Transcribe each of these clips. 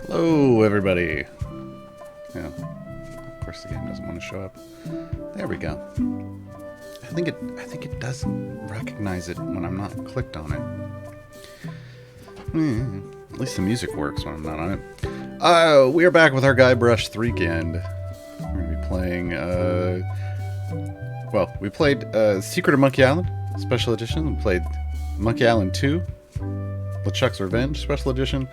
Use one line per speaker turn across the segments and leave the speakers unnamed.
Hello, everybody. Yeah, of course the game doesn't want to show up. There we go. I think it doesn't recognize it when I'm not clicked on it. At least the music works when I'm not on it. We are back with our Guybrush Threekend. We're going to be playing, we played Secret of Monkey Island, Special Edition. We played Monkey Island 2, LeChuck's Revenge, Special Edition.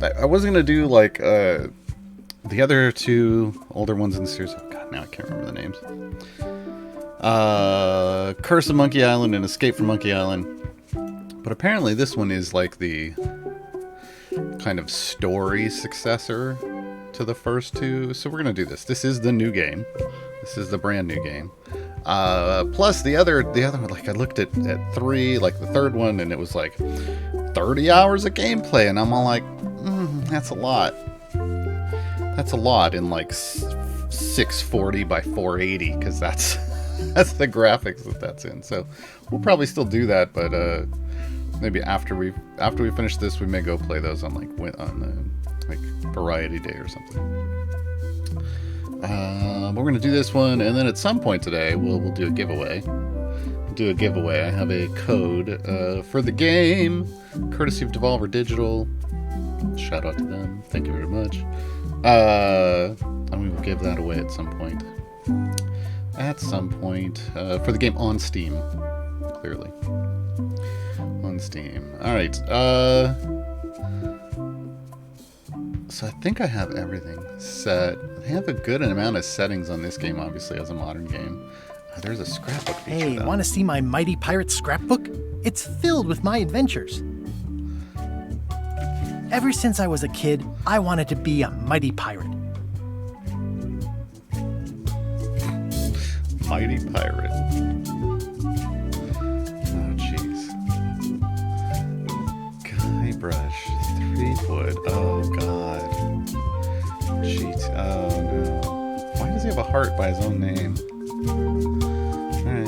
I wasn't going to do, like, the other two older ones in the series. Oh, God, now I can't remember the names. Curse of Monkey Island and Escape from Monkey Island. But apparently this one is, like, the kind of story successor to the first two. So we're going to do this. This is the new game. This is the brand new game. Plus the other one, like I looked at 3, like the third one, and it was like 30 hours of gameplay, and I'm all like, that's a lot. That's a lot in like 640 by 480, because that's the graphics that's in. So we'll probably still do that, but maybe after we finish this, we may go play those on like Variety Day or something. We're going to do this one, and then at some point today, we'll do a giveaway. I have a code for the game, courtesy of Devolver Digital. Shout out to them. Thank you very much. And we will give that away at some point. For the game on Steam, clearly. On Steam. Alright, so I think I have everything set. I have a good amount of settings on this game, obviously, as a modern game. There's a scrapbook feature.
Hey, want to see my Mighty Pirate scrapbook? It's filled with my adventures. Ever since I was a kid, I wanted to be a mighty pirate.
Mighty pirate. Oh, jeez. Guybrush Threepwood. Oh, God. Cheat. Oh, no. Why does he have a heart by his own name? Alright.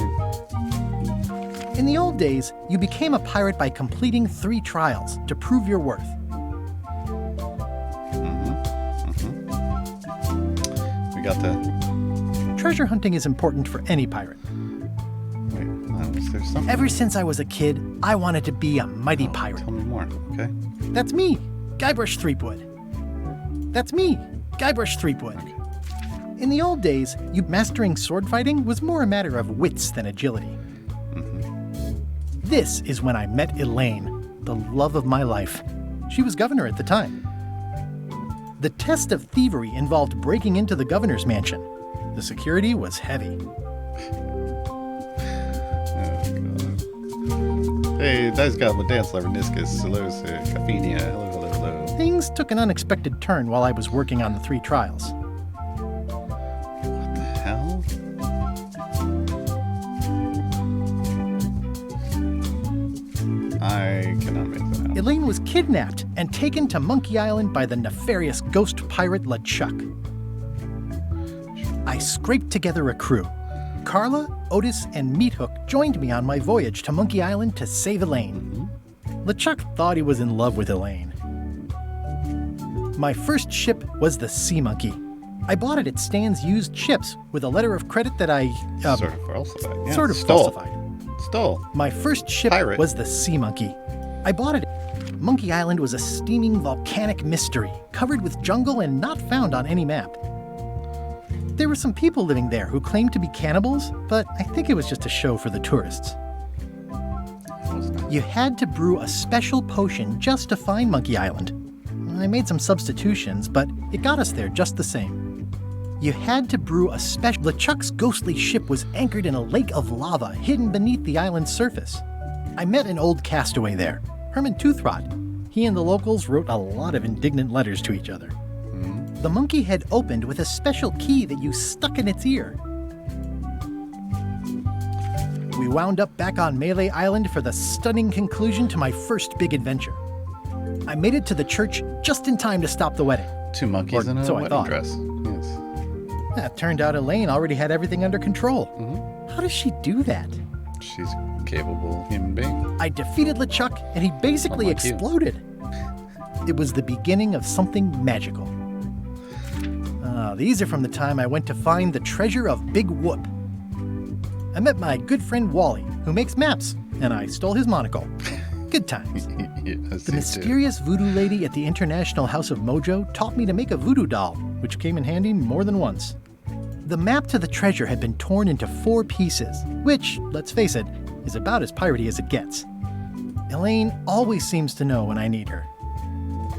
In the old days, you became a pirate by completing 3 trials to prove your worth.
We got the...
Treasure hunting is important for any pirate.
Wait, was there something?
Ever since I was a kid, I wanted to be a mighty pirate.
Tell me more, okay?
That's me, Guybrush Threepwood. That's me, Guybrush Threepwood.
Okay.
In the old days, mastering sword fighting was more a matter of wits than agility. This is when I met Elaine, the love of my life. She was governor at the time. The test of thievery involved breaking into the governor's mansion. The security was heavy.
Oh, God. Hey, nice guy with dance lover Niscus. Hello, sir. Caffeinia. Hello.
Things took an unexpected turn while I was working on the 3 trials.
What the hell? I cannot make that out.
Elaine was kidnapped and taken to Monkey Island by the nefarious ghost pirate LeChuck. I scraped together a crew. Carla, Otis, and Meathook joined me on my voyage to Monkey Island to save Elaine. LeChuck thought he was in love with Elaine. My first ship was the Sea Monkey. I bought it at Stan's used ships with a letter of credit that I...
sort of falsified. Yeah,
sort of
stole.
falsified.
Stole.
My first ship
Pirate.
was the Sea Monkey. I bought it. Monkey Island was a steaming volcanic mystery, covered with jungle and not found on any map. There were some people living there who claimed to be cannibals, but I think it was just a show for the tourists. You had to brew a special potion just to find Monkey Island. I made some substitutions, but it got us there just the same. You had to brew a special... LeChuck's ghostly ship was anchored in a lake of lava hidden beneath the island's surface. I met an old castaway there, Herman Toothrot. He and the locals wrote a lot of indignant letters to each other. The monkey head opened with a special key that you stuck in its ear. We wound up back on Melee Island for the stunning conclusion to my first big adventure. I made it to the church just in time to stop the wedding.
2 monkeys in a wedding dress. Yes.
It turned out Elaine already had everything under control. How does she do that?
She's capable human being.
I defeated LeChuck, and he basically
Unlike you.
exploded. It was the beginning of something magical. These are from the time I went to find the treasure of Big Whoop. I met my good friend Wally, who makes maps, and I stole his monocle. Good times.
Yes,
The
you
mysterious voodoo lady at the International House of Mojo taught me to make a voodoo doll, which came in handy more than once. The map to the treasure had been torn into 4 pieces, which, let's face it, is about as piratey as it gets. Elaine always seems to know when I need her.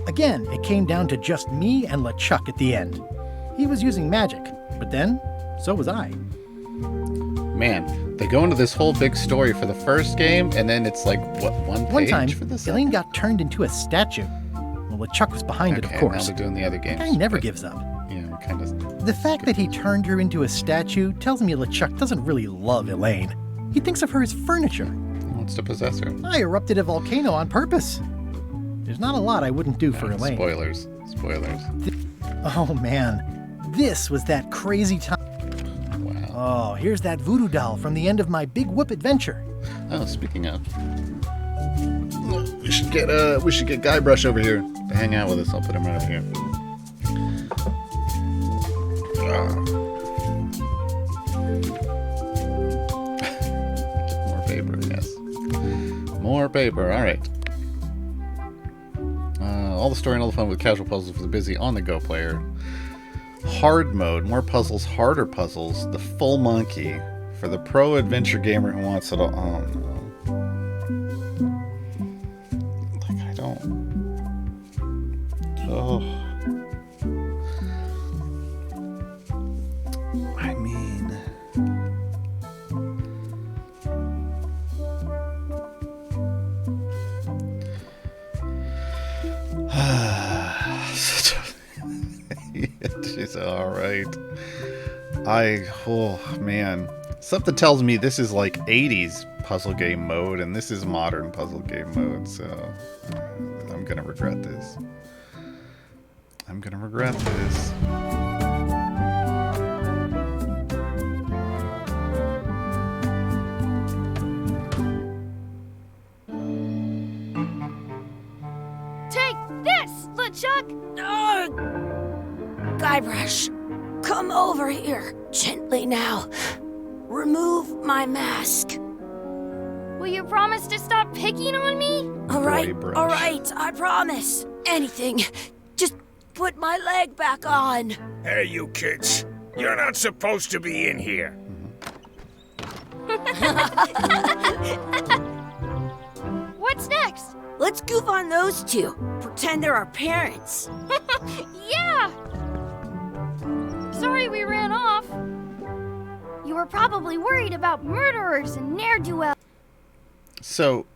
Again, it came down to just me and LeChuck at the end. He was using magic, but then, so was I.
do. Man, they go into this whole big story for the first game, and then it's like, what, one page
One time,
for this?
Elaine got turned into a statue. Well, LeChuck was behind it, of
Now
course.
they're doing the other games.
Guy never
but,
gives up.
You know, kind of.
The fact that he turned her into a statue tells me LeChuck doesn't really love Elaine. He thinks of her as furniture.
Wants to possess her.
I erupted a volcano on purpose. There's not a lot I wouldn't do for Elaine.
Spoilers.
Oh man, this was that crazy time.
Wow.
Oh, here's that voodoo doll from the end of my Big Whoop adventure.
Oh, speaking of, we should get Guybrush over here to hang out with us. I'll put him right over here. More paper, yes. More paper. All right. All the story and all the fun with casual puzzles for the busy on-the-go player. Hard mode, more puzzles, harder puzzles. The full monkey for the pro adventure gamer who wants it all. Oh no! Like I don't. Oh. I mean. She's all right. Oh man, something tells me this is like 80s puzzle game mode, and this is modern puzzle game mode. So I'm gonna regret this. I'm gonna regret this.
Take this, LeChuck!
Guybrush, come over here. Gently now. Remove my mask.
Will you promise to stop picking on me?
All
Guybrush.
right, I promise. Anything. Just put my leg back on.
Hey, you kids. You're not supposed to be in here.
What's next?
Let's goof on those two. Pretend they're our parents.
Yeah! Sorry we ran off. You were probably worried about murderers and ne'er-do-wells.
So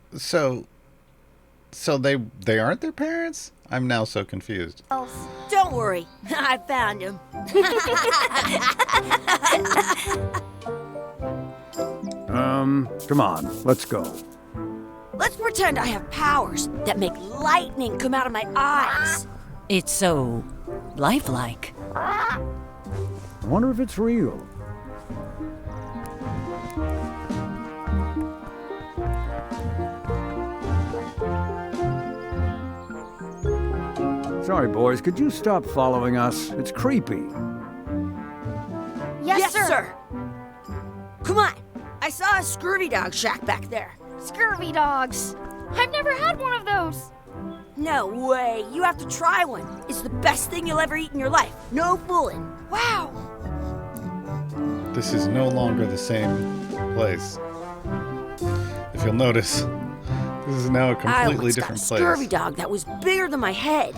they aren't their parents? I'm now so confused.
Don't worry. I found him.
Come on, let's go.
Let's pretend I have powers that make lightning come out of my eyes.
It's so lifelike.
I wonder if it's real. Sorry, boys, could you stop following us? It's creepy.
Yes, sir.
Come on. I saw a scurvy dog shack back there.
Scurvy dogs. I've never had one of those.
No way. You have to try one. It's the best thing you'll ever eat in your life. No fooling.
Wow.
This is no longer the same place. If you'll notice, this is now a
I
completely
once got a
different
scurvy
place.
dog that was bigger than my head.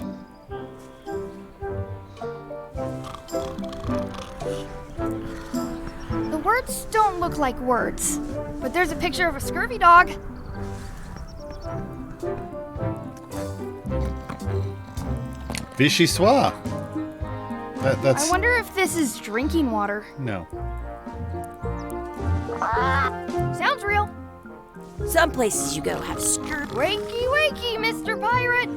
The words don't look like words, but there's a picture of a scurvy dog.
Vichy Soir. That's
I wonder if this is drinking water.
no.
Sounds real.
Some places you go have scurvy.
Wakey, wakey, Mr. Pirate.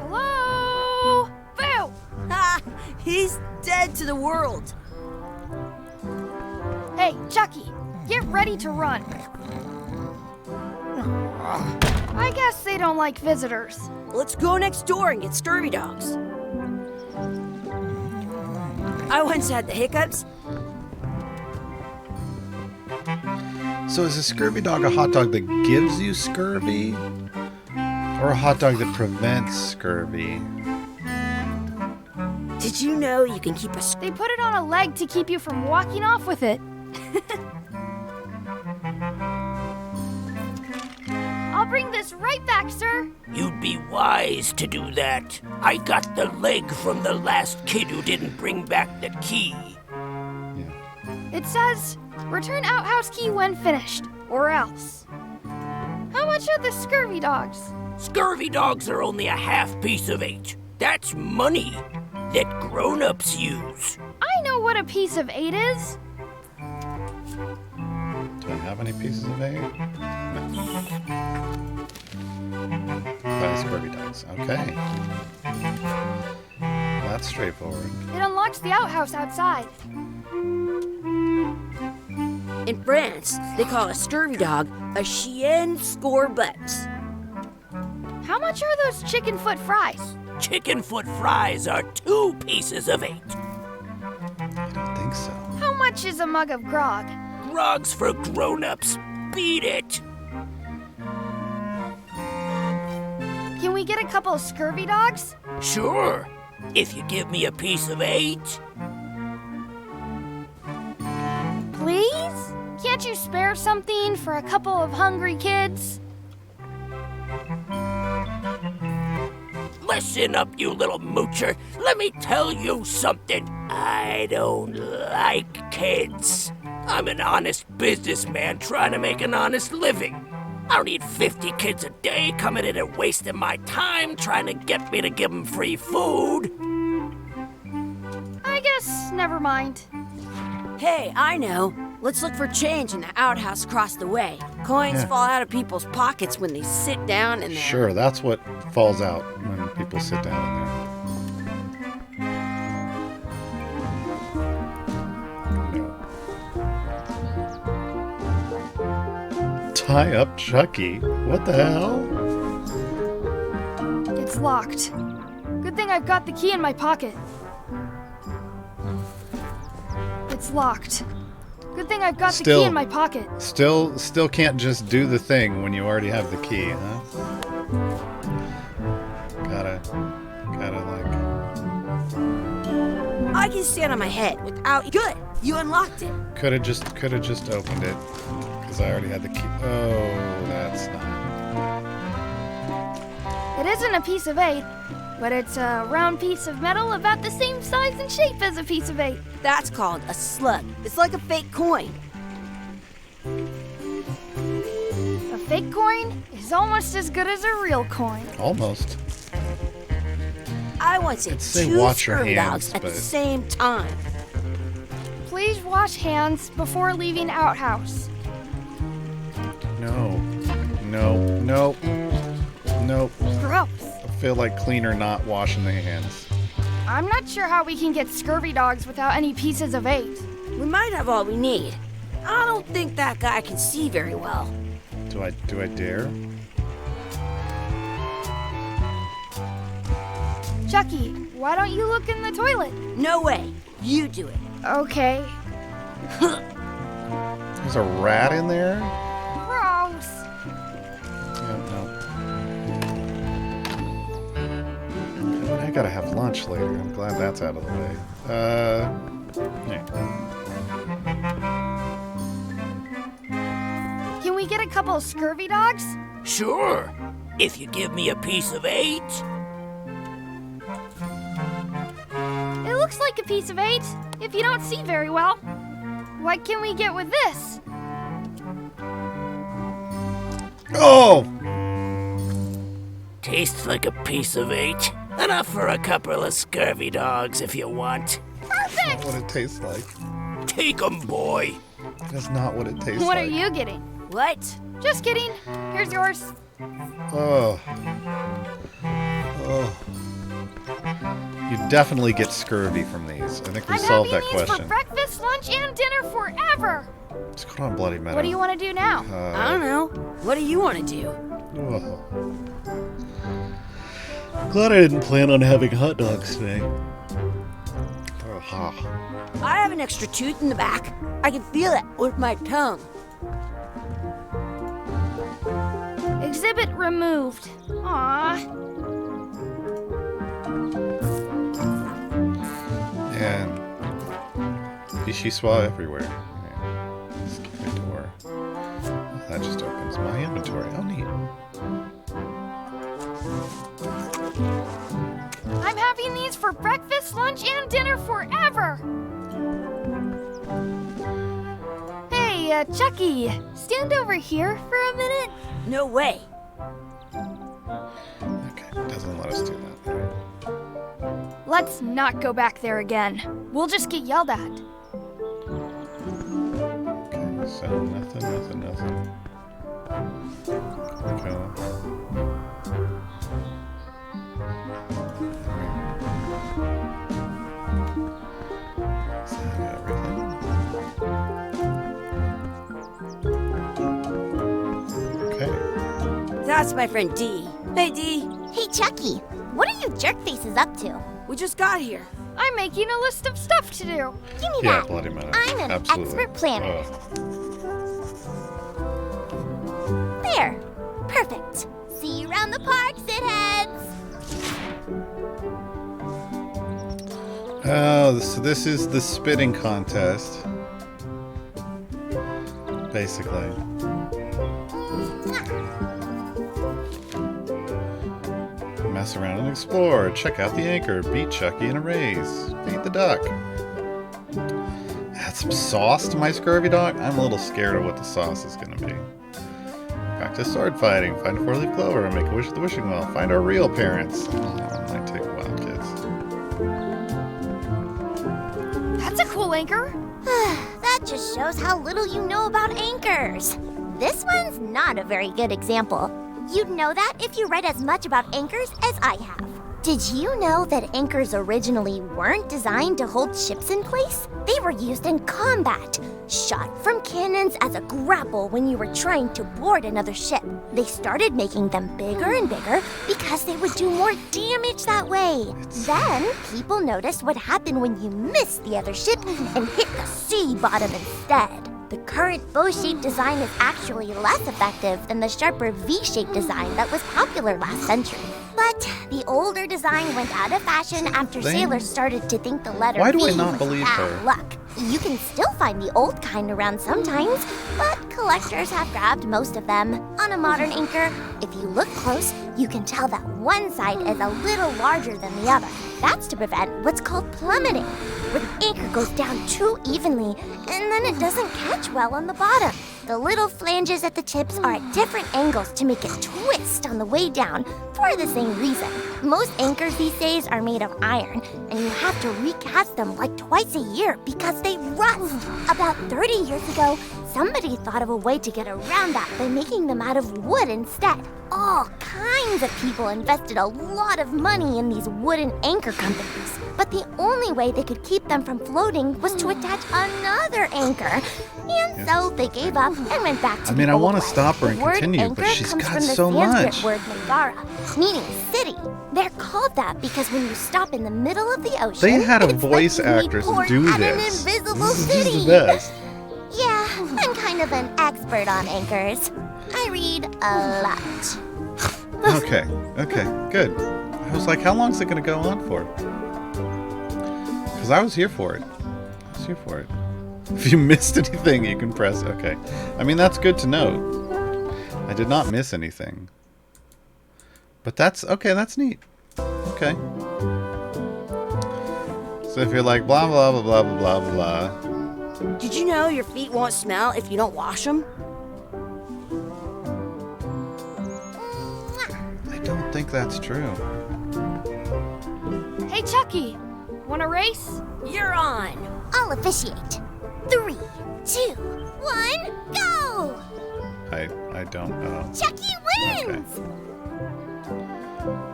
Hello? Phil!
Ha! He's dead to the world.
Hey, Chucky, get ready to run. I guess they don't like visitors.
Let's go next door and get scurvy dogs. I once had the hiccups.
So is a scurvy dog a hot dog that gives you scurvy? Or a hot dog that prevents scurvy?
Did you know you can keep a
They put it on a leg to keep you from walking off with it. I'll bring this right back, sir.
You'd be wise to do that. I got the leg from the last kid who didn't bring back the key.
It says, return outhouse key when finished, or else. How much are the scurvy dogs?
Scurvy dogs are only a half piece of 8. That's money that grown-ups use.
I know what a piece of 8 is.
Do I have any pieces of 8? No. Scurvy dogs. Okay. That's straightforward.
It unlocks the outhouse outside.
In France, they call a scurvy dog a chien scorbut.
How much are those chicken foot fries?
Chicken foot fries are 2 pieces of 8.
I don't think so.
How much is a mug of grog?
Grog's for grown-ups. Beat it.
Can we get a couple of scurvy dogs?
Sure. If you give me a piece of 8.
Please? Can't you spare something for a couple of hungry kids?
Listen up, you little moocher. Let me tell you something. I don't like kids. I'm an honest businessman trying to make an honest living. I don't need 50 kids a day coming in and wasting my time trying to get me to give them free food.
I guess never mind.
Hey, I know. Let's look for change in the outhouse across the way. Coins fall out of people's pockets when they sit down in there.
Sure, that's what falls out when people sit down in there. Tie up Chucky? What the hell?
It's locked. Good thing I've got the key in my pocket. It's locked. Good thing I've got the key in my pocket.
Still can't just do the thing when you already have the key, huh? Gotta
I can stand on my head without. Good. You unlocked it.
could have just opened it because I already had the key. Oh, that's not.
It isn't a piece of 8, but it's a round piece of metal about the same size and shape as a piece of 8.
That's called a slug. It's like a fake coin.
A fake coin is almost as good as a real coin.
Almost.
I once ate
say
2
watch your
scurvy
hands,
dogs at the
but-
same time.
Please wash hands before leaving outhouse.
No.
Gross.
I feel like cleaner not washing the hands.
I'm not sure how we can get scurvy dogs without any pieces of 8.
We might have all we need. I don't think that guy can see very well.
Do I dare?
Chucky, why don't you look in the toilet?
No way. You do it.
Okay.
There's a rat in there?
Gross.
No. I gotta have lunch later. I'm glad that's out of the way. Yeah.
Can we get a couple of scurvy dogs?
Sure. If you give me a piece of 8.
It looks like a piece of 8, if you don't see very well. What can we get with this?
Oh!
Tastes like a piece of 8. Enough for a couple of scurvy dogs if you want.
Perfect!
What it tastes like.
Take 'em, boy.
That's not what it tastes
What
like.
are you getting?
What?
Just kidding. Here's yours.
Oh. You definitely get scurvy from these. I think we
I'm
solved
having
that
these
question.
for breakfast, lunch, and dinner forever.
Let's go on Bloody Meadow.
What do you want to do now?
I don't know. What do you want to do?
Oh. Glad I didn't plan on having hot dogs today.
I have an extra tooth in the back. I can feel it with my tongue.
Exhibit removed. Aww.
And Bishiswa everywhere. Okay. Skip the door. Oh, that just opens my inventory. Oh, neat.
I'm having these for breakfast, lunch, and dinner forever. Hey, Chucky, stand over here for a minute.
No way.
Okay, doesn't let us do that.
Let's not go back there again. We'll just get yelled at.
Okay, so nothing. Okay. Is that everything? Okay.
That's my friend Dee. Hey, Dee.
Hey, Chucky, what are you jerk faces up to?
We just got here.
I'm making a list of stuff to do.
Give me
Yeah,
that.
Bloody Meadow.
I'm an
Absolutely.
expert planner.
Oh.
There. Perfect. See you around the park, shitheads.
Oh, so this is the spitting contest. Basically. Mess around and explore. Check out the anchor. Beat Chucky in a race. Feed the duck. Add some sauce to my scurvy dog? I'm a little scared of what the sauce is going to be. Practice sword fighting. Find a four-leaf clover and make a wish at the wishing well. Find our real parents. Oh, that might take a while, kids.
That's a cool anchor.
That just shows how little you know about anchors. This one's not a very good example. You'd know that if you read as much about anchors as I have. Did you know that anchors originally weren't designed to hold ships in place? They were used in combat, shot from cannons as a grapple when you were trying to board another ship. They started making them bigger and bigger because they would do more damage that way. Then, people noticed what happened when you missed the other ship and hit the sea bottom instead. The current bow-shaped design is actually less effective than the sharper V-shaped design that was popular last century. But the older design went out of fashion after
Thing?
sailors started to think the letter
Why do
V
I not
was
believe
bad
her?
luck. You can still find the old kind around sometimes, but collectors have grabbed most of them. On a modern anchor, if you look close, you can tell that one side is a little larger than the other. That's to prevent what's called plummeting, where the anchor goes down too evenly and then it doesn't catch well on the bottom. The little flanges at the tips are at different angles to make it twist on the way down for the same reason. Most anchors these days are made of iron, and you have to recast them like twice a year because they rust. About 30 years ago, somebody thought of a way to get around that by making them out of wood instead. All kinds of people invested a lot of money in these wooden anchor companies. But the only way they could keep them from floating was to attach another anchor. And so they gave up and went back to
I mean,
the
I
old
want to
way.
stop her and
The word
continue,
anchor
but she's
comes
got
from the
so
Sanskrit
much.
word Nagara, meaning city. They're called that because when you stop in the middle of the ocean,
They had a
it's
voice
like being
actress
poured
do
at
this.
an invisible
This is
city.
the best.
Yeah, I'm kind of an expert on anchors. I read a lot.
Okay, good. I was like, how long is it going to go on for? Because I was here for it. If you missed anything, you can press OK. I mean, that's good to know. I did not miss anything. But that's neat. Okay. So if you're like, blah, blah, blah, blah, blah, blah, blah.
Did you know your feet won't smell if you don't wash them?
I don't think that's true.
Hey, Chucky, want a race?
You're on.
I'll officiate. 3, 2, 1, go!
I don't know.
Chucky wins!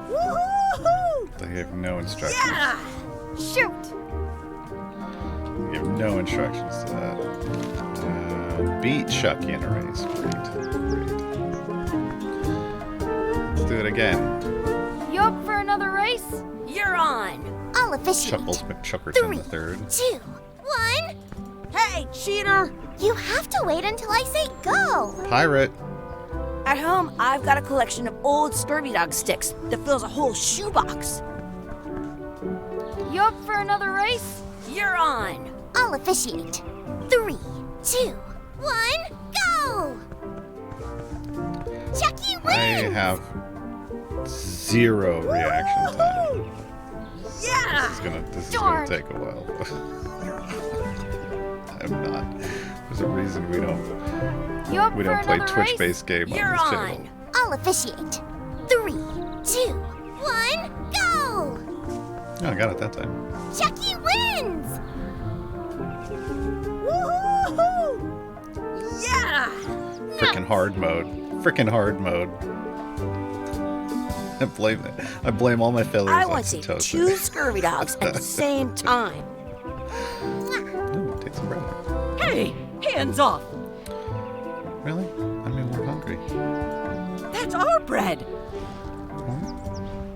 Woohoo!
They gave no instructions.
Yeah!
Shoot!
They gave no instructions to that. beat Chucky in a race. Great. Let's do it again.
You up for another race?
You're on.
I'll officiate.
Chuckles McChuckerton the third.
2, 1.
Hey, cheater!
You have to wait until I say go.
Pirate.
At home, I've got a collection of old Scurvy Dog sticks that fills a whole shoebox.
You up for another race?
You're on.
I'll officiate. 3, 2, 1, go! Chucky wins!
I have 0 reaction time.
Yeah!
This is
Darn.
gonna take a while. I'm not. There's a reason we don't
You up for
play
another
Twitch-based game
You're
on this
on.
channel.
I'll officiate. 3, 2, 1, go!
Oh, I got it that time.
Chucky wins!
Woohoo! Yeah!
Frickin' hard mode. Frickin' hard mode. I blame all my failures
I
on
want to see
Toaster.
2 Scurvy Dogs at the same time.
Ooh, take some bread.
Hey, hands off!
Really? I mean, we're hungry.
That's our bread!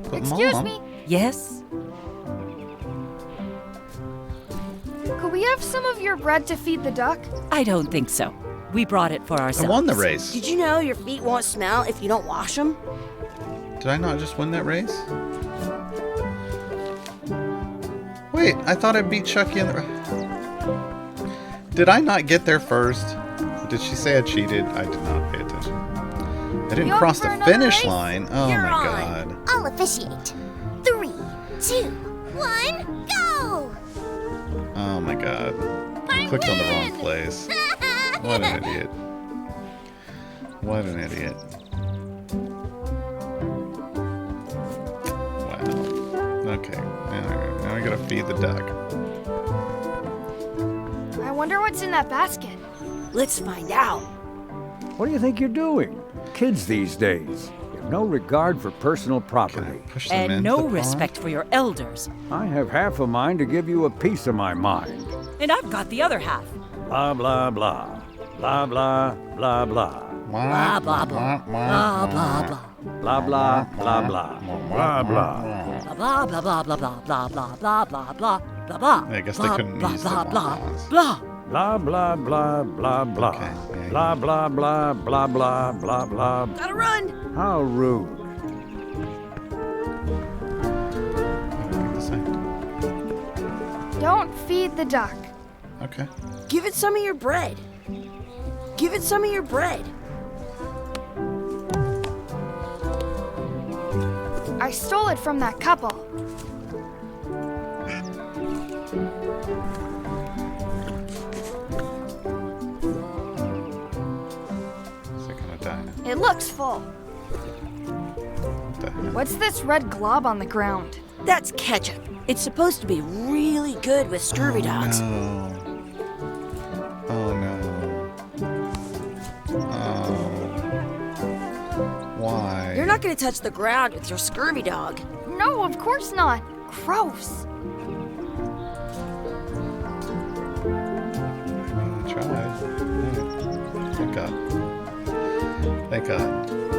But
Excuse
Mom,
me,
Yes?
could we have some of your bread to feed the duck?
I don't think so. We brought it for
I
ourselves.
won the race.
Did you know your feet won't smell if you don't wash them?
Did I not just win that race? Wait, I thought I beat Chucky in the... Did I not get there first? Did she say I cheated? I did not pay attention. I didn't
You up
cross
for
the
another
finish
race?
line. Oh
You're
my
on.
god.
I'll officiate. 3, 2, 1, go!
Oh my god.
I
Clicked on the wrong
win!
place. What an idiot. What an idiot. Wow. Okay. Now I gotta feed the duck.
I wonder what's in that basket.
Let's find out.
What do you think you're doing? Kids these days. You have no regard for personal
Can I
property.
push them
And
into
no
the pond?
respect for your elders.
I have half a mind to give you a piece of my mind.
And I've got the other half.
Blah, blah, blah. Blah, blah, blah, blah.
Blah, blah, blah. Blah, blah, blah.
Blah, blah, blah, blah. Blah, blah.
Blah, blah, blah, blah, blah, blah, blah, blah, blah, blah, blah, blah.
I guess they
Blah,
couldn't
blah,
use
blah,
the
blah,
ones.
blah.
Blah, blah, blah, blah, blah.
Okay, yeah,
Blah, blah, blah, blah, blah, blah, blah.
Gotta run.
How rude.
Don't feed the duck.
Okay.
Give it some of your bread. Give it some of your bread.
I stole it from that couple.
Is it gonna die now?
It looks full.
What the heck?
What's this red glob on the ground?
That's ketchup. It's supposed to be really good with Scurvy Dogs.
No. Oh no. Oh. Why?
You're not gonna touch the ground with your Scurvy Dog.
No, of course not. Gross.
I tried. Thank God. Thank God.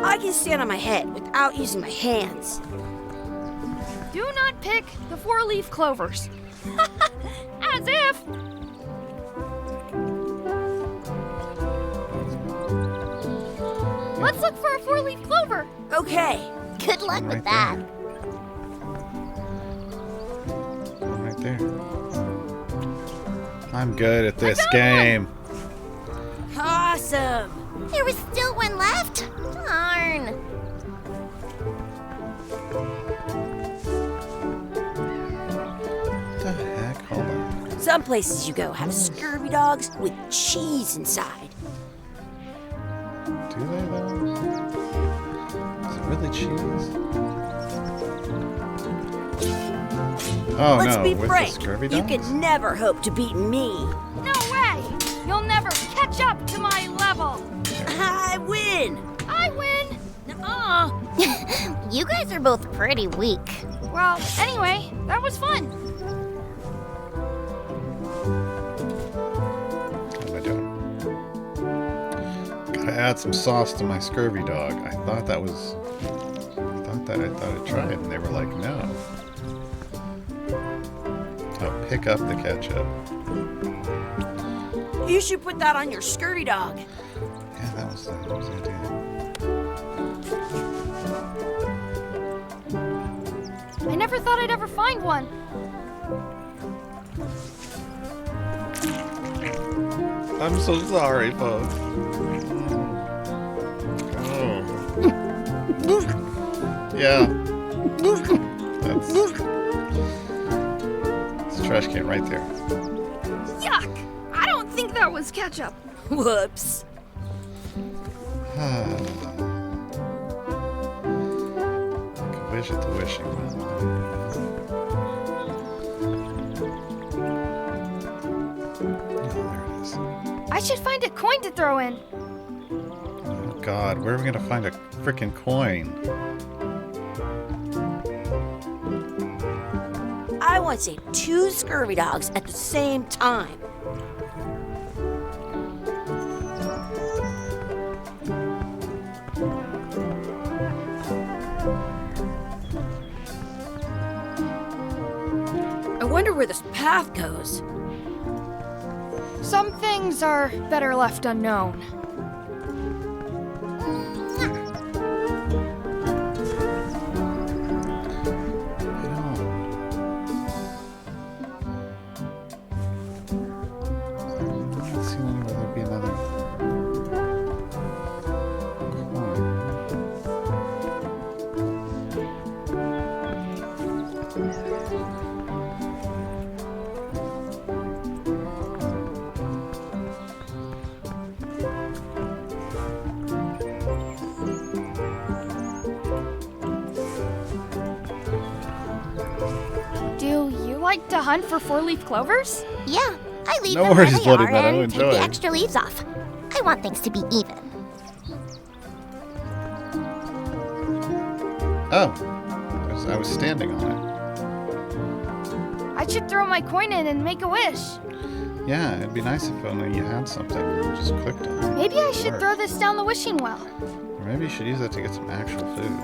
I can stand on my head without using my hands.
Do not pick the 4-leaf clovers. As if. Let's look for a 4-leaf clover.
Okay.
Good luck
Right
with that.
One right there. I'm good at this game.
Awesome.
There was still one left. Darn.
What the heck? Hold on.
Some places you go have Scurvy Dogs with cheese inside.
Do they though? Is it really cheese? Oh
Let's
no,
be
with
frank.
the scurvy
You
dogs?
can never hope to beat me.
No way. You'll never catch up to my level.
I win.
I win.
Nuh-uh.
You guys are both pretty weak.
Well, anyway, that was fun.
What am I doing? add some sauce to my scurvy dog. I thought I'd try it, and they were like, no. Oh, pick up the ketchup.
You should put that on your scurvy dog.
Yeah, that was the idea.
I never thought I'd ever find one.
I'm so sorry, folks. Oh. Yeah. That's it's a trash can right there.
Yuck! I don't think that was ketchup.
Whoops.
Wish at the wishing well. Oh, there it is.
I should find a coin to throw in.
Oh God, where are we gonna find a frickin' coin?
I want to say 2 scurvy dogs at the same time. I wonder where this path goes.
Some things are better left unknown. Do you like to hunt for 4-leaf clovers?
Yeah, I leave
No
them where
worries,
they
Bloody
are
Meadow,
and take
enjoy.
the extra leaves off. I want things to be even.
Oh, I was standing on it.
I should throw my coin in and make a wish.
Yeah, it'd be nice if only you had something and you just clicked on it.
Maybe I should
Work.
throw this down the wishing well.
Or maybe you should use that to get some actual food.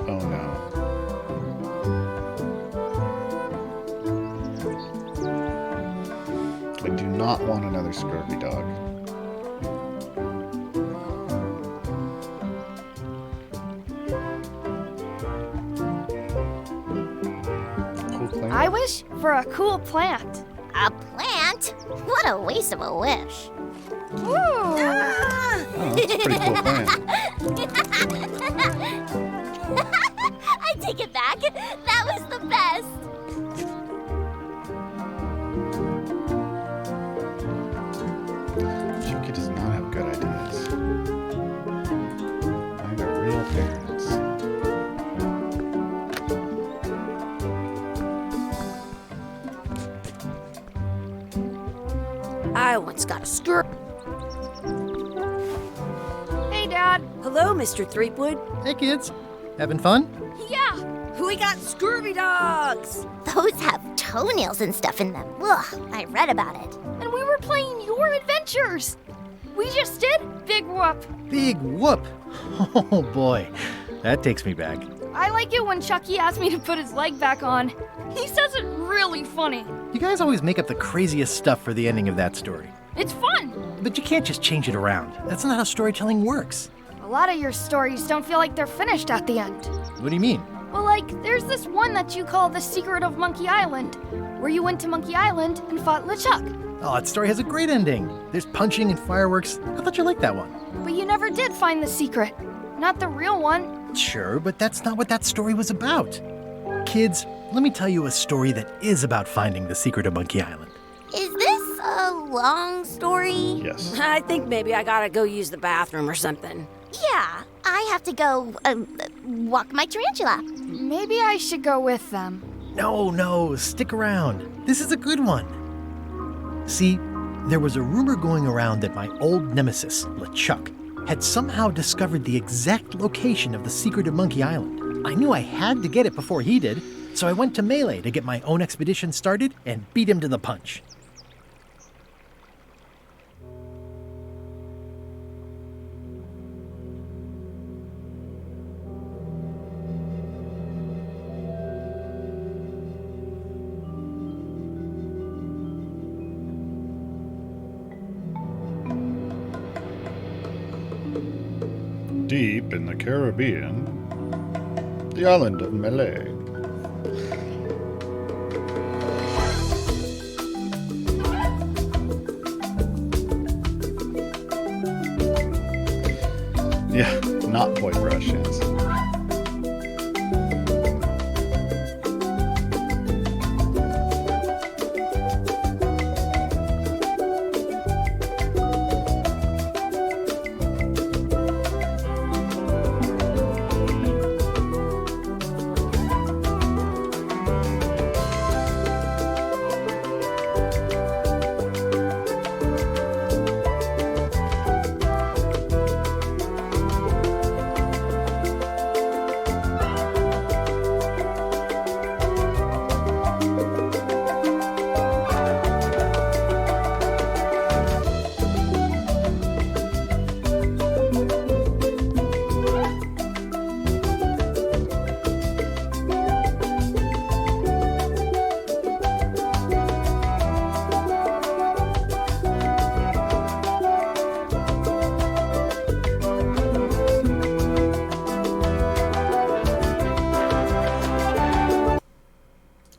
Oh no. I do not want another scurvy dog. Cool plant.
I wish for a cool plant.
A plant? What a waste of a wish.
Ooh!
Oh, that's a pretty cool plant.
I take it back. That was the best.
Chucky does not have good ideas. Mine are real parents.
I once got a scurvy.
Hey, Dad.
Hello, Mr. Threepwood.
Hey, kids. Having fun?
Yeah.
We got scurvy dogs.
Those have toenails and stuff in them. Ugh, I read about it.
And we were playing your adventures. We just did Big Whoop.
Big whoop. Oh, boy. That takes me back.
I like it when Chucky asks me to put his leg back on. He says it really funny.
You guys always make up the craziest stuff for the ending of that story.
It's fun.
But you can't just change it around. That's not how storytelling works.
A lot of your stories don't feel like they're finished at the end.
What do you mean?
Well, like, there's this one that you call The Secret of Monkey Island, where you went to Monkey Island and fought LeChuck.
Oh, that story has a great ending. There's punching and fireworks. I thought you liked that one.
But you never did find the secret. Not the real one.
Sure, but that's not what that story was about. Kids, let me tell you a story that is about finding the secret of Monkey Island.
Is this a long story?
Yes.
I think maybe I gotta go use the bathroom or something.
Yeah, I have to go walk my tarantula.
Maybe I should go with them.
No, stick around. This is a good one. See, there was a rumor going around that my old nemesis, LeChuck, had somehow discovered the exact location of the secret of Monkey Island. I knew I had to get it before he did, So I went to Melee to get my own expedition started and beat him to the punch.
Deep in the Caribbean, the island of Malay. Yeah, not Point Rush, yes.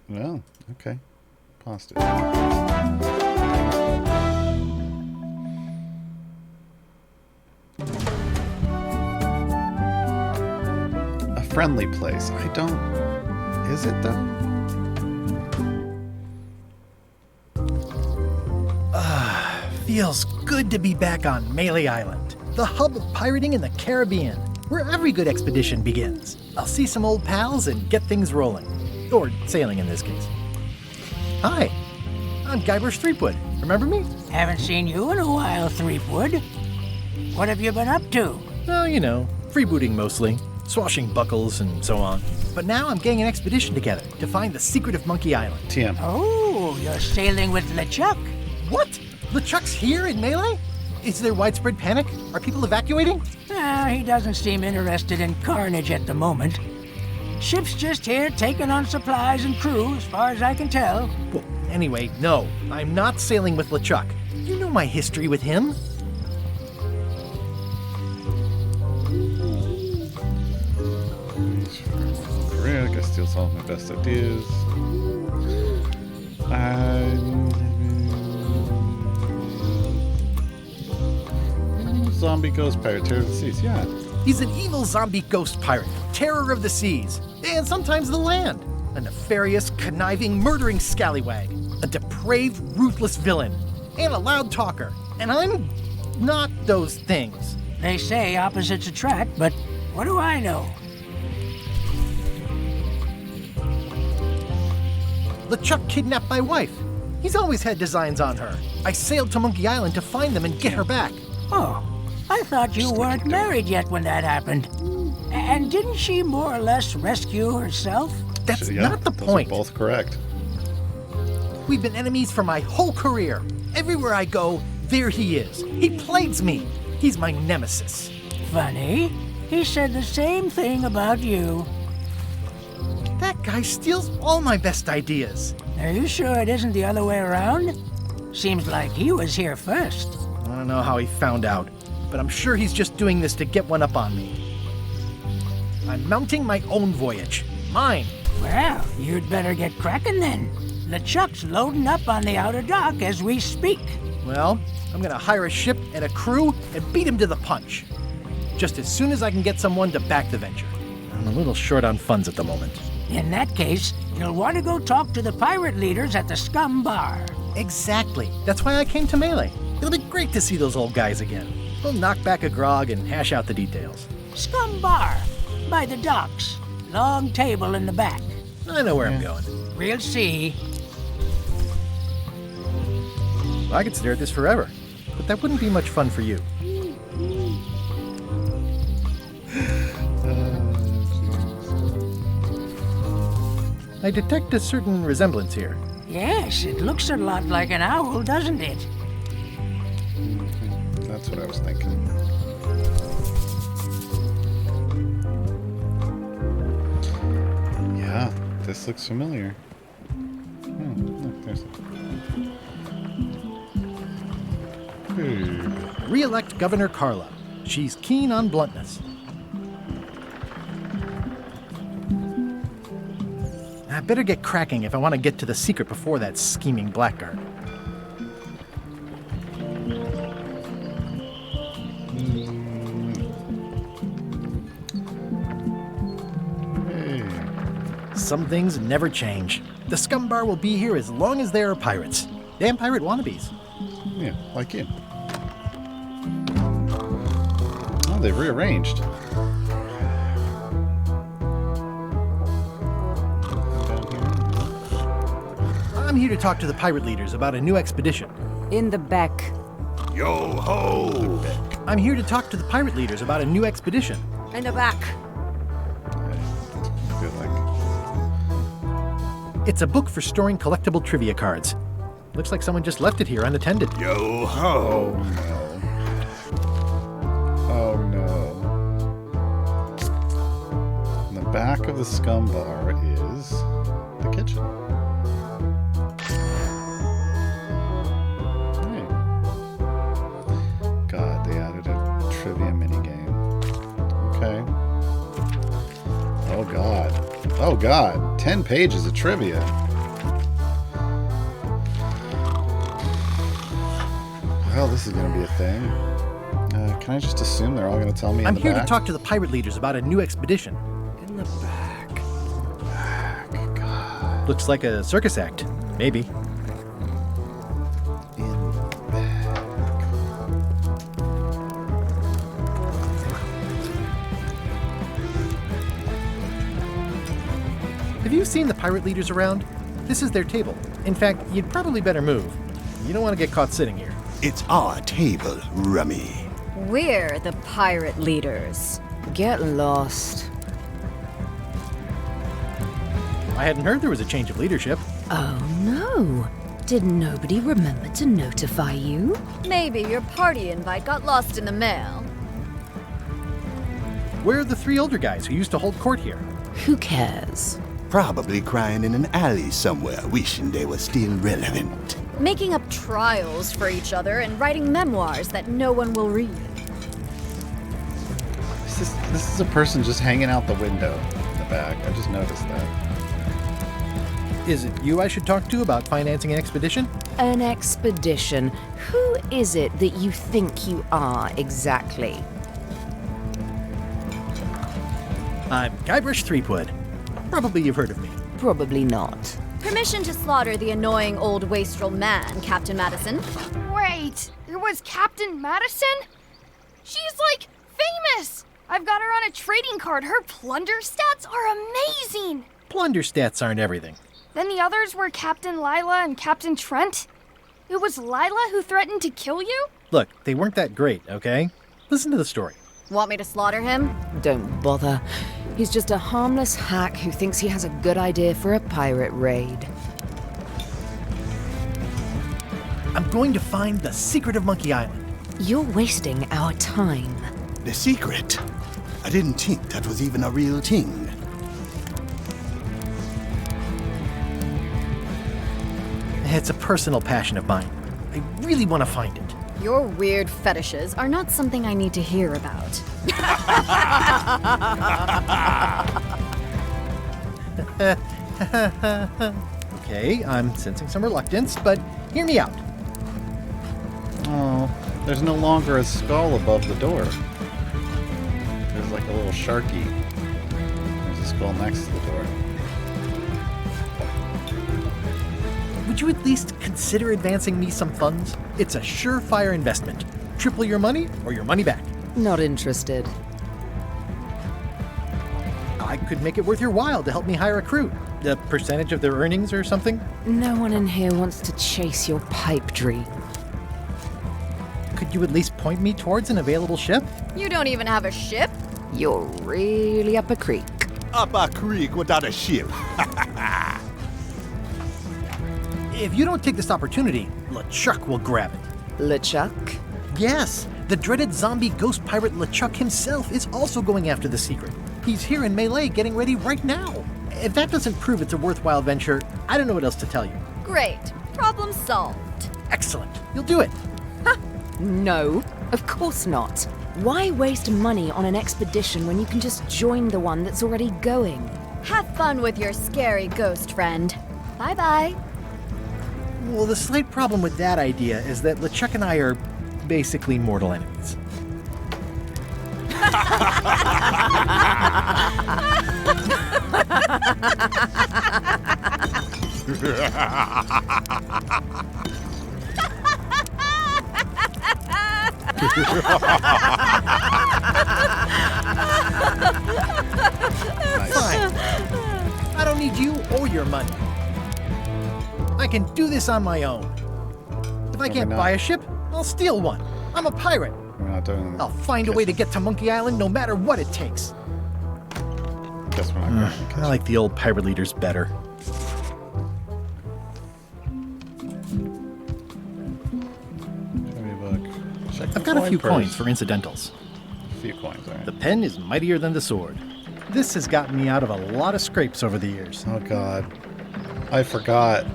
Well, okay. Paused it. A friendly place. I don't... Is it, though?
Feels good to be back on Melee Island, the hub of pirating in the Caribbean, where every good expedition begins. I'll see some old pals and get things rolling. Or sailing in this case. Hi, I'm Guybrush Threepwood. Remember me?
Haven't seen you in a while, Threepwood. What have you been up to?
Oh, you know, freebooting mostly, swashing buckles and so on. But now I'm getting an expedition together to find the secret of Monkey Island.
TM.
Oh, you're sailing with LeChuck.
What? LeChuck's here in Melee? Is there widespread panic? Are people evacuating?
He doesn't seem interested in carnage at the moment. Ship's just here taking on supplies and crew, as far as I can tell.
Well, anyway, no, I'm not sailing with LeChuck. You know my history with him.
Rick, I steal some of my best ideas. Zombie ghost pirate, terror of the seas. Yeah.
He's an evil zombie ghost pirate, terror of the seas, and sometimes the land. A nefarious, conniving, murdering scallywag. A depraved, ruthless villain. And a loud talker. And I'm not those things.
They say opposites attract, but what do I know?
LeChuck kidnapped my wife. He's always had designs on her. I sailed to Monkey Island to find them and get her back.
Oh, I thought you weren't married yet when that happened. And didn't she more or less rescue herself?
That's
Yeah,
not the
those are
point.
both correct.
We've been enemies for my whole career. Everywhere I go, there he is. He plagues me. He's my nemesis.
Funny. He said the same thing about you.
That guy steals all my best ideas.
Are you sure it isn't the other way around? Seems like he was here first.
I don't know how he found out, but I'm sure he's just doing this to get one up on me. I'm mounting my own voyage. Mine.
Well, you'd better get cracking then. LeChuck's loading up on the outer dock as we speak.
Well, I'm gonna hire a ship and a crew and beat him to the punch. Just as soon as I can get someone to back the venture. I'm a little short on funds at the moment.
In that case, you'll want to go talk to the pirate leaders at the Scum Bar.
Exactly. That's why I came to Melee. It'll be great to see those old guys again. We'll knock back a grog and hash out the details.
Scum Bar, by the docks. Long table in the back.
I know where I'm going.
We'll see.
I could stare at this forever, but that wouldn't be much fun for you. I detect a certain resemblance here.
Yes, it looks a lot like an owl, doesn't it?
That's what I was thinking. Yeah, this looks familiar. Look, there's a...
Re-elect Governor Carla. She's keen on bluntness. I better get cracking if I want to get to the secret before that scheming blackguard. Some things never change. The Scum Bar will be here as long as there are pirates. Damn pirate wannabes.
Yeah, like you. Oh, they've rearranged.
I'm here to talk to the pirate leaders about a new expedition.
In the back.
Yo ho!
I'm here to talk to the pirate leaders about a new expedition.
In the back.
I feel like...
It's a book for storing collectible trivia cards. Looks like someone just left it here unattended.
Yo ho!
Oh no. In the back of the Scum Bar is the kitchen. Hey. God, they added a trivia minigame. Okay. Oh God. Oh God. 10 pages of trivia. Well, this is going to be a thing. Can I just assume they're all going to tell me in
I'm
the
here
back?
to talk to the pirate leaders about a new expedition.
In the back. God.
Looks like a circus act. Maybe.
In the back.
Have you seen the pirate leaders around? This is their table. In fact, you'd probably better move. You don't want to get caught sitting here.
It's our table, Rummy.
We're the pirate leaders.
Get lost.
I hadn't heard there was a change of leadership.
Oh no. Did nobody remember to notify you? Maybe your party invite got lost in the mail.
Where are the three older guys who used to hold court here?
Who cares?
Probably crying in an alley somewhere, wishing they were still relevant.
Making up trials for each other and writing memoirs that no one will read.
This is a person just hanging out the window in the back. I just noticed that.
Is it you I should talk to about financing an expedition?
An expedition. Who is it that you think you are exactly?
I'm Guybrush Threepwood. Probably you've heard of me.
Probably not.
Permission to slaughter the annoying old wastrel man, Captain Madison.
Wait, it was Captain Madison? She's like famous! I've got her on a trading card. Her plunder stats are amazing!
Plunder stats aren't everything.
Then the others were Captain Lila and Captain Trent. It was Lila who threatened to kill you?
Look, they weren't that great, okay? Listen to the story.
Want me to slaughter him?
Don't bother. He's just a harmless hack who thinks he has a good idea for a pirate raid.
I'm going to find the secret of Monkey Island.
You're wasting our time.
The secret? I didn't think that was even a real thing.
It's a personal passion of mine. I really want to find it.
Your weird fetishes are not something I need to hear about.
Okay, I'm sensing some reluctance, but hear me out.
Oh, there's no longer a skull above the door. There's like a little sharky. There's a skull next to the door.
Would you at least consider advancing me some funds? It's a surefire investment. Triple your money or your money back.
Not interested.
I could make it worth your while to help me hire a crew. A percentage of their earnings or something?
No one in here wants to chase your pipe dream.
Could you at least point me towards an available ship?
You don't even have a ship?
You're really up a creek.
Up a creek without a ship.
If you don't take this opportunity, LeChuck will grab it.
LeChuck?
Yes, the dreaded zombie ghost pirate LeChuck himself is also going after the secret. He's here in Melee getting ready right now. If that doesn't prove it's a worthwhile venture, I don't know what else to tell you.
Great. Problem solved.
Excellent. You'll do it.
No, of course not. Why waste money on an expedition when you can just join the one that's already going? Have fun with your scary ghost friend. Bye-bye.
Well, the slight problem with that idea is that LeChuck and I are basically mortal enemies. Fine. I don't need you or your money. I can do this on my own. If I can't buy a ship, I'll steal one. I'm a pirate.
We're not doing.
I'll find a way to get to Monkey Island no matter what it takes.
Guess we're not going.
I like the old pirate leaders better. I've got a few coins for incidentals.
A few coins, all right.
The pen is mightier than the sword. This has gotten me out of a lot of scrapes over the years.
Oh God, I forgot.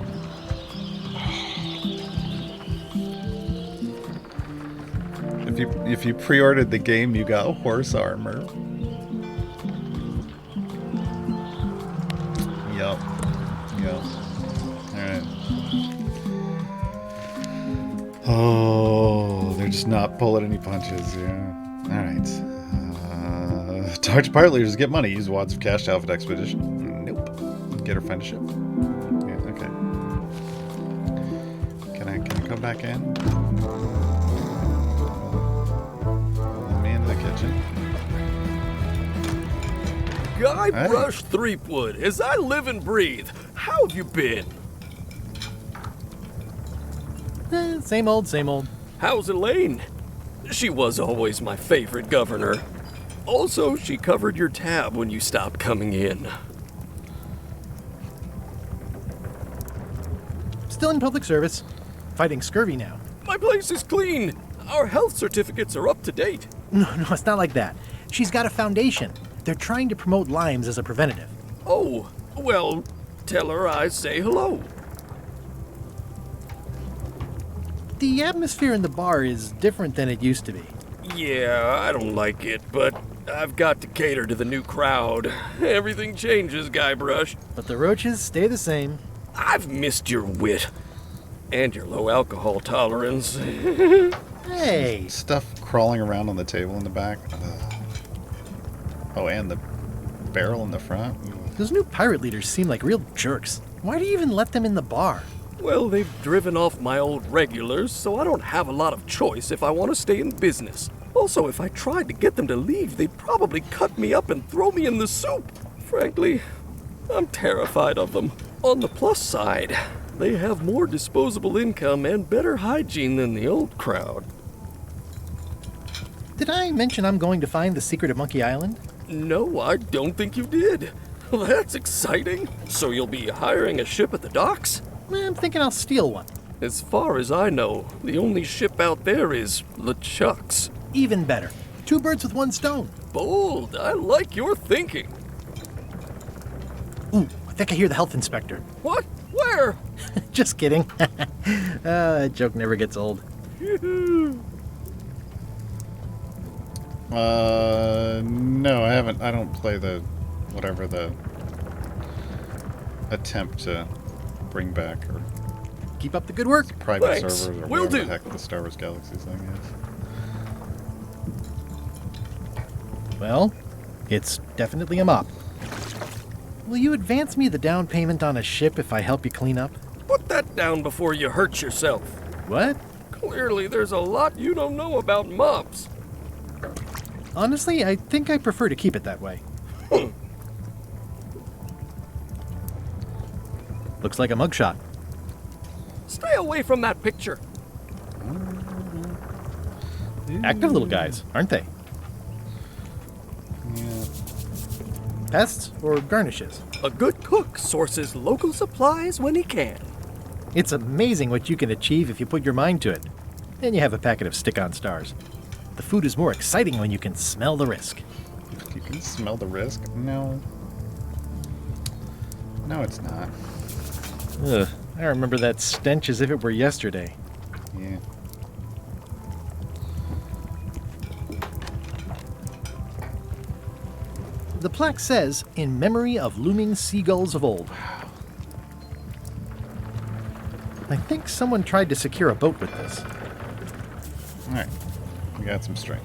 If you pre-ordered the game, you got horse armor. Yup. Alright. Oh, they're just not pulling any punches, yeah. Alright. Talk to pirate leaders to get money. Use wads of cash to Alpha Expedition. Nope. Get her find a ship. Yeah, okay. Can I come back in? Let me into the kitchen.
Guybrush Threepwood, as I live and breathe, how have you been?
Same old, same old.
How's Elaine? She was always my favorite governor. Also, she covered your tab when you stopped coming in.
Still in public service. Fighting scurvy now.
My place is clean. Our health certificates are up to date.
No, it's not like that. She's got a foundation. They're trying to promote limes as a preventative.
Oh, well, tell her I say hello.
The atmosphere in the bar is different than it used to be.
Yeah, I don't like it, but I've got to cater to the new crowd. Everything changes, Guybrush.
But the roaches stay the same.
I've missed your wit. And your low alcohol tolerance.
Hey!
Stuff crawling around on the table in the back. Oh, and the barrel in the front.
Those new pirate leaders seem like real jerks. Why do you even let them in the bar?
Well, they've driven off my old regulars, so I don't have a lot of choice if I want to stay in business. Also, if I tried to get them to leave, they'd probably cut me up and throw me in the soup. Frankly, I'm terrified of them. On the plus side, they have more disposable income and better hygiene than the old crowd.
Did I mention I'm going to find the secret of Monkey Island?
No, I don't think you did. Well, that's exciting. So you'll be hiring a ship at the docks?
I'm thinking I'll steal one.
As far as I know, the only ship out there is LeChuck's.
Even better. 2 birds with 1 stone.
Bold. I like your thinking.
Ooh, I think I hear the health inspector.
What? Where?
Just kidding. That joke never gets old.
No, I haven't. I don't play the whatever the attempt to bring back or
keep up the good work.
Private
Thanks.
servers or
Will
whatever
do.
the heck the Star Wars Galaxies thing is.
Well, it's definitely a mop. Will you advance me the down payment on a ship if I help you clean up?
Put that down before you hurt yourself.
What?
Clearly, there's a lot you don't know about mops.
Honestly, I think I prefer to keep it that way. Looks like a mugshot.
Stay away from that picture.
Active little guys, aren't they?
Yeah.
Pests or garnishes?
A good cook sources local supplies when he can.
It's amazing what you can achieve if you put your mind to it. Then you have a packet of stick-on stars. The food is more exciting when you can smell the risk.
You can smell the risk? No. No, it's not.
Ugh, I remember that stench as if it were yesterday.
Yeah.
The plaque says, in memory of looming seagulls of old. I think someone tried to secure a boat with this.
Alright. We got some string.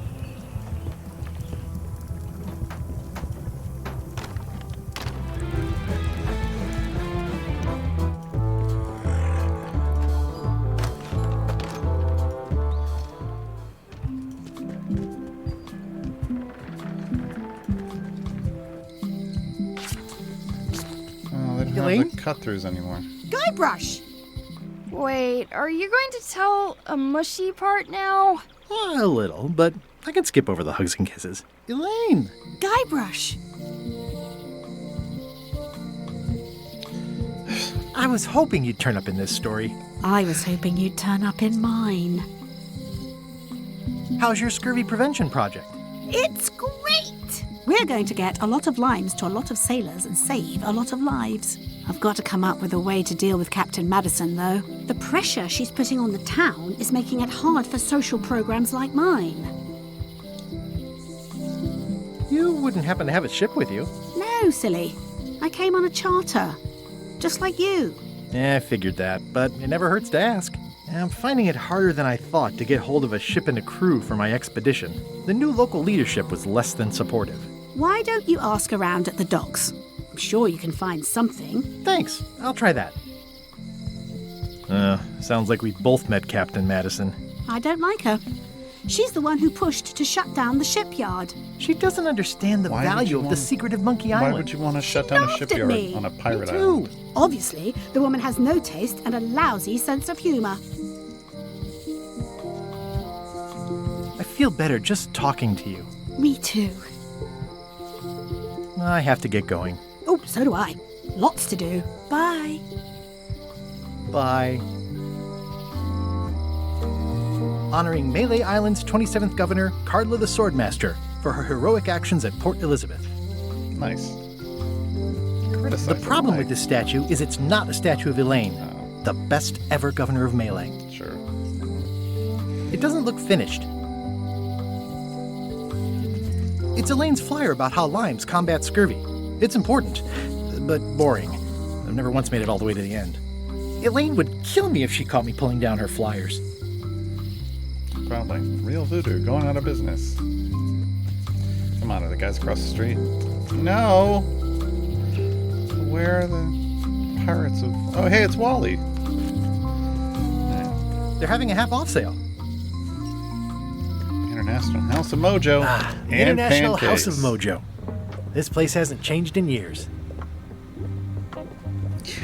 Oh, they don't
Elaine?
have the cut-throughs anymore.
Guybrush!
Wait, are you going to tell a mushy part now?
A little, but I can skip over the hugs and kisses. Elaine!
Guybrush!
I was hoping you'd turn up in this story.
I was hoping you'd turn up in mine.
How's your scurvy prevention project?
It's great! We're going to get a lot of limes to a lot of sailors and save a lot of lives. I've got to come up with a way to deal with Captain Madison, though. The pressure she's putting on the town is making it hard for social programs like mine.
You wouldn't happen to have a ship with you.
No, silly. I came on a charter. Just like you.
I figured that, but it never hurts to ask. I'm finding it harder than I thought to get hold of a ship and a crew for my expedition. The new local leadership was less than supportive.
Why don't you ask around at the docks? I'm sure you can find something.
Thanks, I'll try that. Sounds like we both met Captain Madison.
I don't like her. She's the one who pushed to shut down the shipyard.
She doesn't understand the
Why would
value
you
of the
want-
secret of Monkey
Why
Island.
would you want to shut down a
laughed at
shipyard
me.
on a pirate
Me
island?
too.
Obviously, the woman has no taste and a lousy sense of humor.
I feel better just talking to you.
Me too.
I have to get going.
Oh, so do I. Lots to do. Bye.
Bye. Honoring Melee Island's 27th Governor, Cardla the Swordmaster, for her heroic actions at Port Elizabeth.
Nice.
The problem with this statue is it's not a statue of Elaine, the best ever governor of Melee.
Sure.
It doesn't look finished. It's Elaine's flyer about how limes combat scurvy. It's important, but boring. I've never once made it all the way to the end. Elaine would kill me if she caught me pulling down her flyers.
Probably. Real voodoo going out of business. Come on, are the guys across the street? No! Where are the pirates of... Oh, hey, it's Wally.
They're having a half-off sale.
International House of Mojo. And
International
pancakes.
House of Mojo. This place hasn't changed in years.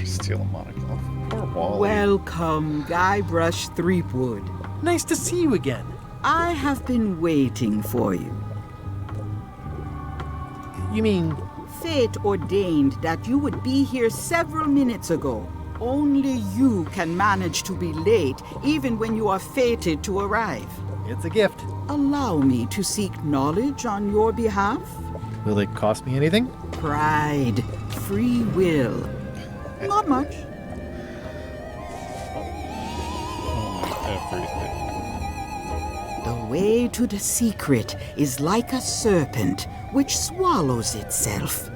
Steal a monocle. Poor Wally.
Welcome, Guybrush Threepwood.
Nice to see you again.
I have been waiting for you.
You mean...
Fate ordained that you would be here several minutes ago. Only you can manage to be late, even when you are fated to arrive.
It's a gift.
Allow me to seek knowledge on your behalf.
Will it cost me anything?
Pride, free will. Not much.
Everything.
The way to the secret is like a serpent which swallows itself.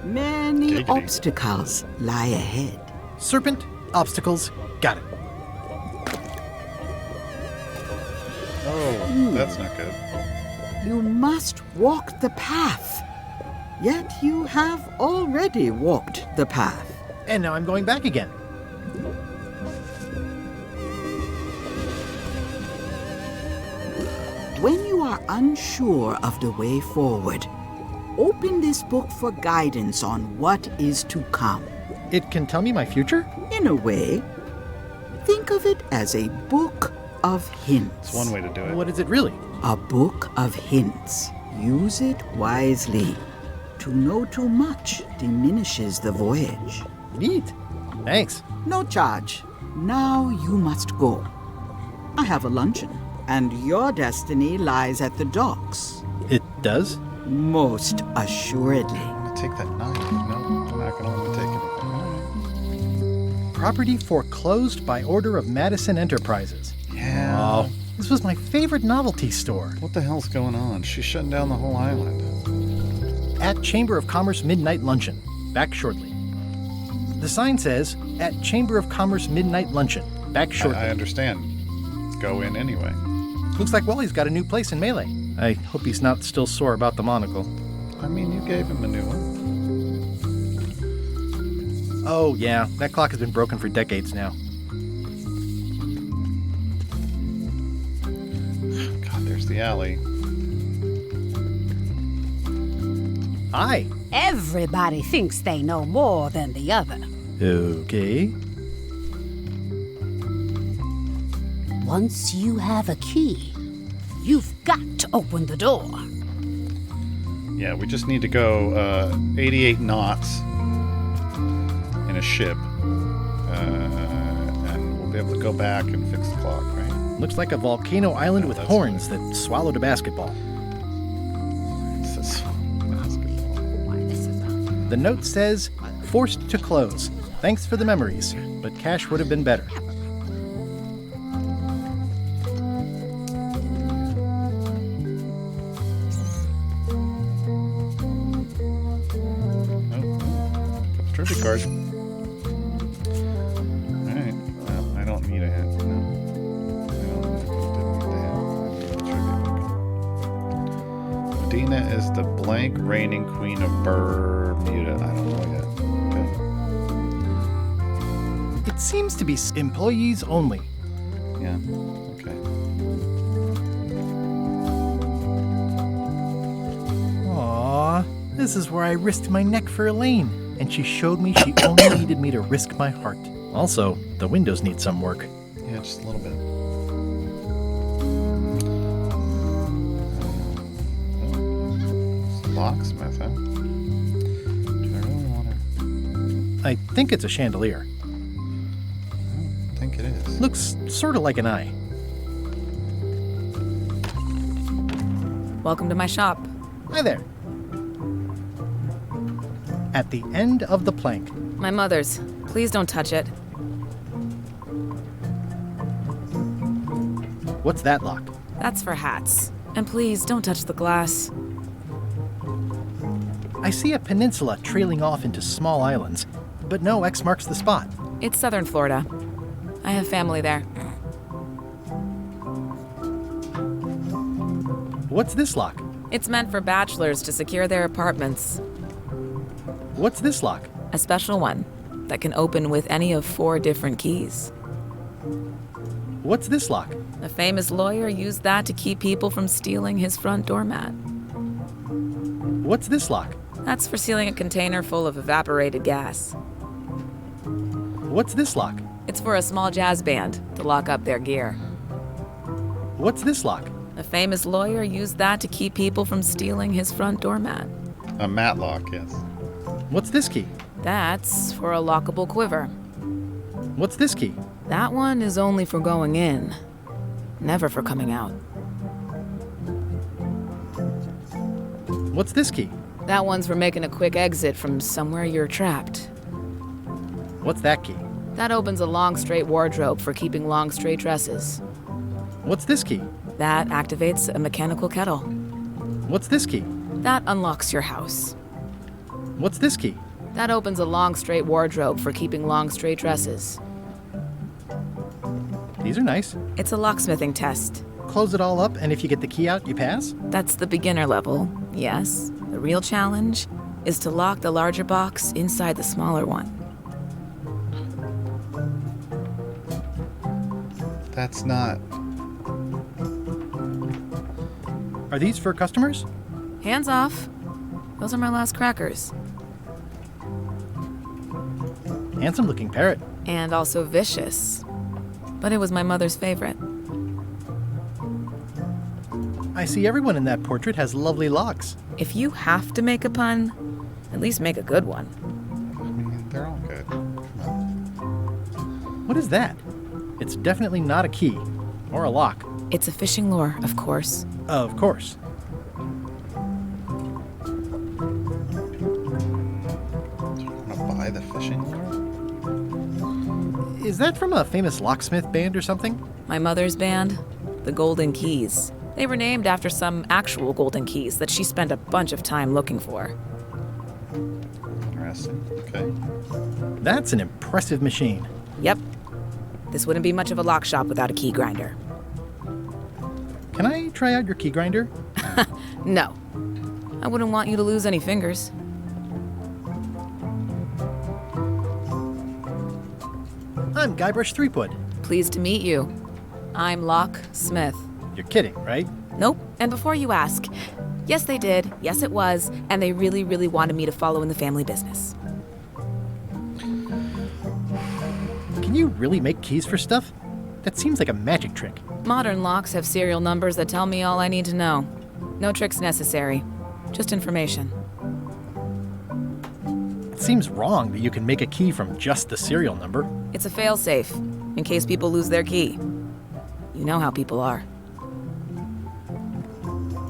Many
Giggity.
obstacles lie ahead.
Serpent, obstacles, got it.
Oh, that's not good.
You must walk the path. Yet you have already walked the path.
And now I'm going back again.
When you are unsure of the way forward, open this book for guidance on what is to come.
It can tell me my future?
In a way, think of it as a book of hints.
It's one way to do it.
What is it really?
A book of hints. Use it wisely. To know too much diminishes the voyage.
Neat. Thanks.
No charge. Now you must go. I have a luncheon, and your destiny lies at the docks.
It does?
Most assuredly.
Take that knife. No, I'm not going to let me take anything.
Property foreclosed by order of Madison Enterprises.
Yeah.
Oh, this was my favorite novelty store.
What the hell's going on? She's shutting down the whole island.
At Chamber of Commerce Midnight Luncheon. Back shortly. The sign says, at Chamber of Commerce Midnight Luncheon. Back shortly.
I understand. Go in anyway.
Looks like Wally's got a new place in Melee. I hope he's not still sore about the monocle.
I mean, you gave him a new one.
Oh, yeah. That clock has been broken for decades now.
God, there's the alley.
Hi.
Everybody thinks they know more than the other.
Okay.
Once you have a key, you've got to open the door.
Yeah, we just need to go 88 knots in a ship, and we'll be able to go back and fix the clock, right?
Looks like a volcano island with horns that swallowed a basketball. The note says, forced to close. Thanks for the memories, but cash would have been better.
Tribute card. Alright, well, I don't need a hint. No. I didn't need the hint. Medina is the blank reigning queen of Bermuda. I don't know yet.
It seems to be employees only.
Yeah, okay.
Aww, this is where I risked my neck for Elaine. And she showed me she only needed me to risk my heart. Also, the windows need some work.
Yeah, just a little bit. Locksmith, huh? Do I really want to?
I think it's a chandelier.
I don't think it is.
Looks sort of like an eye.
Welcome to my shop.
Hi there. At the end of the plank.
My mother's. Please don't touch it.
What's that lock?
That's for hats. And please don't touch the glass.
I see a peninsula trailing off into small islands, but no X marks the spot.
It's southern Florida. I have family there.
What's this lock?
It's meant for bachelors to secure their apartments.
What's this lock?
A special one that can open with any of 4 different keys.
What's this lock?
A famous lawyer used that to keep people from stealing his front doormat.
What's this lock?
That's for sealing a container full of evaporated gas.
What's this lock?
It's for a small jazz band to lock up their gear.
What's this lock?
A famous lawyer used that to keep people from stealing his front doormat.
A matlock, yes.
What's this key?
That's for a lockable quiver.
What's this key?
That one is only for going in, never for coming out.
What's this key?
That one's for making a quick exit from somewhere you're trapped.
What's that key?
That opens a long straight wardrobe for keeping long straight dresses.
What's this key?
That activates a mechanical kettle.
What's this key?
That unlocks your house.
What's this key?
That opens a long straight wardrobe for keeping long straight dresses.
These are nice.
It's a locksmithing test.
Close it all up, and if you get the key out, you pass?
That's the beginner level, yes. The real challenge is to lock the larger box inside the smaller one.
That's not...
Are these for customers?
Hands off. Those are my last crackers.
Handsome looking parrot.
And also vicious. But it was my mother's favorite.
I see everyone in that portrait has lovely locks.
If you have to make a pun, at least make a good one.
I mean, they're all good. Come on.
What is that? It's definitely not a key. Or a lock.
It's a fishing lure, of course.
Of course.
Wanna buy the fishing lure?
Is that from a famous locksmith band or something?
My mother's band, the Golden Keys. They were named after some actual golden keys that she spent a bunch of time looking for.
Interesting. Okay.
That's an impressive machine.
Yep. This wouldn't be much of a lock shop without a key grinder.
Can I try out your key grinder?
No. I wouldn't want you to lose any fingers.
I'm Guybrush Threepwood.
Pleased to meet you. I'm Locke Smith.
You're kidding, right?
Nope. And before you ask, yes, they did. Yes, it was. And they really, really wanted me to follow in the family business.
Can you really make keys for stuff? That seems like a magic trick.
Modern locks have serial numbers that tell me all I need to know. No tricks necessary. Just information.
It seems wrong that you can make a key from just the serial number.
It's a failsafe, in case people lose their key. You know how people are.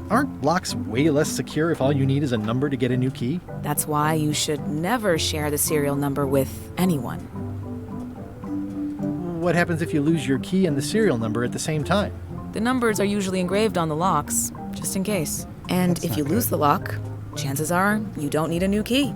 Aren't locks way less secure if all you need is a number to get a new key?
That's why you should never share the serial number with anyone.
What happens if you lose your key and the serial number at the same time?
The numbers are usually engraved on the locks, just in case. And if you lose the lock, chances are you don't need a new key.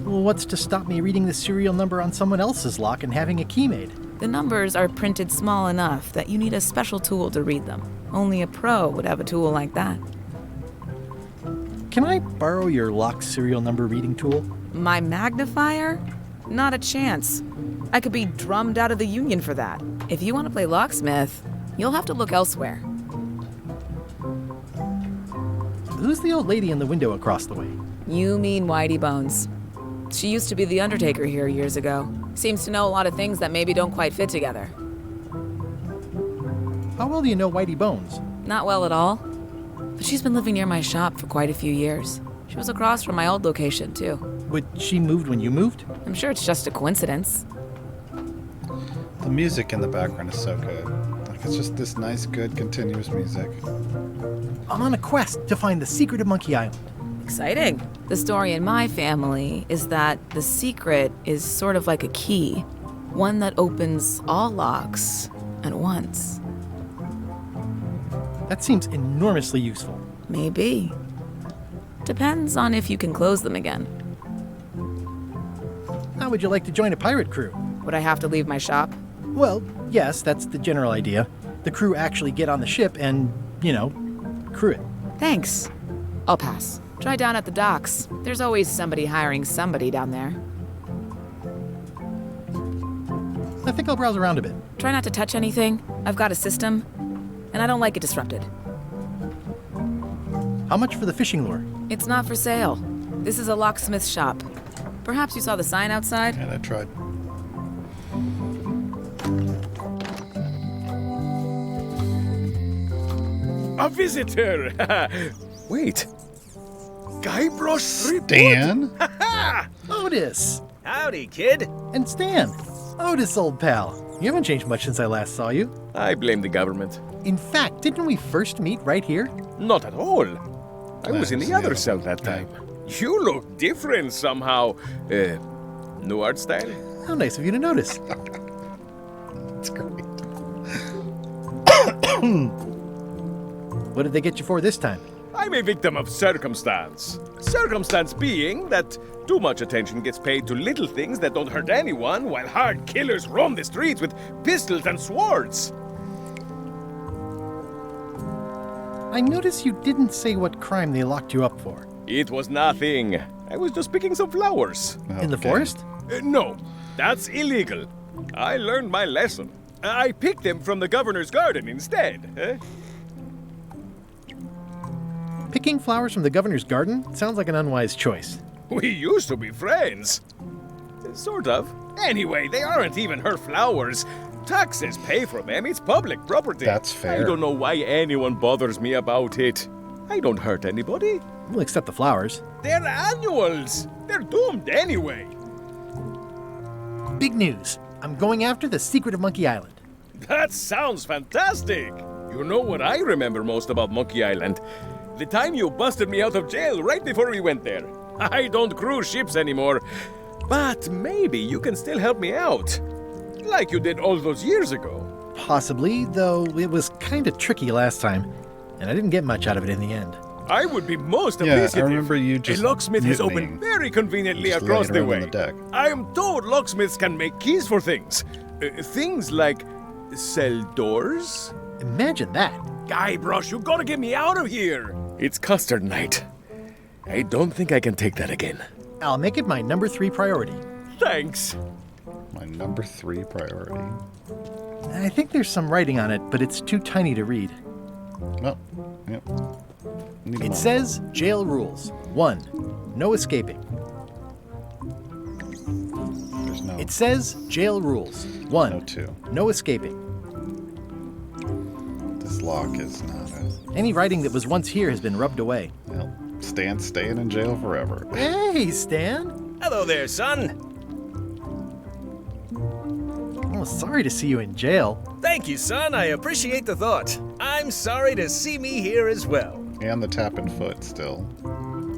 Well, what's to stop me reading the serial number on someone else's lock and having a key made?
The numbers are printed small enough that you need a special tool to read them. Only a pro would have a tool like that.
Can I borrow your lock serial number reading tool?
My magnifier? Not a chance. I could be drummed out of the union for that. If you want to play locksmith, you'll have to look elsewhere.
Who's the old lady in the window across the way?
You mean Whitey Bones. She used to be the Undertaker here years ago. Seems to know a lot of things that maybe don't quite fit together.
How well do you know Whitey Bones?
Not well at all. But she's been living near my shop for quite a few years. She was across from my old location, too.
But she moved when you moved?
I'm sure it's just a coincidence.
The music in the background is so good. Like, it's just this nice, good, continuous music.
I'm on a quest to find the secret of Monkey Island.
Exciting. The story in my family is that the secret is sort of like a key, one that opens all locks at once.
That seems enormously useful.
Maybe. Depends on if you can close them again.
How would you like to join a pirate crew?
Would I have to leave my shop?
Well, yes, that's the general idea. The crew actually get on the ship and, crew it.
Thanks. I'll pass. Try down at the docks. There's always somebody hiring somebody down there.
I think I'll browse around a bit.
Try not to touch anything. I've got a system, and I don't like it disrupted.
How much for the fishing lure?
It's not for sale. This is a locksmith shop. Perhaps you saw the sign outside?
And I tried.
A visitor! Wait. Guybrush
Dan?
Otis!
Howdy, kid.
And Stan. Otis, old pal. You haven't changed much since I last saw you.
I blame the government.
In fact, didn't we first meet right here?
Not at all. I was in the other cell that time. You look different somehow. New art style?
How nice of you to notice.
That's great.
What did they get you for this time?
I'm a victim of circumstance. Circumstance being that too much attention gets paid to little things that don't hurt anyone, while hard killers roam the streets with pistols and swords.
I notice you didn't say what crime they locked you up for.
It was nothing. I was just picking some flowers.
In the forest?
No, that's illegal. I learned my lesson. I picked them from the governor's garden instead.
Picking flowers from the governor's garden sounds like an unwise choice.
We used to be friends. Sort of. Anyway, they aren't even her flowers. Taxes pay for them. It's public property.
That's fair.
I don't know why anyone bothers me about it. I don't hurt anybody.
We'll accept the flowers.
They're annuals. They're doomed anyway.
big news. I'm going after the secret of Monkey Island.
That sounds fantastic! You know what I remember most about Monkey Island? The time you busted me out of jail right before we went there. I don't cruise ships anymore, but maybe you can still help me out. Like you did all those years ago.
Possibly, though it was kind of tricky last time, and I didn't get much out of it in the end.
I would be most
Yeah,
appreciative.
I remember you just
A locksmith has
mutiny.
opened very conveniently
Just
across
laying
the
around on
way.
the deck.
I am told locksmiths can make keys for things. Things like cell doors.
Imagine that.
Guybrush, you gotta get me out of here. It's custard night. I don't think I can take that again.
I'll make it my number 3 priority.
Thanks.
My number 3 priority.
I think there's some writing on it, but it's too tiny to read.
Oh, yep. Need
It
more.
says jail rules. 1. No escaping.
There's no.
It says jail rules. 1.
No 2.
No escaping.
This lock is not a.
Any writing that was once here has been rubbed away.
Well, Stan's staying in jail forever.
Hey, Stan.
Hello there, son.
Oh, sorry to see you in jail.
Thank you, son. I appreciate the thought. I'm sorry to see me here as well.
And the tapping foot still.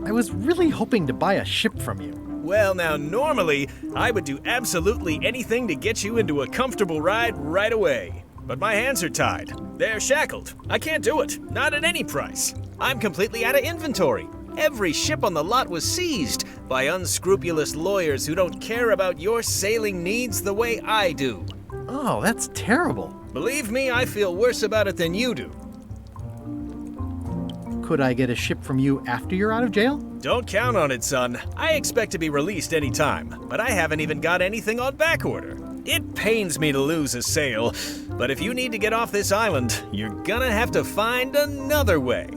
I was really hoping to buy a ship from you.
Well, now, normally, I would do absolutely anything to get you into a comfortable ride right away. But my hands are tied. They're shackled. I can't do it. Not at any price. I'm completely out of inventory. Every ship on the lot was seized by unscrupulous lawyers who don't care about your sailing needs the way I do.
Oh, that's terrible.
Believe me, I feel worse about it than you do.
Could I get a ship from you after you're out of jail?
Don't count on it, son. I expect to be released any time, but I haven't even got anything on back order. It pains me to lose a sail, but if you need to get off this island, you're gonna have to find another way.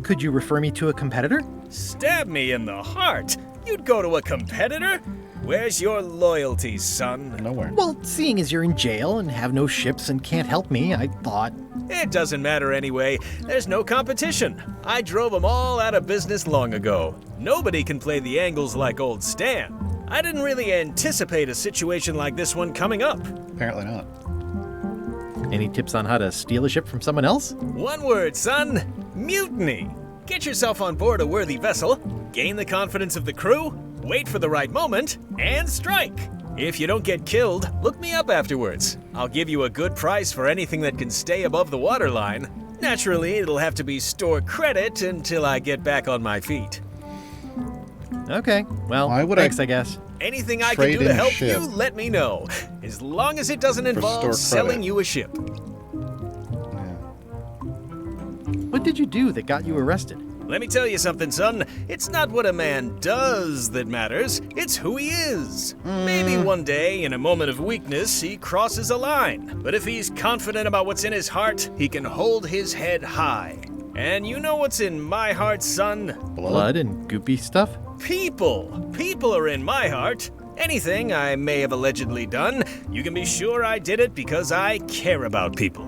Could you refer me to a competitor?
Stab me in the heart. You'd go to a competitor? Where's your loyalty, son?
Nowhere.
Well, seeing as you're in jail and have no ships and can't help me, I thought...
It doesn't matter anyway. There's no competition. I drove them all out of business long ago. Nobody can play the angles like old Stan. I didn't really anticipate a situation like this one coming up.
Apparently not.
Any tips on how to steal a ship from someone else?
One word, son. Mutiny. Get yourself on board a worthy vessel, gain the confidence of the crew, wait for the right moment, and strike. If you don't get killed, look me up afterwards. I'll give you a good price for anything that can stay above the waterline. Naturally, it'll have to be store credit until I get back on my feet.
Okay, well,
Why would
thanks, I guess.
Anything I can
Trade
do to
in
help
ship.
you, let me know. As long as it doesn't
store
involve
credit.
selling you a ship.
What did you do that got you arrested?
Let me tell you something, son. It's not what a man does that matters, it's who he is. Maybe one day, in a moment of weakness, he crosses a line. But if he's confident about what's in his heart, he can hold his head high. And you know what's in my heart, son?
Blood and goopy stuff?
People. People are in my heart. Anything I may have allegedly done, you can be sure I did it because I care about people.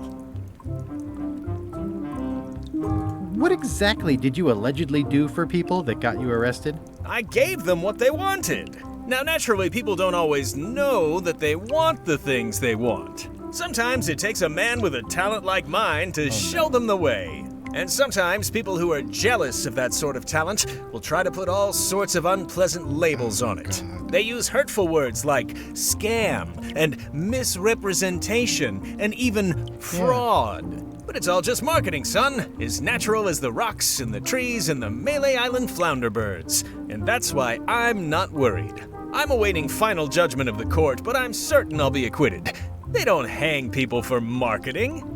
What exactly did you allegedly do for people that got you arrested?
I gave them what they wanted. Now, naturally, people don't always know that they want the things they want. Sometimes it takes a man with a talent like mine to show them the way. And sometimes people who are jealous of that sort of talent will try to put all sorts of unpleasant labels on it. They use hurtful words like scam and misrepresentation and even fraud. But it's all just marketing, son. As natural as the rocks and the trees and the Malay Island flounder birds. And that's why I'm not worried. I'm awaiting final judgment of the court, but I'm certain I'll be acquitted. They don't hang people for marketing.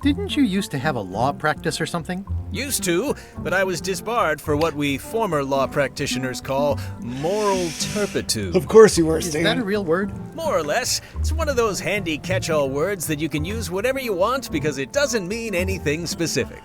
Didn't you used to have a law practice or something?
Used to, but I was disbarred for what we former law practitioners call moral turpitude.
Of course you were,
Is
Stan.
that a real word?
More or less. It's one of those handy catch-all words that you can use whatever you want because it doesn't mean anything specific.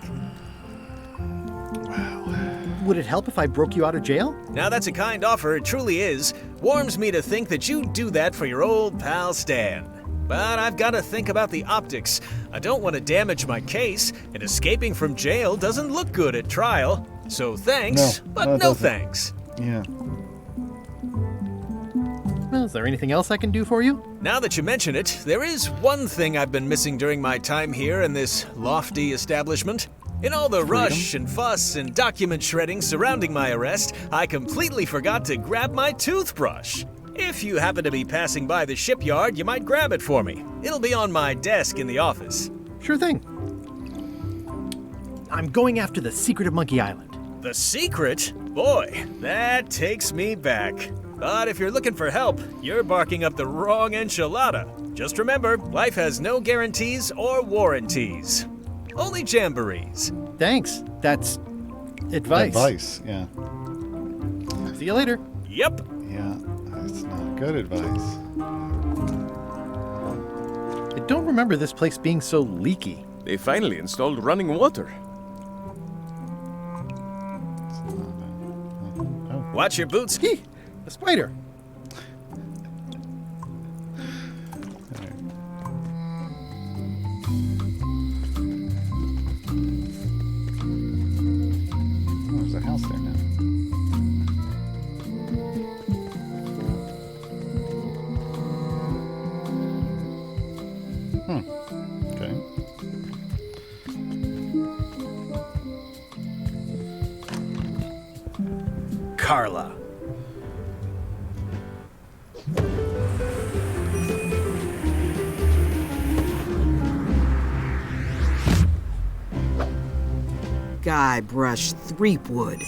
Would it help if I broke you out of jail?
Now that's a kind offer, it truly is. Warms me to think that you'd do that for your old pal Stan. But I've got to think about the optics. I don't want to damage my case, and escaping from jail doesn't look good at trial. So thanks, but no
doesn't.
thanks.
Yeah.
Well, is there anything else I can do for you?
Now that you mention it, there is one thing I've been missing during my time here in this lofty establishment. In all the rush and fuss and document shredding surrounding my arrest, I completely forgot to grab my toothbrush. If you happen to be passing by the shipyard, you might grab it for me. It'll be on my desk in the office.
Sure thing. I'm going after the secret of Monkey Island.
The secret? Boy, that takes me back. But if you're looking for help, you're barking up the wrong enchilada. Just remember, life has no guarantees or warranties. Only jamborees.
Thanks. That's advice.
Advice, yeah.
See you later.
Yep.
Yeah, that's not good advice.
I don't remember this place being so leaky.
They finally installed running water.
Watch your boots.
A spider.
There's a house there now. Okay.
Carla.
Guybrush Threepwood.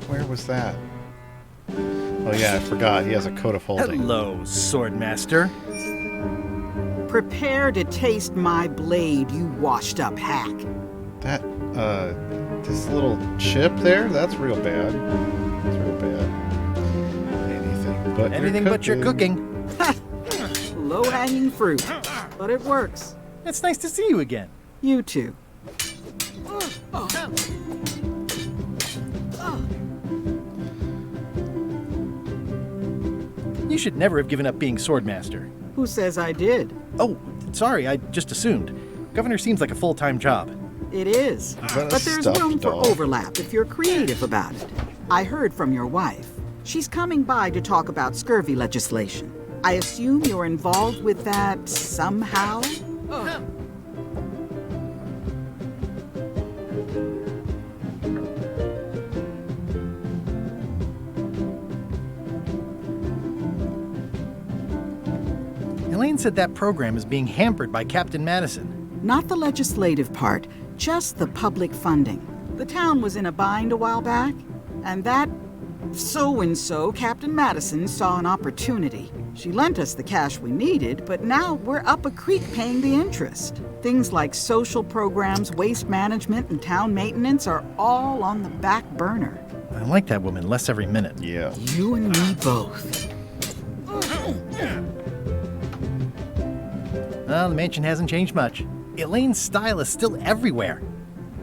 Where was that? Oh yeah, I forgot. He has a coat of holding.
Hello, Swordmaster.
Prepare to taste my blade, you washed up hack.
That, this little chip there? That's real bad. That's real bad.
Anything but your cooking.
Low-hanging fruit, but it works.
It's nice to see you again.
You too.
You should never have given up being Swordmaster.
Who says I did?
Oh, sorry, I just assumed. Governor seems like a full-time job.
It is, but there's room for overlap if you're creative about it. I heard from your wife. She's coming by to talk about scurvy legislation. I assume you're involved with that somehow?
Elaine said that program is being hampered by Captain Madison.
Not the legislative part, just the public funding. The town was in a bind a while back, and that so-and-so, Captain Madison, saw an opportunity. She lent us the cash we needed, but now we're up a creek paying the interest. Things like social programs, waste management, and town maintenance are all on the back burner.
I like that woman less every minute.
Yeah.
You and me both.
Well, the mansion hasn't changed much. Elaine's style is still everywhere.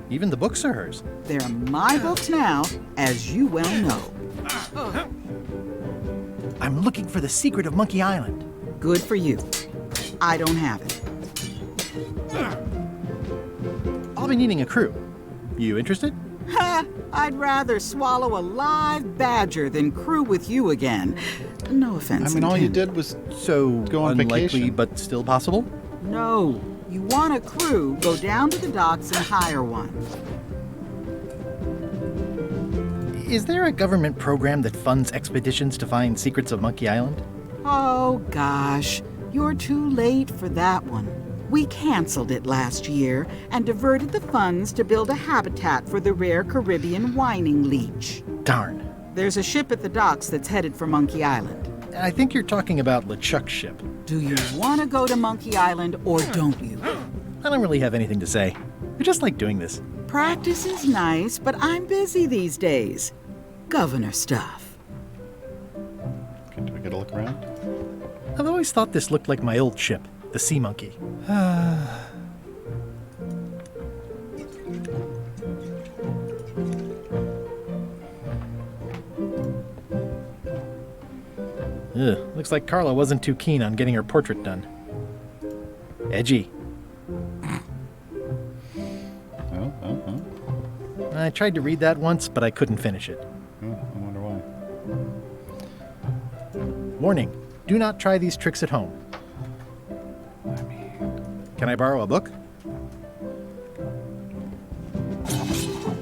Even the books are hers.
They're my books now, as you well know.
I'm looking for the secret of Monkey Island.
Good for you. I don't have it.
I'll be needing a crew. You interested?
Ha! I'd rather swallow a live badger than crew with you again. No offense.
I mean, all you did was go on
unlikely,
vacation.
but still possible?
No. You want a crew, go down to the docks and hire one.
Is there a government program that funds expeditions to find secrets of Monkey Island?
Oh, gosh. You're too late for that one. We canceled it last year and diverted the funds to build a habitat for the rare Caribbean whining leech.
Darn.
There's a ship at the docks that's headed for Monkey Island.
I think you're talking about LeChuck's ship.
Do you want to go to Monkey Island or don't you?
I don't really have anything to say. I just like doing this.
Practice is nice, but I'm busy these days. Governor stuff.
Okay, do we get a look around?
I've always thought this looked like my old ship, the Sea Monkey. Looks like Carla wasn't too keen on getting her portrait done. Edgy. I tried to read that once, but I couldn't finish it. Warning, do not try these tricks at home. Can I borrow a book?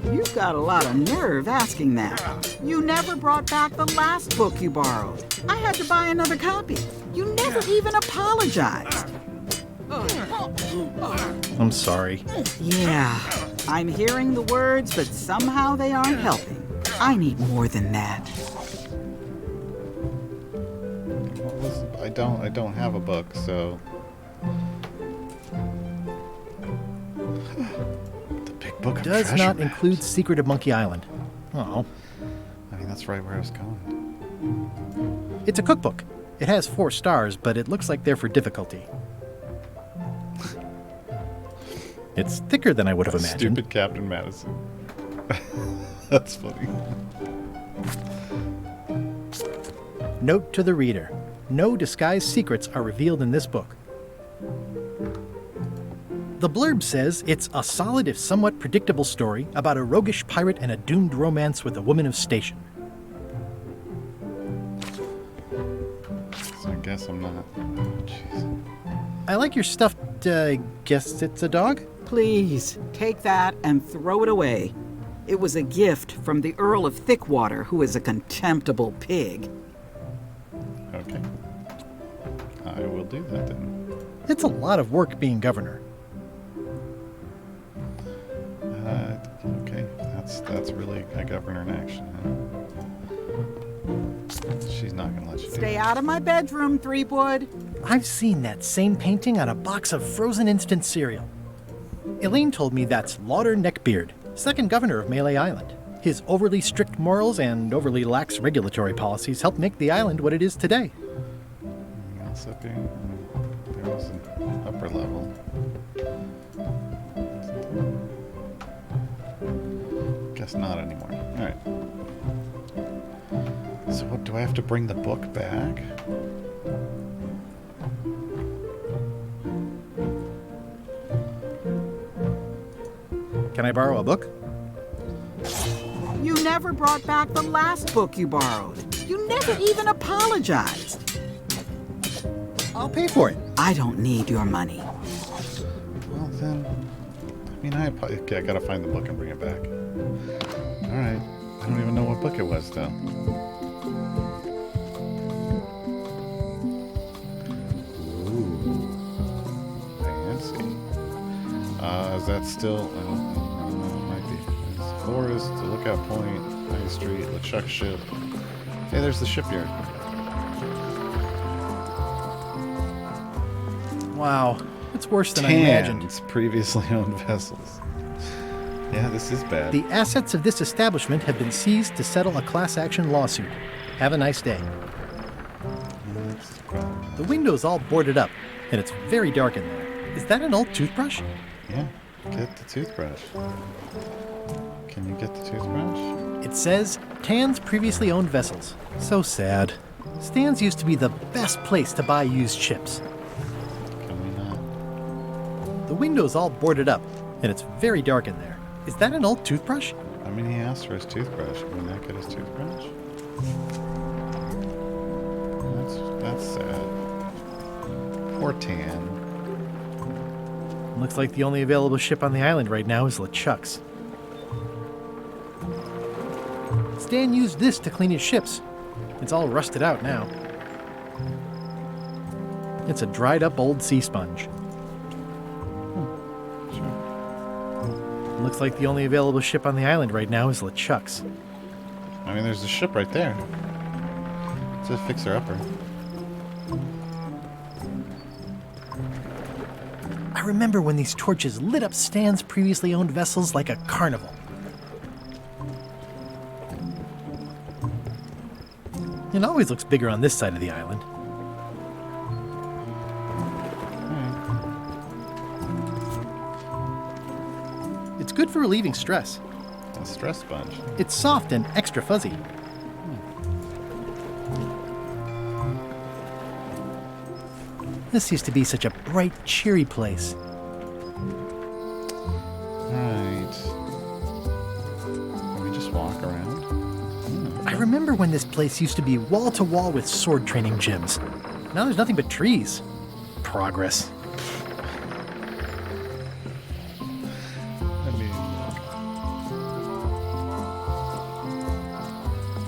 You've got a lot of nerve asking that. You never brought back the last book you borrowed. I had to buy another copy. You never even apologized.
I'm sorry.
Yeah, I'm hearing the words, but somehow they aren't helping. I need more than that.
I don't have a book, so. The big book of
Does
treasure
not
map.
include Secret of Monkey Island. Oh.
I mean, that's right where I was going.
It's a cookbook. It has 4 stars, but it looks like they're for difficulty. It's thicker than I would have imagined.
Stupid Captain Madison. That's funny.
Note to the reader. No disguised secrets are revealed in this book. The blurb says it's a solid if somewhat predictable story about a roguish pirate and a doomed romance with a woman of station.
So I guess I'm not. Jeez.
I like your stuffed, guess it's a dog?
Please, take that and throw it away. It was a gift from the Earl of Thickwater, who is a contemptible pig.
Okay. I will do that then.
It's a lot of work being governor.
Okay. That's really a governor in action. Huh? She's not going to let you do
Stay
it.
out of my bedroom, Threepwood.
I've seen that same painting on a box of frozen instant cereal. Elaine told me that's Lauder Neckbeard, second governor of Melee Island. His overly strict morals and overly lax regulatory policies helped make the island what it is today.
Anything else up here? There was an upper level. Guess not anymore. Alright. So what, do I have to bring the book back?
Can I borrow a book?
You never brought back the last book you borrowed. You never even apologized.
I'll pay for it.
I don't need your money.
Well then, I mean, I gotta find the book and bring it back. Alright. I don't even know what book it was, though. Ooh. Fancy. Is that still... I don't know, it might be. There's Forest, the Lookout Point, High Street, LeChuck Ship. Hey, there's the shipyard.
Wow, it's worse than I imagined.
Tan's previously owned vessels. Yeah, this is bad.
The assets of this establishment have been seized to settle a class action lawsuit. Have a nice day. The window's all boarded up, and it's very dark in there. Is that an old toothbrush?
Yeah, get the toothbrush. Can you get the toothbrush?
It says, Tan's previously owned vessels. So sad. Stan's used to be the best place to buy used ships.
Can we not?
The window's all boarded up, and it's very dark in there. Is that an old toothbrush?
I mean, he asked for his toothbrush. Can we not get his toothbrush? That's sad. Poor Tan.
Looks like the only available ship on the island right now is LeChuck's. Stan used this to clean his ships. It's all rusted out now. It's a dried up old sea sponge. Looks like the only available ship on the island right now is LeChuck's.
I mean, there's a ship right there. It's a fixer-upper.
I remember when these torches lit up Stan's previously owned vessels like a carnival. It always looks bigger on this side of the island. It's good for relieving stress.
A stress sponge.
It's soft and extra fuzzy. This used to be such a bright, cheery place.
Right. Can we just walk around?
I remember when this place used to be wall to wall with sword training gyms. Now there's nothing but trees. Progress.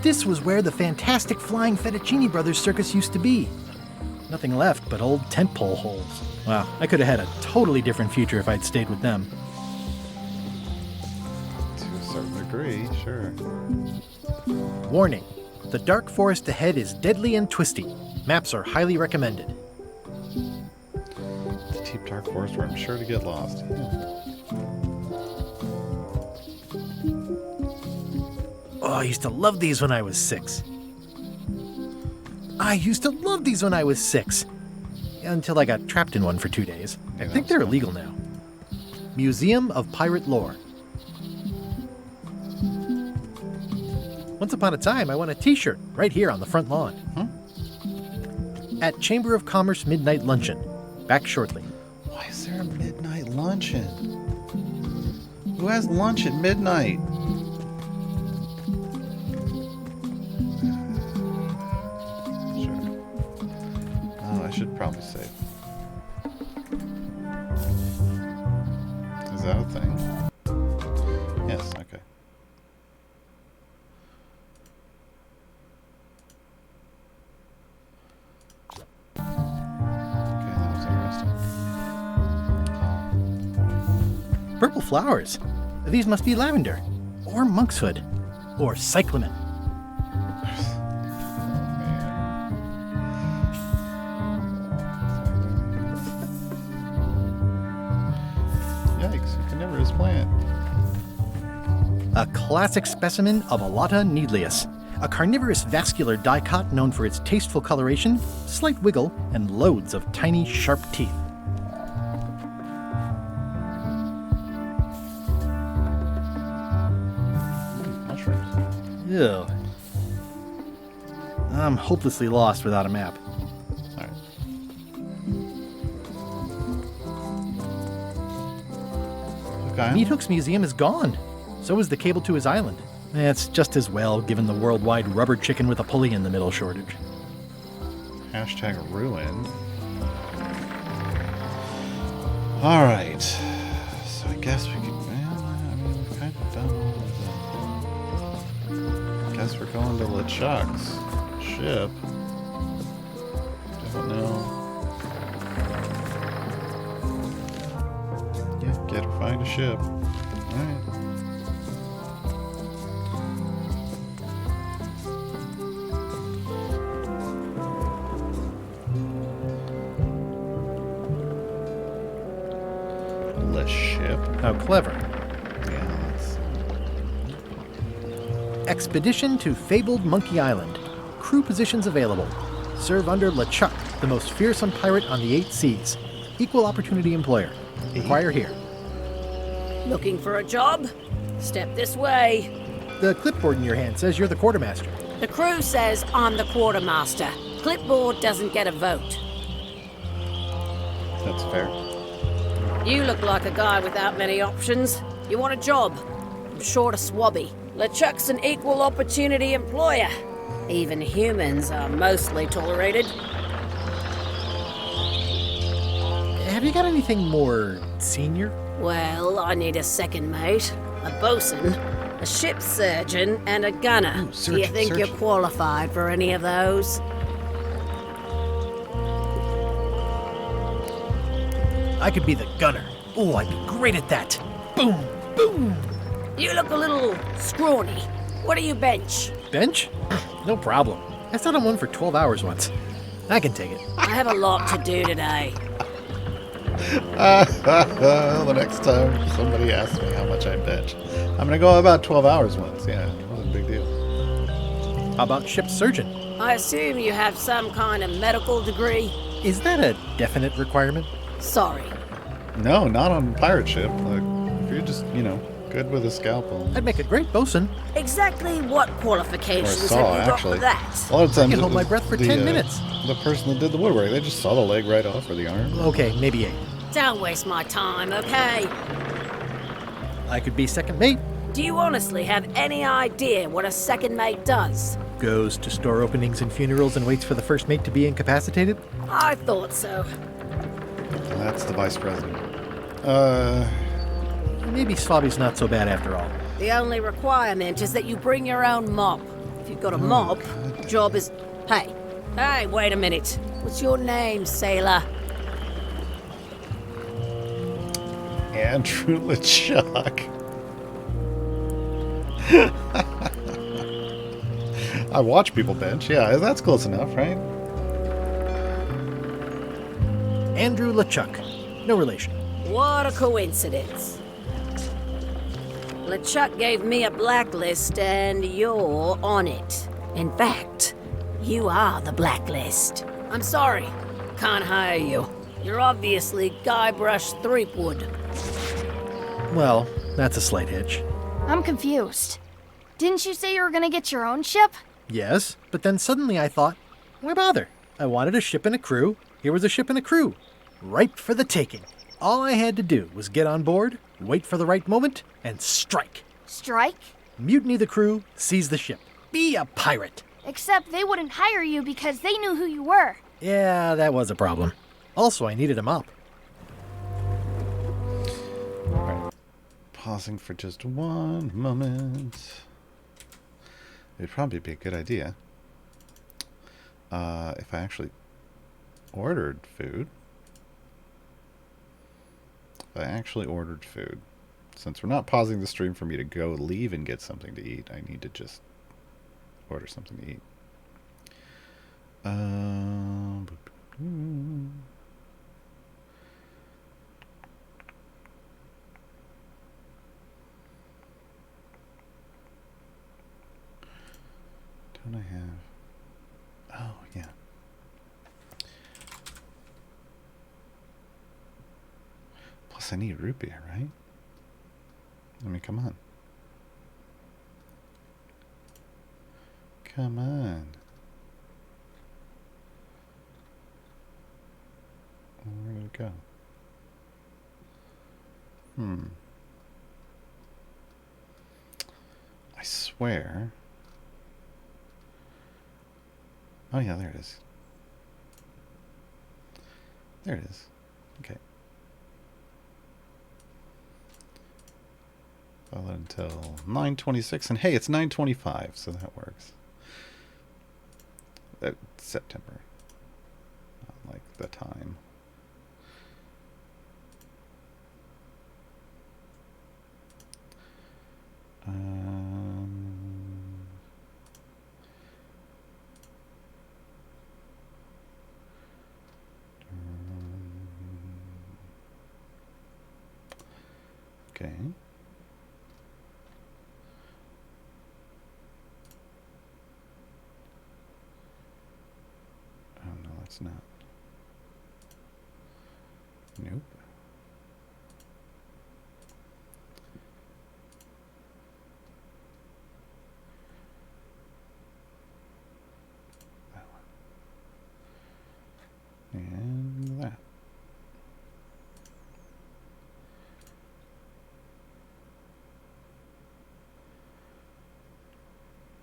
This was where the fantastic Flying Fettuccine Brothers circus used to be. Nothing left but old tentpole holes. Wow, I could have had a totally different future if I'd stayed with them.
To a certain degree, sure.
Warning, the dark forest ahead is deadly and twisty. Maps are highly recommended.
The deep dark forest where I'm sure to get lost.
Oh, I used to love these when I was 6. Until I got trapped in one for 2 days. I think they're illegal now. Museum of Pirate Lore. Once upon a time, I won a t-shirt right here on the front lawn. At Chamber of Commerce Midnight Luncheon. Back shortly.
Why is there a midnight luncheon? Who has lunch at midnight? I should probably save. Is that a thing? Yes, okay. Okay, that was interesting.
Purple flowers. These must be lavender. Or monkshood. Or cyclamen.
Plant.
A classic specimen of Alata needleus, a carnivorous vascular dicot known for its tasteful coloration, slight wiggle, and loads of tiny, sharp teeth.
Mushrooms.
Ew. I'm hopelessly lost without a map. Meat Hook's museum is gone. So is the cable to his island. It's just as well, given the worldwide rubber chicken with a pulley in the middle shortage.
Hashtag ruined. Alright. So I guess we could... Well, I mean, we've kind of done all of it. I guess we're going to LeChuck's ship. Don't know. Get her, find a ship. Alright. The ship?
How clever.
Yeah, that's...
Expedition to fabled Monkey Island. Crew positions available. Serve under LeChuck, the most fearsome pirate on the 8 seas. Equal opportunity employer. Inquire here.
Looking for a job? Step this way.
The clipboard in your hand says you're the quartermaster.
The crew says I'm the quartermaster. Clipboard doesn't get a vote.
That's fair.
You look like a guy without many options. You want a job? I'm short of swabby. LeChuck's an equal opportunity employer. Even humans are mostly tolerated.
Have you got anything more senior?
Well, I need a second mate, a bosun, a ship surgeon, and a gunner. Do you think you're qualified for any of those?
I could be the gunner. Oh, I'd be great at that. Boom, boom.
You look a little scrawny. What do you bench?
Bench? No problem. I sat on one for 12 hours once. I can take it.
I have a lot to do today.
The next time somebody asks me how much I bench, I'm gonna go about 12 hours once. Yeah, it wasn't a big deal.
How about ship surgeon?
I assume you have some kind of medical degree?
Is that a definite requirement?
Sorry.
No, not on pirate ship. Like, if you're just, good with a scalpel.
I'd make a great bosun.
Exactly what qualifications
Or a saw,
have you got
actually.
for that?
A lot of times
I can hold my breath for 10 minutes.
The person that did the woodwork, they just saw the leg right off or the arm.
Okay, maybe 8.
Don't waste my time, okay?
I could be second mate.
Do you honestly have any idea what a second mate does?
Goes to store openings and funerals and waits for the first mate to be incapacitated?
I thought so.
That's the vice president.
Maybe Swabby's not so bad after all.
The only requirement is that you bring your own mop. If you've got a mop, job is... Hey, wait a minute. What's your name, sailor?
Andrew LeChuck. I watch people bench. Yeah, that's close enough, right?
Andrew LeChuck. No relation.
What a coincidence. LeChuck gave me a blacklist and you're on it. In fact, you are the blacklist. I'm sorry, can't hire you. You're obviously Guybrush Threepwood.
Well, that's a slight hitch.
I'm confused. Didn't you say you were gonna get your own ship?
Yes, but then suddenly I thought, why bother? I wanted a ship and a crew. Here was a ship and a crew. Ripe for the taking. All I had to do was get on board, wait for the right moment, and strike.
Strike?
Mutiny the crew, seize the ship. Be a pirate.
Except they wouldn't hire you because they knew who you were.
Yeah, that was a problem. Also, I needed a mop.
Alright. Pausing for just one moment. It'd probably be a good idea if I actually ordered food. Since we're not pausing the stream for me to go leave and get something to eat, I need to just order something to eat. Don't I have... Oh, yeah. Plus I need root beer, right? I mean, come on. Come on. Where did it go? I swear. Oh yeah, there it is. There it is. Okay. Valid until 9:26, and hey, it's 9:25, so that works. That's September. Not like the time. Okay. Oh no, that's not. Nope. That one. And that.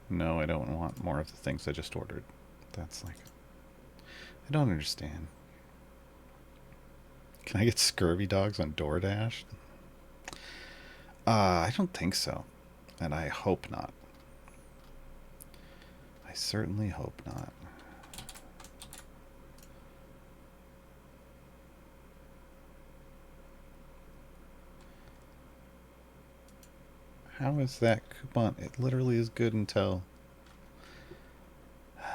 No, I don't want more of the things I just ordered. That's like... I don't understand. Can I get scurvy dogs on DoorDash? I don't think so. And I hope not. I certainly hope not. How is that coupon? It literally is good until... Okay.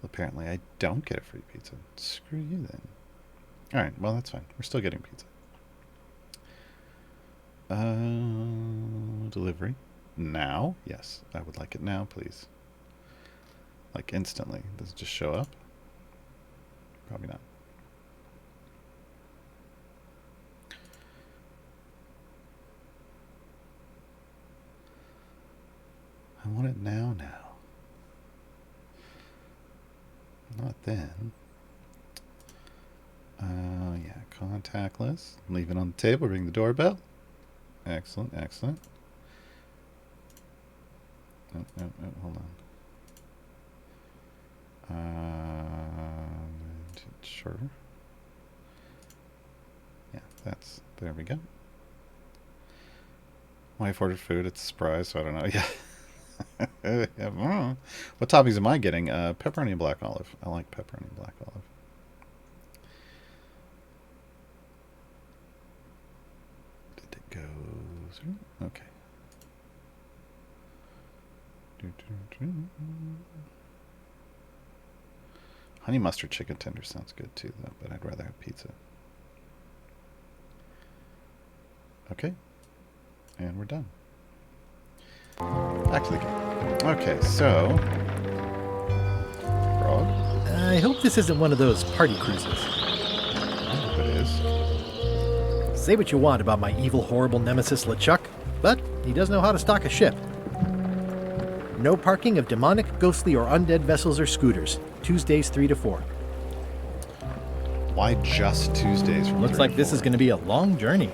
Apparently I don't get a free pizza. Screw you then. Alright, well that's fine. We're still getting pizza. Delivery. Now? Yes. I would like it now, please. Like instantly. Does it just show up? Probably not. I want it now. Not then. Yeah, Contactless. Leave it on the table. Ring the doorbell. Excellent, excellent. Oh, hold on. Sure. Yeah, there we go. Wife ordered food. It's a surprise, so I don't know. Yeah. What toppings am I getting? Pepperoni and black olive. I like pepperoni and black olive. Did it go through? Okay. Honey mustard chicken tender sounds good too, though, but I'd rather have pizza. Okay. And we're done. Back to the game. Okay, so... Frog?
I hope this isn't one of those party cruises.
I hope it is.
Say what you want about my evil, horrible nemesis LeChuck, but he does know how to stock a ship. No parking of demonic, ghostly, or undead vessels or scooters. Tuesdays 3 to 4.
Why just Tuesdays from
Looks
3
like
to
this
4?
is going to be a long journey.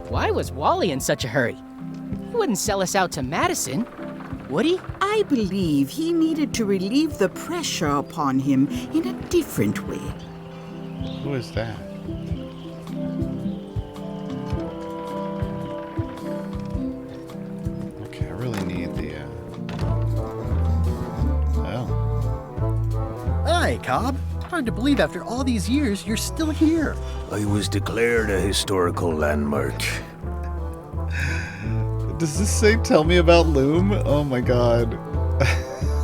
Why was Wally in such a hurry? He wouldn't sell us out to Madison, would he?
I believe he needed to relieve the pressure upon him in a different way.
Who is that? Okay, I really need the... Oh.
Hi, Cobb. Hard to believe after all these years you're still here.
I was declared a historical landmark.
Does this say tell me about Loom? Oh my god.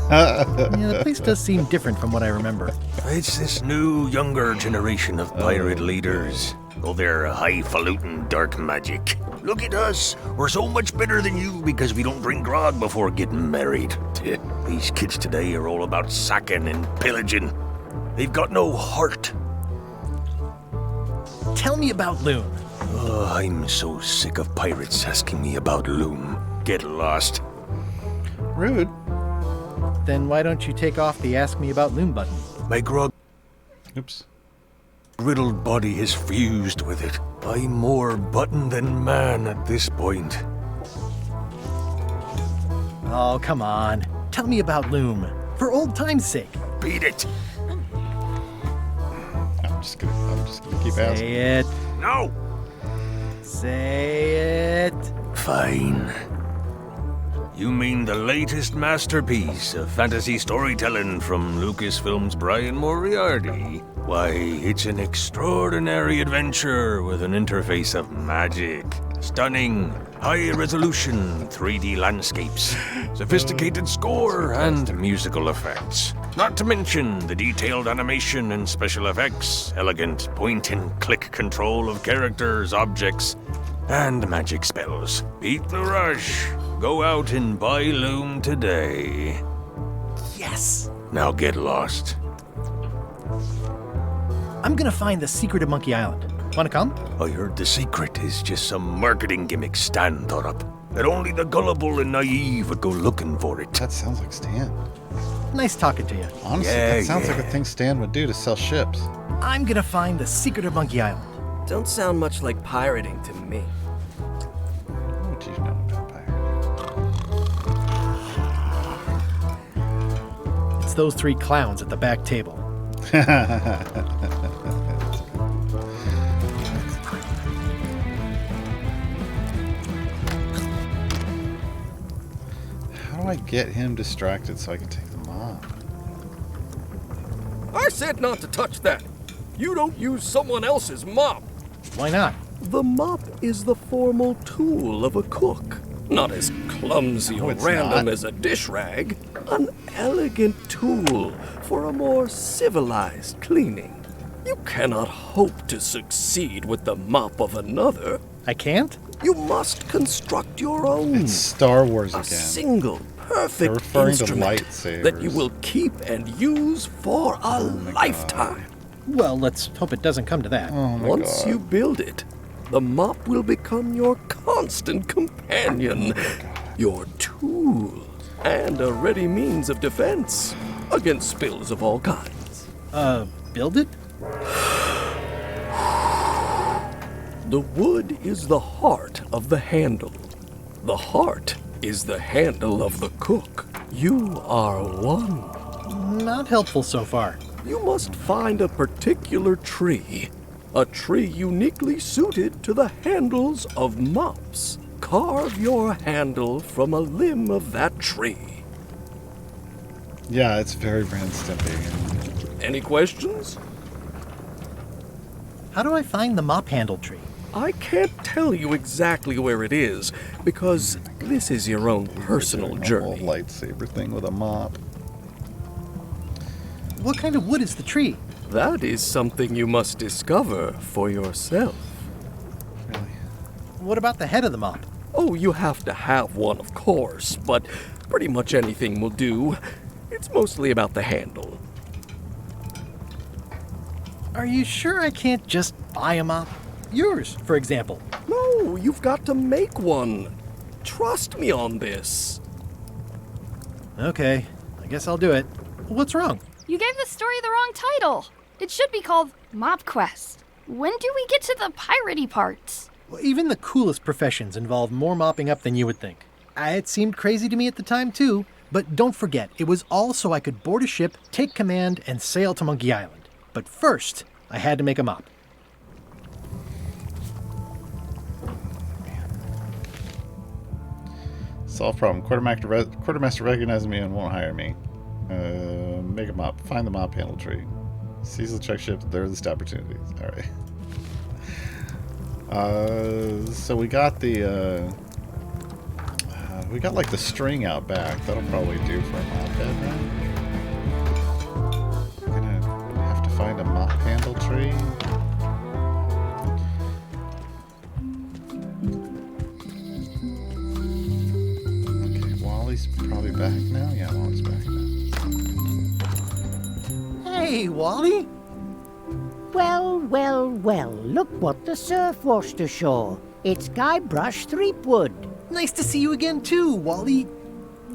Yeah, the place does seem different from what I remember.
It's this new, younger generation of pirate leaders. Oh, they're highfalutin dark magic. Look at us. We're so much better than you because we don't drink grog before getting married. These kids today are all about sacking and pillaging. They've got no heart.
Tell me about Loom.
Oh, I'm so sick of pirates asking me about Loom. Get lost.
Rude.
Then why don't you take off the Ask Me About Loom button?
My grog...
Oops.
Riddled body is fused with it. I'm more button than man at this point.
Oh, come on. Tell me about Loom. For old time's sake.
Beat it.
I'm just gonna keep asking.
Say it.
No.
Say it.
Fine. You mean the latest masterpiece of fantasy storytelling from Lucasfilm's Brian Moriarty? Why, it's an extraordinary adventure with an interface of magic, stunning, high-resolution 3D landscapes, sophisticated score, and musical effects. Not to mention the detailed animation and special effects, elegant point-and-click control of characters, objects, and magic spells. Beat the rush. Go out and buy Loom today.
Yes.
Now get lost.
I'm gonna find the secret of Monkey Island. Wanna come?
I heard the secret is just some marketing gimmick Stan thought up. That only the gullible and naive would go looking for it.
That sounds like Stan.
Nice talking to you.
Honestly, that sounds like a thing Stan would do to sell ships.
I'm gonna find the secret of Monkey Island.
Don't sound much like pirating to me.
What do you know about pirating?
It's those three clowns at the back table.
How do I get him distracted so I can take them off?
I said not to touch that. You don't use someone else's mop.
Why not?
The mop is the formal tool of a cook. Not as clumsy or
it's
random
not.
as a dish rag. An elegant tool for a more civilized cleaning. You cannot hope to succeed with the mop of another.
I can't?
You must construct your own.
It's Star Wars
A
again.
single, perfect
referring to
instrument
lightsabers.
that you will keep and use for a lifetime.
Well, let's hope it doesn't come to that.
Once you build it, the mop will become your constant companion, your tool, and a ready means of defense against spills of all kinds.
Build it?
The wood is the heart of the handle. The heart is the handle of the cook. You are one.
Not helpful so far.
You must find a particular tree. A tree uniquely suited to the handles of mops. Carve your handle from a limb of that tree.
Yeah, it's very Ren and Stimpy.
Any questions?
How do I find the mop handle tree?
I can't tell you exactly where it is, because this is your own personal journey.
Lightsaber thing with a mop.
What kind of wood is the tree?
That is something you must discover for yourself.
What about the head of the mop?
Oh, you have to have one, of course, but pretty much anything will do. It's mostly about the handle.
Are you sure I can't just buy a mop? Yours, for example.
No, you've got to make one. Trust me on this.
Okay, I guess I'll do it. What's wrong?
You gave the story the wrong title. It should be called Mop Quest. When do we get to the piratey parts?
Well, even the coolest professions involve more mopping up than you would think. It seemed crazy to me at the time, too. But don't forget, it was all so I could board a ship, take command, and sail to Monkey Island. But first, I had to make a mop.
Solve problem. Quartermaster recognizes me and won't hire me. Make a mop. Find the mop handle tree. Seize the check ship. There are the opportunities. Alright. So we got the, we got like the string out back. That'll probably do for a mop head now. I'm gonna have to find a mop handle tree. Wally's probably back now? Yeah, Wally's back now.
Hey, Wally!
Well, well, well, look what the surf washed ashore. It's Guybrush Threepwood.
Nice to see you again, too, Wally.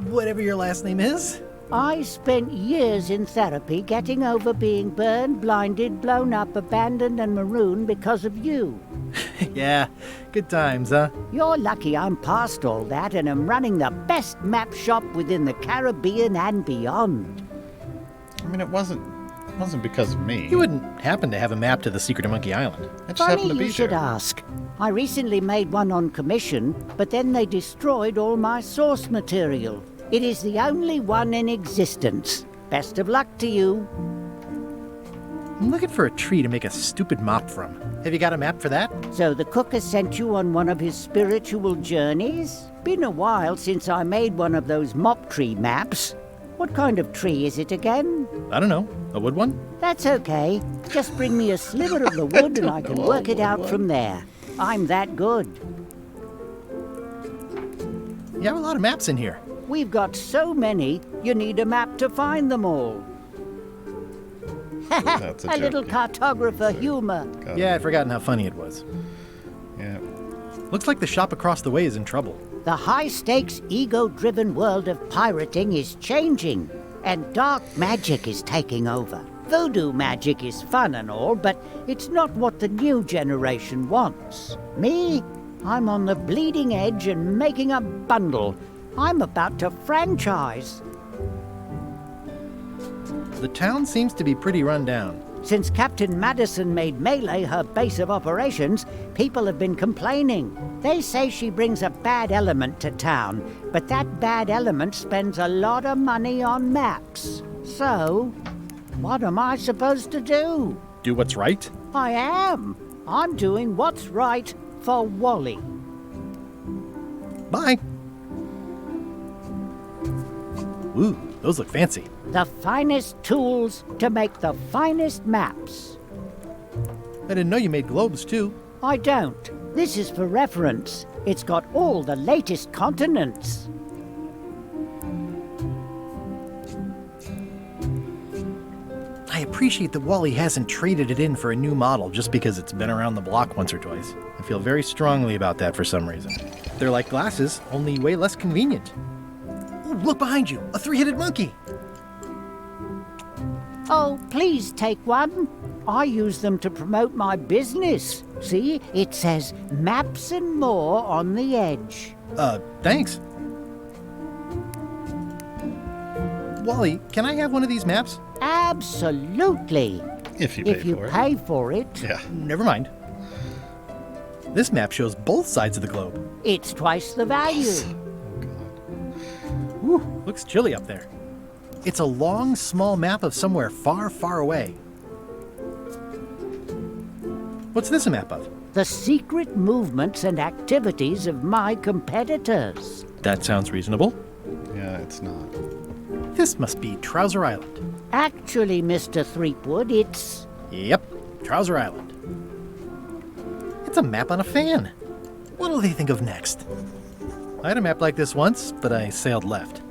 Whatever your last name is.
I spent years in therapy getting over being burned, blinded, blown up, abandoned, and marooned because of you.
Yeah, good times, huh?
You're lucky I'm past all that and am running the best map shop within the Caribbean and beyond.
I mean, it wasn't because of me.
You wouldn't happen to have a map to the secret of Monkey Island.
It just happened
Funny
to be
you should
there.
ask. I recently made one on commission, but then they destroyed all my source material. It is the only one in existence. Best of luck to you.
I'm looking for a tree to make a stupid mop from. Have you got a map for that?
So the cook has sent you on one of his spiritual journeys? Been a while since I made one of those mop tree maps. What kind of tree is it again?
I don't know. A wood one?
That's okay. Just bring me a sliver of the wood and I can work it out from there. I'm that good.
You have a lot of maps in here.
We've got so many, you need a map to find them all.
That's a joke.
little cartographer humor.
Yeah, I'd forgotten how funny it was.
Yeah.
Looks like the shop across the way is in trouble.
The high-stakes, ego-driven world of pirating is changing, and dark magic is taking over. Voodoo magic is fun and all, but it's not what the new generation wants. Me? I'm on the bleeding edge and making a bundle. I'm about to franchise.
The town seems to be pretty run down.
Since Captain Madison made Melee her base of operations, people have been complaining. They say she brings a bad element to town, but that bad element spends a lot of money on maps. So, what am I supposed to do?
Do what's right?
I am. I'm doing what's right for Wally.
Bye. Ooh, those look fancy.
The finest tools to make the finest maps.
I didn't know you made globes, too.
I don't. This is for reference. It's got all the latest continents.
appreciate that Wally hasn't traded it in for a new model just because it's been around the block once or twice. I feel very strongly about that for some reason. They're like glasses, only way less convenient. Ooh, look behind you, a three-headed monkey.
Oh, please take one. I use them to promote my business. See, it says Maps and More on the edge.
Thanks. Wally, can I have one of these maps?
Absolutely.
If you
pay for it.
Yeah. Never mind. This map shows both sides of the globe.
It's twice the value.
Ooh, looks chilly up there. It's a long, small map of somewhere far, far away. What's this a map of?
The secret movements and activities of my competitors.
That sounds reasonable.
Yeah, it's not.
This must be Trouser Island.
Actually, Mr. Threepwood, it's...
Yep, Trouser Island. It's a map on a fan. What'll they think of next? I had a map like this once, but I sailed left.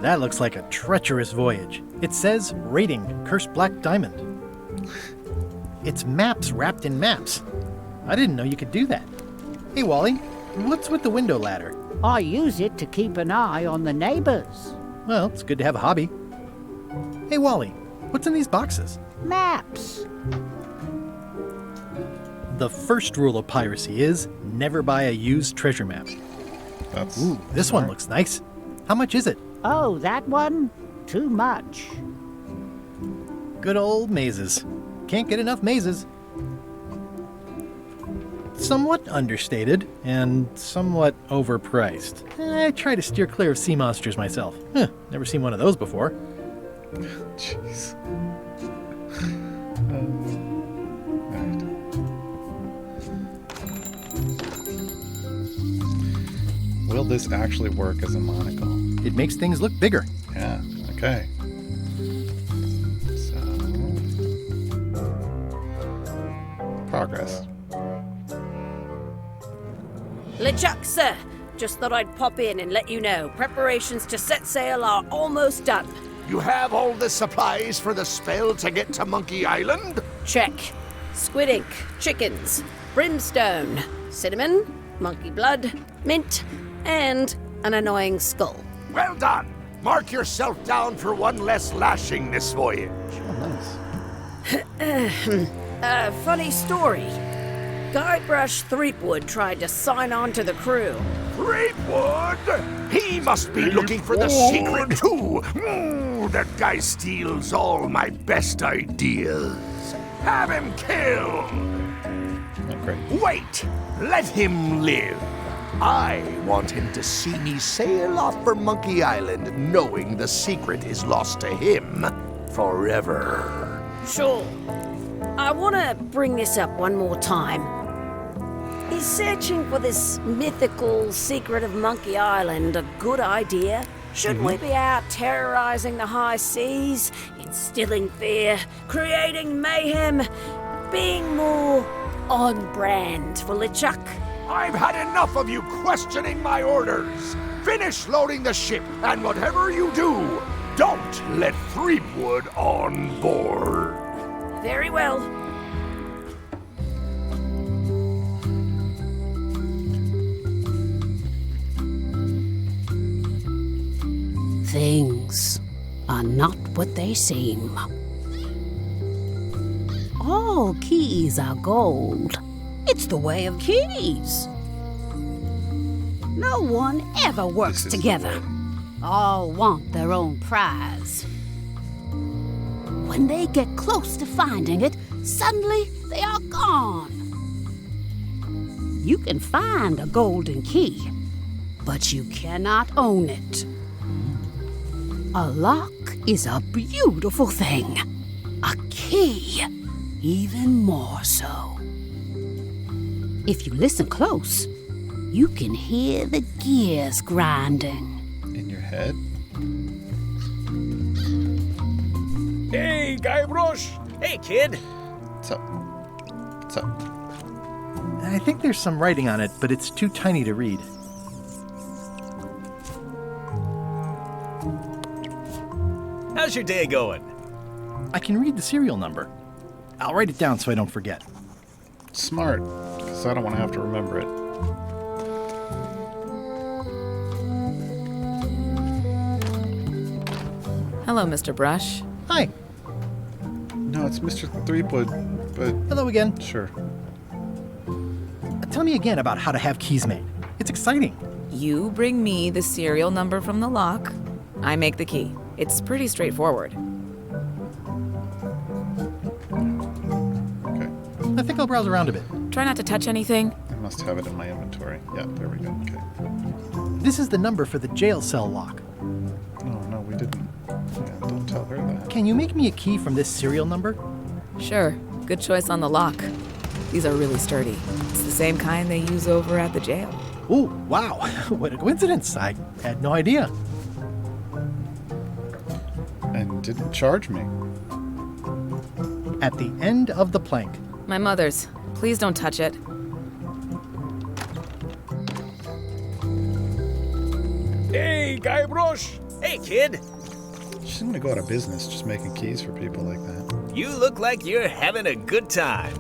That looks like a treacherous voyage. It says, rating, Cursed Black Diamond. It's maps wrapped in maps. I didn't know you could do that. Hey, Wally, what's with the window ladder?
I use it to keep an eye on the neighbors.
Well, it's good to have a hobby. Hey, Wally, what's in these boxes?
Maps.
The first rule of piracy is never buy a used treasure map. Ooh, this one looks nice. How much is it?
Oh, that one? Too much.
Good old mazes. Can't get enough mazes. Somewhat understated and somewhat overpriced. I try to steer clear of sea monsters myself. Never seen one of those before.
Jeez. Will this actually work as a monocle?
It makes things look bigger.
Yeah, okay. So... progress.
LeChuck, sir. Just thought I'd pop in and let you know. Preparations to set sail are almost done.
You have all the supplies for the spell to get to Monkey Island?
Check. Squid ink, chickens, brimstone, cinnamon, monkey blood, mint, and an annoying skull.
Well done! Mark yourself down for one less lashing this voyage.
Funny story. Guybrush Threepwood tried to sign on to the crew.
Threepwood? He must be looking for the secret too. That guy steals all my best ideas. Have him killed. Wait, let him live. I want him to see me sail off for Monkey Island knowing the secret is lost to him forever.
Sure. I want to bring this up one more time. Is searching for this mythical secret of Monkey Island a good idea? Shouldn't we be out terrorizing the high seas, instilling fear, creating mayhem, being more on brand for LeChuck?
I've had enough of you questioning my orders. Finish loading the ship, and whatever you do, don't let Threepwood on board.
Very well.
Things are not what they seem. All keys are gold. It's the way of keys. No one ever works together. All want their own prize. When they get close to finding it, suddenly they are gone. You can find a golden key, but you cannot own it. A lock is a beautiful thing. A key, even more so. If you listen close, you can hear the gears grinding.
In your head?
Hey, Guybrush! Hey, kid!
What's up? What's up?
I think there's some writing on it, but it's too tiny to read.
How's your day going?
I can read the serial number. I'll write it down so I don't forget.
Smart, because I don't want to have to remember it.
Hello, Mr. Brush.
Hi.
No, it's Mr. Threepwood, but...
Hello again.
Sure.
Tell me again about how to have keys made. It's exciting.
You bring me the serial number from the lock. I make the key. It's pretty straightforward.
Okay.
I think I'll browse around a bit.
Try not to touch anything.
I must have it in my inventory. Yeah, there we go. Okay.
This is the number for the jail cell lock.
No, we didn't. Yeah, don't tell her that.
Can you make me a key from this serial number?
Sure. Good choice on the lock. These are really sturdy. It's the same kind they use over at the jail.
Ooh, wow. What a coincidence. I had no idea.
And didn't charge me.
At the end of the plank.
My mother's. Please don't touch it.
Hey, Guybrush!
Hey, kid.
She's gonna go out of business just making keys for people like that.
You look like you're having a good time.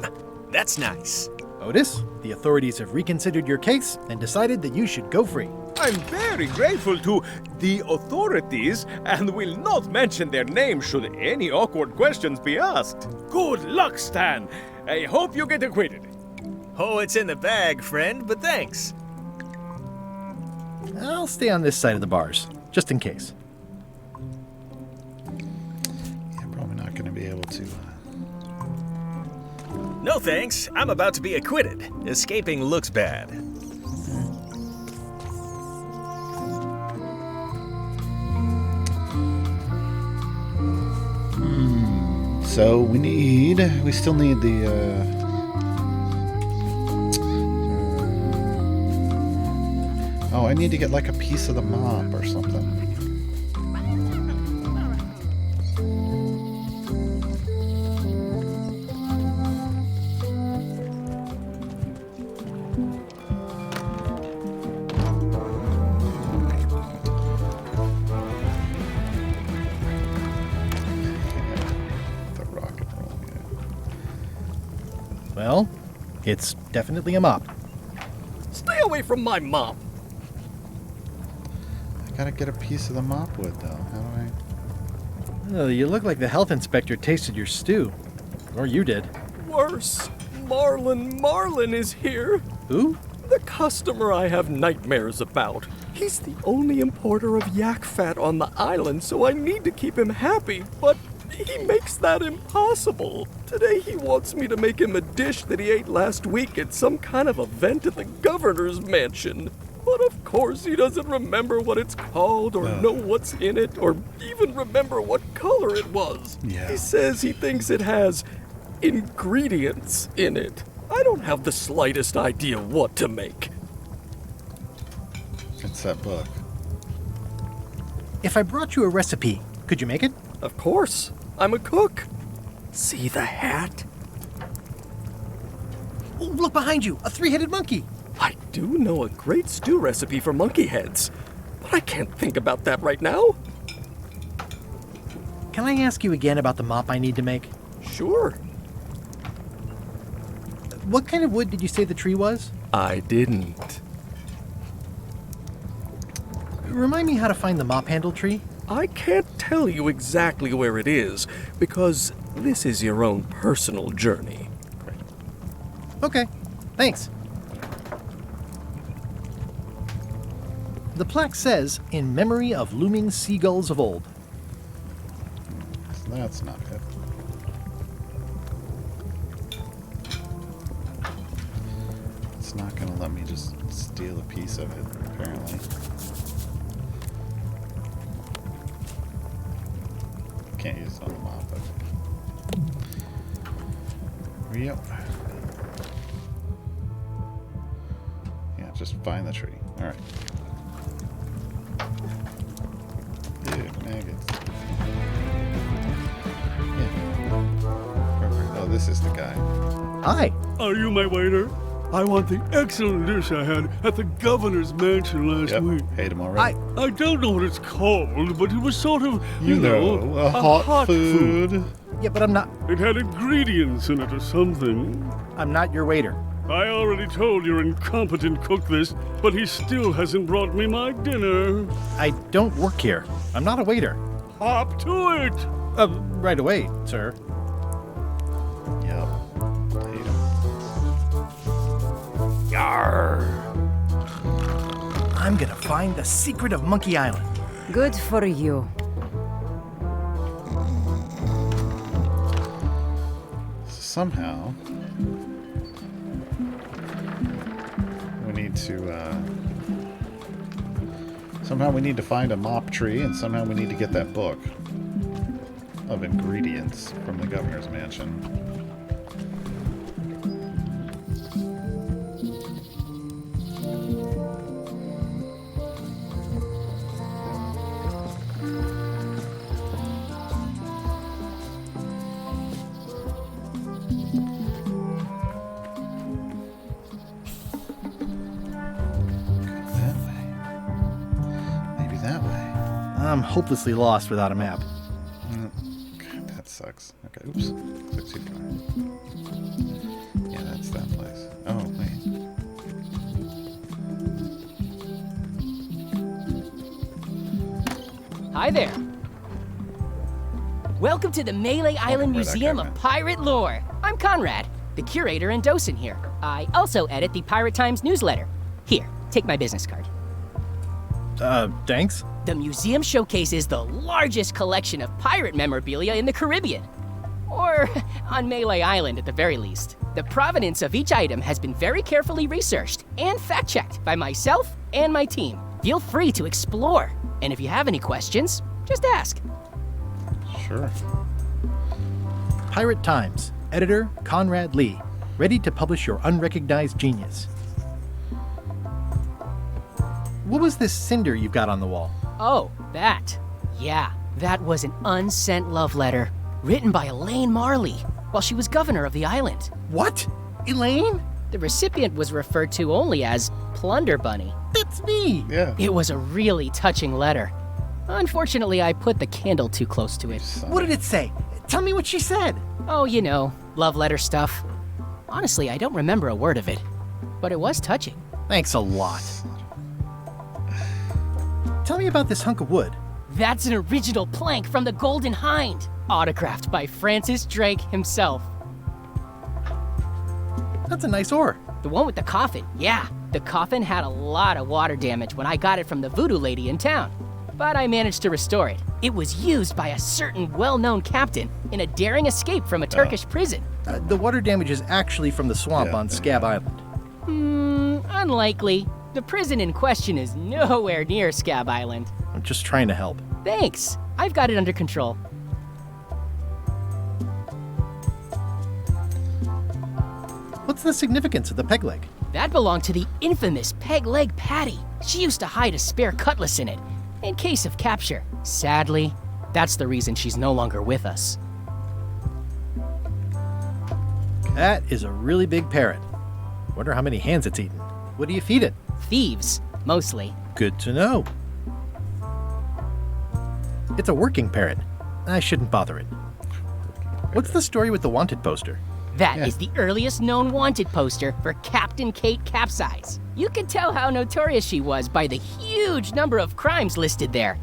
That's nice.
Otis, the authorities have reconsidered your case and decided that you should go free.
I'm very grateful to the authorities and will not mention their name should any awkward questions be asked. Good luck, Stan. I hope you get acquitted.
Oh, it's in the bag, friend, but thanks.
I'll stay on this side of the bars, just in case.
Yeah, probably not gonna be able to...
No thanks. I'm about to be acquitted. Escaping looks bad.
So we still need the, oh, I need to get like a piece of the mop or something.
Well, it's definitely a mop.
Stay away from my mop.
I gotta get a piece of the mop wood, though. How do I...
Oh, you look like the health inspector tasted your stew. Or you did.
Worse. Marlin is here.
Who?
The customer I have nightmares about. He's the only importer of yak fat on the island, so I need to keep him happy, but he makes that impossible. Today he wants me to make him a dish that he ate last week at some kind of event at the governor's mansion. But of course he doesn't remember what it's called or know what's in it or even remember what color it was.
Yeah.
He says he thinks it has ingredients in it. I don't have the slightest idea what to make.
It's that book.
If I brought you a recipe, could you make it?
Of course. I'm a cook. See the hat?
Oh, look behind you, a three-headed monkey.
I do know a great stew recipe for monkey heads, but I can't think about that right now.
Can I ask you again about the mop I need to make?
Sure.
What kind of wood did you say the tree was?
I didn't.
Remind me how to find the mop handle tree.
I can't tell you exactly where it is, because this is your own personal journey.
Okay, thanks. The plaque says, in memory of looming seagulls of old.
So that's not it. It's not gonna let me just steal a piece of it, apparently. Can't use it on the mop, but... Yep. Yeah, just find the tree. Alright. Dude, maggots. Yeah. Perfect. Oh, this is the guy.
Hi.
Are you my waiter?
I want the excellent dish I had at the governor's mansion last week.
Ate him already.
I don't know what it's called, but it was sort of,
You know, a hot food.
Yeah, but I'm not.
It had ingredients in it or something.
I'm not your waiter.
I already told your incompetent cook this, but he still hasn't brought me my dinner.
I don't work here. I'm not a waiter.
Hop to it!
Right away, sir.
Yep.
Yarr. I'm gonna find the secret of Monkey Island.
Good for you.
Somehow, we need to, somehow we need to find a mop tree, and somehow we need to get that book of ingredients from the governor's mansion.
I'm hopelessly lost without a map.
God, that sucks. Okay, oops. Click too far. Yeah, that's that place. Oh, wait.
Hi there. Welcome to the Melee Island
where that
Museum
guy
of
went.
Pirate Lore. I'm Conrad, the curator and docent here. I also edit the Pirate Times newsletter. Here, take my business card.
Thanks?
The museum showcases the largest collection of pirate memorabilia in the Caribbean. Or on Melee Island at the very least. The provenance of each item has been very carefully researched and fact-checked by myself and my team. Feel free to explore. And if you have any questions, just ask.
Sure.
Pirate Times, editor Conrad Lee, ready to publish your unrecognized genius. What was this cinder you've got on the wall?
Oh, that. Yeah, that was an unsent love letter written by Elaine Marley while she was governor of the island.
What? Elaine?
The recipient was referred to only as Plunder Bunny.
That's me!
Yeah.
It was a really touching letter. Unfortunately, I put the candle too close to it.
What did it say? Tell me what she said.
Oh, you know, love letter stuff. Honestly, I don't remember a word of it, but it was touching.
Thanks a lot. Tell me about this hunk of wood.
That's an original plank from the Golden Hind, autographed by Francis Drake himself.
That's a nice oar.
The one with the coffin, yeah. The coffin had a lot of water damage when I got it from the voodoo lady in town, but I managed to restore it. It was used by a certain well-known captain in a daring escape from a Turkish prison.
The water damage is actually from the swamp on Scab Island.
Unlikely. The prison in question is nowhere near Scab Island.
I'm just trying to help.
Thanks. I've got it under control.
What's the significance of the peg leg?
That belonged to the infamous Peg Leg Patty. She used to hide a spare cutlass in it, in case of capture. Sadly, that's the reason she's no longer with us.
That is a really big parrot. Wonder how many hands it's eaten. What do you feed it?
Thieves, mostly.
Good to know. It's a working parrot. I shouldn't bother it. What's the story with the wanted poster?
That is the earliest known wanted poster for Captain Kate Capsize. You can tell how notorious she was by the huge number of crimes listed there.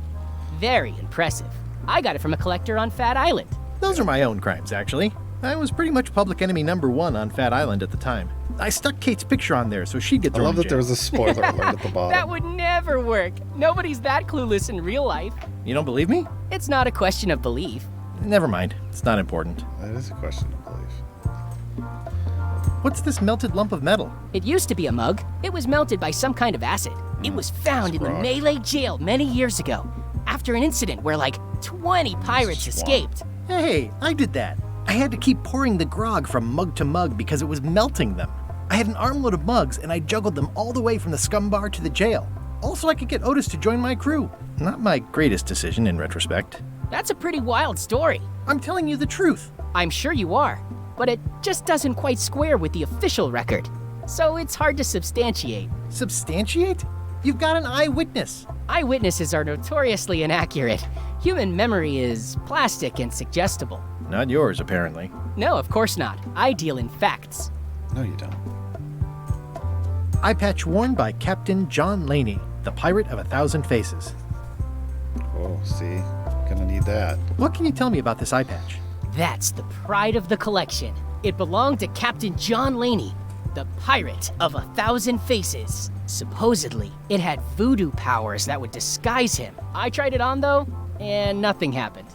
Very impressive. I got it from a collector on Fat Island.
Those are my own crimes, actually. I was pretty much public enemy #1 on Fat Island at the time. I stuck Kate's picture on there so she'd get thrown
I love
in
that
jail.
there was a spoiler alert at the bottom.
That would never work. Nobody's that clueless in real life.
You don't believe me?
It's not a question of belief.
Never mind. It's not important.
That is a question of belief.
What's this melted lump of metal?
It used to be a mug. It was melted by some kind of acid. It was found in the
rock.
Melee jail many years ago, after an incident where like 20 pirates escaped.
Hey, I did that. I had to keep pouring the grog from mug to mug because it was melting them. I had an armload of mugs and I juggled them all the way from the scum bar to the jail. Also, I could get Otis to join my crew. Not my greatest decision in retrospect.
That's a pretty wild story.
I'm telling you the truth.
I'm sure you are, but it just doesn't quite square with the official record. so it's hard to substantiate.
Substantiate? You've got an eyewitness.
Eyewitnesses are notoriously inaccurate. Human memory is plastic and suggestible.
Not yours, apparently.
No, of course not. I deal in facts.
No, you don't.
Eye patch worn by Captain John Laney, the Pirate of 1,000 Faces.
Oh, see? Gonna need that.
What can you tell me about this eye patch?
That's the pride of the collection. It belonged to Captain John Laney, the Pirate of 1,000 Faces. Supposedly, it had voodoo powers that would disguise him. I tried it on, though, and nothing happened.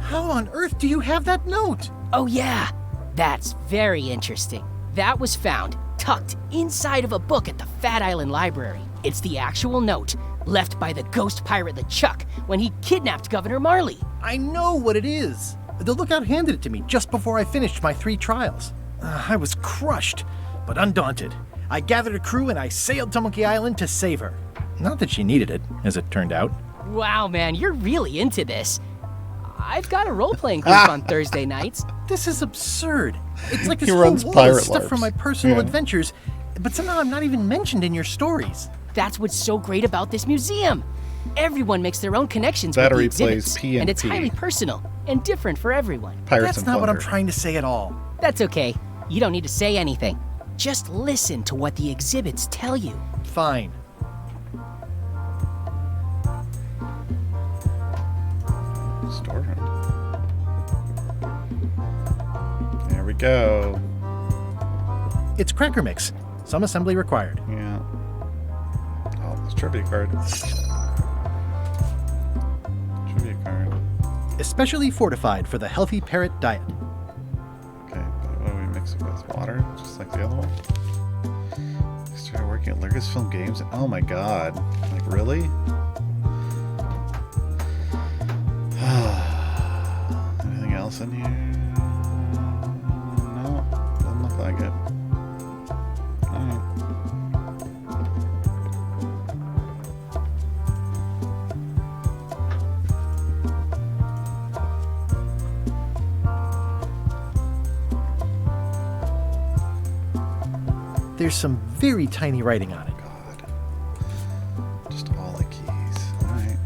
How on earth do you have that note?
Oh, yeah. That's very interesting. That was found tucked inside of a book at the Fat Island Library. It's the actual note left by the ghost pirate LeChuck when he kidnapped Governor Marley.
I know what it is. The lookout handed it to me just before I finished my 3 trials. I was crushed, but undaunted. I gathered a crew and I sailed to Monkey Island to save her. Not that she needed it, as it turned out.
Wow, man, you're really into this. I've got a role-playing group on Thursday nights.
This is absurd. It's like this
He
whole
runs
wall
pirate
of stuff
LARPs.
from my personal
Yeah.
adventures, but somehow I'm not even mentioned in your stories.
That's what's so great about this museum. Everyone makes their own connections
Battery
with the exhibits,
plays
and it's
PNP.
highly personal and different for everyone.
Pirates
That's
and
not what I'm
Plunder.
trying to say at all.
That's okay. You don't need to say anything. Just listen to what the exhibits tell you.
Fine.
Storeroom. There we go.
It's Cracker Mix. Some assembly required.
Yeah. Oh, this trivia card. Trivia card.
Especially fortified for the healthy parrot diet.
Okay, but what do we mix it with? Water? Just like the other one? I started working at Lucasfilm Games. Oh my god. Like, really? Anything else in here? No, doesn't look like it. Alright.
There's some very tiny writing on it.
Just all the keys. Alright.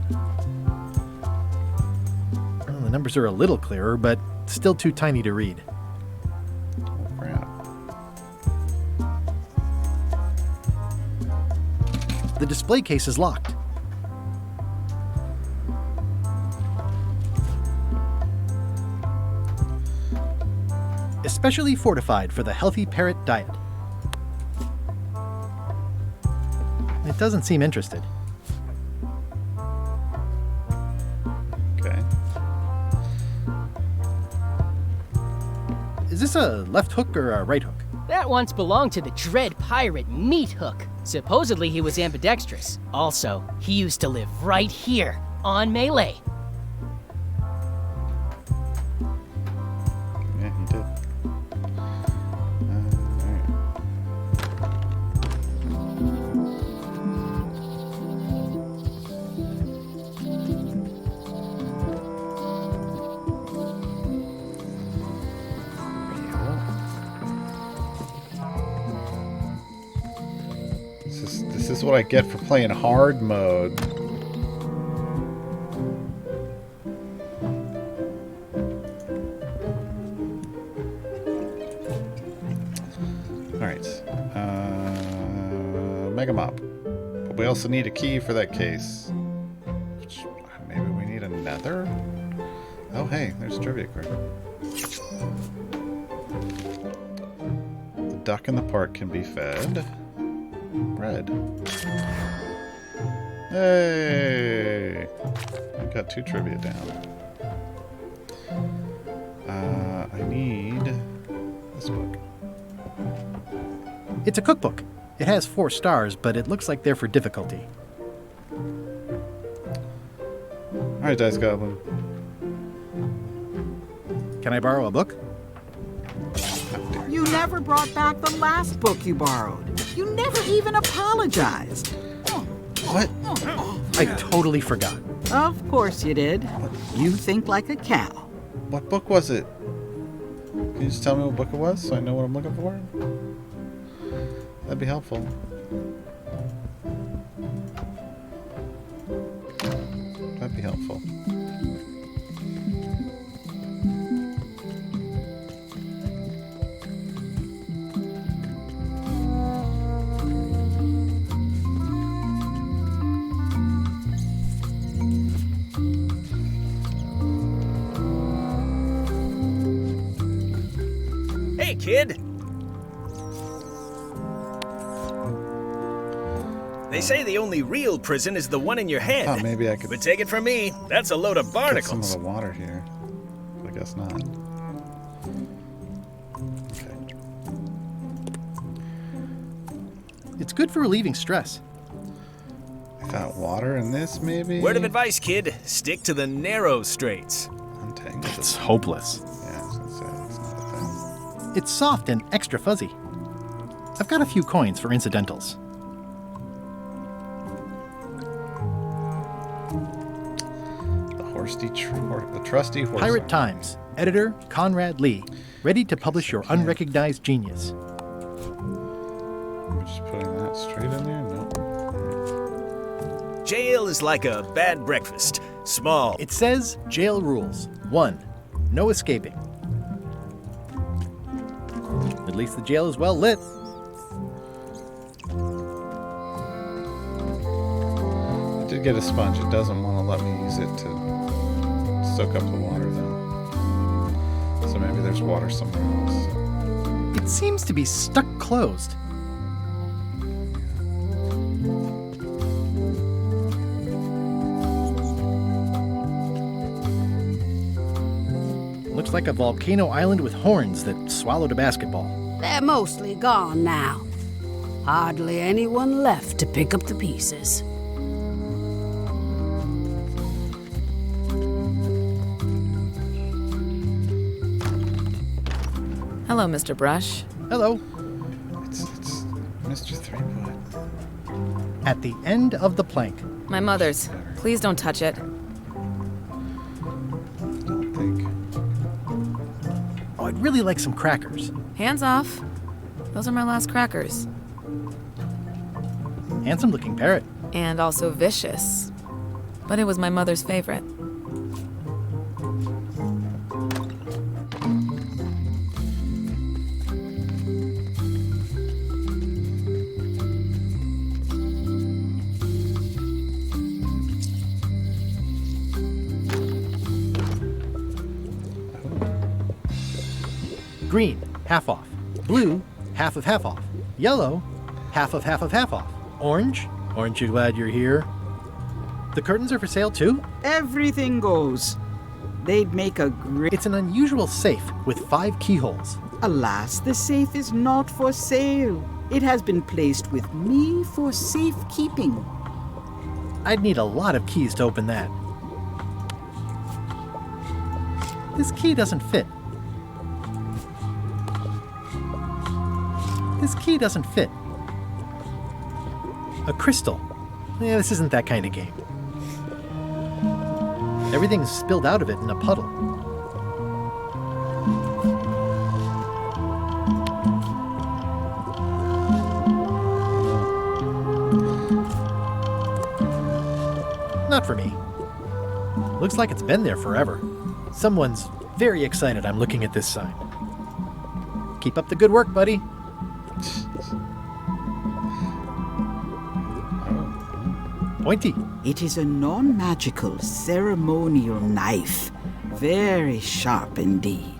Well, the numbers are a little clearer, but still too tiny to read.
Oh, crap.
The display case is locked. Especially fortified for the healthy parrot diet. It doesn't seem interested.
Okay.
Is this a left hook or a right hook?
That once belonged to the dread pirate Meat Hook. Supposedly he was ambidextrous. Also, he used to live right here on Melee.
Yeah, he did. This is what I get for playing hard mode. Alright. Mega Mop. But we also need a key for that case. Which, maybe we need another? Oh, hey, there's a trivia card. The duck in the park can be fed bread. Hey! I got 2 trivia down. I need this book.
It's a cookbook. It has 4 stars, but it looks like they're for difficulty.
Alright, Dice Goblin.
Can I borrow a book?
You never brought back the last book you borrowed. You never even apologized.
What? I totally forgot.
Of course you did. You think like a cow.
What book was it? Can you just tell me what book it was so I know what I'm looking for? That'd be helpful. That'd be helpful.
Hey, kid! They say the only real prison is the one in your head.
Thought maybe I could.
But take it from me, that's a load of
Get
barnacles.
some of the water here. I guess not. Okay.
It's good for relieving stress.
Without water in this, maybe?
Word of advice, kid. Stick to the narrow straits.
Untangled.
It's hopeless.
Yeah, I was gonna say, it's not a thing.
It's soft and extra fuzzy. I've got a few coins for incidentals.
The trusty horse.
Pirate Times, editor Conrad Lee, ready to publish your unrecognized genius.
I'm just putting that straight in there? No.
Jail is like a bad breakfast. Small.
It says jail rules. 1. No escaping. At least the jail is well lit.
I did get a sponge. It doesn't want to let me use it to soak up the water, though. So maybe there's water somewhere else.
It seems to be stuck closed. Looks like a volcano island with horns that swallowed a basketball.
They're mostly gone now. Hardly anyone left to pick up the pieces.
Hello, Mr. Brush.
Hello.
It's Mr. Threepwood.
At the end of the plank.
My mother's. Please don't touch it.
Don't think.
Oh, I'd really like some crackers.
Hands off. Those are my last crackers.
Handsome looking parrot.
And also vicious. But it was my mother's favorite.
Green, half off. Blue, half off. Yellow, half off. Orange, aren't you glad you're here? The curtains are for sale too?
Everything goes. They'd make a great...
It's an unusual safe with 5 keyholes.
Alas, the safe is not for sale. It has been placed with me for safekeeping.
I'd need a lot of keys to open that. This key doesn't fit. This key doesn't fit. A crystal. Yeah, this isn't that kind of game. Everything's spilled out of it in a puddle. Not for me. Looks like it's been there forever. Someone's very excited I'm looking at this sign. Keep up the good work, buddy. Pointy.
It is a non-magical ceremonial knife. Very sharp indeed.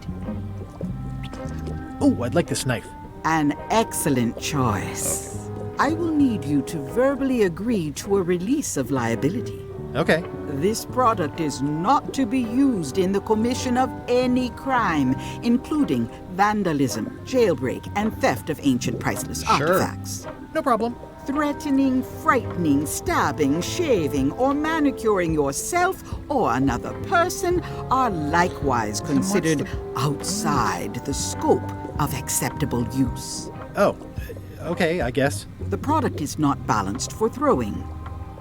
Oh, I'd like this knife.
An excellent choice. I will need you to verbally agree to a release of liability.
Okay.
This product is not to be used in the commission of any crime, including vandalism, jailbreak, and theft of ancient priceless artifacts.
No problem.
Threatening, frightening, stabbing, shaving, or manicuring yourself or another person are likewise considered outside the scope of acceptable use.
Oh, okay, I guess.
The product is not balanced for throwing.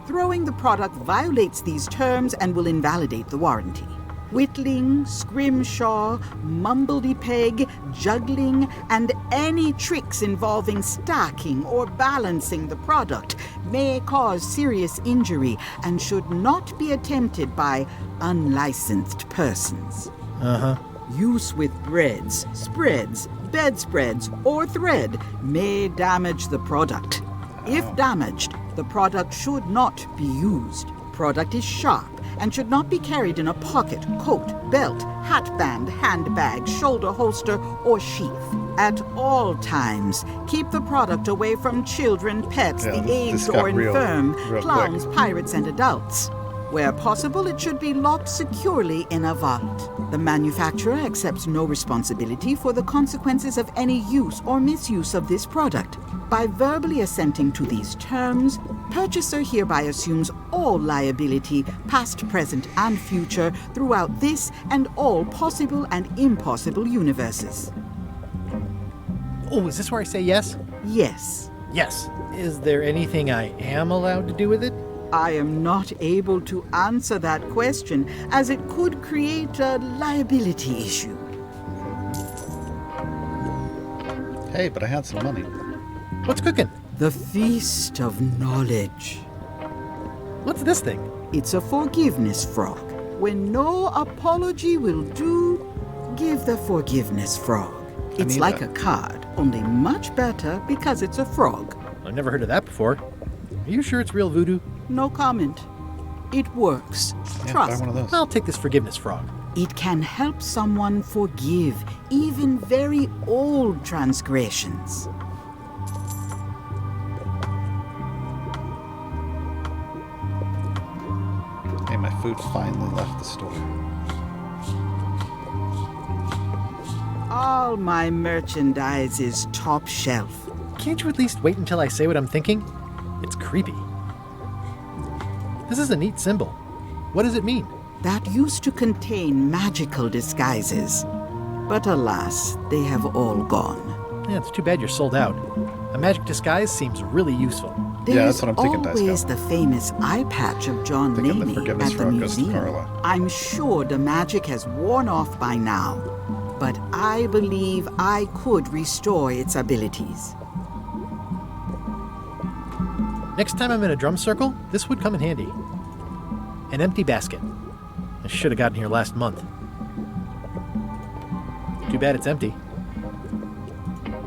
Throwing the product violates these terms and will invalidate the warranty. whittling, scrimshaw, mumbledy-peg, juggling, and any tricks involving stacking or balancing the product may cause serious injury and should not be attempted by unlicensed persons.
Uh-huh.
Use with breads, spreads, bedspreads, or thread may damage the product. If damaged, the product should not be used. Product is sharp and should not be carried in a pocket, coat, belt, hatband, handbag, shoulder holster, or sheath. At all times, keep the product away from children, pets, the aged or infirm, clowns, pirates, and adults. Where possible, it should be locked securely in a vault. The manufacturer accepts no responsibility for the consequences of any use or misuse of this product. By verbally assenting to these terms, purchaser hereby assumes all liability, past, present, and future, throughout this and all possible and impossible universes.
Oh, is this where I say yes?
Yes.
Yes. Is there anything I am allowed to do with it?
I am not able to answer that question, as it could create a liability issue.
Hey, but I had some money.
What's cooking?
The Feast of Knowledge.
What's this thing?
It's a forgiveness frog. When no apology will do, give the forgiveness frog. It's like a card, only much better because it's a frog.
I've never heard of that before. Are you sure it's real voodoo?
No comment. It works. Trust.
Buy one of those.
I'll take this forgiveness frog.
It can help someone forgive even very old transgressions.
Hey, my food finally left the store.
All my merchandise is top shelf.
Can't you at least wait until I say what I'm thinking? It's creepy. This is a neat symbol. What does it mean?
That used to contain magical disguises. But alas, they have all gone.
Yeah, it's too bad you're sold out. A magic disguise seems really useful.
There's always the famous eye patch of John Laney at the museum. I'm sure the magic has worn off by now, but I believe I could restore its abilities.
Next time I'm in a drum circle, this would come in handy. An empty basket. I should have gotten here last month. Too bad it's empty.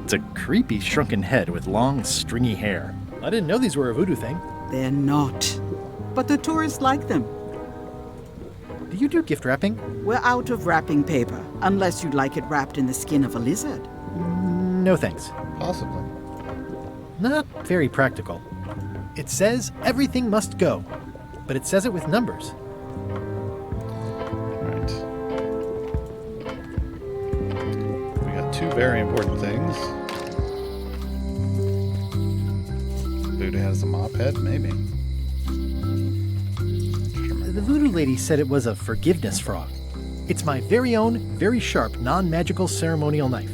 It's a creepy shrunken head with long, stringy hair. I didn't know these were a voodoo thing.
They're not. But the tourists like them.
Do you do gift wrapping?
We're out of wrapping paper, unless you'd like it wrapped in the skin of a lizard.
No thanks.
Possibly.
Not very practical. It says everything must go, but it says it with numbers.
Right. We got two very important things. Voodoo has a mop head, maybe.
The voodoo lady said it was a forgiveness frog. It's my very own, very sharp, non-magical ceremonial knife.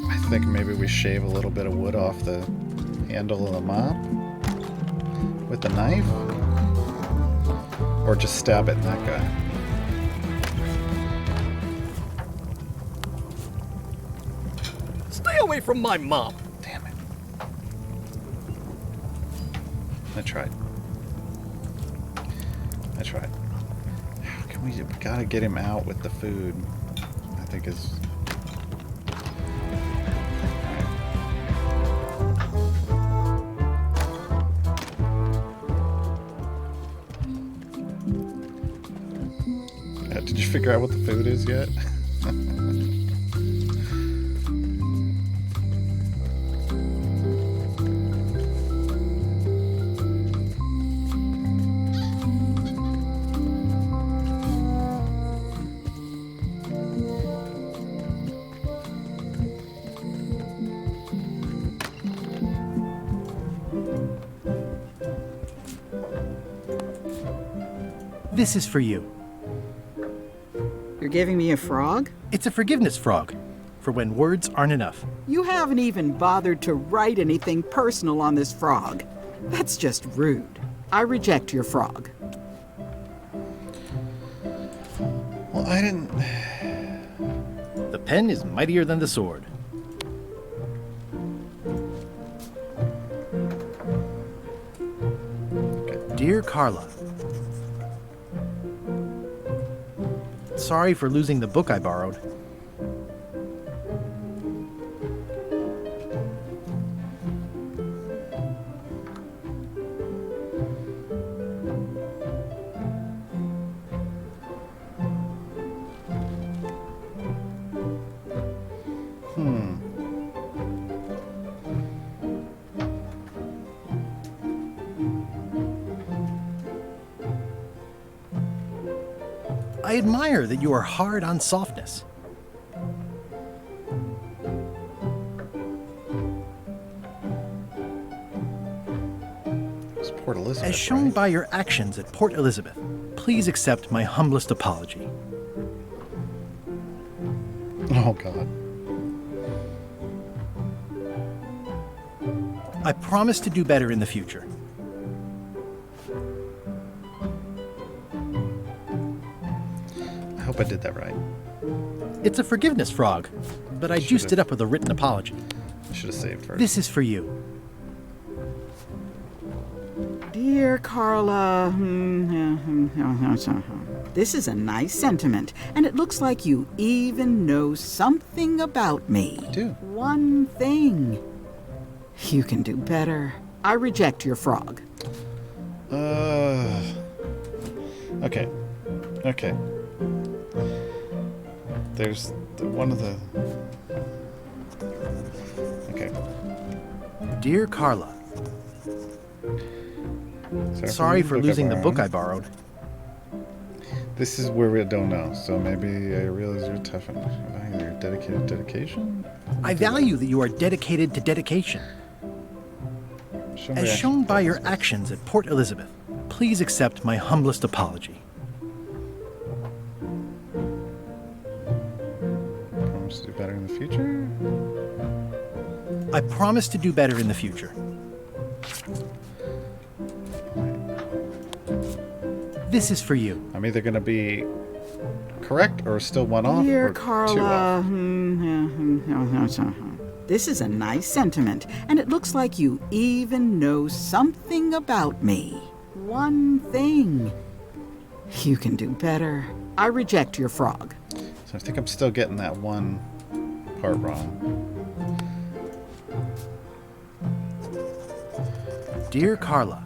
I think maybe we shave a little bit of wood off the handle of the mop with the knife, or just stab it in that guy.
Stay away from my mop.
Damn it. I tried. We gotta get him out with the food. I think is. Did you figure out what the food is yet?
This is for you.
You're giving me a frog?
It's a forgiveness frog. for when words aren't enough.
You haven't even bothered to write anything personal on this frog. That's just rude. I reject your frog.
Well, I didn't...
The pen is mightier than the sword. Dear Carla, sorry for losing the book I borrowed. I admire that you are hard on softness.
It's Port Elizabeth,
As shown
right?
by your actions at Port Elizabeth, please accept my humblest apology.
Oh, God.
I promise to do better in the future.
I hope I did that right.
It's a forgiveness frog, but I juiced it up with a written apology.
I should have saved first.
This is for you.
Dear Carla, this is a nice sentiment, and it looks like you even know something about me.
I do.
One thing. You can do better. I reject your frog.
Okay. Okay. There's one of the... Okay.
Dear Carla, sorry for losing the book I borrowed.
This is where we don't know, so maybe I realize you're tough and you're dedicated to dedication?
I value that you are dedicated to dedication. As shown by your actions at Port Elizabeth, please accept my humblest apology.
Promise to do better in the future?
I promise to do better in the future. This is for you.
I'm either going to be correct or still one off
Dear
or two
Carla,
off.
this is a nice sentiment, and it looks like you even know something about me. One thing. You can do better. I reject your frog.
So I think I'm still getting that one part wrong.
Dear Carla,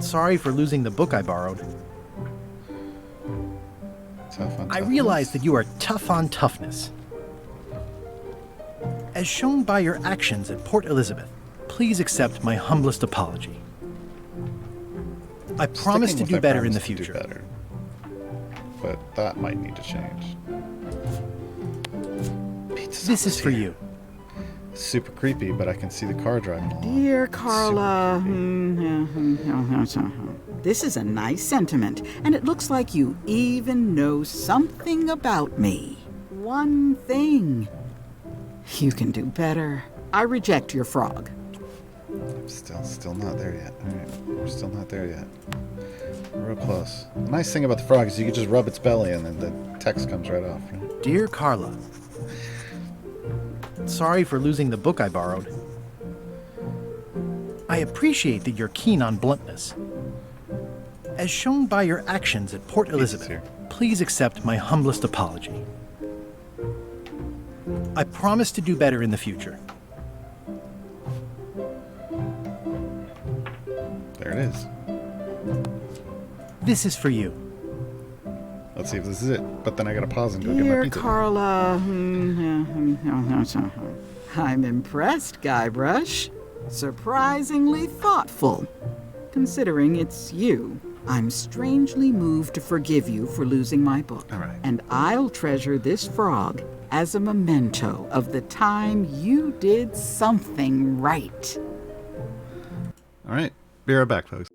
sorry for losing the book I borrowed.
Tough on
I
toughness.
realize that you are tough on toughness. As shown by your actions at Port Elizabeth, please accept my humblest apology. I promise to
Sticking
do
with
better
I
in the
promise to do
future.
better. But that might need to change.
This is for you.
Super creepy, but I can see the car driving along.
Dear Carla, this is a nice sentiment, and it looks like you even know something about me. One thing. You can do better. I reject your frog.
Still not there yet. All right, we're still not there yet. We're real close. The nice thing about the frog is you can just rub its belly and then the text comes right off. Right?
Dear Carla, sorry for losing the book I borrowed. I appreciate that you're keen on bluntness. As shown by your actions at Port Elizabeth, please accept my humblest apology. I promise to do better in the future.
There it is.
This is for you.
Let's see if this is it. But then I gotta pause and go get my
Dear
pizza.
Carla, I'm impressed, Guybrush. Surprisingly thoughtful. Considering it's you, I'm strangely moved to forgive you for losing my book.
All right.
And I'll treasure this frog as a memento of the time you did something right.
All right. Be right back, folks.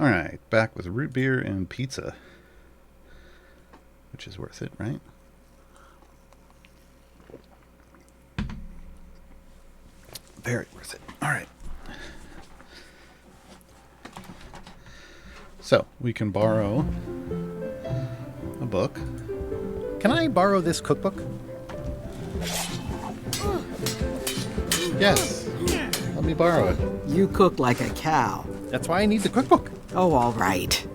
Alright, back with root beer and pizza. Which is worth it, right? Very worth it. Alright. So, we can borrow a book.
Can I borrow this cookbook?
Yes. Let me borrow it.
You cook like a cow.
That's why I need the cookbook.
Oh, all right.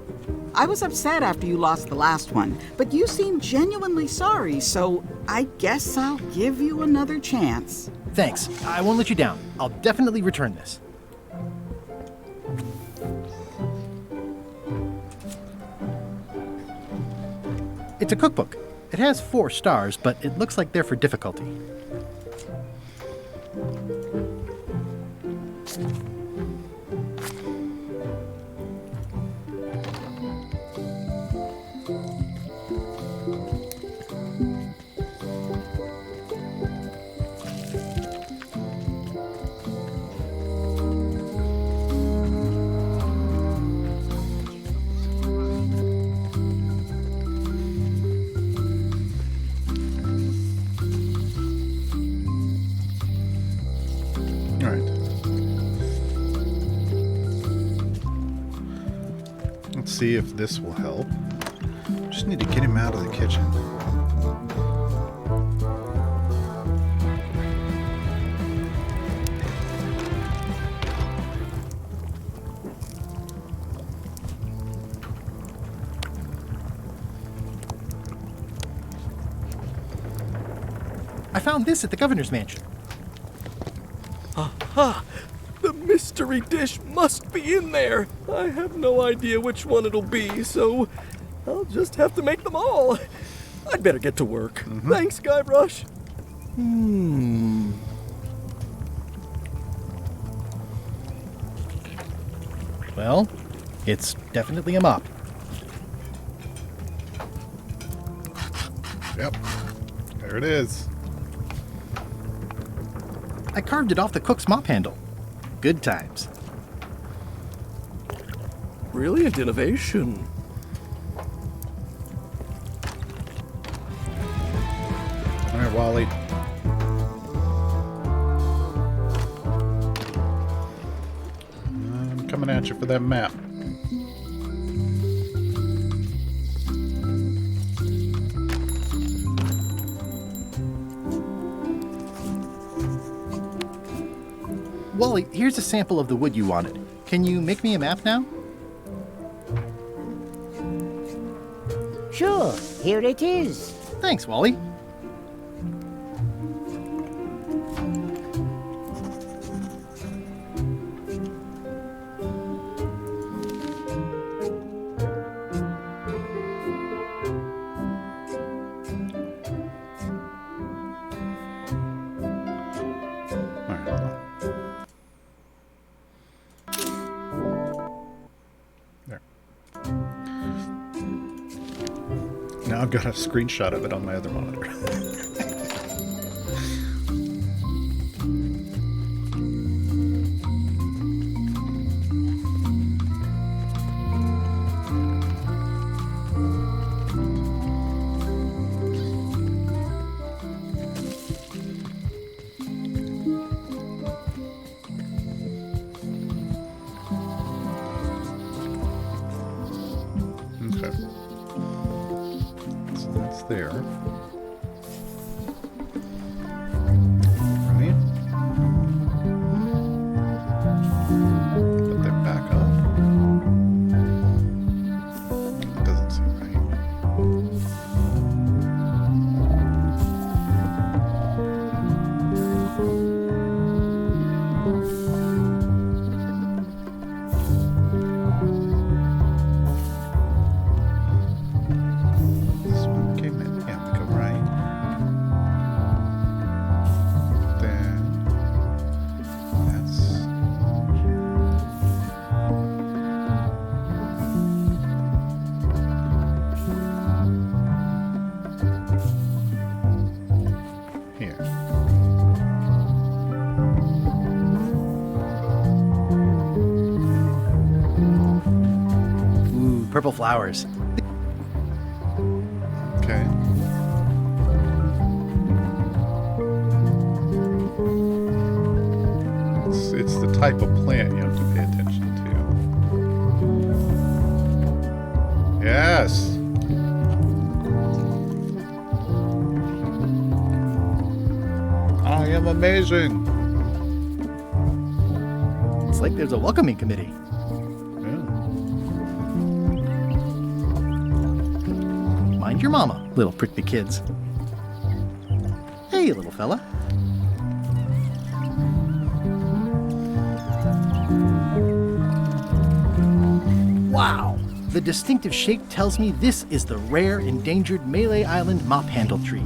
I was upset after you lost the last one, but you seemed genuinely sorry, so I guess I'll give you another chance.
Thanks. I won't let you down. I'll definitely return this. It's a cookbook. It has 4 stars, but it looks like they're for difficulty.
See if this will help. Just need to get him out of the kitchen.
I found this at the governor's mansion.
Aha! The mystery dish must be in there. I have no idea which one it'll be, so I'll just have to make them all. I'd better get to work. Thanks, Guybrush.
Well, it's definitely a mop.
Yep. There it is.
I carved it off the cook's mop handle. Good times.
Brilliant innovation.
All right, Wally. I'm coming at you for that map.
Wally, here's a sample of the wood you wanted. Can you make me a map now?
Sure, here it is.
Thanks, Wally.
Now I've got a screenshot of it on my other monitor. Okay. So that's there. Right. Put that back up. It doesn't seem This one came in. Yeah, we go
purple flowers.
Okay. It's the type of plant you have to pay attention to. Yes. I am amazing.
It's like there's a welcoming committee. Mind your mama, little prickly kids. Hey, little fella. Wow! The distinctive shape tells me this is the rare, endangered Malay Island mop handle tree.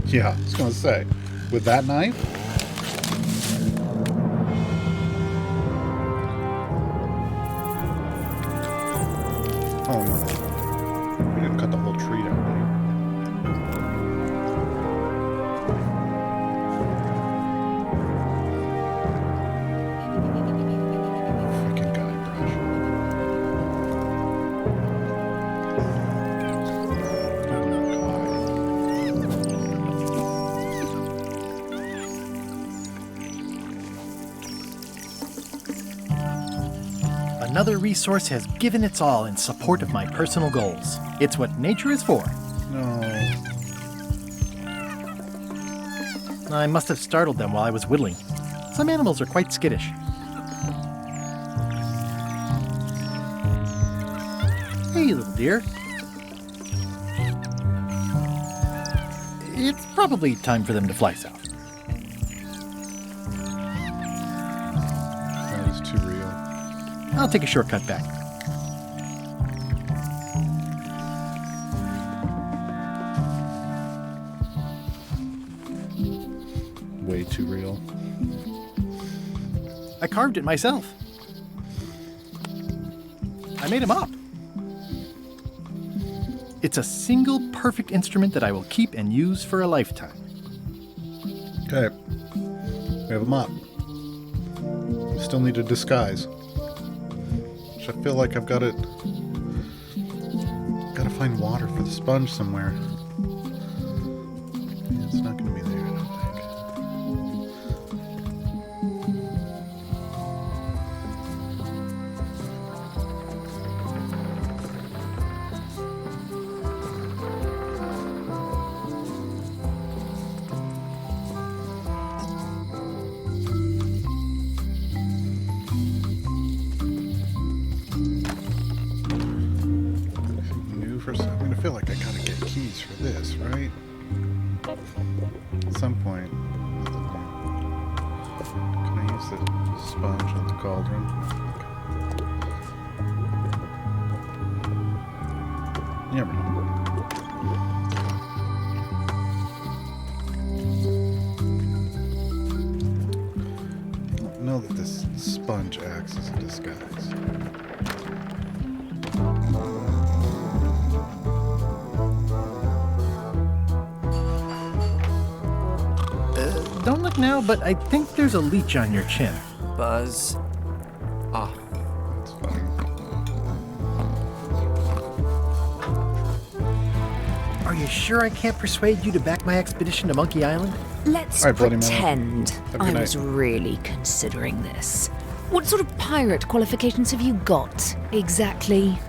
Yeah, I was gonna say, with that knife? Oh no. We didn't cut the whole tree down, freaking guybrush.
Another resource has given its all in support of my personal goals. It's what nature is for.
No.
I must have startled them while I was whittling. Some animals are quite skittish. Hey, little dear. It's probably time for them to fly south.
That was too real.
I'll take a shortcut back.
Way too real.
I carved it myself. I made him up. It's a single perfect instrument that I will keep and use for a lifetime.
Okay. We have a mop. Still need a disguise. Which I feel like I've got it. Gotta find water for the sponge somewhere. Yeah, it's not gonna be there, I don't I'm gonna feel like I gotta get keys for this, right? At some point. Can I use the sponge on the cauldron? You never know. I don't know that this sponge acts as a disguise.
Don't look now, but I think there's a leech on your chin.
Buzz off.
That's fine.
Are you sure I can't persuade you to back my expedition to Monkey Island?
Let's
All right, Bloody Mary.
pretend
Have a good
I
night.
was really considering this. What sort of pirate qualifications have you got, exactly?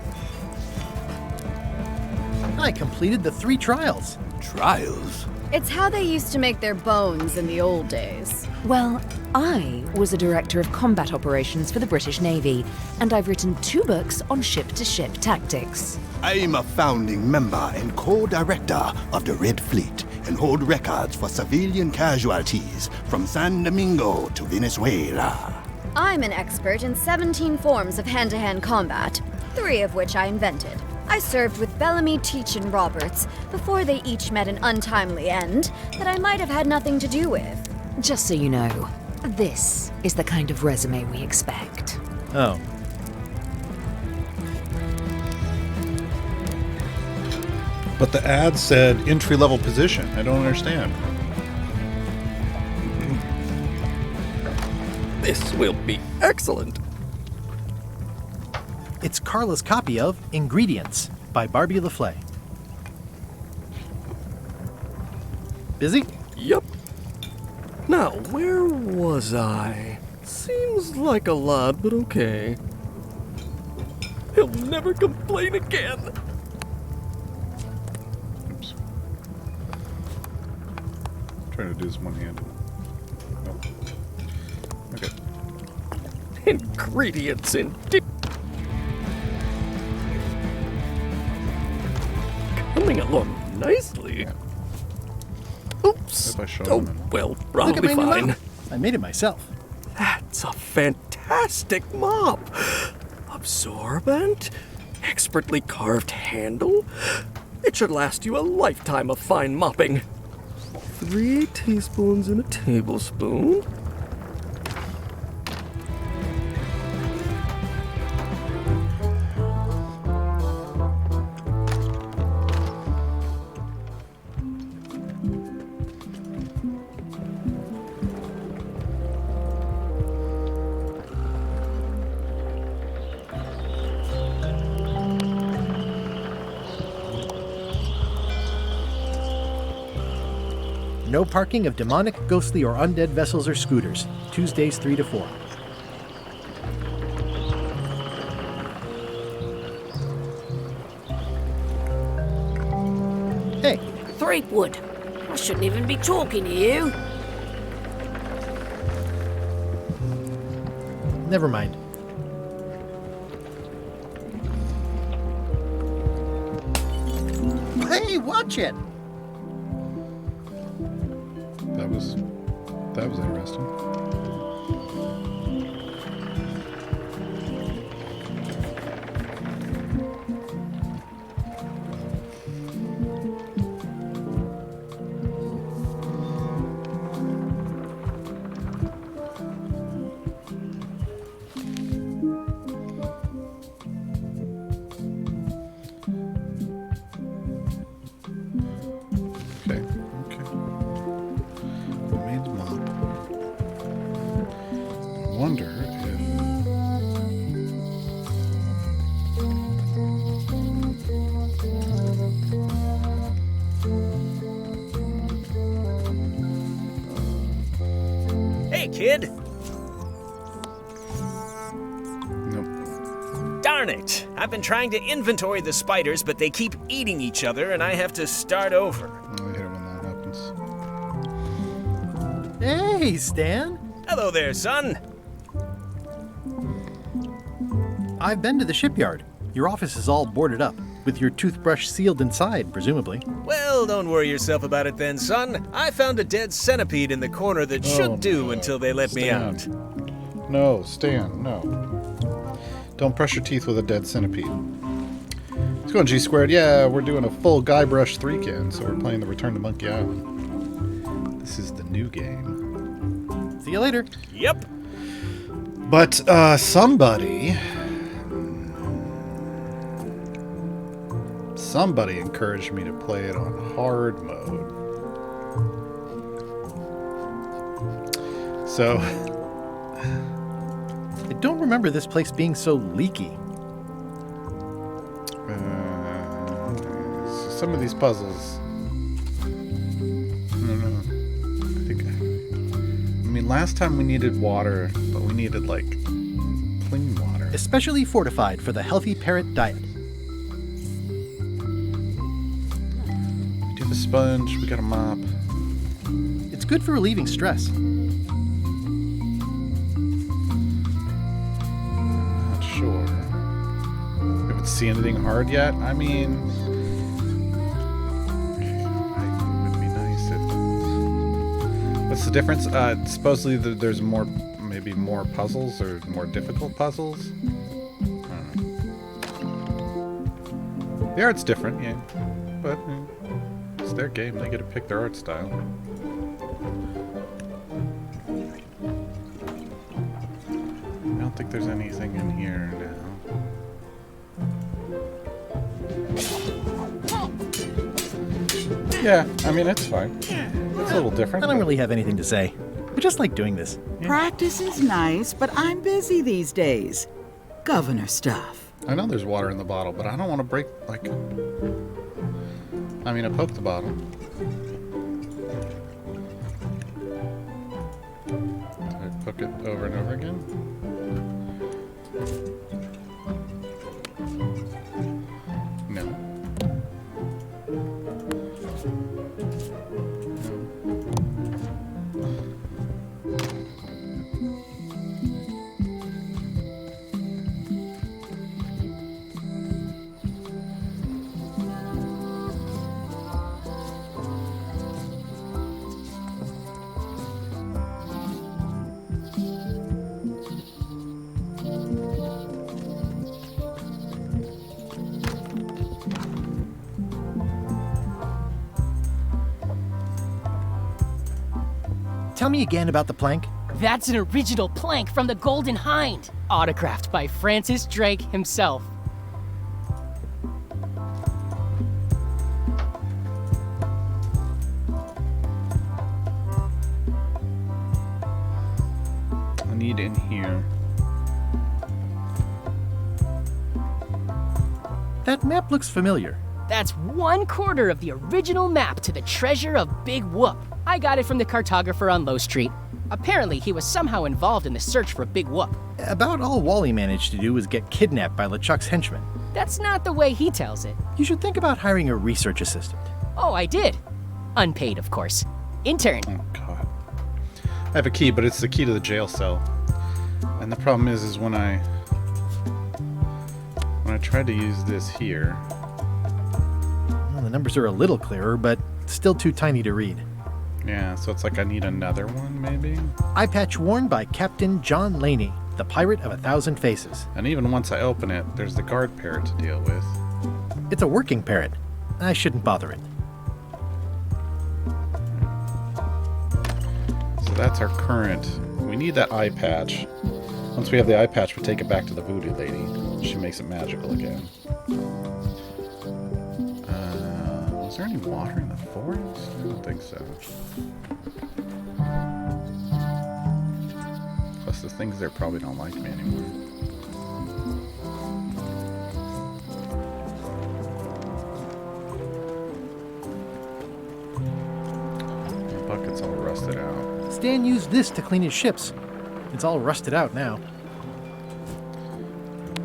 I completed the 3 trials.
Trials?
It's how they used to make their bones in the old days. Well, I was a director of combat operations for the British Navy, and I've written 2 books on ship-to-ship tactics.
I'm a founding member and co-director of the Red Fleet and hold records for civilian casualties from San Domingo to Venezuela.
I'm an expert in 17 forms of hand-to-hand combat, 3 of which I invented. I served with Bellamy, Teach, and Roberts before they each met an untimely end that I might have had nothing to do with.
Just so you know, this is the kind of resume we expect.
Oh.
But the ad said entry-level position. I don't understand.
This will be excellent.
It's Carla's copy of Ingredients by Barbie LaFlay. Busy?
Yep. Now, where was I? Seems like a lot, but okay. He'll never complain again.
Oops. Trying to do this one-handed. Nope. Okay.
Ingredients indeed. Coming along nicely. Oops. Oh, well,
Look at
probably
my new
fine.
mop. I made it myself.
That's a fantastic mop. Absorbent, expertly carved handle. It should last you a lifetime of fine mopping. 3 teaspoons in a tablespoon.
No parking of demonic, ghostly, or undead vessels or scooters. Tuesdays 3 to 4. Hey.
Threepwood, I shouldn't even be talking to you.
Never mind. Hey, watch it!
That was interesting.
Kid?
Nope.
Darn it! I've been trying to inventory the spiders, but they keep eating each other, and I have to start over.
I hate it when that happens.
Hey, Stan!
Hello there, son!
I've been to the shipyard. Your office is all boarded up, with your toothbrush sealed inside, presumably.
Well, don't worry yourself about it then, son. I found a dead centipede in the corner that should do until they let me out.
No, Stan, no. Don't brush your teeth with a dead centipede. Let's go on G-Squared. Yeah, we're doing a full Guybrush 3-kin, so we're playing the Return to Monkey Island. This is the new game.
See you later.
Yep.
But, Somebody encouraged me to play it on hard mode. So...
I don't remember this place being so leaky.
Some of these puzzles... I don't know. I mean, last time we needed water, but we needed, like, clean water.
Especially fortified for the healthy parrot diet.
A sponge, we got a mop.
It's good for relieving stress.
Not sure. We haven't seen anything hard yet. I mean, it would be nice if... What's the difference? Supposedly there's more Maybe more puzzles or more difficult puzzles? I don't know. The art's different, yeah. But it's their game. They get to pick their art style. I don't think there's anything in here now. Yeah, I mean, it's fine. It's a little different.
I don't really have anything to say. I just like doing this.
Practice is nice, but I'm busy these days. Governor stuff.
I know there's water in the bottle, but I don't want to break, like... I mean, I poked the bottle. Did I poke it over and over again? No.
Tell me again about the plank.
That's an original plank from the Golden Hind, autographed by Francis Drake himself.
I need in here.
That map looks familiar.
That's 1/4 of the original map to the treasure of Big Whoop. I got it from the cartographer on Low Street. Apparently, he was somehow involved in the search for Big Whoop.
About all Wally managed to do was get kidnapped by LeChuck's henchmen.
That's not the way he tells it.
You should think about hiring a research assistant.
Oh, I did. Unpaid, of course. Intern.
Oh, God. I have a key, but it's the key to the jail cell. And the problem is when I tried to use this here...
Well, the numbers are a little clearer, but still too tiny to read.
Yeah, so it's like I need another one, maybe?
Eye patch worn by Captain John Laney, the pirate of 1,000 faces.
And even once I open it, there's the guard parrot to deal with.
It's a working parrot. I shouldn't bother it.
So that's our current. We need that eye patch. Once we have the eye patch, we take it back to the voodoo lady. She makes it magical again. Is there any water in the forest? I don't think so. Plus the things there probably don't like me anymore. The bucket's all rusted out.
Stan used this to clean his ships. It's all rusted out now.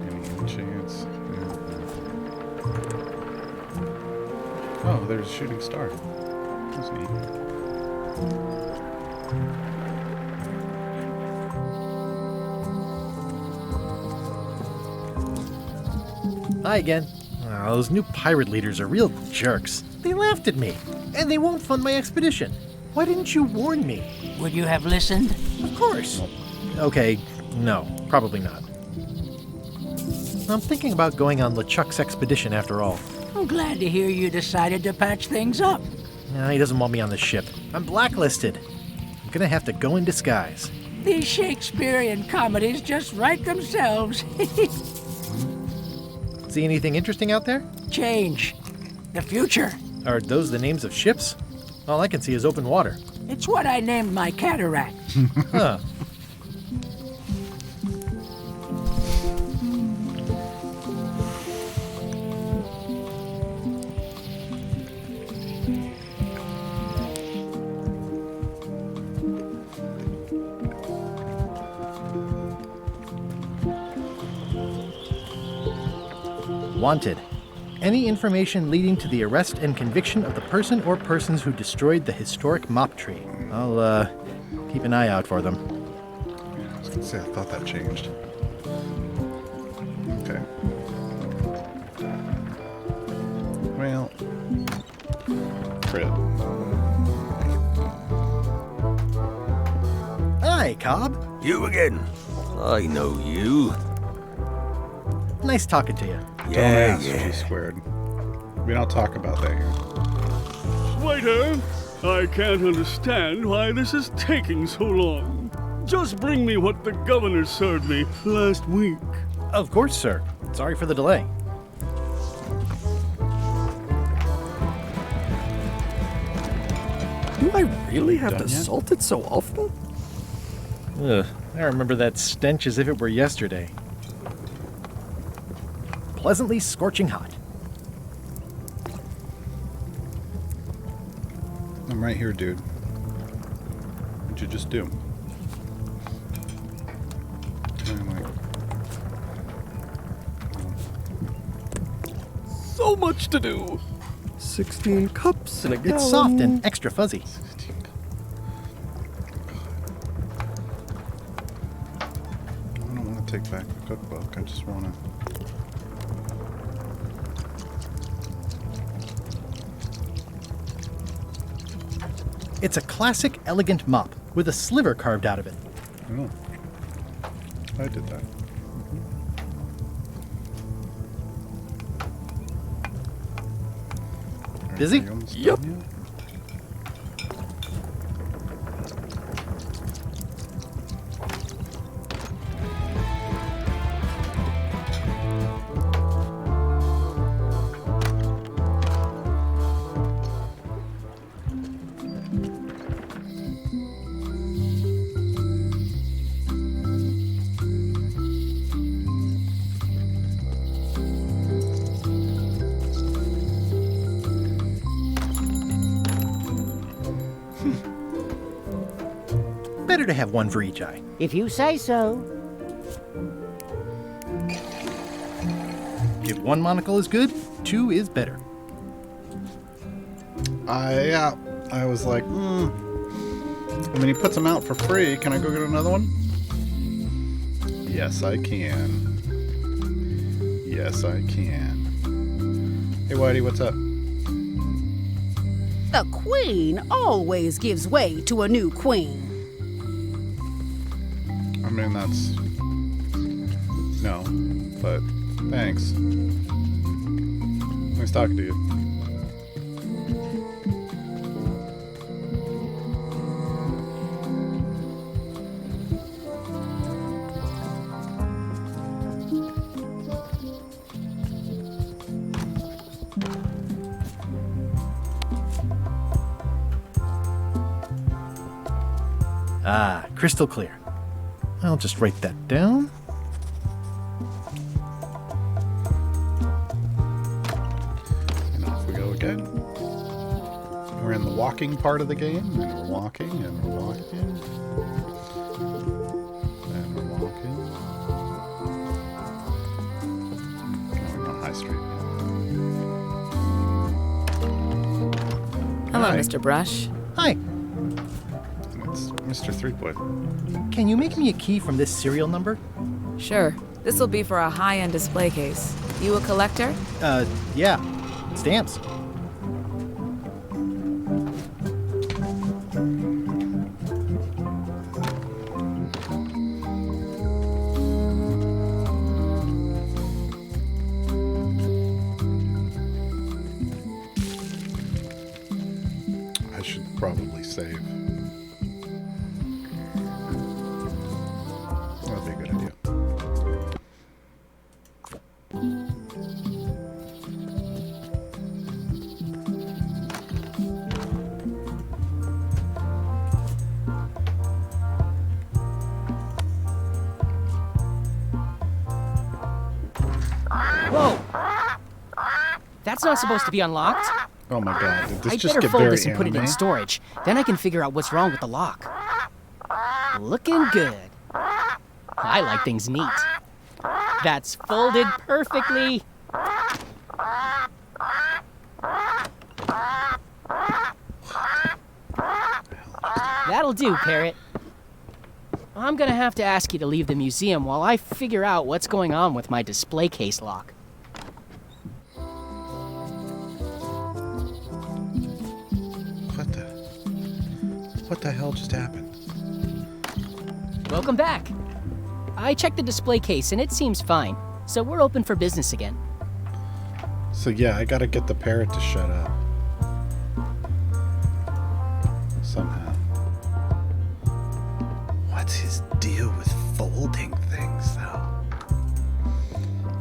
Any chance? Oh, there's a shooting star. That's neat.
Hi again. Oh, those new pirate leaders are real jerks. They laughed at me, and they won't fund my expedition. Why didn't you warn me?
Would you have listened?
Of course. Okay, no, probably not. I'm thinking about going on LeChuck's expedition after all.
I'm glad to hear you decided to patch things up.
No, he doesn't want me on the ship. I'm blacklisted. I'm gonna have to go in disguise.
These Shakespearean comedies just write themselves.
See anything interesting out there?
Change. The future.
Are those the names of ships? All I can see is open water.
It's what I named my cataract.
Huh. Wanted. Any information leading to the arrest and conviction of the person or persons who destroyed the historic mop tree. I'll, keep an eye out for them.
Yeah, I was gonna say, I thought that changed. Okay. Well... Crit.
Hi, Cobb.
You again. I know you.
Nice talking to you.
Don't ask, G squared. We don't talk about that here.
Waiter, I can't understand why this is taking so long. Just bring me what the governor served me last week.
Of course, sir. Sorry for the delay.
Do I really have to salt it so often?
Ugh, I remember that stench as if it were yesterday. Pleasantly scorching hot.
I'm right here, dude. What'd you just do?
So much to do. 16 cups and a gallon.
It's soft and extra fuzzy.
I don't want to take back the cookbook. I just want to...
It's a classic elegant mop with a sliver carved out of it.
Oh. I did that.
Busy?
Yep.
Better to have one for each eye.
If you say so.
If one monocle is good, two is better.
Yeah. I was like, I mean, he puts them out for free. Can I go get another one? Yes, I can. Yes, I can. Hey, Whitey, what's up?
The queen always gives way to a new queen.
I mean, that's... No, but thanks. Nice talking to you.
Ah, crystal clear. I'll just write that down.
And off we go again. We're in the walking part of the game, and we're walking, and we're walking. And we're walking. Going on High Street.
Hello,
Hi.
Mr. Brush.
Hi.
It's Mr. Threepwood.
Can you make me a key from this serial number?
Sure. This will be for a high-end display case. You a collector?
Yeah. Stamps.
I should probably save. That'd be a good idea.
Whoa! That's not supposed to be unlocked.
Oh my god, did this
I'd
just
better
get
fold
very
this and put it in
anime?
storage. Then I can figure out what's wrong with the lock. Looking good. I like things neat. That's folded perfectly. That'll do, Parrot. I'm gonna have to ask you to leave the museum while I figure out what's going on with my display case lock.
What the hell just happened?
Welcome back. I checked the display case and it seems fine, so we're open for business again.
So yeah, I gotta get the parrot to shut up. Somehow. What's his deal with folding things, though?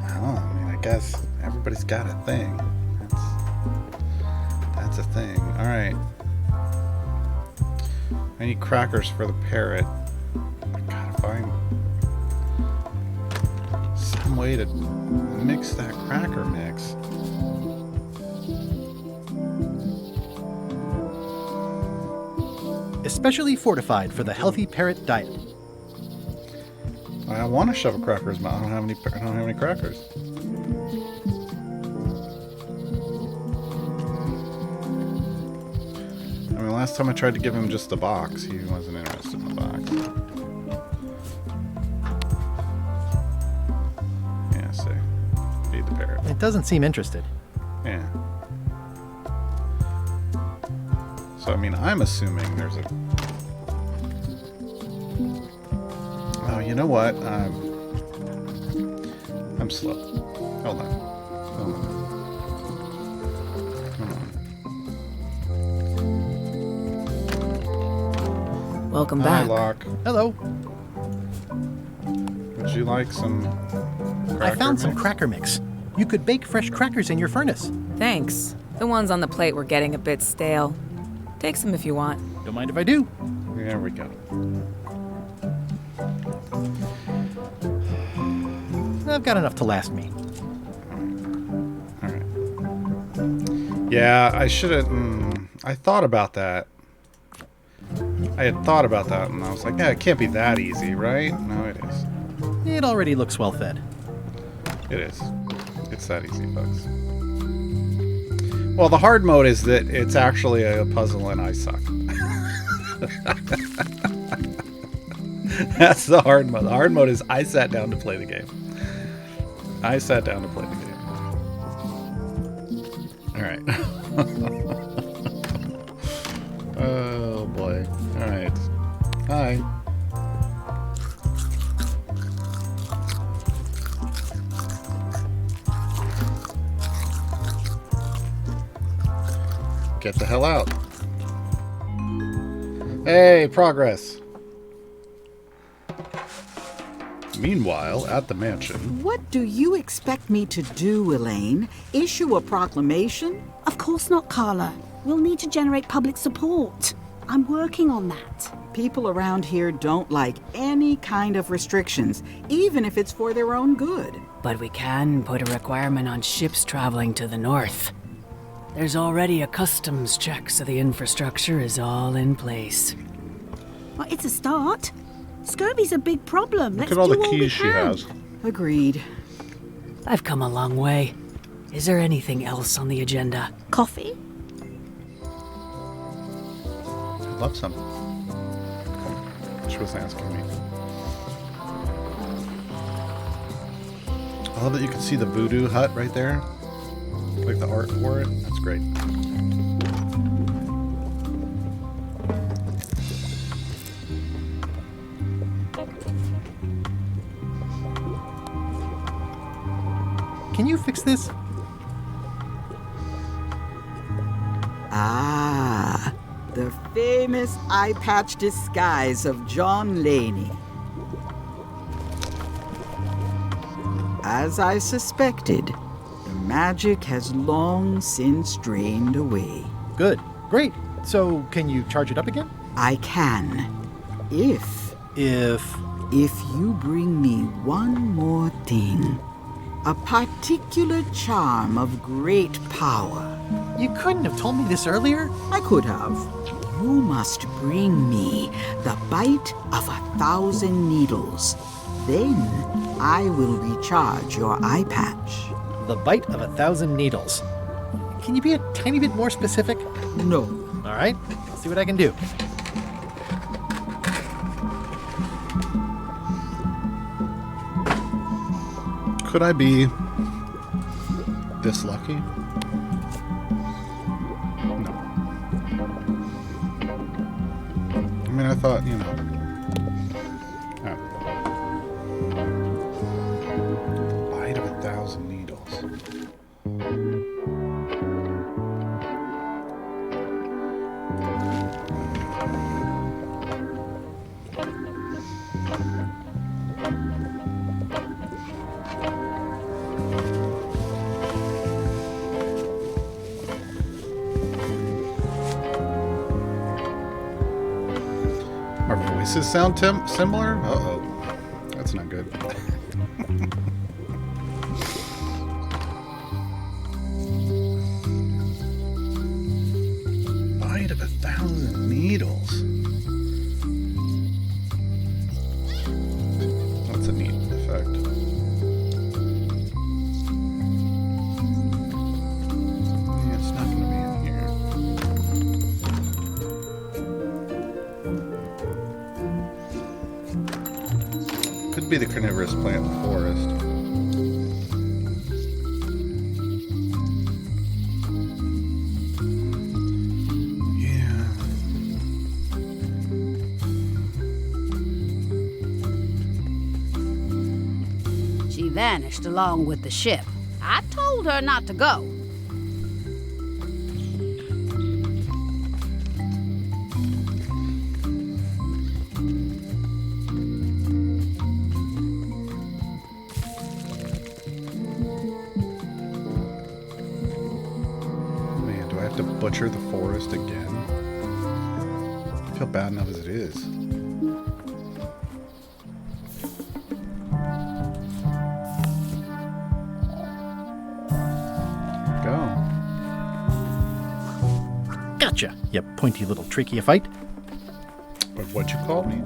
I don't know. I mean, I guess everybody's got a thing. That's a thing. All right. I need crackers for the parrot. I gotta find some way to mix that cracker mix.
Especially fortified for the healthy parrot diet.
I want to shove a cracker in his mouth. I don't have any crackers. I mean, last time I tried to give him just a box, he wasn't interested in the box. Yeah, see. Feed the parrot.
It doesn't seem interested.
Yeah. So, I mean, I'm assuming there's a... Oh, you know what? I'm slow. Hold on.
Welcome
Hi,
back.
Locke.
Hello.
Would you like some cracker
I found some
mix?
cracker mix. You could bake fresh crackers in your furnace.
Thanks. The ones on the plate were getting a bit stale. Take some if you want.
Don't mind if I do.
There we go.
I've got enough to last me.
All right. Yeah, I should have... I thought about that. I had thought about that, and I was like, yeah, it can't be that easy, right? No, it is.
It already looks well fed.
It is. It's that easy, folks. Well, the hard mode is that it's actually a puzzle and I suck. That's the hard mode. The hard mode is I sat down to play the game. I sat down to play the game. All right. Oh, boy. All right. Hi. Get the hell out. Hey, progress. Meanwhile, at the mansion.
What do you expect me to do, Elaine? Issue a proclamation?
Of course not, Carla. We'll need to generate public support. I'm working on that.
People around here don't like any kind of restrictions, even if it's for their own good.
But we can put a requirement on ships traveling to the north. There's already a customs check, so the infrastructure is all in place.
Well, it's a start. Scurvy's a big problem.
Look
Let's
at all
do
the
all we
keys she
can.
has.
Agreed.
I've come a long way. Is there anything else on the agenda?
Coffee?
I'd love some. She was asking me. I love that you can see the voodoo hut right there. Like the art for it. That's great.
Can you fix this?
Ah, the famous eye patch disguise of John Laney. As I suspected, the magic has long since drained away.
Good. Great. So, can you charge it up again?
I can. If
If
you bring me one more thing. A particular charm of great power.
You couldn't have told me this earlier?
I could have. You must bring me the bite of 1,000 needles. Then I will recharge your eye patch.
The bite of 1,000 needles. Can you be a tiny bit more specific?
No.
All right. Let's see what I can do.
Could I be this lucky? No. I mean, I thought, Our voices sound similar? Uh-oh. That's not good. Bite of 1,000 needles. That's a neat effect. Yeah, it's not going to be in here. Could be the carnivorous plant in the forest.
She vanished along with the ship. I told her not to go.
Man, do I have to butcher the forest again? I feel bad enough as it is.
Gotcha, you pointy little tracheophyte.
But what'd you call me?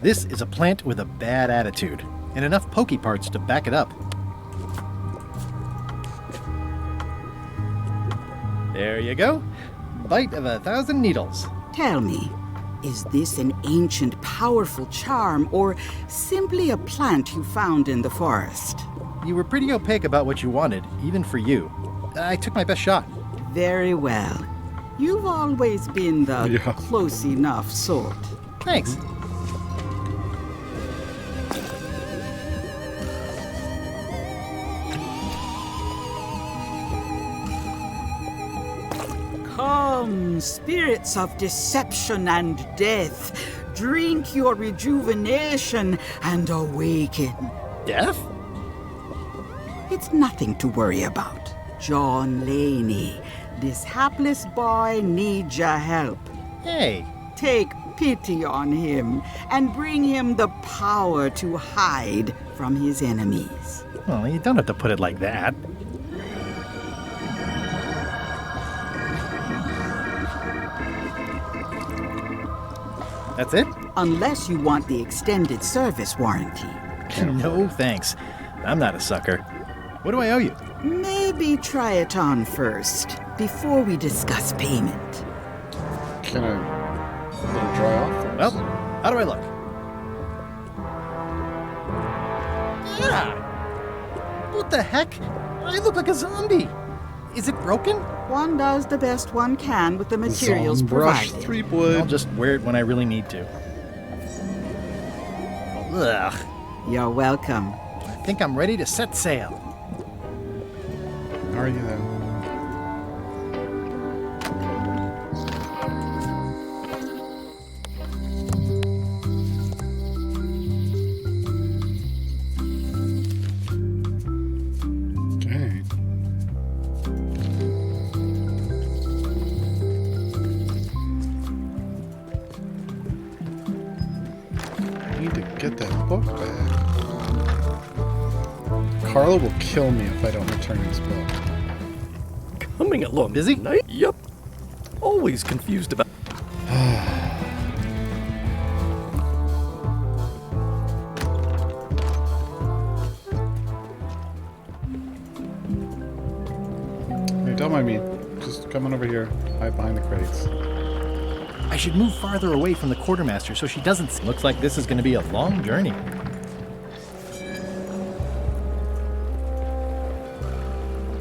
This is a plant with a bad attitude, and enough pokey parts to back it up. There you go. Bite of 1,000 needles.
Tell me, is this an ancient, powerful charm, or simply a plant you found in the forest?
You were pretty opaque about what you wanted, even for you. I took my best shot.
Very well. You've always been the close enough sort.
Thanks.
Come, spirits of deception and death, drink your rejuvenation and awaken.
Death?
It's nothing to worry about. John Laney, this hapless boy needs your help.
Hey.
Take pity on him and bring him the power to hide from his enemies.
Well, you don't have to put it like that. That's it?
Unless you want the extended service warranty.
No, thanks. I'm not a sucker. What do I owe you?
Maybe try it on first, before we discuss payment.
Can I let it dry off first?
Well, how do I look? Yeah! What the heck? I look like a zombie. Is it broken?
One does the best one can with the materials provided.
3 wood.
I'll just wear it when I really need to. Ugh.
You're welcome.
I think I'm ready to set sail.
Are you then? Get that book back. Carla will kill me if I don't return his book.
Coming along.
Busy?
Night? Yep. Always confused about.
Hey, don't mind me. Just coming over here. Hide behind the crates.
I should move farther away from the quartermaster so she doesn't. Looks like this is going to be a long journey.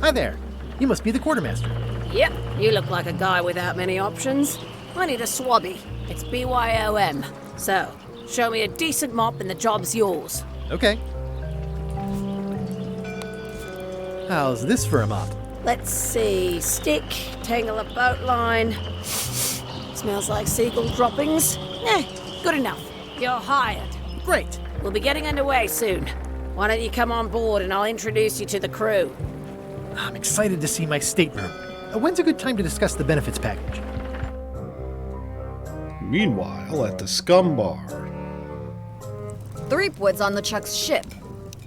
Hi there. You must be the quartermaster.
Yep, you look like a guy without many options. I need a swabby. It's BYOM. So, show me a decent mop and the job's yours.
Okay. How's this for a mop?
Let's see. Stick, tangle a boat line. Smells like seagull droppings. Good enough. You're hired.
Great.
We'll be getting underway soon. Why don't you come on board and I'll introduce you to the crew?
I'm excited to see my stateroom. When's a good time to discuss the benefits package?
Meanwhile, at the Scum Bar.
Threepwood's on LeChuck's ship.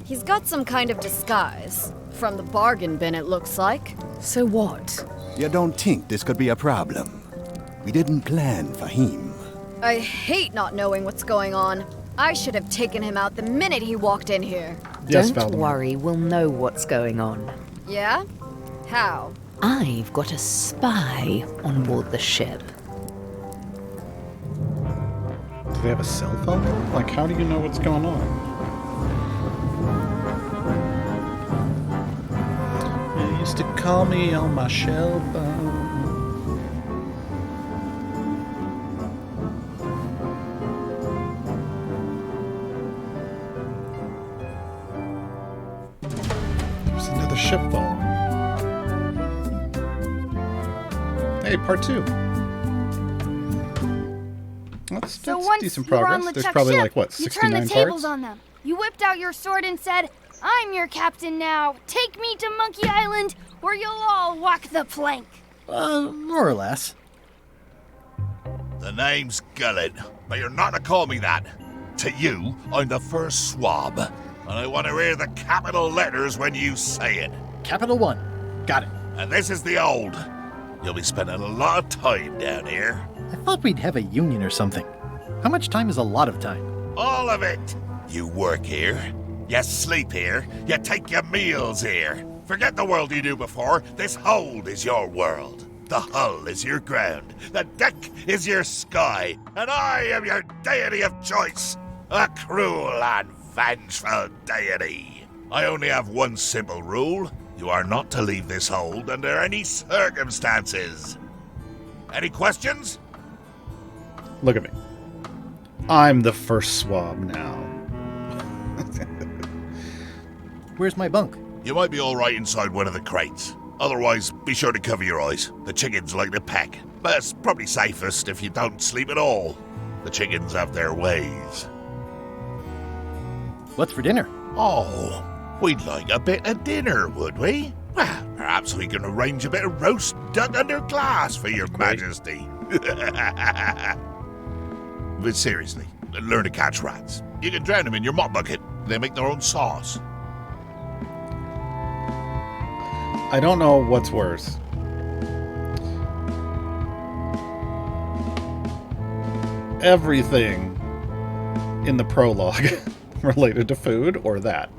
He's got some kind of disguise. From the bargain bin, it looks like.
So what?
You don't think this could be a problem? We didn't plan for him.
I hate not knowing what's going on. I should have taken him out the minute he walked in here.
Yes,
Don't
Valdemar.
worry, we'll know what's going on.
Yeah? How?
I've got a spy on board the ship.
Do they have a cell phone? Like, how do you know what's going on? You used to call me on my shell phone. There's another ship phone. Hey, part 2. That's
Once
decent
you were
progress.
on
There's
LeChuck's
probably
ship,
like, what,
you turned
69
the tables
parts?
on them. You whipped out your sword and said, "I'm your captain now. Take me to Monkey Island, where you'll all walk the plank."
More or less.
The name's Gullet, but you're not to call me that. To you, I'm the first swab, and I want to hear the capital letters when you say it.
Capital 1. Got it.
And this is the old. You'll be spending a lot of time down here.
I thought we'd have a union or something. How much time is a lot of time?
All of it. You work here, you sleep here, you take your meals here. Forget the world you knew before. This hold is your world. The hull is your ground. The deck is your sky. And I am your deity of choice. A cruel and vengeful deity. I only have one simple rule. You are not to leave this hold under any circumstances. Any questions?
Look at me. I'm the first swab now.
Where's my bunk?
You might be all right inside one of the crates. Otherwise, be sure to cover your eyes. The chickens like to peck. But it's probably safest if you don't sleep at all. The chickens have their ways.
What's for dinner?
Oh, we'd like a bit of dinner, would we? Well, perhaps we can arrange a bit of roast duck under glass for your majesty. But seriously, learn to catch rats. You can drown them in your mop bucket. They make their own sauce.
I don't know what's worse. Everything in the prologue related to food or that.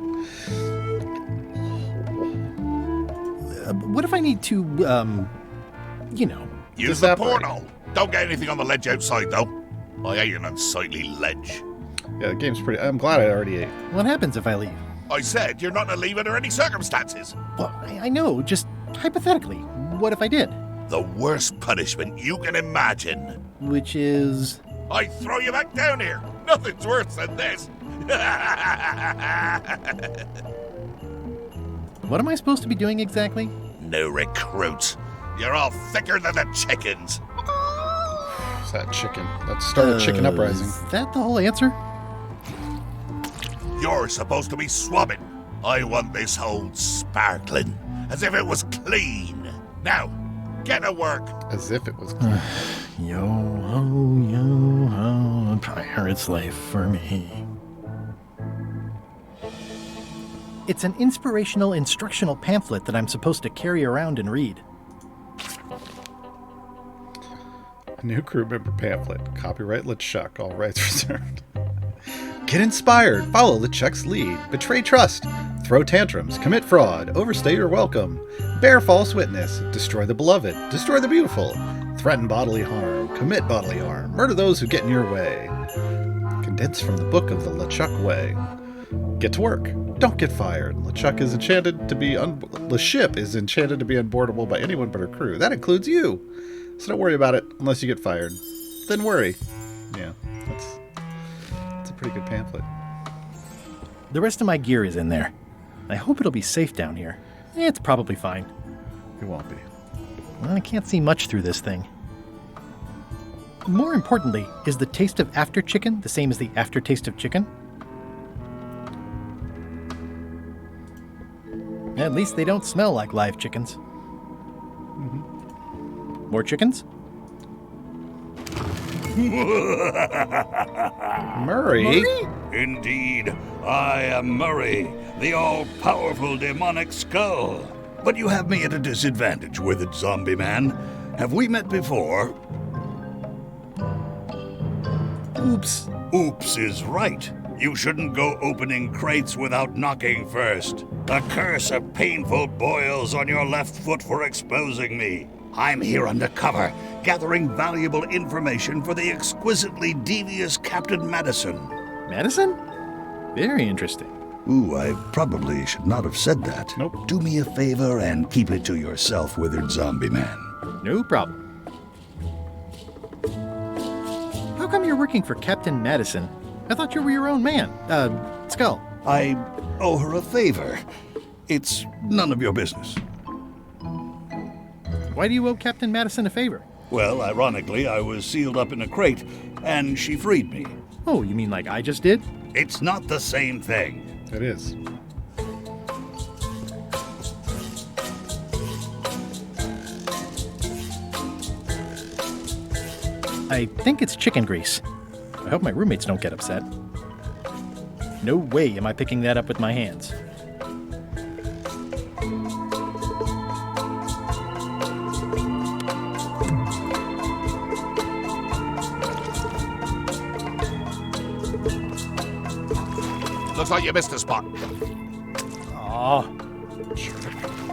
What if I need to, you know...
Use the portal. Don't get anything on the ledge outside, though. I hate an unsightly ledge.
Yeah, the game's pretty... I'm glad I already ate.
What happens if I leave?
I said you're not to leave under any circumstances.
Well, I know, just hypothetically. What if I did?
The worst punishment you can imagine.
Which is...
I throw you back down here. Nothing's worse than this.
What am I supposed to be doing exactly?
No recruits. You're all thicker than the chickens.
It's that chicken. That started chicken uprising.
Is that the whole answer?
You're supposed to be swabbing. I want this hold sparkling, as if it was clean. Now, get to work.
As if it was clean.
Yo-ho, a pirate's life for me. It's an inspirational instructional pamphlet that I'm supposed to carry around and read.
New crew member pamphlet. Copyright LeChuck. All rights reserved. Get inspired. Follow LeChuck's lead. Betray trust. Throw tantrums. Commit fraud. Overstay your welcome. Bear false witness. Destroy the beloved. Destroy the beautiful. Threaten bodily harm. Commit bodily harm. Murder those who get in your way. Condensed from the book of the LeChuck way. Get to work. Don't get fired. LeChuck is enchanted to be the ship is enchanted to be unboardable by anyone but her crew. That includes you. So don't worry about it unless you get fired. Then worry. Yeah, that's a pretty good pamphlet.
The rest of my gear is in there. I hope it'll be safe down here. It's probably fine.
It won't be.
Well, I can't see much through this thing. More importantly, is the taste of after chicken the same as the aftertaste of chicken? At least they don't smell like live chickens. More chickens?
Murray?
Indeed, I am Murray, the all-powerful demonic skull. But you have me at a disadvantage with it, zombie man. Have we met before?
Oops.
Oops is right. You shouldn't go opening crates without knocking first. A curse of painful boils on your left foot for exposing me. I'm here undercover, gathering valuable information for the exquisitely devious Captain Madison.
Madison? Very interesting.
Ooh, I probably should not have said that.
Nope.
Do me a favor and keep it to yourself, withered zombie man.
No problem. How come you're working for Captain Madison? I thought you were your own man. Skull.
I owe her a favor. It's none of your business.
Why do you owe Captain Madison a favor?
Well, ironically, I was sealed up in a crate, and she freed me.
Oh, you mean like I just did?
It's not the same thing.
It is.
I think it's chicken grease. I hope my roommates don't get upset. No way am I picking that up with my hands.
Looks like you missed a spot.
Aw.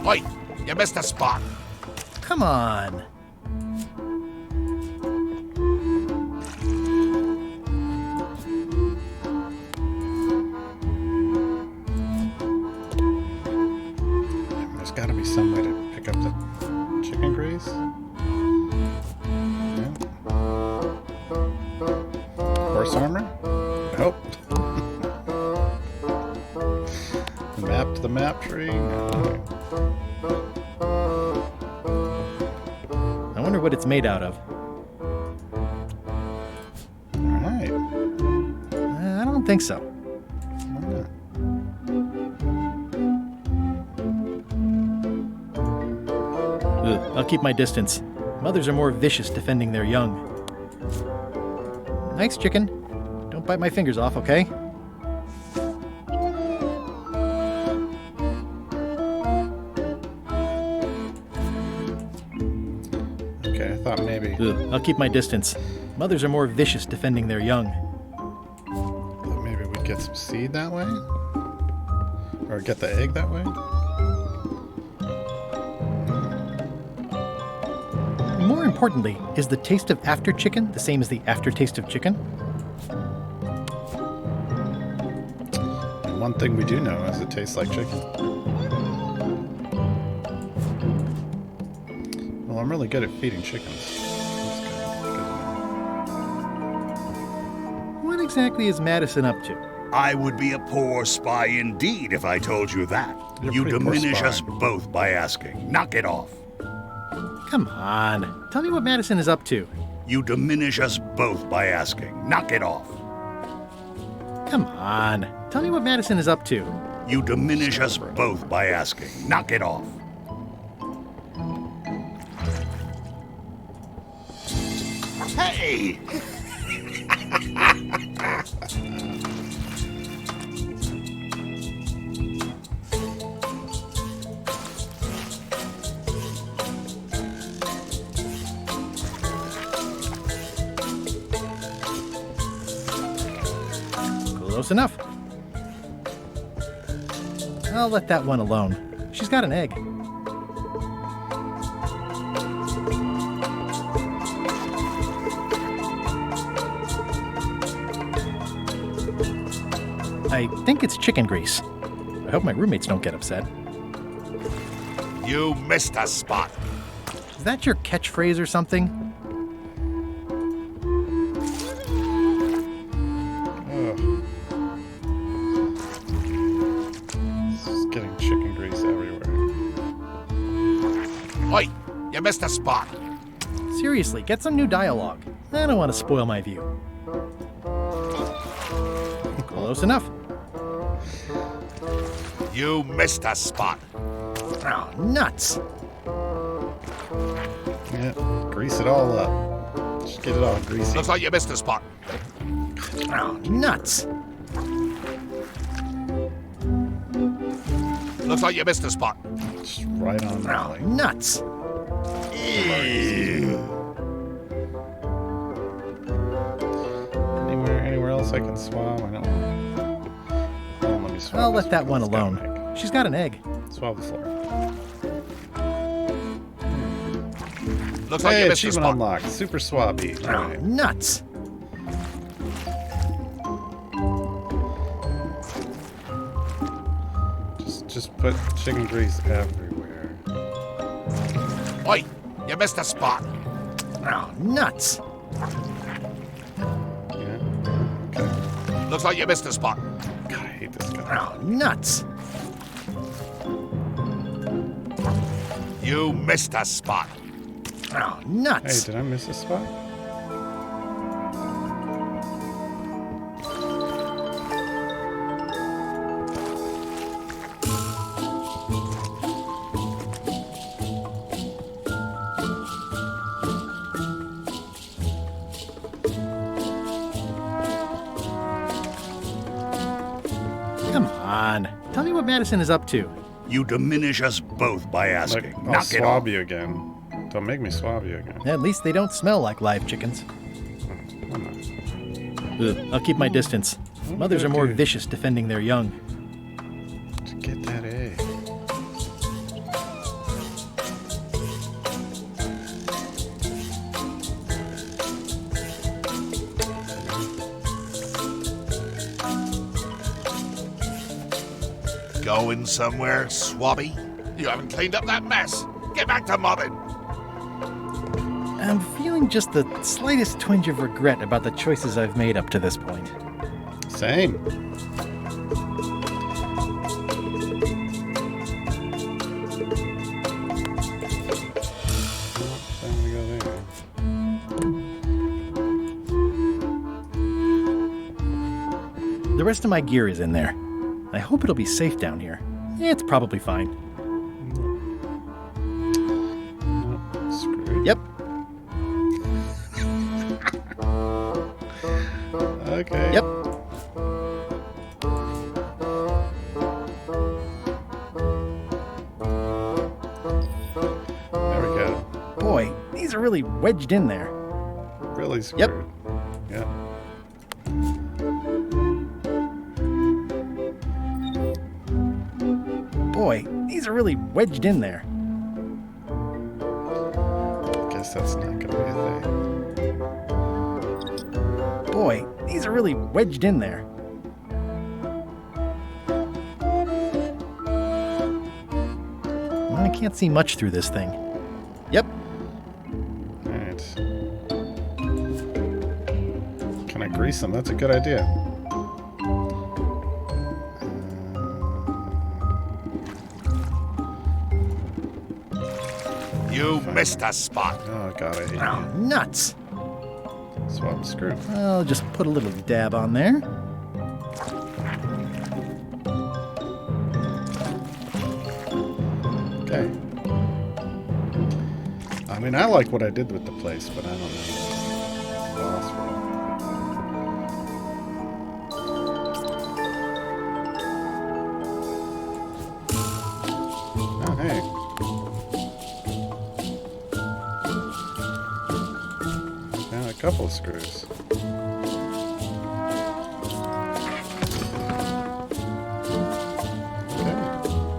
Oi, you missed a spot.
Come on.
There's got to be some way to pick up the chicken grease. Yeah. Horse armor? Nope. Map to the map tree? No.
I wonder what it's made out of.
Alright.
I don't think so. Ugh, I'll keep my distance. Mothers are more vicious defending their young. Nice chicken. Don't bite my fingers off, okay?
Okay, I thought maybe.
Ugh, I'll keep my distance. Mothers are more vicious defending their young.
Thought maybe we'd get some seed that way? Or get the egg that way?
More importantly, is the taste of after chicken the same as the aftertaste of chicken?
And one thing we do know is it tastes like chicken. Well, I'm really good at feeding chickens.
What exactly is Madison up to?
I would be a poor spy indeed if I told you that.
You're a
You
pretty poor
diminish
spy.
us both by asking. Knock it off.
Come on. Tell me what Madison is up to.
You diminish us both by asking. Knock it off.
Come on. Tell me what Madison is up to.
You diminish us both by asking. Knock it off. Hey!
Close enough. I'll let that one alone. She's got an egg. I think it's chicken grease. I hope my roommates don't get upset.
You missed a spot.
Is that your catchphrase or something?
This is getting chicken grease everywhere.
Oi, you missed a spot.
Seriously, get some new dialogue. I don't want to spoil my view. Close enough.
You missed a spot.
Oh, nuts.
Yeah, grease it all up. Just get it all greasy.
Looks like you missed a spot.
Oh, nuts.
Looks like you missed a spot.
Just right on the
Oh, nuts.
Anywhere else I can swab? I don't want. Oh, let me swab.
I'll
this
let that one
It's got an
alone. She's got an egg.
egg. Swab the floor.
Looks like
Hey,
you missed a
achievement
spot.
unlocked. Super swabby.
Oh,
Alright.
nuts.
Just put chicken grease everywhere.
Oi, you missed a spot.
Oh, nuts.
Okay.
Looks like you missed a spot.
God, I hate this guy.
Oh, nuts.
You missed a spot.
Oh,
Hey,
nuts.
did I miss a spot?
Come on. Tell me what Madison is up to.
You diminish us both by asking.
Like, I'll
Knock it
swab
off.
you again. Don't make me swab you again.
At least they don't smell like live chickens. Ugh, I'll keep my distance. Mothers are more vicious defending their young.
To get that egg.
Going somewhere, Swabby? You haven't cleaned up that mess. Get back to mobbing.
I'm feeling just the slightest twinge of regret about the choices I've made up to this point.
Same. So I'm gonna go there.
The rest of my gear is in there. I hope it'll be safe down here. It's probably fine.
Screwed.
Yep.
Okay.
Yep.
There we go.
Boy, these are really wedged in there.
Really screwed.
Yep.
Yep.
Boy, these are really wedged in there.
Guess that's not gonna be a thing.
Boy, these are really wedged in there. I can't see much through this thing. Yep.
Alright. Can I grease them? That's a good idea.
You missed a spot.
Oh god, I hate
Oh, nuts.
you. Swab the screw.
I'll just put a little dab on there.
Okay. I mean, I like what I did with the place, but I don't know. Boss roll. Oh, hey. Found a couple of screws.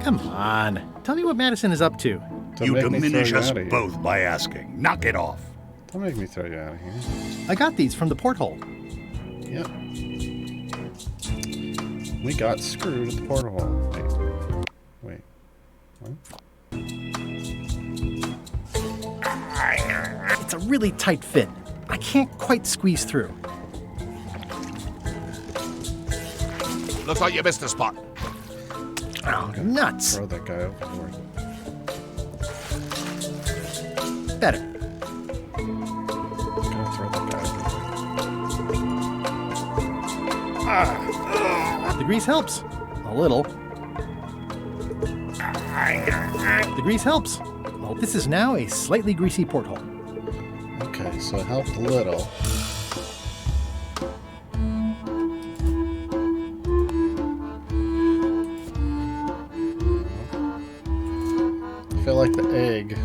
Come on. Tell me what Madison is up to.
Don't
You
make me
diminish
throw you
us
out of here.
both by asking. Knock it off.
Don't make me throw you out of here.
I got these from the porthole.
Yep. We got screwed at the porthole. Wait. What?
It's a really tight fit. I can't quite squeeze through.
Looks like you missed a spot.
Oh, nuts.
Throw that guy overboard.
Better. The grease helps. A little. The grease helps. Well, this is now a slightly greasy porthole.
Okay, so it helped a little. I feel like the egg.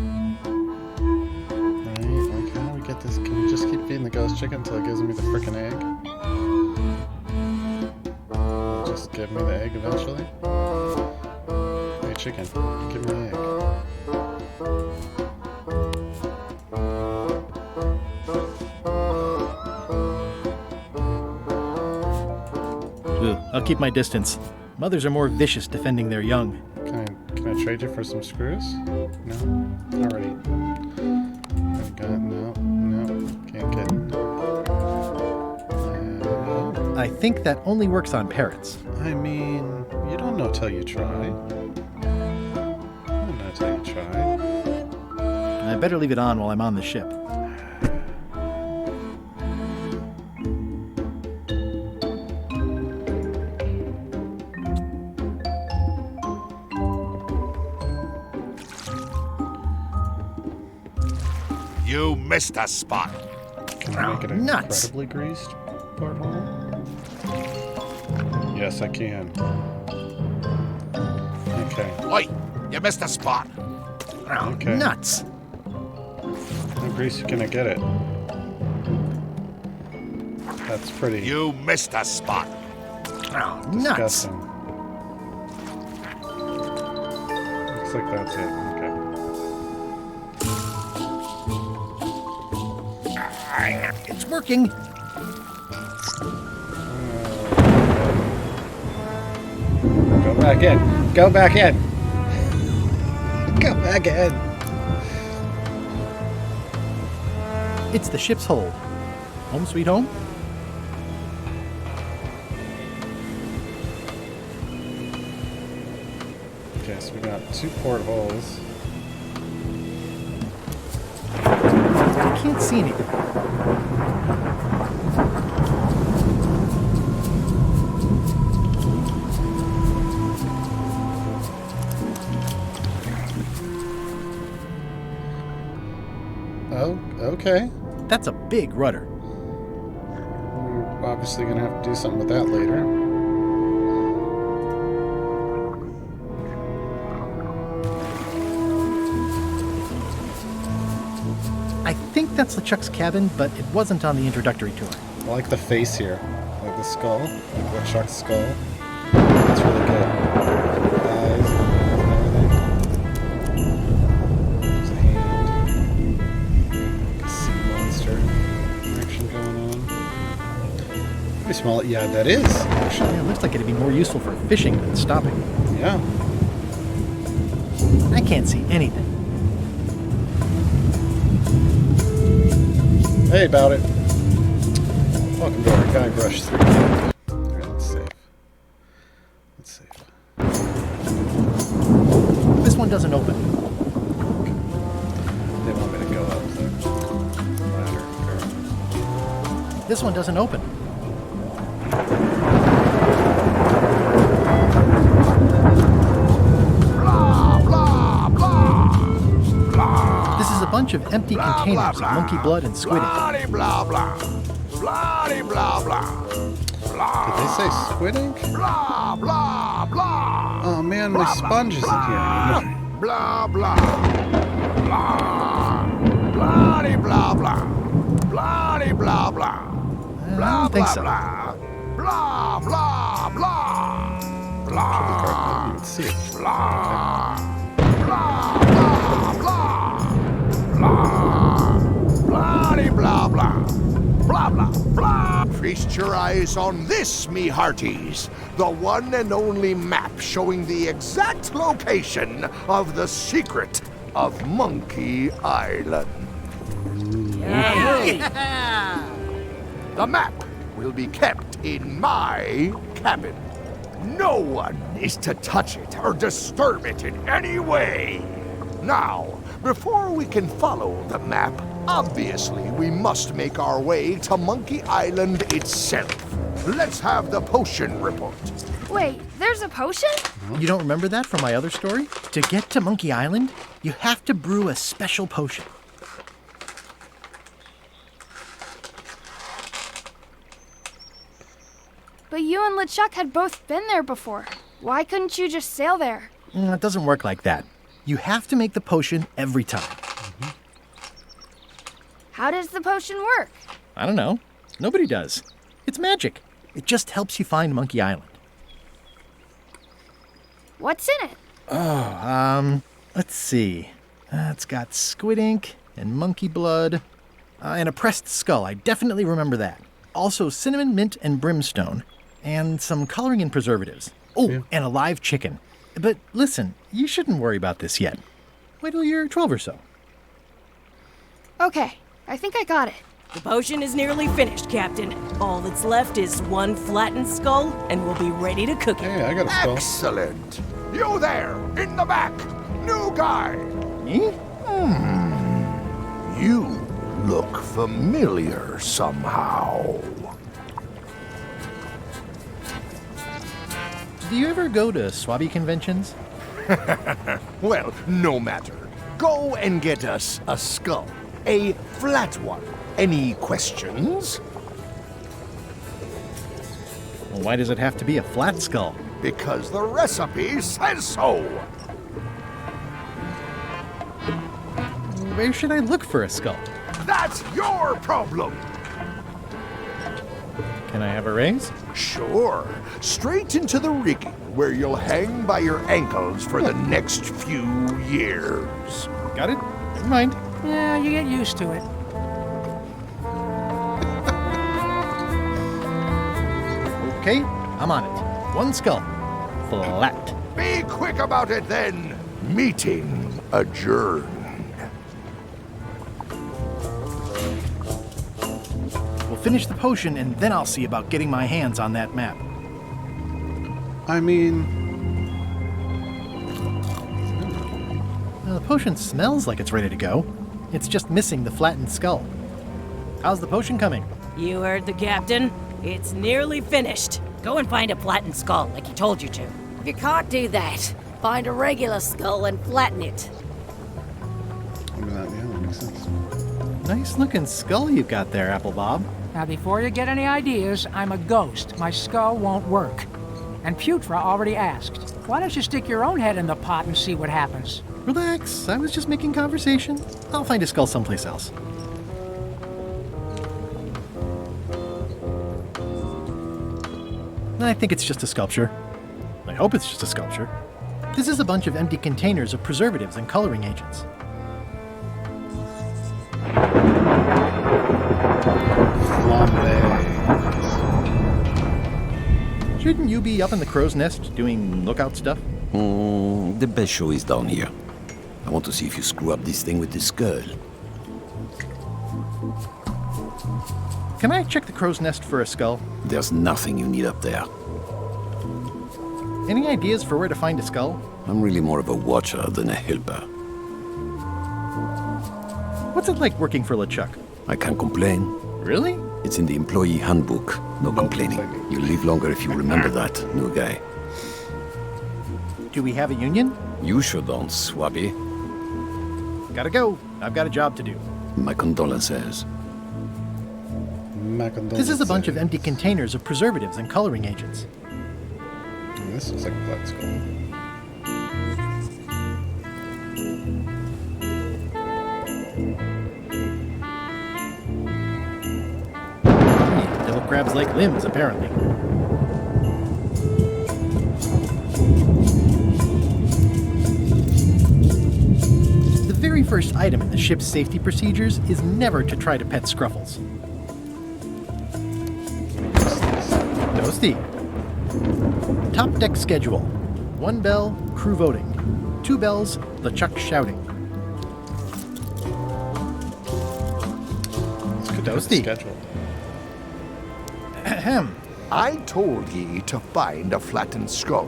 Right? Like, how do we get this? Can we just keep feeding the ghost chicken until it gives me the frickin' egg? Just give me the egg eventually? Hey, chicken, give me the egg.
Ugh, I'll keep my distance. Mothers are more vicious defending their young.
Can I trade you for some screws? No? Alrighty. I've got, no, can't get.
I think that only works on parrots.
I mean, you don't know till you try. You don't know till you try.
I better leave it on while I'm on the ship.
You missed a spot.
Can I make it an
Nuts.
incredibly greased porthole? Yes, I can. Okay.
Oi, you missed a spot.
Okay.
Nuts.
How greasy can I get it? That's pretty.
You missed a spot.
Nuts.
Disgusting. Looks like that's it. Okay.
It's working.
Go back in. Go back in. Go back in.
It's the ship's hold. Home sweet home?
Okay, so we got 2 portholes.
I can't see anything.
Oh, okay.
That's a big rudder.
We're obviously gonna have to do something with that later.
I think that's LeChuck's cabin, but it wasn't on the introductory tour.
I like the face here. Like the skull. Like LeChuck's skull. That's really good. Eyes and everything. There's a hand. Like a sea monster action going on. Pretty small. Yeah, that is, actually.
Yeah, it looks like it'd be more useful for fishing than stopping.
Yeah.
I can't see anything.
Hey, about it. Welcome to our Guybrush 3. Alright, let's save. Let's save.
This one doesn't open.
They want me to go up the ladder.
This one doesn't open. This is a bunch of empty containers of monkey blood and squid ink.
Blah, blah, blah, blah, blah.
Did they say squid ink?
Blah, blah, blah.
Oh man, my sponge isn't here.
Blah, blah. Blah. Blah, blah, blah. Blah, blah, blah.
I don't think so.
Blah, blah, blah, blah. Blah.
I didn't even see it.
Blah. Blah, blah, blah. Blah. Blah, blah, blah. Blah, blah, blah. Feast your eyes on this, me hearties. The one and only map showing the exact location of the secret of Monkey Island.
Yeah.
The map will be kept in my cabin. No one is to touch it or disturb it in any way. Now, before we can follow the map, obviously we must make our way to Monkey Island itself.
let's have the potion report.
Wait, there's a potion?
You don't remember that from my other story? To get to Monkey Island, you have to brew a special potion.
But you and LeChuck had both been there before. Why couldn't you just sail there?
It doesn't work like that. You have to make the potion every time.
How does the potion work?
I don't know. Nobody does. It's magic. It just helps you find Monkey Island.
What's in it?
Oh, let's see. It's got squid ink and monkey blood and a pressed skull. I definitely remember that. Also cinnamon, mint, and brimstone. And some coloring and preservatives. Oh, and a live chicken. But listen, you shouldn't worry about this yet. Wait till you're 12 or so.
Okay, I think I got it.
The potion is nearly finished, Captain. All that's left is one flattened skull, and we'll be ready to cook it.
Hey, I got a skull.
Excellent. You there, in the back. New guy.
Me?
You look familiar somehow.
Do you ever go to Swabby conventions?
Well, no matter. Go and get us a skull. A flat one. Any questions?
Well, why does it have to be a flat skull?
Because the recipe says so.
Where should I look for a skull?
That's your problem.
Can I have a raise?
Sure. Straight into the rigging, where you'll hang by your ankles for the next few years.
Got it? Never mind.
Yeah, you get used to it.
Okay, I'm on it. One skull. Flat.
Be quick about it then. Meeting adjourned.
We'll finish the potion and then I'll see about getting my hands on that map.
I mean...
Well, the potion smells like it's ready to go. It's just missing the flattened skull. How's the potion coming?
You heard the captain. It's nearly finished. Go and find a flattened skull like he told you to.
If you can't do that, find a regular skull and flatten it.
I mean, that makes sense.
Nice looking skull you've got there, Apple Bob.
Now, before you get any ideas, I'm a ghost. My skull won't work. And Putra already asked. Why don't you stick your own head in the pot and see what happens?
Relax, I was just making conversation. I'll find a skull someplace else. I think it's just a sculpture. I hope it's just a sculpture. This is a bunch of empty containers of preservatives and coloring agents. Shouldn't you be up in the crow's nest doing lookout stuff?
The best show is down here. I want to see if you screw up this thing with this girl.
Can I check the crow's nest for a skull?
There's nothing you need up there.
Any ideas for where to find a skull?
I'm really more of a watcher than a helper.
What's it like working for LeChuck?
I can't complain.
Really?
It's in the employee handbook. No complaining. You'll live longer if you remember that, new guy.
Do we have a union?
You sure don't, Swabby.
Gotta go. I've got a job to do.
My condolences.
This is a bunch of empty containers of preservatives and coloring agents.
This looks like a flat skull.
Devil crabs like limbs, apparently. The very first item in the ship's safety procedures is never to try to pet Scruffles. Toasty. Top deck schedule. 1 bell, crew voting. 2 bells, LeChuck shouting. Toasty.
Schedule.
Ahem.
I told ye to find a flattened skull.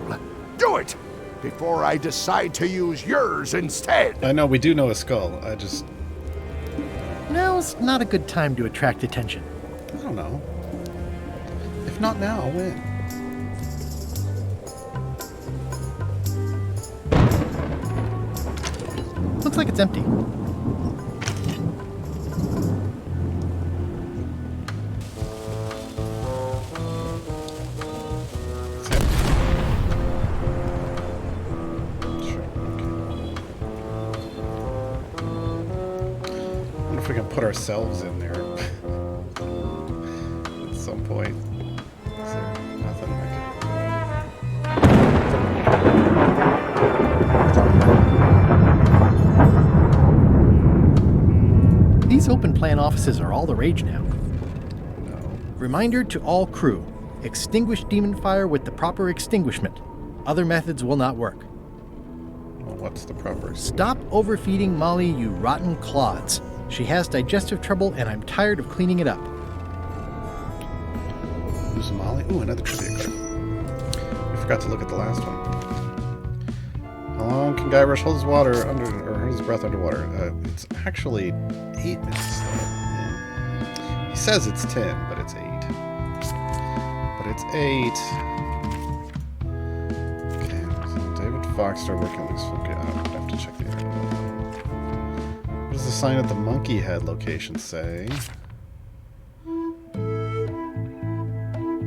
Do it! Before I decide to use yours instead.
I know, we do know a skull. I just...
Now's not a good time to attract attention.
I don't know. If not now, when?
Looks like it's empty.
If we can put ourselves in there at some point. Is there nothing
These open plan offices are all the rage now. Reminder to all crew. Extinguish demon fire with the proper extinguishment. Other methods will not work.
Well, what's the proper?
Stop overfeeding Molly, you rotten clods. She has digestive trouble, and I'm tired of cleaning it up.
Who's Molly? Ooh, another trivia card. We forgot to look at the last one. How long can Guybrush hold his water under, or hold his breath underwater? It's actually 8 minutes. Yeah. He says it's 10, but it's 8. But it's 8. Okay, so David Fox started working on this. Okay, I have to check the area. What does the sign at the Monkey Head location say?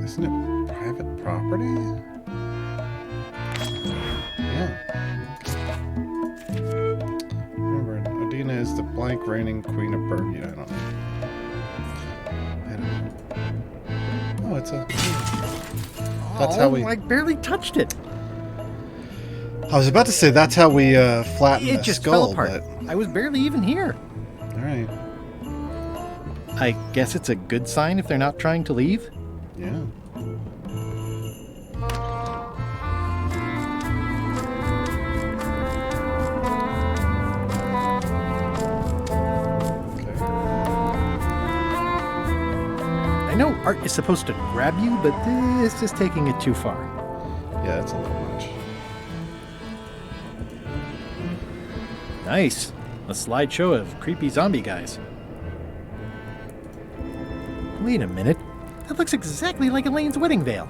Isn't it private property? Yeah. Remember, Adina is the blank reigning queen of Bermuda. I don't know. Oh, it's a... That's how we...
I barely touched it.
I was about to say that's how we flatten
It
the
just
skull,
fell apart. I was barely even here.
All right.
I guess it's a good sign if they're not trying to leave.
Yeah.
I know art is supposed to grab you, but this is taking it too far.
Yeah, it's a little much.
Nice. A slideshow of creepy zombie guys. Wait a minute. That looks exactly like Elaine's wedding veil.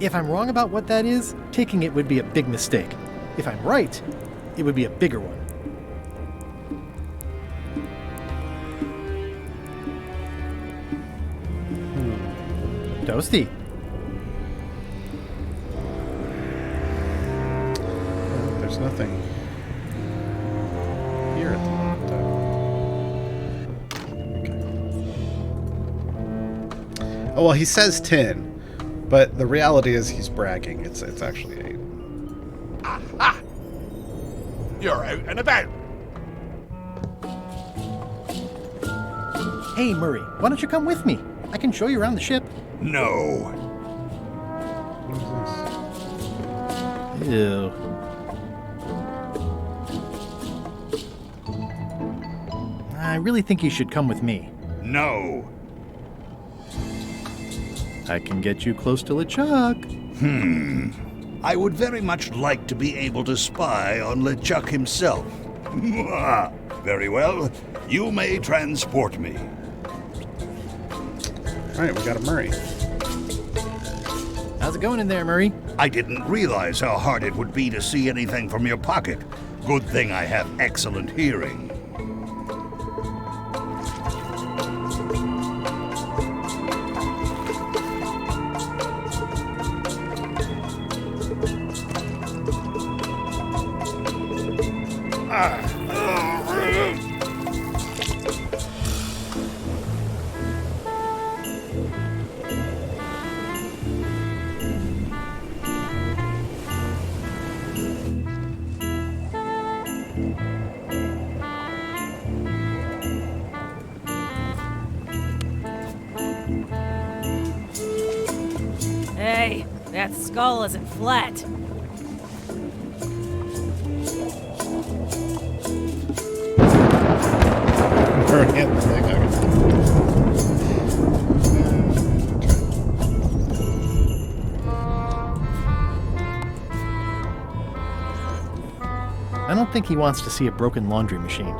If I'm wrong about what that is, taking it would be a big mistake. If I'm right, it would be a bigger one. Toasty.
Well, there's nothing here at the moment. Okay. Oh, well, he says 10, but the reality is he's bragging. It's actually 8.
Aha! You're out and about.
Hey, Murray, why don't you come with me? I can show you around the ship.
No.
Ew. I really think you should come with me.
No.
I can get you close to LeChuck.
I would very much like to be able to spy on LeChuck himself. Very well. You may transport me.
All right, we got a Murray.
How's it going in there, Murray?
I didn't realize how hard it would be to see anything from your pocket. Good thing I have excellent hearing.
Hey, that skull isn't flat.
Murray and the thing.
I don't think he wants to see a broken laundry machine.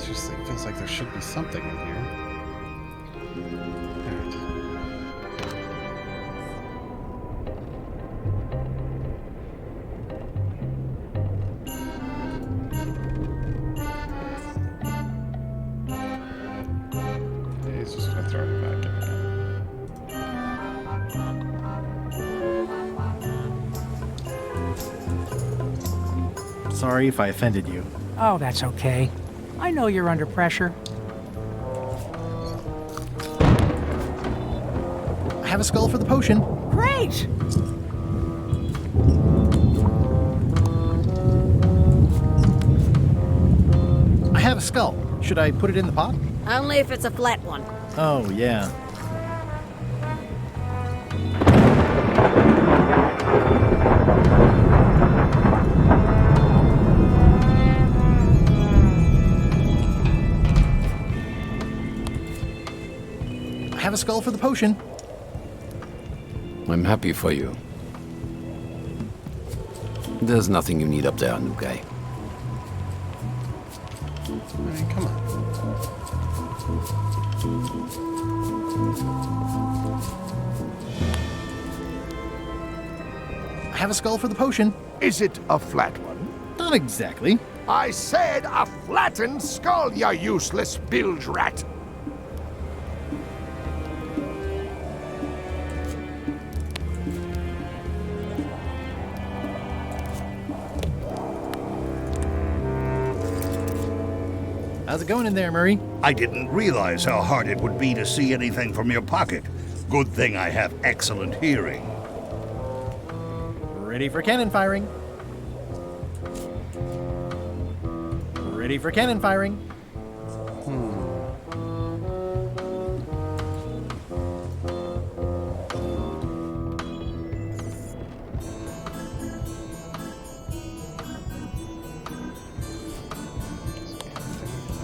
It feels like there should be something in here. He's just gonna throw it back in again.
Sorry if I offended you.
Oh, that's okay. I know you're under pressure.
I have a skull for the potion.
Great!
I have a skull. Should I put it in the pot?
Only if it's a flat one.
Oh, yeah. I have a skull for the potion.
I'm happy for you. There's nothing you need up there, new guy.
I mean, come on.
I have a skull for the potion.
Is it a flat one?
Not exactly.
I said a flattened skull, you useless bilge rat!
How's it going in there, Murray?
I didn't realize how hard it would be to see anything from your pocket. Good thing I have excellent hearing.
Ready for cannon firing. Ready for cannon firing.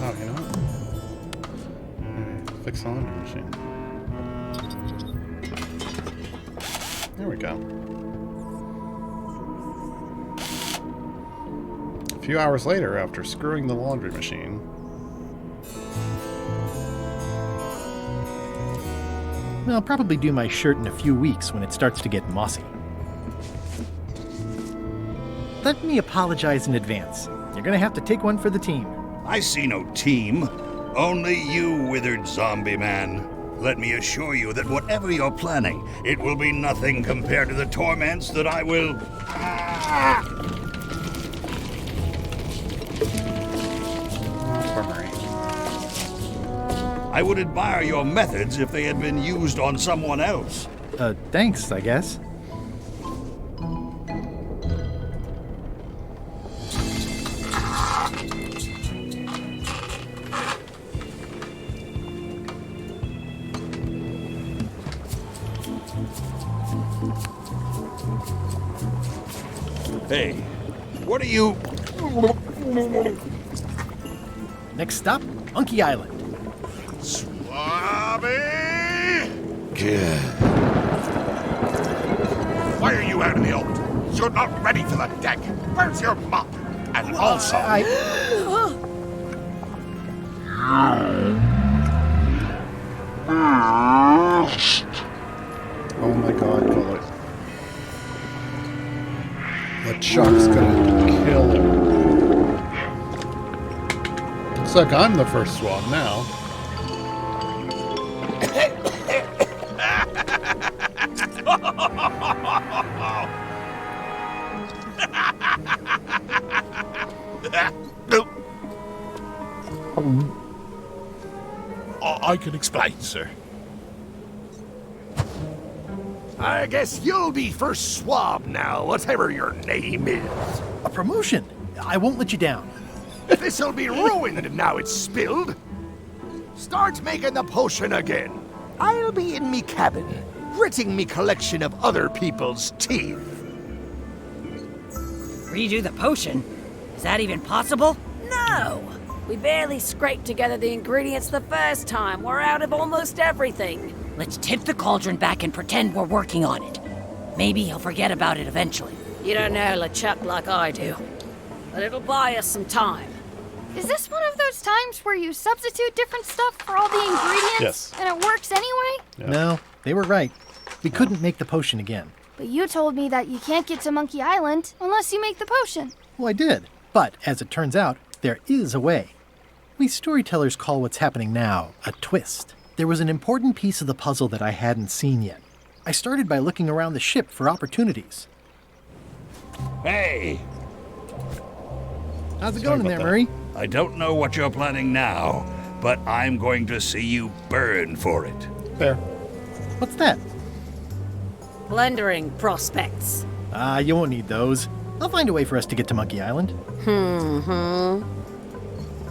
Oh, you know what? Fix the laundry machine. There we go. A few hours later, after screwing the laundry machine,
I'll probably do my shirt in a few weeks when it starts to get mossy. Let me apologize in advance. You're gonna have to take one for the team.
I see no team. Only you, withered zombie man. Let me assure you that whatever you're planning, it will be nothing compared to the torments that I will... I would admire your methods if they had been used on someone else.
Thanks, I guess.
Hey, what are you...
Next stop, Monkey Island.
Swabby! Why are you out in the open? You're not ready for the deck. Where's your mop? And also...
oh my god, Bullet. The Chuck's gonna kill him. Looks like I'm the first swab now.
I can explain, sir.
I guess you'll be first swab now, whatever your name is.
A promotion. I won't let you down.
This'll be ruined now it's spilled. Start making the potion again. I'll be in me cabin, gritting me collection of other people's teeth.
Redo the potion? Is that even possible?
No! We barely scraped together the ingredients the first time. We're out of almost everything.
Let's tip the cauldron back and pretend we're working on it. Maybe he'll forget about it eventually.
You don't know LeChuck like I do. But it'll buy us some time.
Is this one of those times where you substitute different stuff for all the ingredients?
Yes.
And it works anyway?
No, they were right. We couldn't make the potion again.
But you told me that you can't get to Monkey Island unless you make the potion.
Well, I did. But as it turns out, there is a way. We storytellers call what's happening now a twist. There was an important piece of the puzzle that I hadn't seen yet. I started by looking around the ship for opportunities.
Hey!
How's it going in there, Murray?
I don't know what you're planning now, but I'm going to see you burn for it.
Fair.
What's that?
Plundering prospects.
You won't need those. I'll find a way for us to get to Monkey Island.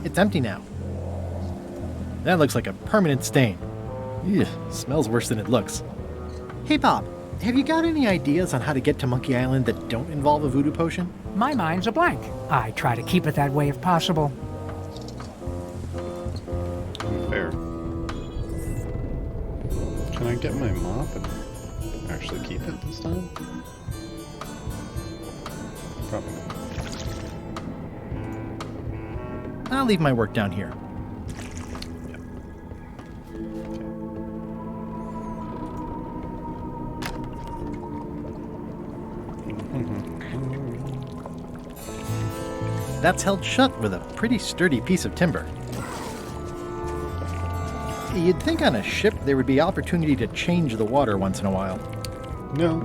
It's empty now. That looks like a permanent stain. Ew, smells worse than it looks. Hey, Bob, have you got any ideas on how to get to Monkey Island that don't involve a voodoo potion?
My mind's a blank. I try to keep it that way if possible.
Fair. Can I get my mop and actually keep it this time? Probably not.
I'll leave my work down here. That's held shut with a pretty sturdy piece of timber. You'd think on a ship there would be opportunity to change the water once in a while.
No.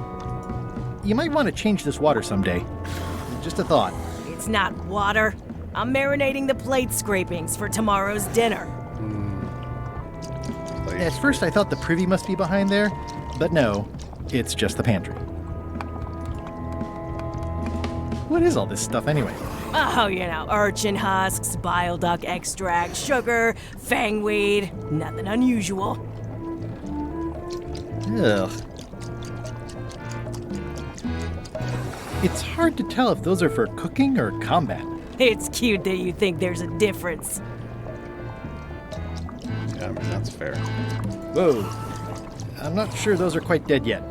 You might want to change this water someday. Just a thought.
It's not water. I'm marinating the plate scrapings for tomorrow's dinner.
At first I thought the privy must be behind there, but no, it's just the pantry. What is all this stuff anyway?
Oh, urchin husks, bile duck extract, sugar, fangweed. Nothing unusual.
Ugh. It's hard to tell if those are for cooking or combat.
It's cute that you think there's a difference.
Yeah, I mean, that's fair.
Whoa. I'm not sure those are quite dead yet.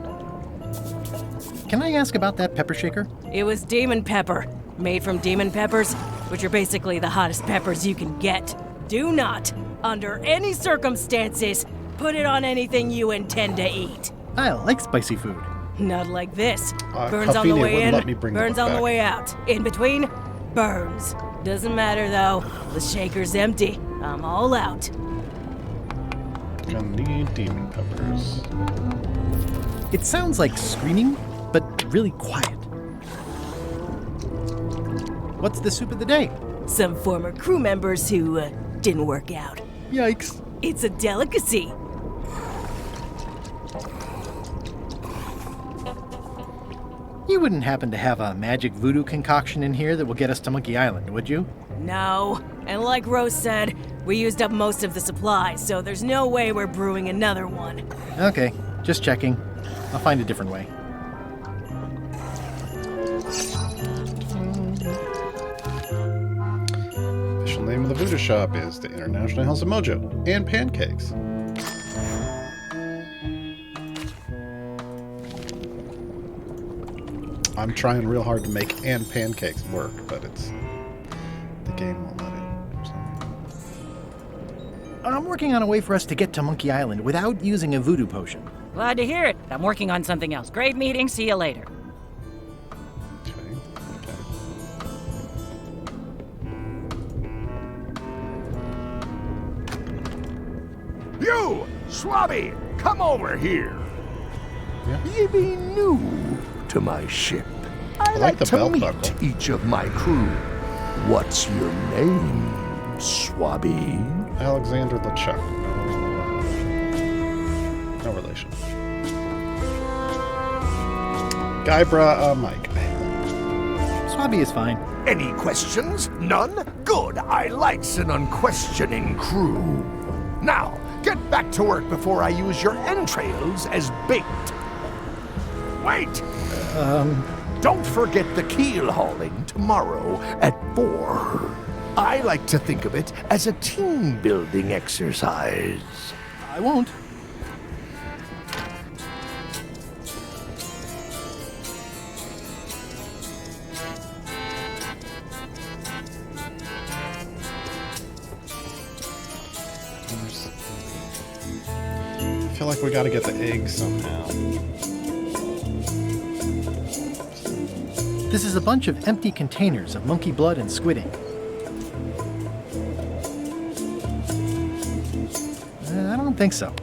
Can I ask about that pepper shaker?
It was demon pepper, made from demon peppers, which are basically the hottest peppers you can get. Do not, under any circumstances, put it on anything you intend to eat.
I like spicy food.
Not like this. Burns on the
Puffini
way in,
wouldn't let me bring
burns
that
on the
back.
way out. In between, burns. Doesn't matter though. The shaker's empty. I'm all out.
Gonna need demon peppers.
It sounds like screaming, but really quiet. What's the soup of the day?
Some former crew members who didn't work out.
Yikes.
It's a delicacy.
You wouldn't happen to have a magic voodoo concoction in here that will get us to Monkey Island, would you?
No. And like Rose said, we used up most of the supplies, so there's no way we're brewing another one.
Okay, just checking. I'll find a different way.
Official name of the voodoo shop is the International House of Mojo and Pancakes. I'm trying real hard to make and pancakes work, but it's the game won't let it. for some reason.
I'm working on a way for us to get to Monkey Island without using a voodoo potion.
Glad to hear it. I'm working on something else. Great meeting. See you later.
You, Swabby, come over here.
Yeah.
Ye be new to my ship. I
like
like
the
to
belt
meet
buckle.
each of my crew. What's your name, Swabby?
Alexander LeChuck. No relation. Guybrush, Mike.
Swabby is fine.
Any questions? None? Good. I likes an unquestioning crew. Now, get back to work before I use your entrails as bait. Wait! Don't forget the keel hauling tomorrow at 4. I like to think of it as a team building exercise.
I won't.
I feel like we gotta get the eggs somehow.
This is a bunch of empty containers of monkey blood and squid ink. I don't think so.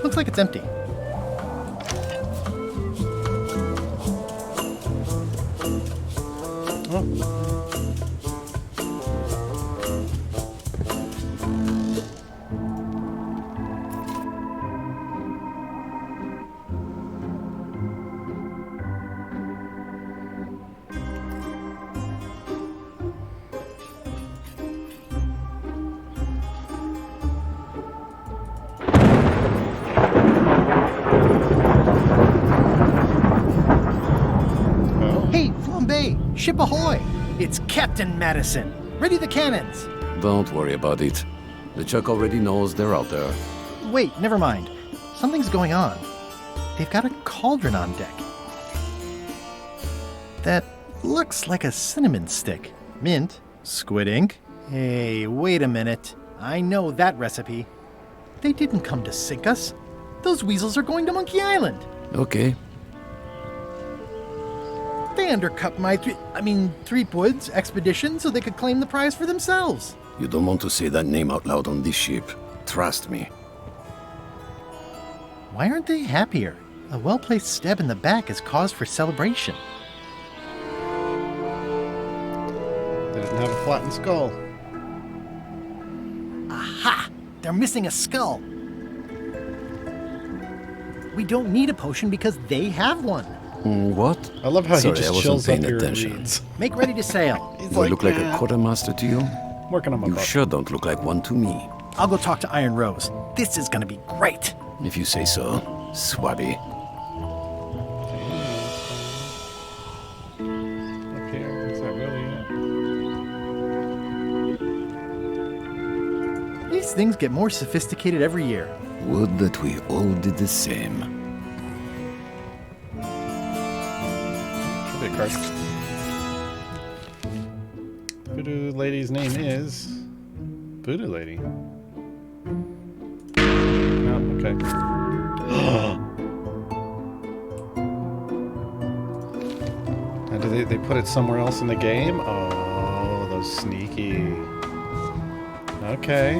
Looks like it's empty. Ship ahoy! It's Captain Madison. Ready the cannons.
Don't worry about it. The Chuck already knows they're out there.
Wait, never mind. Something's going on. They've got a cauldron on deck. That looks like a cinnamon stick. Mint, squid ink. Hey, wait a minute. I know that recipe. They didn't come to sink us. Those weasels are going to Monkey Island.
Okay.
They undercut my Threepwood's expedition so they could claim the prize for themselves.
You don't want to say that name out loud on this ship. Trust me.
Why aren't they happier? A well-placed stab in the back is cause for celebration.
They didn't have a flattened skull.
Aha! They're missing a skull. We don't need a potion because they have one.
What?
I love how
Sorry,
he just
I wasn't
chills up
paying
here and
attention.
reads.
Make ready to sail.
Do I look like a quartermaster to you?
Working on my
You
butt.
sure don't look like one to me.
I'll go talk to Iron Rose. This is gonna be great.
If you say so, Swabby.
Up here, is that really it?
These things get more sophisticated every year.
Would that we all did the same.
Should be a card. Voodoo Lady's name is Voodoo Lady. Oh, okay. Now, do they put it somewhere else in the game? Oh, those sneaky. Okay.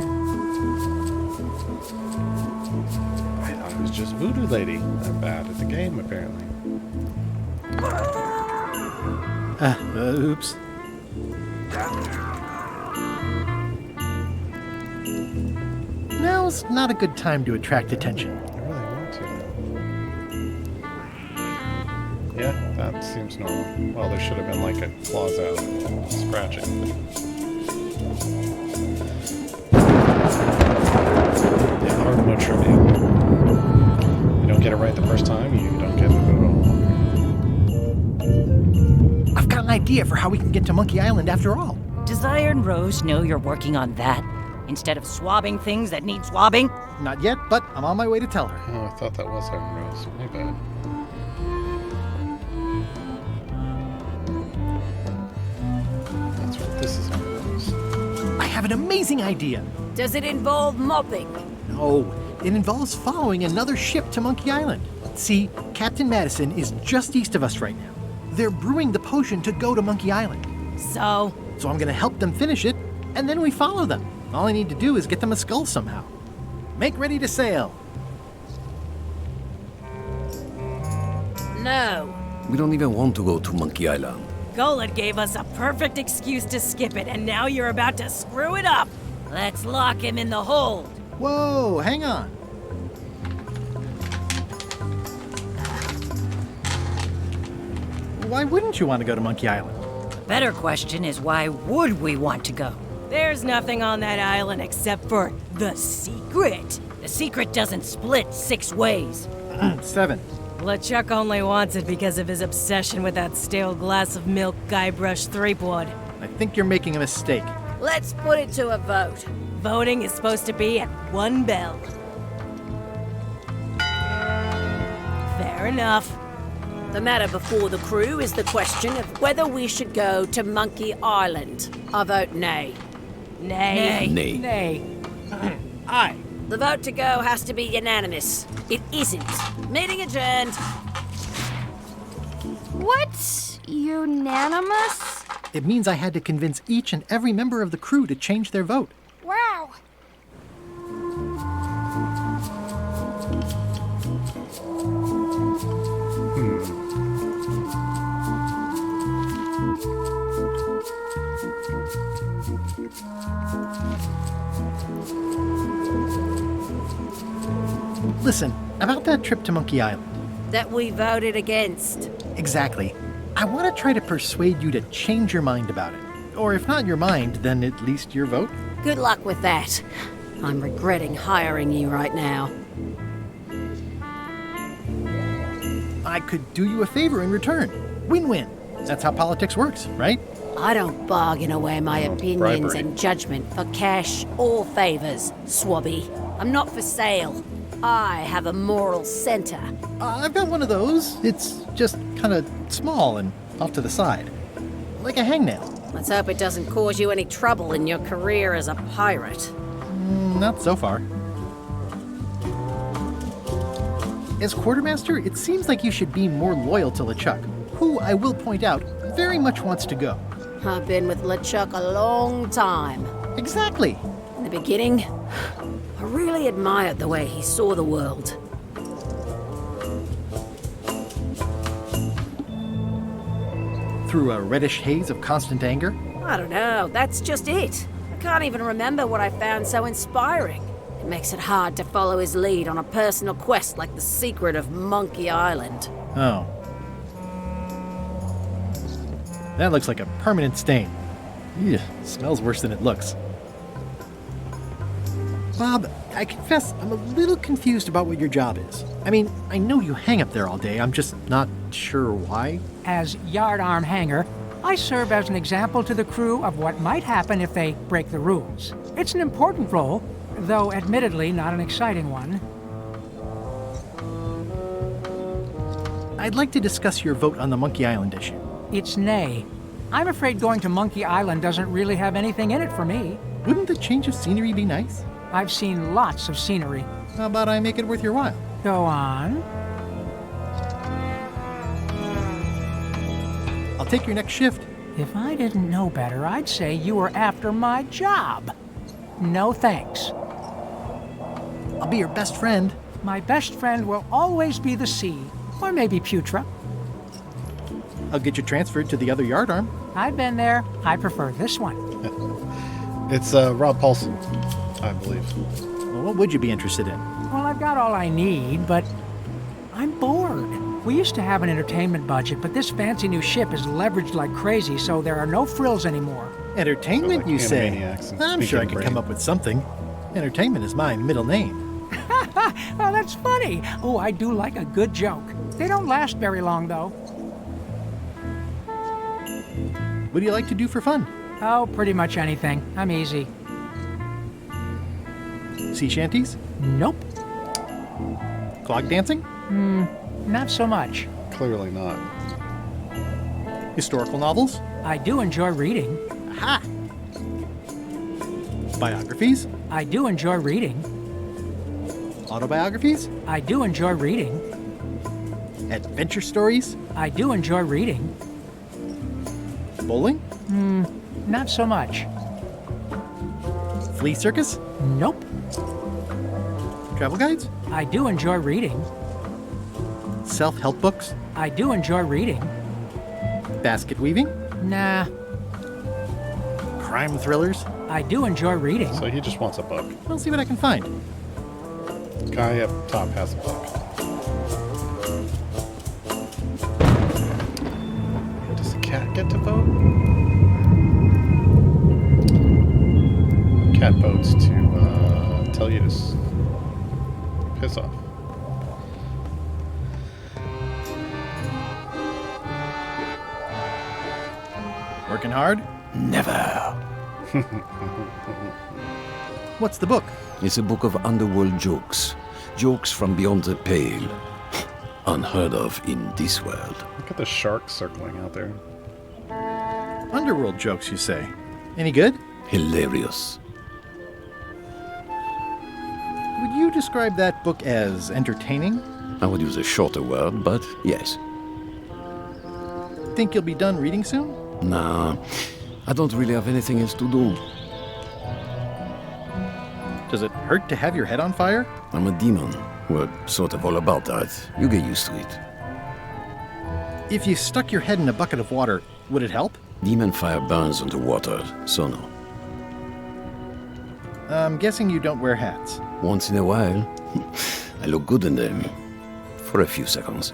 I thought it was just Voodoo Lady. They're bad at the game, apparently.
Oops. Now's not a good time to attract attention.
I really want to. Yeah, that seems normal. Well, there should have been like a claws out, scratching. Yeah, hard mode trivia. You don't get it right the first time, you don't get it at all.
I've got an idea for how we can get to Monkey Island after all.
Does Iron Rose know you're working on that? Instead of swabbing things that need swabbing?
Not yet, but I'm on my way to tell her.
Oh, I thought that was Iron Rose. My bad. That's what this is, Iron Rose.
I have an amazing idea.
Does it involve mopping?
No, it involves following another ship to Monkey Island. See, Captain Madison is just east of us right now. They're brewing the potion to go to Monkey Island.
So
I'm gonna help them finish it, and then we follow them. All I need to do is get them a skull somehow. Make ready to sail.
No.
We don't even want to go to Monkey Island.
Golett gave us a perfect excuse to skip it, and now you're about to screw it up.
Let's lock him in the hold.
Whoa, hang on. Why wouldn't you want to go to Monkey Island?
The better question is why would we want to go?
There's nothing on that island except for the secret.
The secret doesn't split 6 ways.
7.
LeChuck only wants it because of his obsession with that stale glass of milk Guybrush Threepwood.
I think you're making a mistake.
Let's put it to a vote.
Voting is supposed to be at 1 bell. Fair enough.
The matter before the crew is the question of whether we should go to Monkey Island. I vote nay.
Nay.
Nay.
Nay.
Aye.
The vote to go has to be unanimous. It isn't. Meeting adjourned.
What? Unanimous?
It means I had to convince each and every member of the crew to change their vote.
Wow.
Listen, about that trip to Monkey Island.
That we voted against.
Exactly. I want to try to persuade you to change your mind about it. Or if not your mind, then at least your vote.
Good luck with that. I'm regretting hiring you right now.
I could do you a favor in return. Win-win. That's how politics works, right?
I don't bargain away my opinions
bribery.
and judgment for cash or favors, Swabby. I'm not for sale. I have a moral center.
I've got one of those. It's just kind of small and off to the side. Like a hangnail.
Let's hope it doesn't cause you any trouble in your career as a pirate.
Not so far. As quartermaster, it seems like you should be more loyal to LeChuck, who, I will point out, very much wants to go.
I've been with LeChuck a long time.
Exactly.
In the beginning, I really admired the way he saw the world.
Through a reddish haze of constant anger?
I don't know, that's just it. I can't even remember what I found so inspiring. It makes it hard to follow his lead on a personal quest like the secret of Monkey Island.
Oh. That looks like a permanent stain. Ew, smells worse than it looks. Bob, I confess I'm a little confused about what your job is. I mean, I know you hang up there all day, I'm just not sure why.
As yardarm hanger, I serve as an example to the crew of what might happen if they break the rules. It's an important role, though admittedly not an exciting one.
I'd like to discuss your vote on the Monkey Island issue.
It's nay. I'm afraid going to Monkey Island doesn't really have anything in it for me.
Wouldn't the change of scenery be nice?
I've seen lots of scenery.
How about I make it worth your while?
Go on.
I'll take your next shift.
If I didn't know better, I'd say you were after my job. No thanks.
I'll be your best friend.
My best friend will always be the sea, or maybe Putra.
I'll get you transferred to the other yardarm.
I've been there. I prefer this one.
It's Rob Paulson, I believe.
Well, what would you be interested in?
Well, I've got all I need, but I'm bored. We used to have an entertainment budget, but this fancy new ship is leveraged like crazy, so there are no frills anymore.
Entertainment, you say?
Animaniacs and
I'm sure I
Speaking
could
Brain.
come up with something. Entertainment is my middle name.
Oh, that's funny. Oh, I do like a good joke. They don't last very long, though.
What do you like to do for fun?
Oh, pretty much anything. I'm easy.
Sea shanties?
Nope.
Clog dancing?
Not so much.
Clearly not.
Historical novels?
I do enjoy reading.
Aha! Biographies?
I do enjoy reading.
Autobiographies?
I do enjoy reading.
Adventure stories?
I do enjoy reading.
Bowling?
Not so much.
Flea circus?
Nope.
Travel guides?
I do enjoy reading.
Self-help books?
I do enjoy reading.
Basket weaving?
Nah.
Crime thrillers?
I do enjoy reading.
So he just wants a book.
I'll see what I can find.
Guy up top has a book. Does the cat get to vote? Cat votes to tell you to piss off.
Working hard?
Never.
What's the book?
It's a book of underworld jokes. Jokes from beyond the pale. Unheard of in this world.
Look at the shark circling out there.
Underworld jokes, you say? Any good?
Hilarious.
Would you describe that book as entertaining?
I would use a shorter word, but yes.
Think you'll be done reading soon?
Nah, I don't really have anything else to do.
Does it hurt to have your head on fire?
I'm a demon. We're sort of all about that. You get used to it.
If you stuck your head in a bucket of water, would it help?
Demon fire burns underwater, so no.
I'm guessing you don't wear hats.
Once in a while, I look good in them. For a few seconds.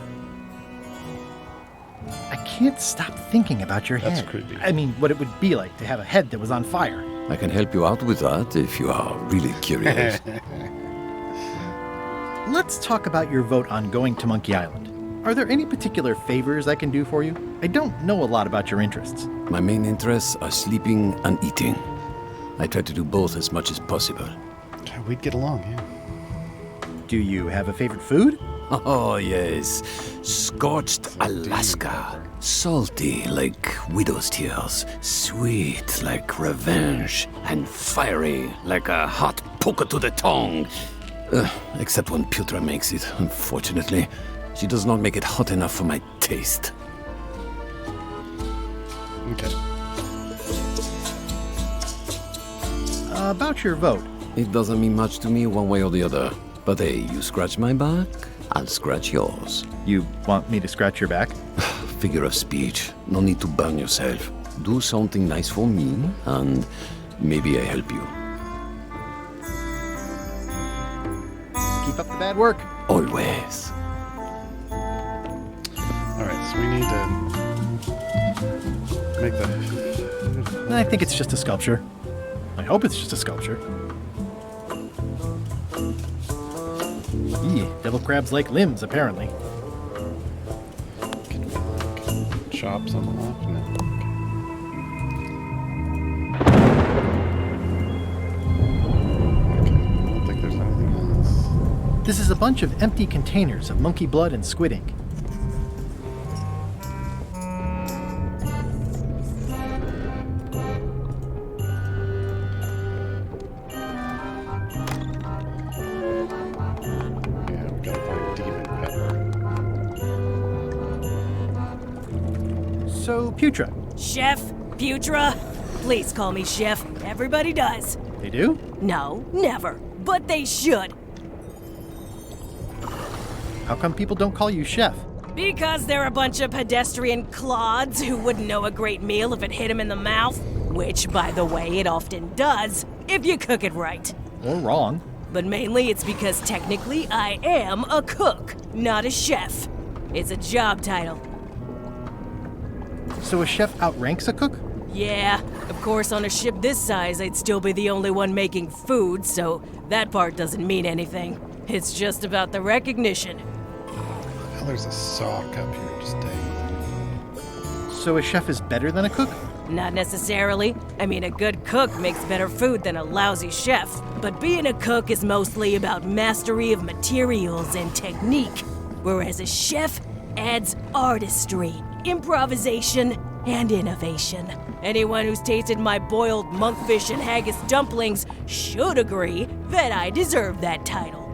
I can't stop thinking about your head.
That's creepy.
I mean, what it would be like to have a head that was on fire.
I can help you out with that if you are really curious.
Let's talk about your vote on going to Monkey Island. Are there any particular favors I can do for you? I don't know a lot about your interests.
My main interests are sleeping and eating. I try to do both as much as possible.
We'd get along, yeah.
Do you have a favorite food?
Oh, yes. Scorched Alaska. Salty like widow's tears. Sweet like revenge. And fiery like a hot poker to the tongue. Except when Putra makes it, unfortunately. She does not make it hot enough for my taste.
Okay.
About your vote.
It doesn't mean much to me one way or the other. But hey, you scratch my back, I'll scratch yours.
You want me to scratch your back?
Figure of speech. No need to burn yourself. Do something nice for me, and maybe I help you.
Keep up the bad work.
Always.
Alright, so we need to make the...
I think it's just a sculpture. I hope it's just a sculpture. Devil crabs like limbs, apparently.
Chops on the left? No. Okay, I don't think there's anything else.
This is a bunch of empty containers of monkey blood and squid ink. So, Putra.
Chef? Putra? Please call me Chef. Everybody does.
They do?
No, never. But they should.
How come people don't call you Chef?
Because they're a bunch of pedestrian clods who wouldn't know a great meal if it hit them in the mouth. Which, by the way, it often does, if you cook it right.
Or wrong.
But mainly it's because technically I am a cook, not a chef. It's a job title.
So a chef outranks a cook?
Yeah, of course on a ship this size I'd still be the only one making food, so that part doesn't mean anything. It's just about the recognition.
Oh, there's a sock up here, just dang.
So a chef is better than a cook?
Not necessarily. I mean, a good cook makes better food than a lousy chef. But being a cook is mostly about mastery of materials and technique, whereas a chef adds artistry, improvisation, and innovation. Anyone who's tasted my boiled monkfish and haggis dumplings should agree that I deserve that title.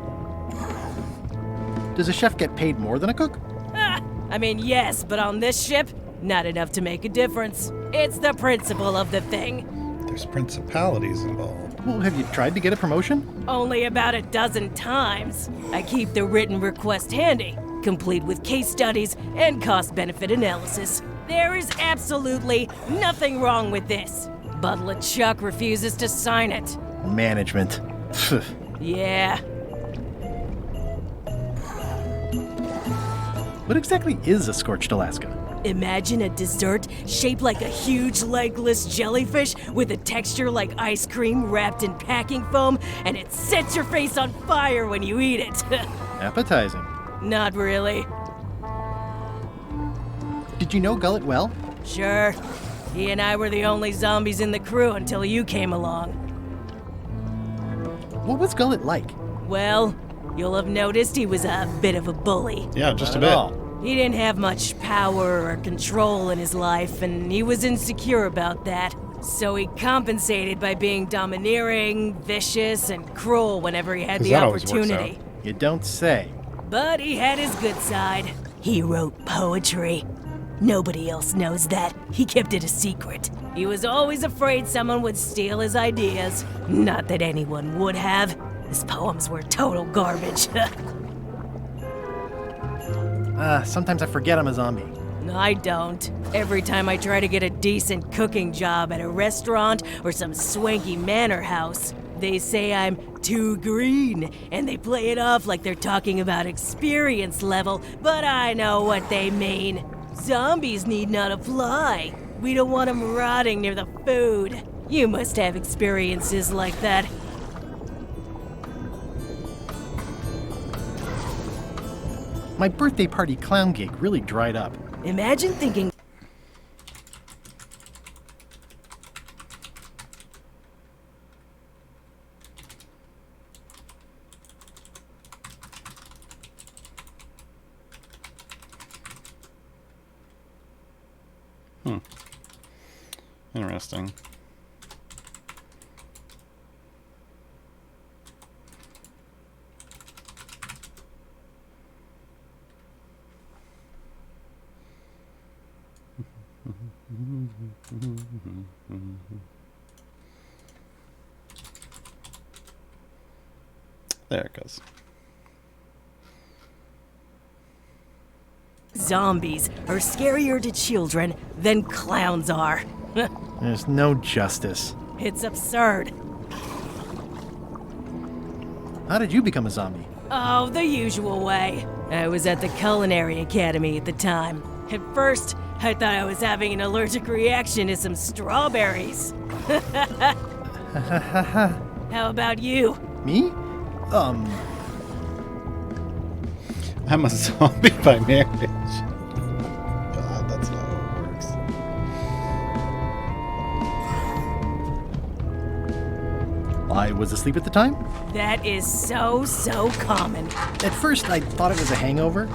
Does a chef get paid more than a cook?
I mean, yes, but on this ship, not enough to make a difference. It's the principle of the thing.
There's principalities involved.
Well, have you tried to get a promotion?
Only about a dozen times. I keep the written request handy, complete with case studies and cost-benefit analysis. There is absolutely nothing wrong with this. But LeChuck refuses to sign it.
Management.
Yeah.
What exactly is a scorched Alaska?
Imagine a dessert shaped like a huge legless jellyfish with a texture like ice cream wrapped in packing foam, and it sets your face on fire when you eat it.
Appetizing.
Not really.
Did you know Gullet well?
Sure. He and I were the only zombies in the crew until you came along.
What was Gullet like?
Well, you'll have noticed he was a bit of a bully.
Yeah, just
Not
a
at
bit.
all.
He didn't have much power or control in his life, and he was insecure about that. So he compensated by being domineering, vicious, and cruel whenever he had
'Cause
the
that always works
opportunity.
You don't say.
But he had his good side. He wrote poetry. Nobody else knows that. He kept it a secret. He was always afraid someone would steal his ideas. Not that anyone would have. His poems were total garbage.
Sometimes I forget I'm a zombie.
I don't. Every time I try to get a decent cooking job at a restaurant or some swanky manor house, they say I'm too green, and they play it off like they're talking about experience level, but I know what they mean. Zombies need not apply. We don't want them rotting near the food. You must have experiences like that.
My birthday party clown gig really dried up.
Imagine thinking
Interesting. There it goes.
zombies are scarier to children than clowns are.
There's no justice.
It's absurd.
How did you become a zombie?
Oh, the usual way. I was at the Culinary Academy at the time. At first, I thought I was having an allergic reaction to some strawberries. How about you?
Me?
I'm a zombie by marriage. God, that's not how it works.
I was asleep at the time?
That is so common.
At first, I thought it was a hangover.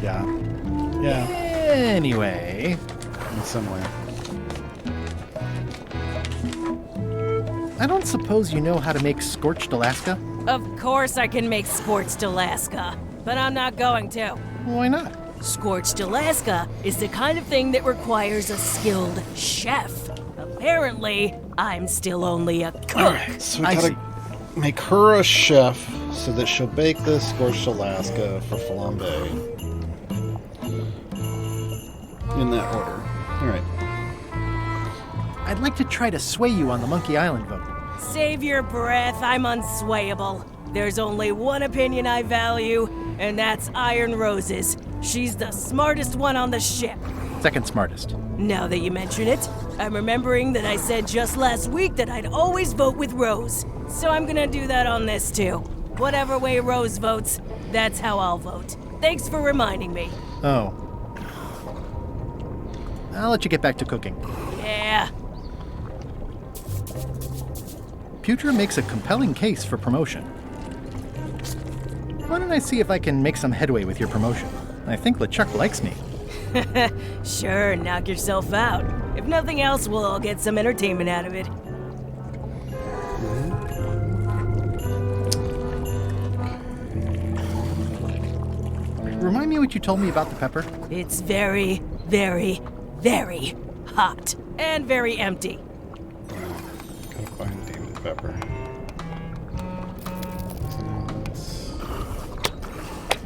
Yeah. Anyway.
In some way.
I don't suppose you know how to make scorched Alaska?
Of course I can make scorched Alaska, but I'm not going to.
Why not?
Scorched Alaska is the kind of thing that requires a skilled chef. Apparently, I'm still only a cook.
Alright, so we gotta make her a chef so that she'll bake this scorched Alaska for flambe. In that order. Alright.
I'd like to try to sway you on the Monkey Island vote.
Save your breath, I'm unswayable. There's only one opinion I value, and that's Iron Rose's. She's the smartest one on the ship.
Second smartest.
Now that you mention it, I'm remembering that I said just last week that I'd always vote with Rose. So I'm gonna do that on this too. Whatever way Rose votes, that's how I'll vote. Thanks for reminding me.
Oh. I'll let you get back to cooking.
Yeah.
Putra makes a compelling case for promotion. Why don't I see if I can make some headway with your promotion? I think LeChuck likes me.
Sure, knock yourself out. If nothing else, we'll all get some entertainment out of it.
Remind me what you told me about the pepper?
It's very, very, very hot. And very empty.
Gotta find demon pepper.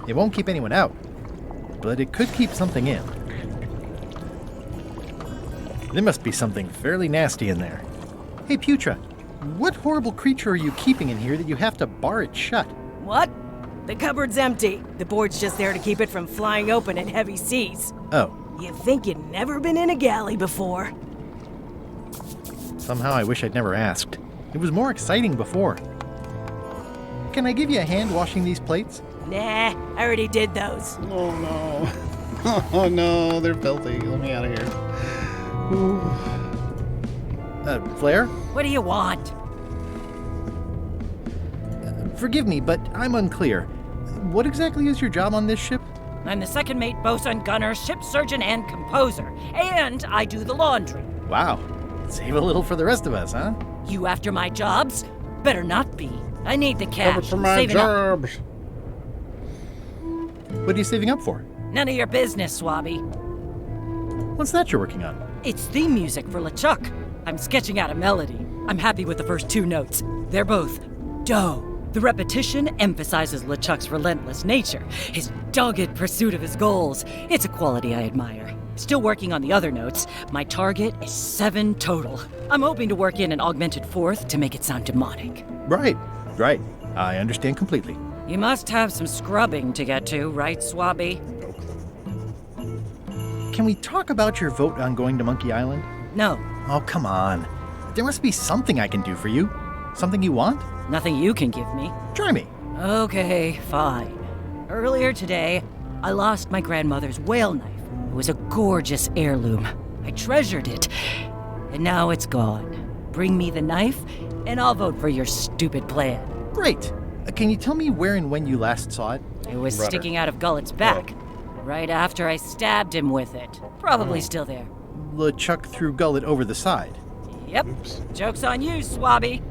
It won't keep anyone out, but it could keep something in. There must be something fairly nasty in there. Hey, Putra, what horrible creature are you keeping in here that you have to bar it shut?
What? The cupboard's empty. The board's just there to keep it from flying open in heavy seas.
Oh.
You think you'd never been in a galley before?
Somehow I wish I'd never asked. It was more exciting before. Can I give you a hand washing these plates?
Nah, I already did those.
Oh no. Oh no, they're filthy. Let me out of here. Ooh.
Flair?
What do you want?
Forgive me, but I'm unclear. What exactly is your job on this ship?
I'm the second mate, bosun, gunner, ship surgeon, and composer. And I do the laundry.
Wow. Save a little for the rest of us, huh?
You after my jobs? Better not be. I need the cash.
Cover for my
Saving up.
jobs.
What are you saving up for?
None of your business, Swabby.
What's that you're working on?
It's theme music for LeChuck. I'm sketching out a melody. I'm happy with the first 2 notes. They're both do. The repetition emphasizes LeChuck's relentless nature, his dogged pursuit of his goals. It's a quality I admire. Still working on the other notes. My target is 7 total. I'm hoping to work in an augmented 4th to make it sound demonic.
Right. I understand completely.
You must have some scrubbing to get to, right, Swabby?
Can we talk about your vote on going to Monkey Island?
No.
Oh, come on. There must be something I can do for you. Something you want?
Nothing you can give me.
Try me.
Okay, fine. Earlier today, I lost my grandmother's whale knife. It was a gorgeous heirloom. I treasured it. And now it's gone. Bring me the knife, and I'll vote for your stupid plan.
Great. Can you tell me where and when you last saw it?
It was
Rudder.
sticking out of Gullet's back. Right after I stabbed him with it. Probably still there.
LeChuck threw Gullet over the side.
Yep.
Oops.
Joke's on you, Swabby.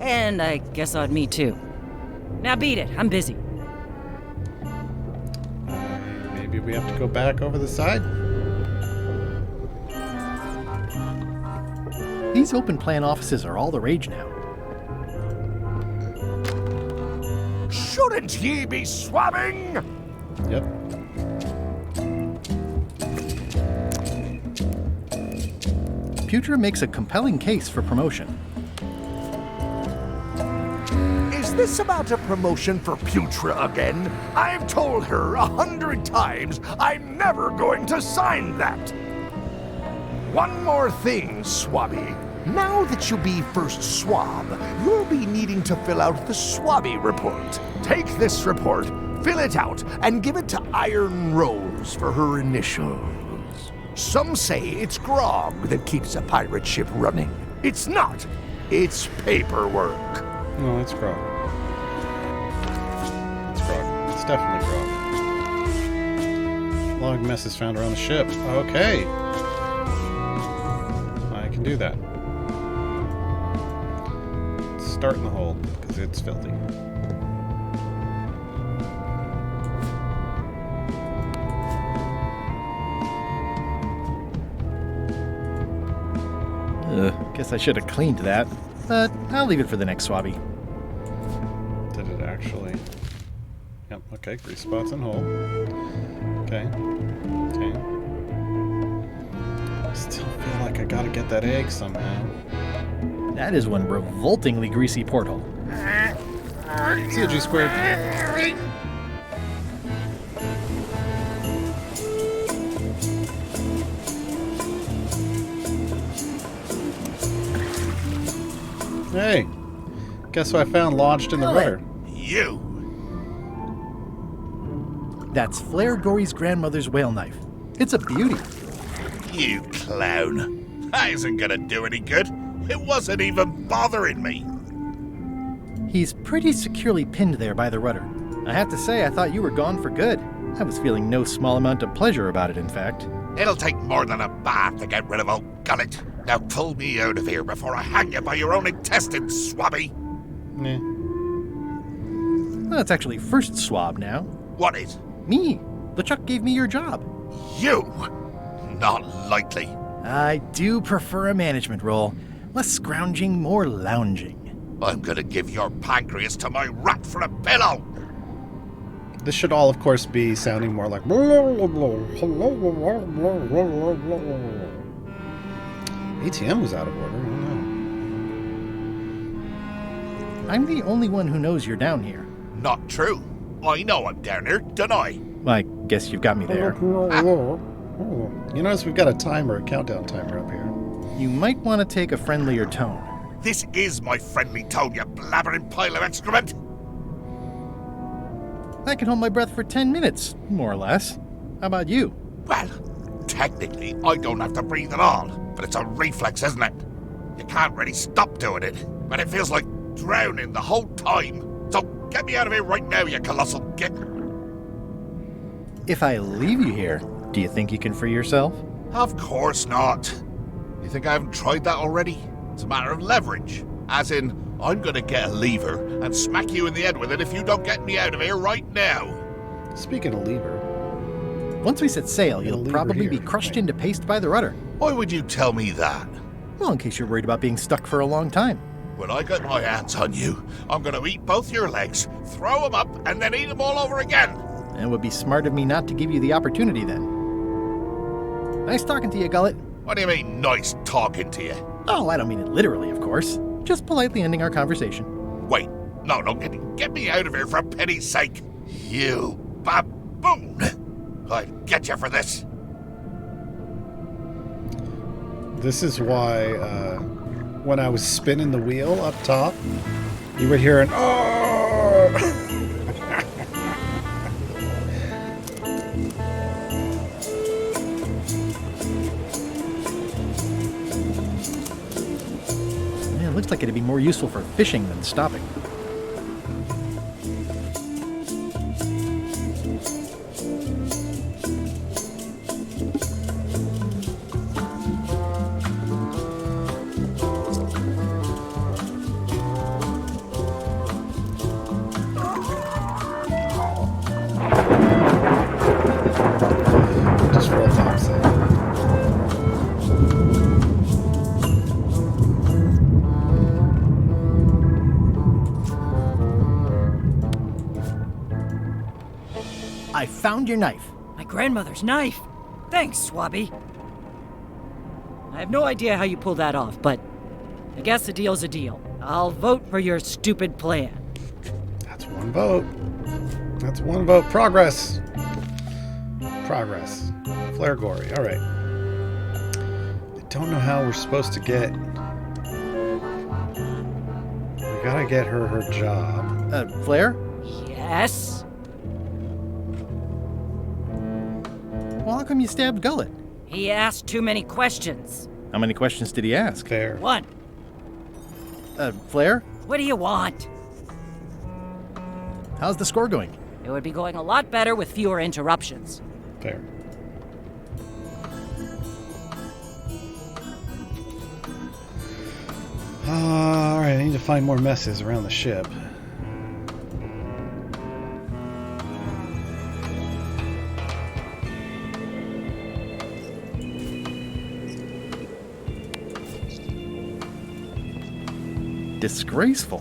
And I guess on me, too. Now beat it. I'm busy.
Maybe we have to go back over the side?
These open plan offices are all the rage now.
Shouldn't ye be swabbing?
Yep.
Putra makes a compelling case for promotion.
Is this about a promotion for Putra again? I've told her 100 times I'm never going to sign that. One more thing, Swabby. Now that you'll be first swab, you'll be needing to fill out the Swabby report. Take this report, fill it out, and give it to Iron Rose for her initials. Some say it's grog that keeps a pirate ship running. It's not. It's paperwork.
No, it's grog. It's grog. It's definitely grog. Log messes found around the ship. Okay. I can do that. Start in the hold, because it's filthy.
Guess I should have cleaned that, but I'll leave it for the next Swabby.
Did it actually? Yep, okay, grease spots and hole. Okay. Okay. I still feel like I gotta get that egg somehow.
That is one revoltingly greasy porthole.
See you, G squared. Hey, guess what I found lodged in the rudder?
You!
That's Flair Gory's grandmother's whale knife. It's a beauty.
You clown. That isn't gonna do any good. It wasn't even bothering me.
He's pretty securely pinned there by the rudder. I have to say, I thought you were gone for good. I was feeling no small amount of pleasure about it, in fact.
It'll take more than a bath to get rid of old Gullet. Now pull me out of here before I hang you by your own intestines, Swabby.
Nah.
Well, that's actually first swab now.
What is?
Me. LeChuck gave me your job.
You? Not likely.
I do prefer a management role. Less scrounging, more lounging.
I'm gonna give your pancreas to my rat for a pillow.
This should all, of course, be sounding more like... ATM was out of order. Oh, no.
I'm the only one who knows you're down here.
Not true. I know I'm down here, don't I?
I guess you've got me there.
You notice we've got a timer, a countdown timer up here.
You might want to take a friendlier tone.
This is my friendly tone, you blabbering pile of excrement.
I can hold my breath for 10 minutes, more or less. How about you?
Well, technically, I don't have to breathe at all, but it's a reflex, isn't it? You can't really stop doing it, but it feels like drowning the whole time. So get me out of here right now, you colossal git.
If I leave you here, do you think you can free yourself?
Of course not. You think I haven't tried that already? It's a matter of leverage. As in, I'm gonna get a lever and smack you in the head with it if you don't get me out of here right now.
Speaking of lever...
Once we set sail, you'll probably be crushed into paste by the rudder.
Why would you tell me that?
Well, in case you're worried about being stuck for a long time.
When I get my hands on you, I'm gonna eat both your legs, throw them up, and then eat them all over again.
It would be smart of me not to give you the opportunity then. Nice talking to you, Gullet.
What do you mean, nice talking to you?
Oh, I don't mean it literally, of course. Just politely ending our conversation.
Wait, no, get me out of here for pity's sake. You baboon! I'll get you for this.
This is why, when I was spinning the wheel up top, you would hear an "oh!"
Yeah, it looks like it'd be more useful for fishing than stopping.
Just roll topsail.
I found your knife.
My grandmother's knife. Thanks, Swabby. I have no idea how you pulled that off, but I guess a deal's a deal. I'll vote for your stupid plan.
That's one vote. That's one vote. Progress. Progress. Flare Gory. All right. I don't know how we're supposed to get... We gotta get her job.
Flare?
Yes?
Well, how come you stabbed Gullet?
He asked too many questions.
How many questions did he ask?
Fair.
One.
Flare?
What do you want?
How's the score going?
It would be going a lot better with fewer interruptions.
Fair. Alright, I need to find more messes around the ship.
Disgraceful.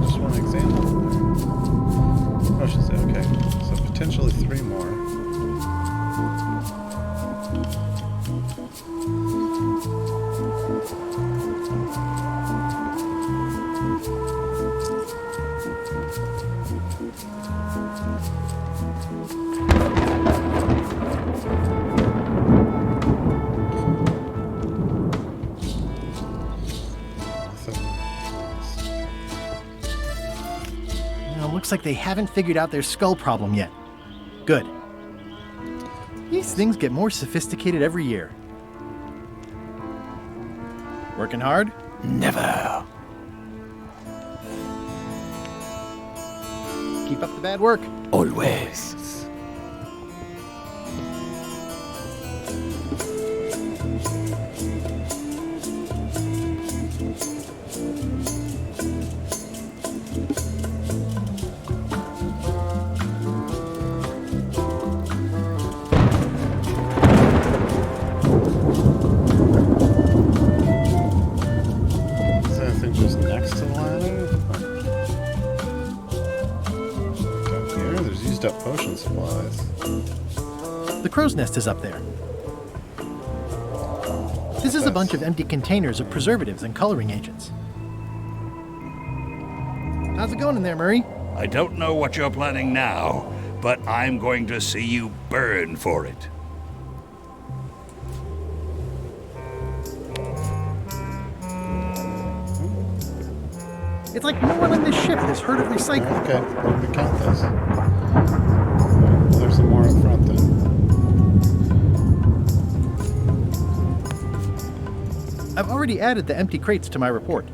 Just one example. Oh, I should say, okay. So potentially 3 more.
Looks like they haven't figured out their skull problem yet. Good. These things get more sophisticated every year. Working hard?
Never.
Keep up the bad work.
Always.
Up potion supplies.
The crow's nest is up there. This is a bunch of empty containers of preservatives and coloring agents. How's it going in there, Murray?
I don't know what you're planning now, but I'm going to see you burn for it.
It's like no one on this ship has heard of recycling.
Okay, let me count this.
already added the empty crates to my report.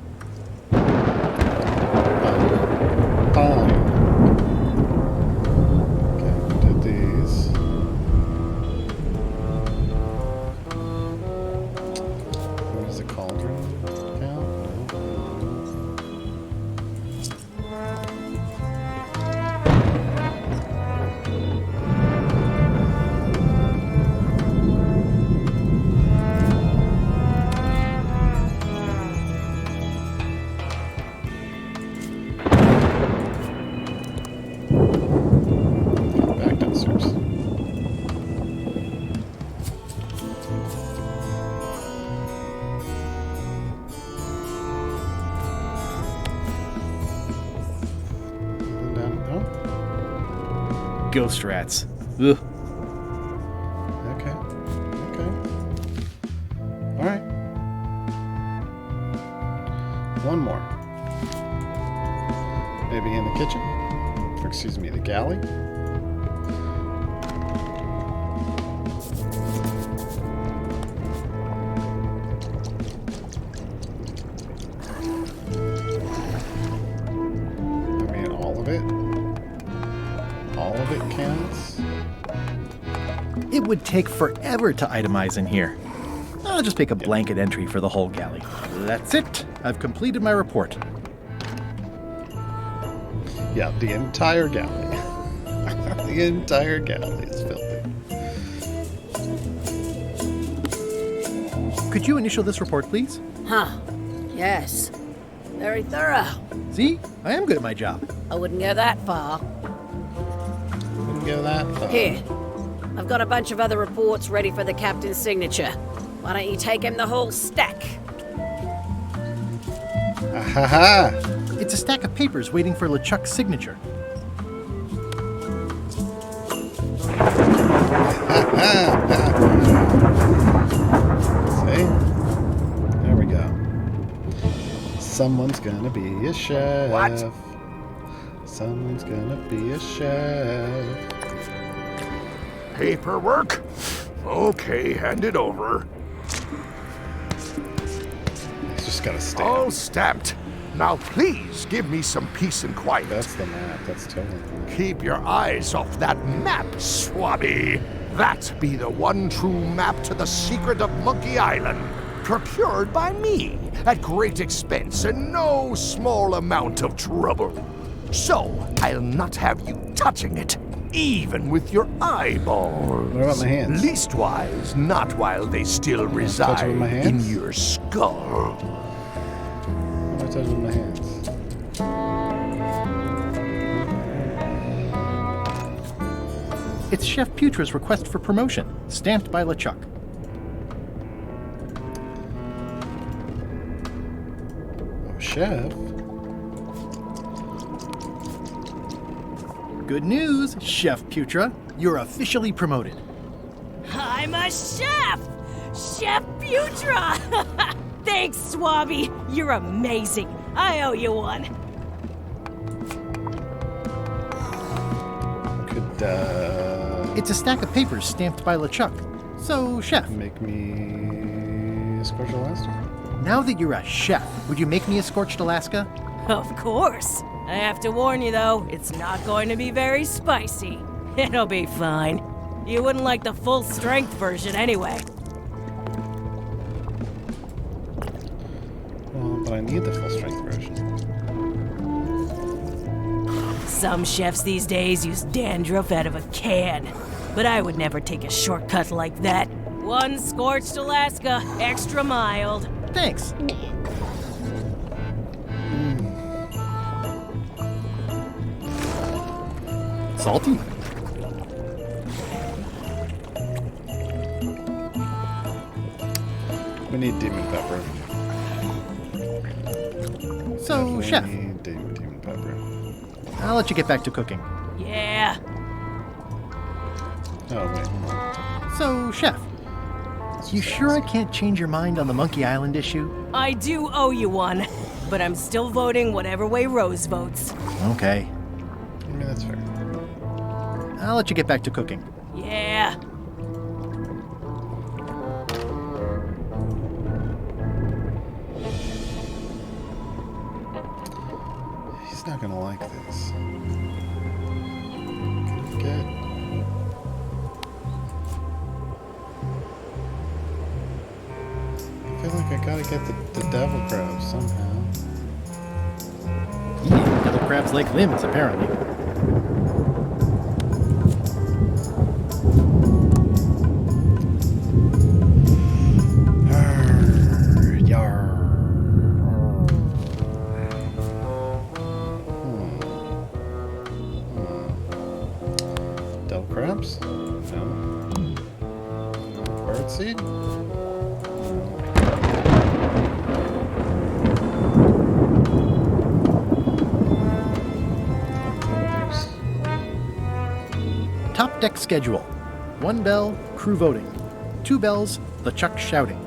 Okay, did these. What is it, cauldron count? Back downstairs. Nothing down. Oh,
Ghost rats. Ugh.
okay. Okay. All right. One more. Maybe in the kitchen? Or, excuse me, the galley? I mean, all of it? All of it counts?
It would take forever to itemize in here. I'll just make a blanket entry for the whole galley. That's it. I've completed my report.
Yeah, the entire galley. The entire galley is filthy.
Could you initial this report, please?
Huh. Yes. Very thorough.
See? I am good at my job.
I wouldn't go that far.
Wouldn't go that far.
Here. I've got a bunch of other reports ready for the captain's signature. Why don't you take him the whole stack?
Ha!
It's a stack of papers waiting for LeChuck's signature.
See? There we go. Someone's gonna be a chef.
What?
Someone's gonna be a chef.
Paperwork? Okay, hand it over.
It's just got a stamp.
All stamped. Now please give me some peace and quiet.
That's the map. That's totally the map.
Keep your eyes off that map, Swabby. That be the one true map to the secret of Monkey Island. Procured by me at great expense and no small amount of trouble. So I'll not have you touching it, even with your eyeballs.
What about my hands?
Leastwise, not while they still
touch it
reside
with my
in
hands?
your skull.
What am I touching with my hands?
It's Chef Putra's request for promotion, stamped by LeChuck.
Oh, chef?
Good news, Chef Putra. You're officially promoted.
I'm a chef! Chef Putra! Thanks, Swabby. You're amazing. I owe you one.
Could,
It's a stack of papers stamped by LeChuck. So, Chef.
Make me a Scorched Alaska?
Now that you're a chef, would you make me a Scorched Alaska?
Of course. I have to warn you, though, it's not going to be very spicy. It'll be fine. You wouldn't like the full-strength version anyway.
Well, but I need the full strength version.
Some chefs these days use dandruff out of a can, but I would never take a shortcut like that. One Scorched Alaska, extra mild.
Thanks. Salty?
We need demon pepper.
So,
Definitely
Chef,
need demon pepper.
I'll let you get back to cooking.
Yeah.
Oh, wait, hold on.
So, Chef, you sure I can't change your mind on the Monkey Island issue?
I do owe you one, but I'm still voting whatever way Rose votes.
Okay.
I mean, that's fair.
I'll let you get back to cooking.
not gonna like this. Get. I feel like I gotta get the devil crabs somehow.
Yeah, devil crabs like limbs, apparently.
Devil crabs? No. Birdseed?
Top deck schedule. 1 bell, crew voting. 2 bells, LeChuck shouting.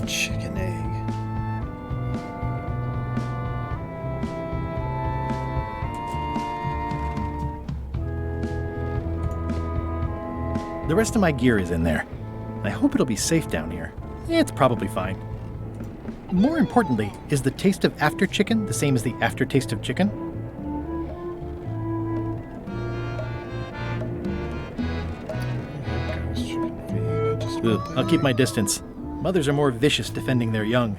Chicken egg.
The rest of my gear is in there. I hope it'll be safe down here. It's probably fine. More importantly, is the taste of after chicken the same as the aftertaste of chicken? Ugh, I'll keep my distance. Mothers are more vicious defending their young.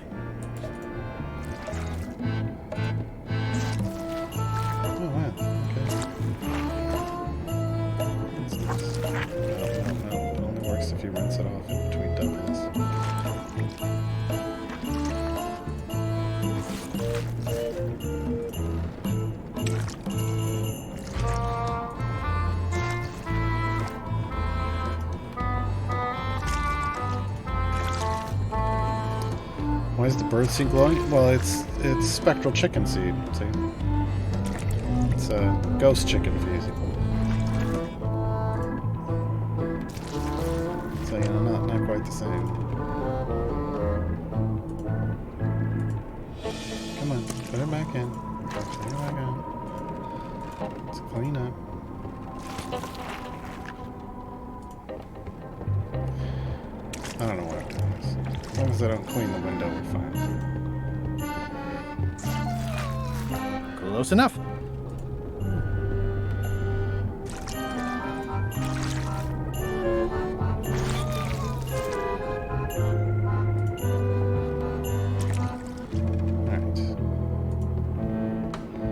Oh, wow. Okay. No, it only works if you rinse it off in between dumbbells. Why is the bird seed glowing? Well, it's spectral chicken seed. See, it's a ghost chicken feed. So you know, not quite the same. Come on, put it back in. Put it back on. Let's clean up. I don't know what I'm doing. As long as I don't clean the window, we're fine.
Close enough.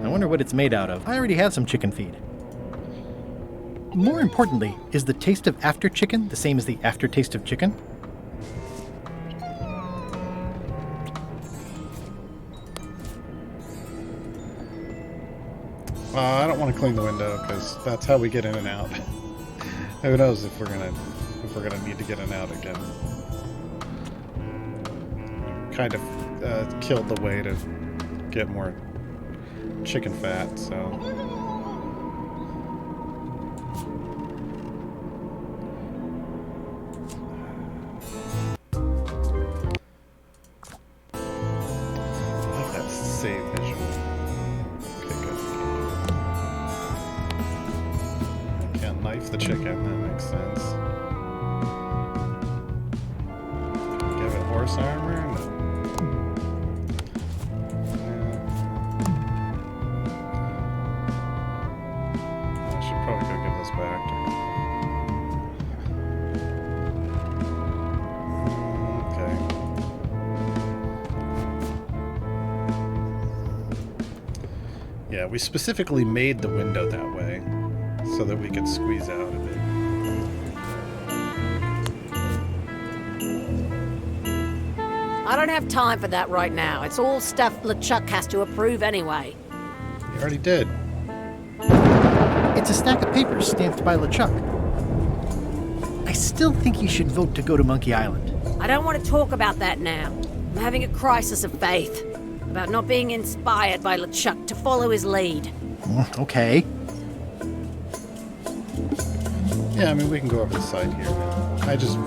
I wonder what it's made out of. I already have some chicken feed. More importantly, is the taste of after chicken the same as the aftertaste of chicken?
I don't want to clean the window because that's how we get in and out. Who knows if we're gonna need to get in and out again. Kind of killed the way to get more chicken fat, so. I like that save visual. Knife the chicken, that makes sense. Give it horse armor? No. I should probably go give this back to her. Okay. Yeah, we specifically made the window that way, so that we could squeeze out of it.
I don't have time for that right now. It's all stuff LeChuck has to approve anyway.
You already did.
It's a stack of papers stamped by LeChuck. I still think you should vote to go to Monkey Island.
I don't want to talk about that now. I'm having a crisis of faith about not being inspired by LeChuck to follow his lead.
Okay.
Yeah, I mean, we can go over the side here. I just...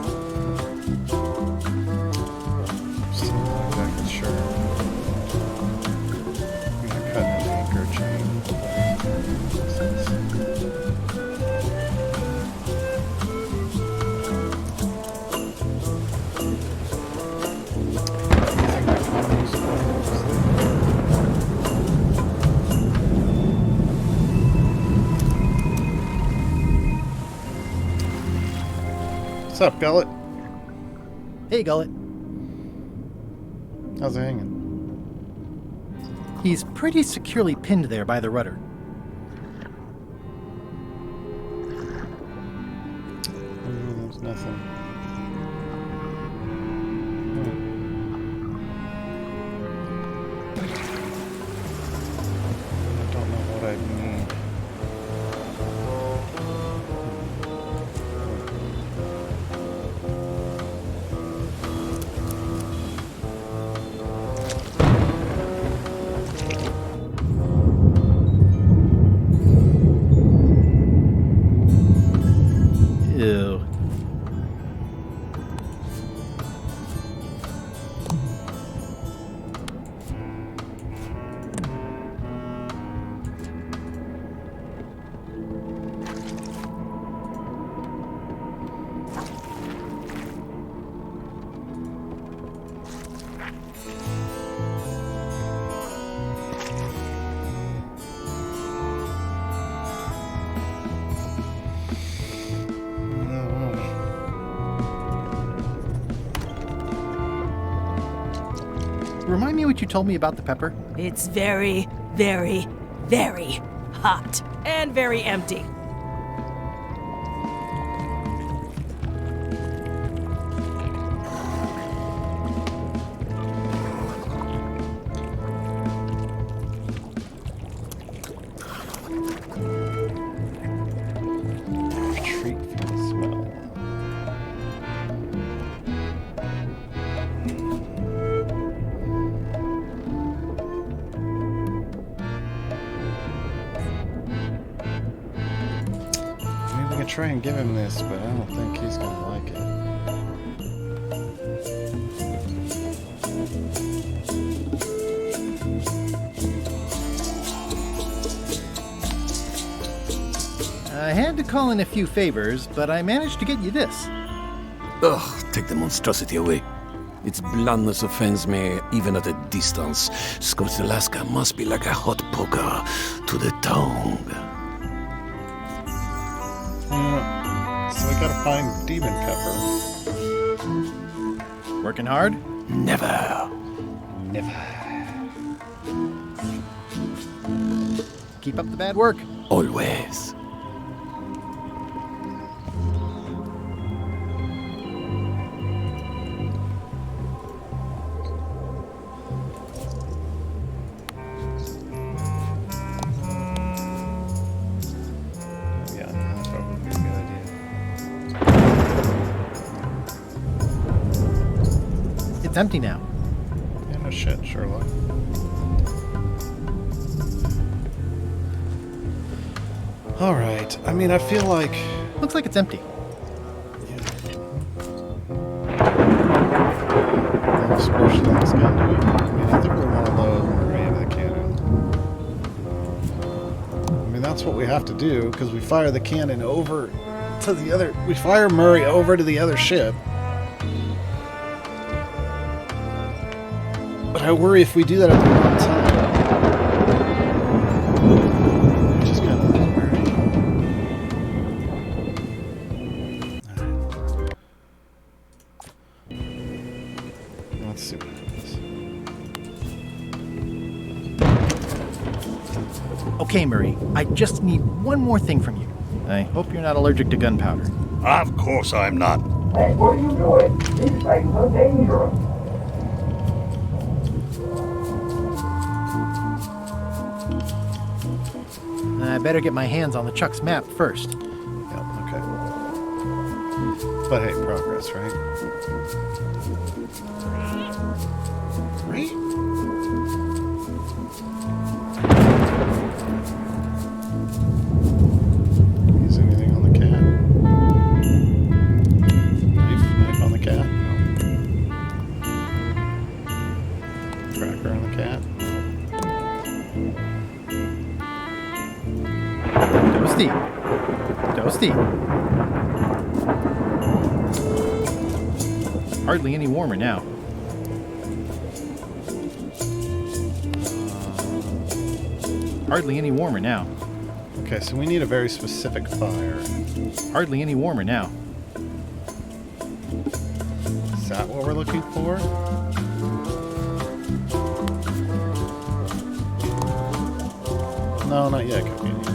not exactly sure. I'm gonna cut an anchor chain. What's up, Gullet?
Hey, Gullet.
How's it hanging?
He's pretty securely pinned there by the rudder.
There's nothing. I don't know what I need.
Ew. Remind me what you told me about the pepper?
It's very, very, very hot and very empty.
Retreat from the smell. I mean, we can try and give him this, but I don't think he's gonna like it.
I had to call in a few favors, but I managed to get you this.
Ugh, take the monstrosity away. Its blandness offends me, even at a distance. Scorched Alaska must be like a hot poker to the tongue.
So we gotta find Demon Pepper.
Working hard?
Never.
Never.
Keep up the bad work.
Always.
Yeah, that's probably a good idea.
It's empty now.
Yeah, no shit, Sherlock. Alright, I mean, I feel like...
Looks like it's empty.
I'll squish this gun to it. I mean, I think we want to load Murray into the cannon. I mean, that's what we have to do, because we fire the cannon over to the other... We fire Murray over to the other ship. But I worry if we do that at the wrong time. We just kind of lose Murray. Let's see what happens.
Okay, Murray, I just need one more thing from you. I hope you're not allergic to gunpowder.
Of course I'm not.
Hey, what are you doing? These things are dangerous.
I better get my hands on the Chuck's map first.
Yeah, okay. But hey, progress, right? Right? Is anything on the cat? Knife on the cat? No. Cracker on the cat?
Toasty. Toasty. Hardly any warmer now. Hardly any warmer now.
Okay, so we need a very specific fire.
Hardly any warmer now.
Is that what we're looking for? No, not yet, convenience.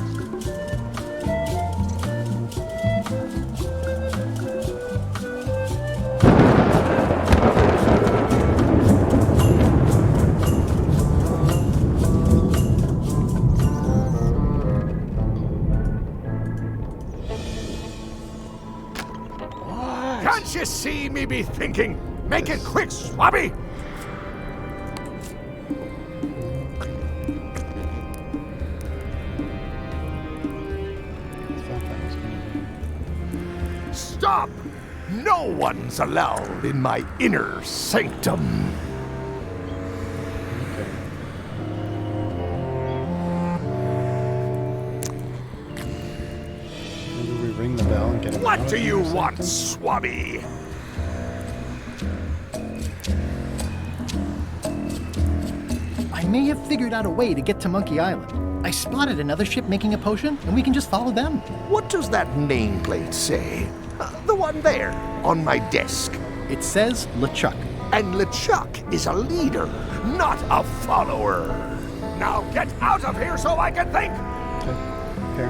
Can't you see me be thinking? Make it quick, Swabby! Stop! No one's allowed in my inner sanctum.
Maybe we ring the bell and get him
What
out
do
of
you
here or
want,
something?
Swabby?
I may have figured out a way to get to Monkey Island. I spotted another ship making a potion, and we can just follow them.
What does that nameplate say? The one there, on my desk.
It says LeChuck.
And LeChuck is a leader, not a follower. Now get out of here so I can think!
Fair.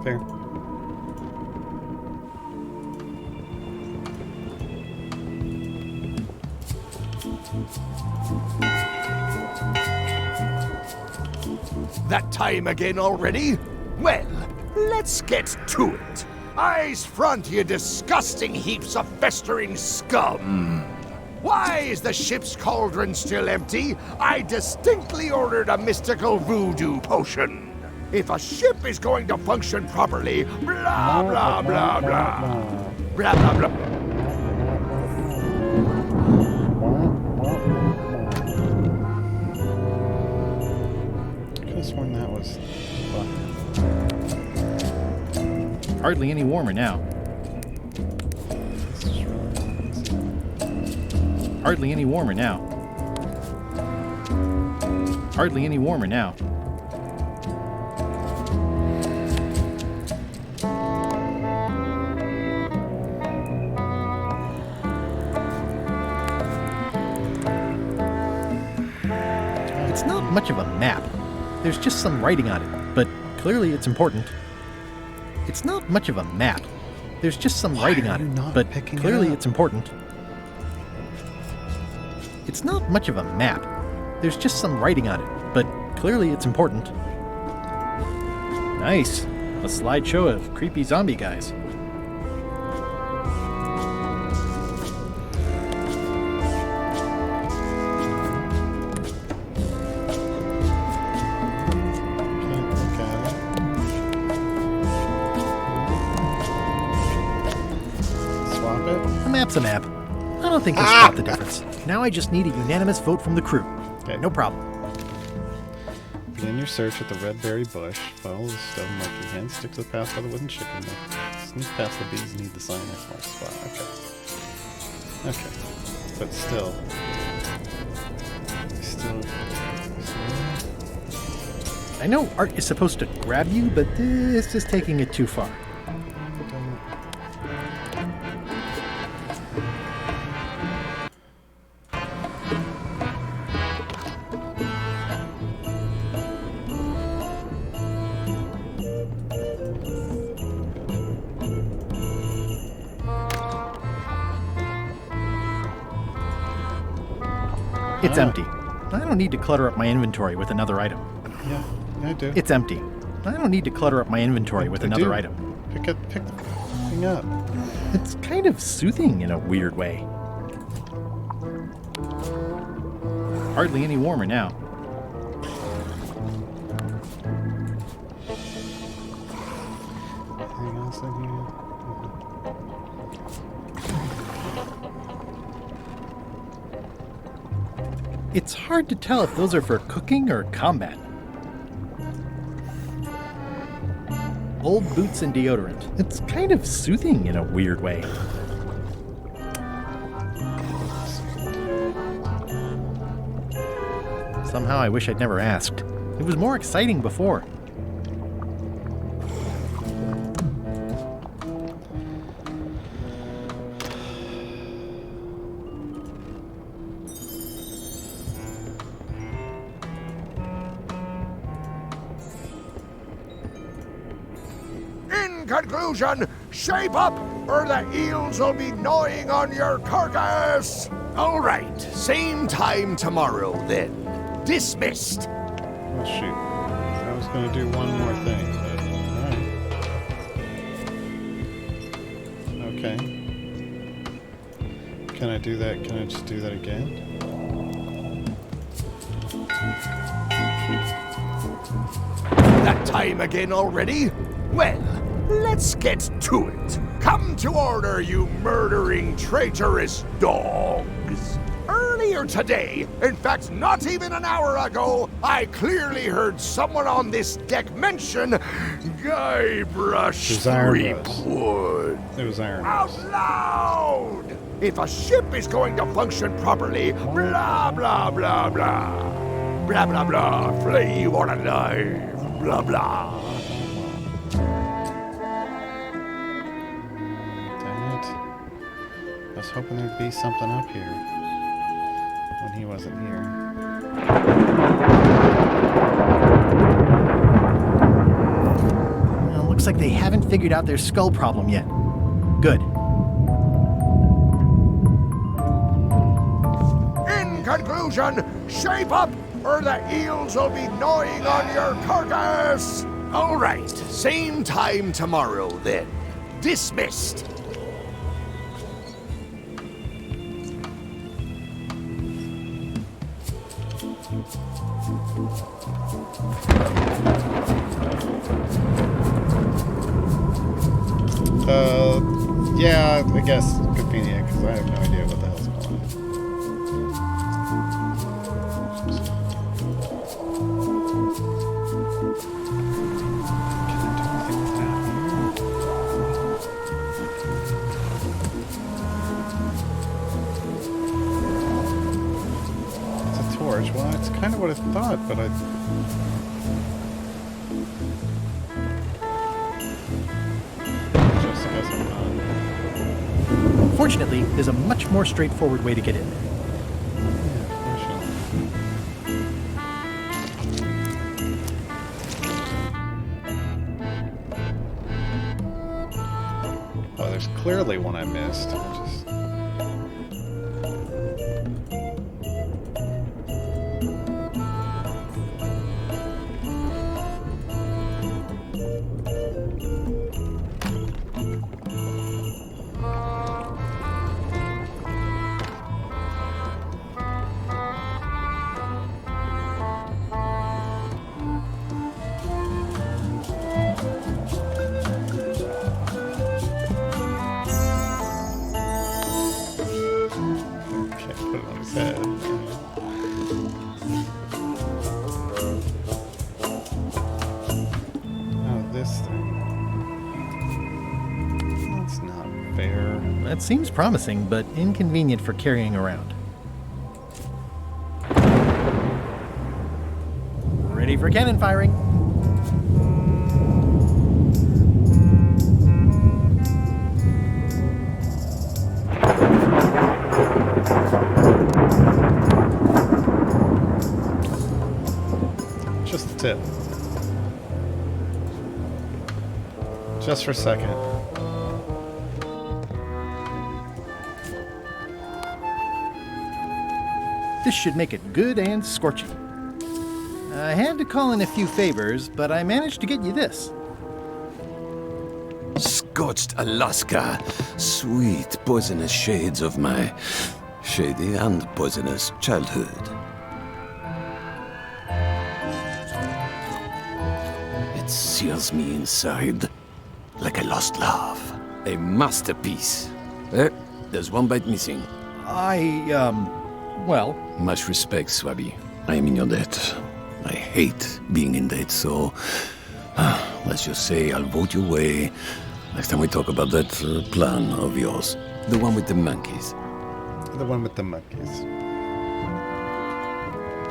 Fair.
That time again already? Well, let's get to it. Eyes front, you disgusting heaps of festering scum! Why is the ship's cauldron still empty? I distinctly ordered a mystical voodoo potion. If a ship is going to function properly, blah, blah, blah, blah. Blah, blah, blah.
I could have sworn that was...
Hardly any warmer now. Hardly any warmer now. Hardly any warmer now. It's not much of a map. There's just some writing on it, but clearly it's important. It's not much of a map. There's just some writing on it, but clearly it's important. It's not much of a map. There's just some writing on it, but clearly it's important. Nice. A slideshow of creepy zombie guys. A map's a map. I don't think you'll spot the difference. Now I just need a unanimous vote from the crew. Okay, no problem.
Begin your search at the red berry bush. Follow the stone monkey hand. Stick to the path by the wooden chicken. Sneak past the bees. Need the sign next mark spot. Okay. Okay. But still.
I know art is supposed to grab you, but this is taking it too far. It's empty. I don't need to clutter up my inventory with another item.
Yeah, I do.
It's empty. I don't need to clutter up my inventory with another item.
Pick the thing up.
It's kind of soothing in a weird way. hardly any warmer now.
Anything else in here?
It's hard to tell if those are for cooking or combat. Old boots and deodorant. It's kind of soothing in a weird way. Somehow I wish I'd never asked. It was more exciting before.
In conclusion, shape up, or the eels will be gnawing on your carcass. All right, same time tomorrow then. Dismissed.
Oh shoot. I was gonna do one more thing, but alright. Okay. Can I do that? Can I just do that again?
That time again already? Well, let's get to it. Come to order, you murdering, traitorous dogs. Earlier today, in fact, not even an hour ago, I clearly heard someone on this deck mention Guybrush Threepwood.
It was Iron
Out loud! If a ship is going to function properly, blah, blah, blah, blah. Blah, blah, blah, flay you all alive, blah, blah.
Dang it. I was hoping there'd be something up here when he wasn't here.
Well, looks like they haven't figured out their skull problem yet. Good.
In conclusion, shape up, or the eels will be gnawing on your carcass. All right, same time tomorrow then. Dismissed.
Yeah, I guess convenient, because I have no idea what the hell's going on. It's a torch. Well, it's kind of what I thought, but
Fortunately, there's a much more straightforward way to get in.
Oh, there's clearly one I missed.
That seems promising, but inconvenient for carrying around. Ready for cannon firing.
Just the tip. Just for a second.
This should make it good and scorching. I had to call in a few favors, but I managed to get you this.
Scorched Alaska, sweet poisonous shades of my shady and poisonous childhood. It sears me inside, like a lost love. A masterpiece. There's one bite missing.
Well...
Much respect, Swabby. I am in your debt. I hate being in debt, so... let's just say I'll vote your way next time we talk about that plan of yours. The one with the monkeys.
The one with the monkeys.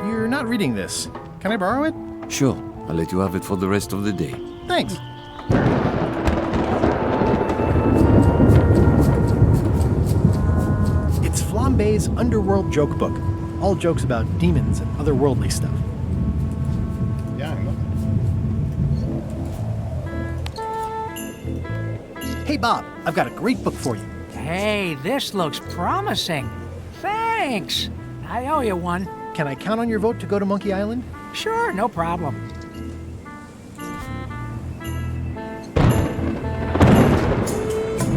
You're not reading this. Can I borrow it?
Sure. I'll let you have it for the rest of the day.
Thanks. It's Flambe's Underworld Joke Book. All jokes about demons and otherworldly stuff.
Yeah, I know.
Hey, Bob, I've got a great book for you.
Hey, this looks promising. Thanks. I owe you one.
Can I count on your vote to go to Monkey Island?
Sure, no problem.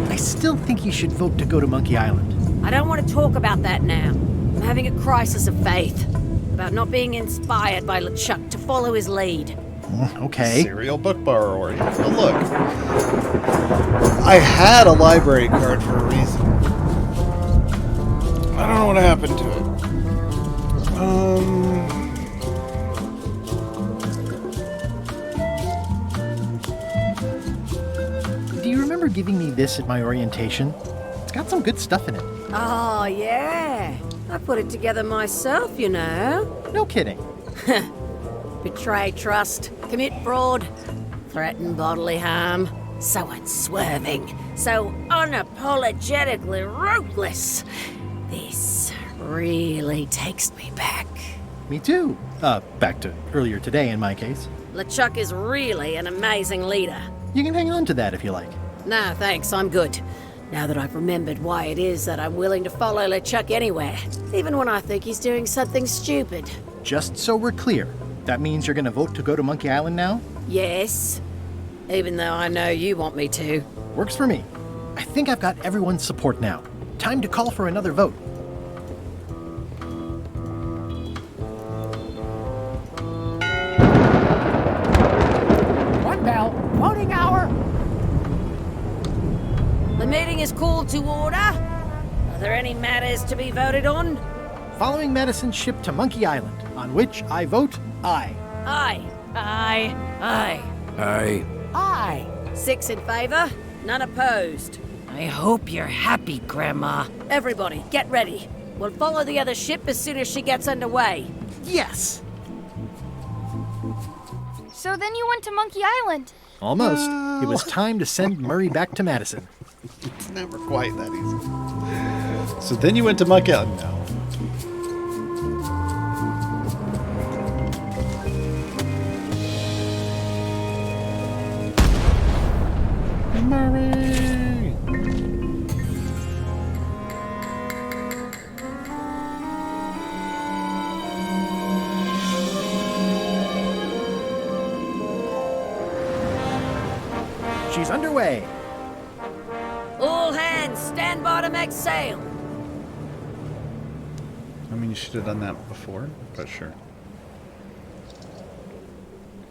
I still think you should vote to go to Monkey Island.
I don't want to talk about that now. I'm having a crisis of faith about not being inspired by LeChuck to follow his lead.
Okay.
Serial book borrower. Yeah, now look. I had a library card for a reason. I don't know what happened to it.
Do you remember giving me this at my orientation? It's got some good stuff in it.
Oh, yeah. I put it together myself, you know.
No kidding.
Betray trust, commit fraud, threaten bodily harm. So unswerving, so unapologetically ruthless. This really takes me back.
Me too. Back to earlier today in my case.
LeChuck is really an amazing leader.
You can hang on to that if you like.
No, thanks, I'm good. Now that I've remembered why it is that I'm willing to follow LeChuck anywhere, even when I think he's doing something stupid.
Just so we're clear, that means you're gonna vote to go to Monkey Island now?
Yes, even though I know you want me to.
Works for me. I think I've got everyone's support now. Time to call for another vote.
One bell. Voting hour.
The meeting is called to order. Are there any matters to be voted on?
Following Madison's ship to Monkey Island, on which I vote aye.
Aye.
Aye.
Aye.
Aye.
Aye.
6 in favor, none opposed.
I hope you're happy, Grandma.
Everybody, get ready. We'll follow the other ship as soon as she gets underway.
Yes!
So then you went to Monkey Island.
Almost. It was time to send Murray back to Madison.
It's never quite that easy. So then you went to Monkey Island. No. Murray!
She's underway.
All hands, stand by to make sail.
I mean, you should have done that before, but sure.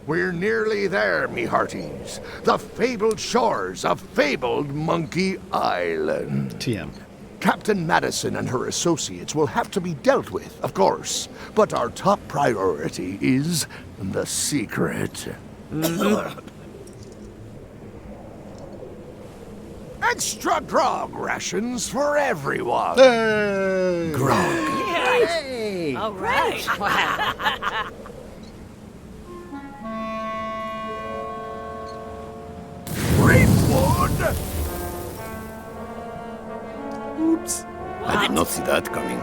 We're nearly there, me hearties. The fabled shores of fabled Monkey Island.
TM.
Captain Madison and her associates will have to be dealt with, of course. But our top priority is the secret. Extra grog rations for everyone.
Hey!
Grog.
Hey!
All right. Wow.
Rainwood!
Oops.
I did not see that coming.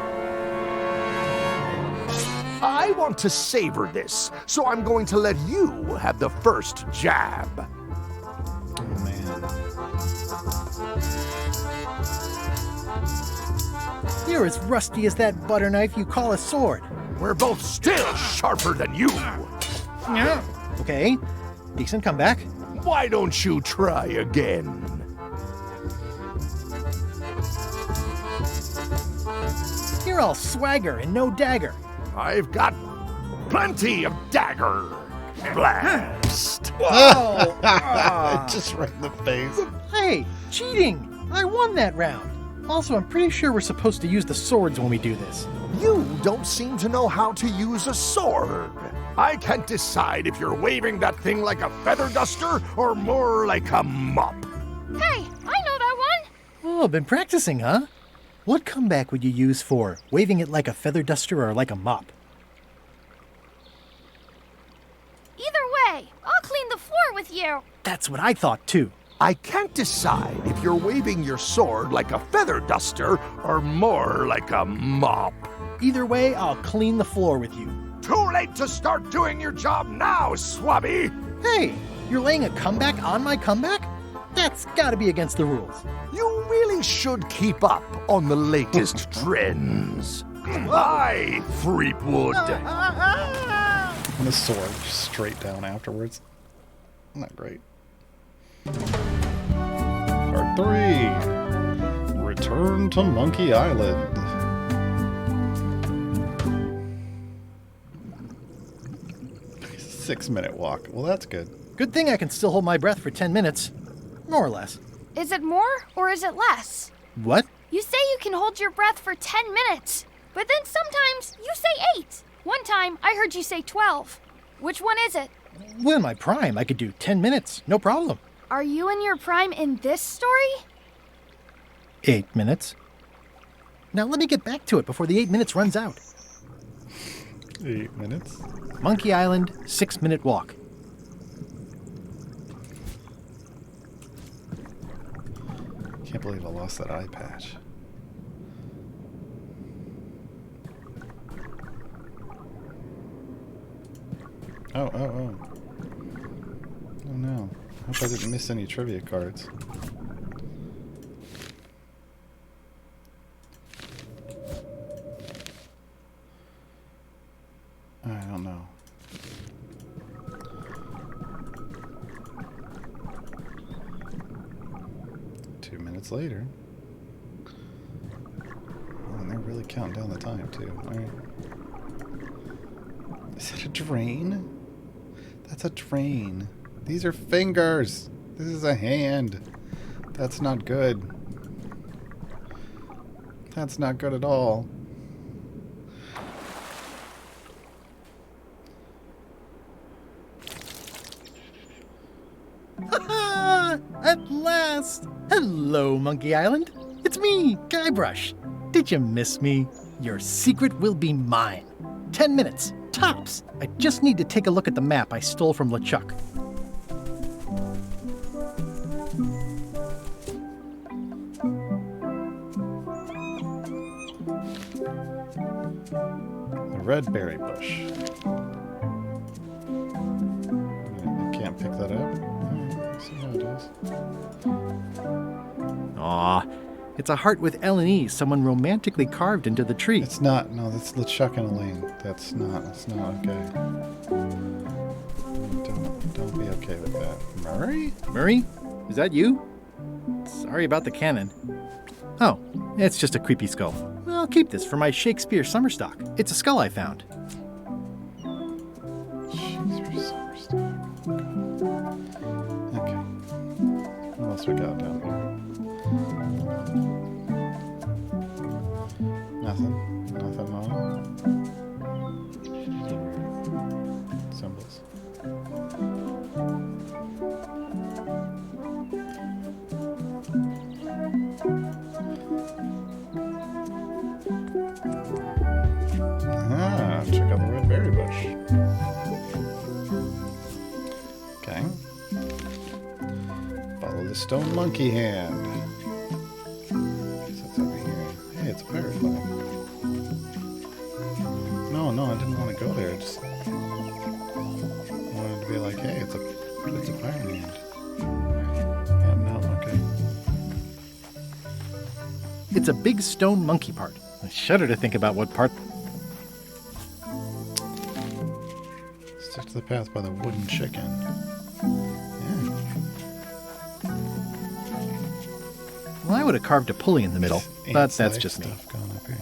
I want to savor this, so I'm going to let you have the first jab.
Oh, man.
You're as rusty as that butter knife you call a sword.
We're both still sharper than you.
Yeah. Okay. Decent comeback.
Why don't you try again?
You're all swagger and no dagger.
I've got plenty of dagger. Blast.
Whoa!
Just right in the face.
Hey, cheating! I won that round. Also, I'm pretty sure we're supposed to use the swords when we do this.
You don't seem to know how to use a sword. I can't decide if you're waving that thing like a feather duster or more like a mop.
Hey, I know that one!
Oh, been practicing, huh? What comeback would you use for waving it like a feather duster or like a mop?
Either way, I'll clean the floor with you.
That's what I thought, too.
I can't decide if you're waving your sword like a feather duster or more like a mop.
Either way, I'll clean the floor with you.
Too late to start doing your job now, Swabby!
Hey, you're laying a comeback on my comeback? That's gotta be against the rules.
You really should keep up on the latest trends. Aye, Threepwood.
And the sword just straight down afterwards. Not great. Part 3. Return to Monkey Island. A 6-minute walk. Well, that's good.
Good thing I can still hold my breath for 10 minutes. More or less.
Is it more or is it less?
What?
You say you can hold your breath for 10 minutes, but then sometimes you say 8. One time I heard you say 12. Which one is it?
Well, in my prime, I could do 10 minutes. No problem.
Are you in your prime in this story?
8 minutes. Now let me get back to it before the 8 minutes runs out.
8 minutes?
Monkey Island, 6-minute walk.
Can't believe I lost that eye patch. Oh no. I hope I didn't miss any trivia cards. I don't know. Later. Oh, and they're really counting down the time too. Alright. Is that a drain? That's a drain. These are fingers. This is a hand. That's not good. That's not good at all.
At last! Hello, Monkey Island. It's me, Guybrush. Did you miss me? Your secret will be mine. 10 minutes, tops. I just need to take a look at the map I stole from LeChuck.
The red berry bush. I can't pick that up. Let's see how it is.
Aw, it's a heart with L&E someone romantically carved into the tree.
It's not. No, that's LeChuck and Elaine. That's not okay. Don't be okay with that. Murray?
Murray? Is that you? Sorry about the cannon. Oh, it's just a creepy skull. I'll keep this for my Shakespeare summer stock. It's a skull I found.
Shakespeare summer stock. Okay. What else we got down here? Nothing on it. Symbols. Check out the red berry bush. Okay. Follow the stone monkey hand. What's over here? Hey, it's a pirate flag. No, I didn't want to go there. I just wanted to be like, hey, it's a pirate hand. Yeah, no, okay.
It's a big stone monkey part. I shudder to think about what part.
Stick to the path by the wooden chicken.
Well, I would have carved a pulley in the middle, but that's just me.
Going up here.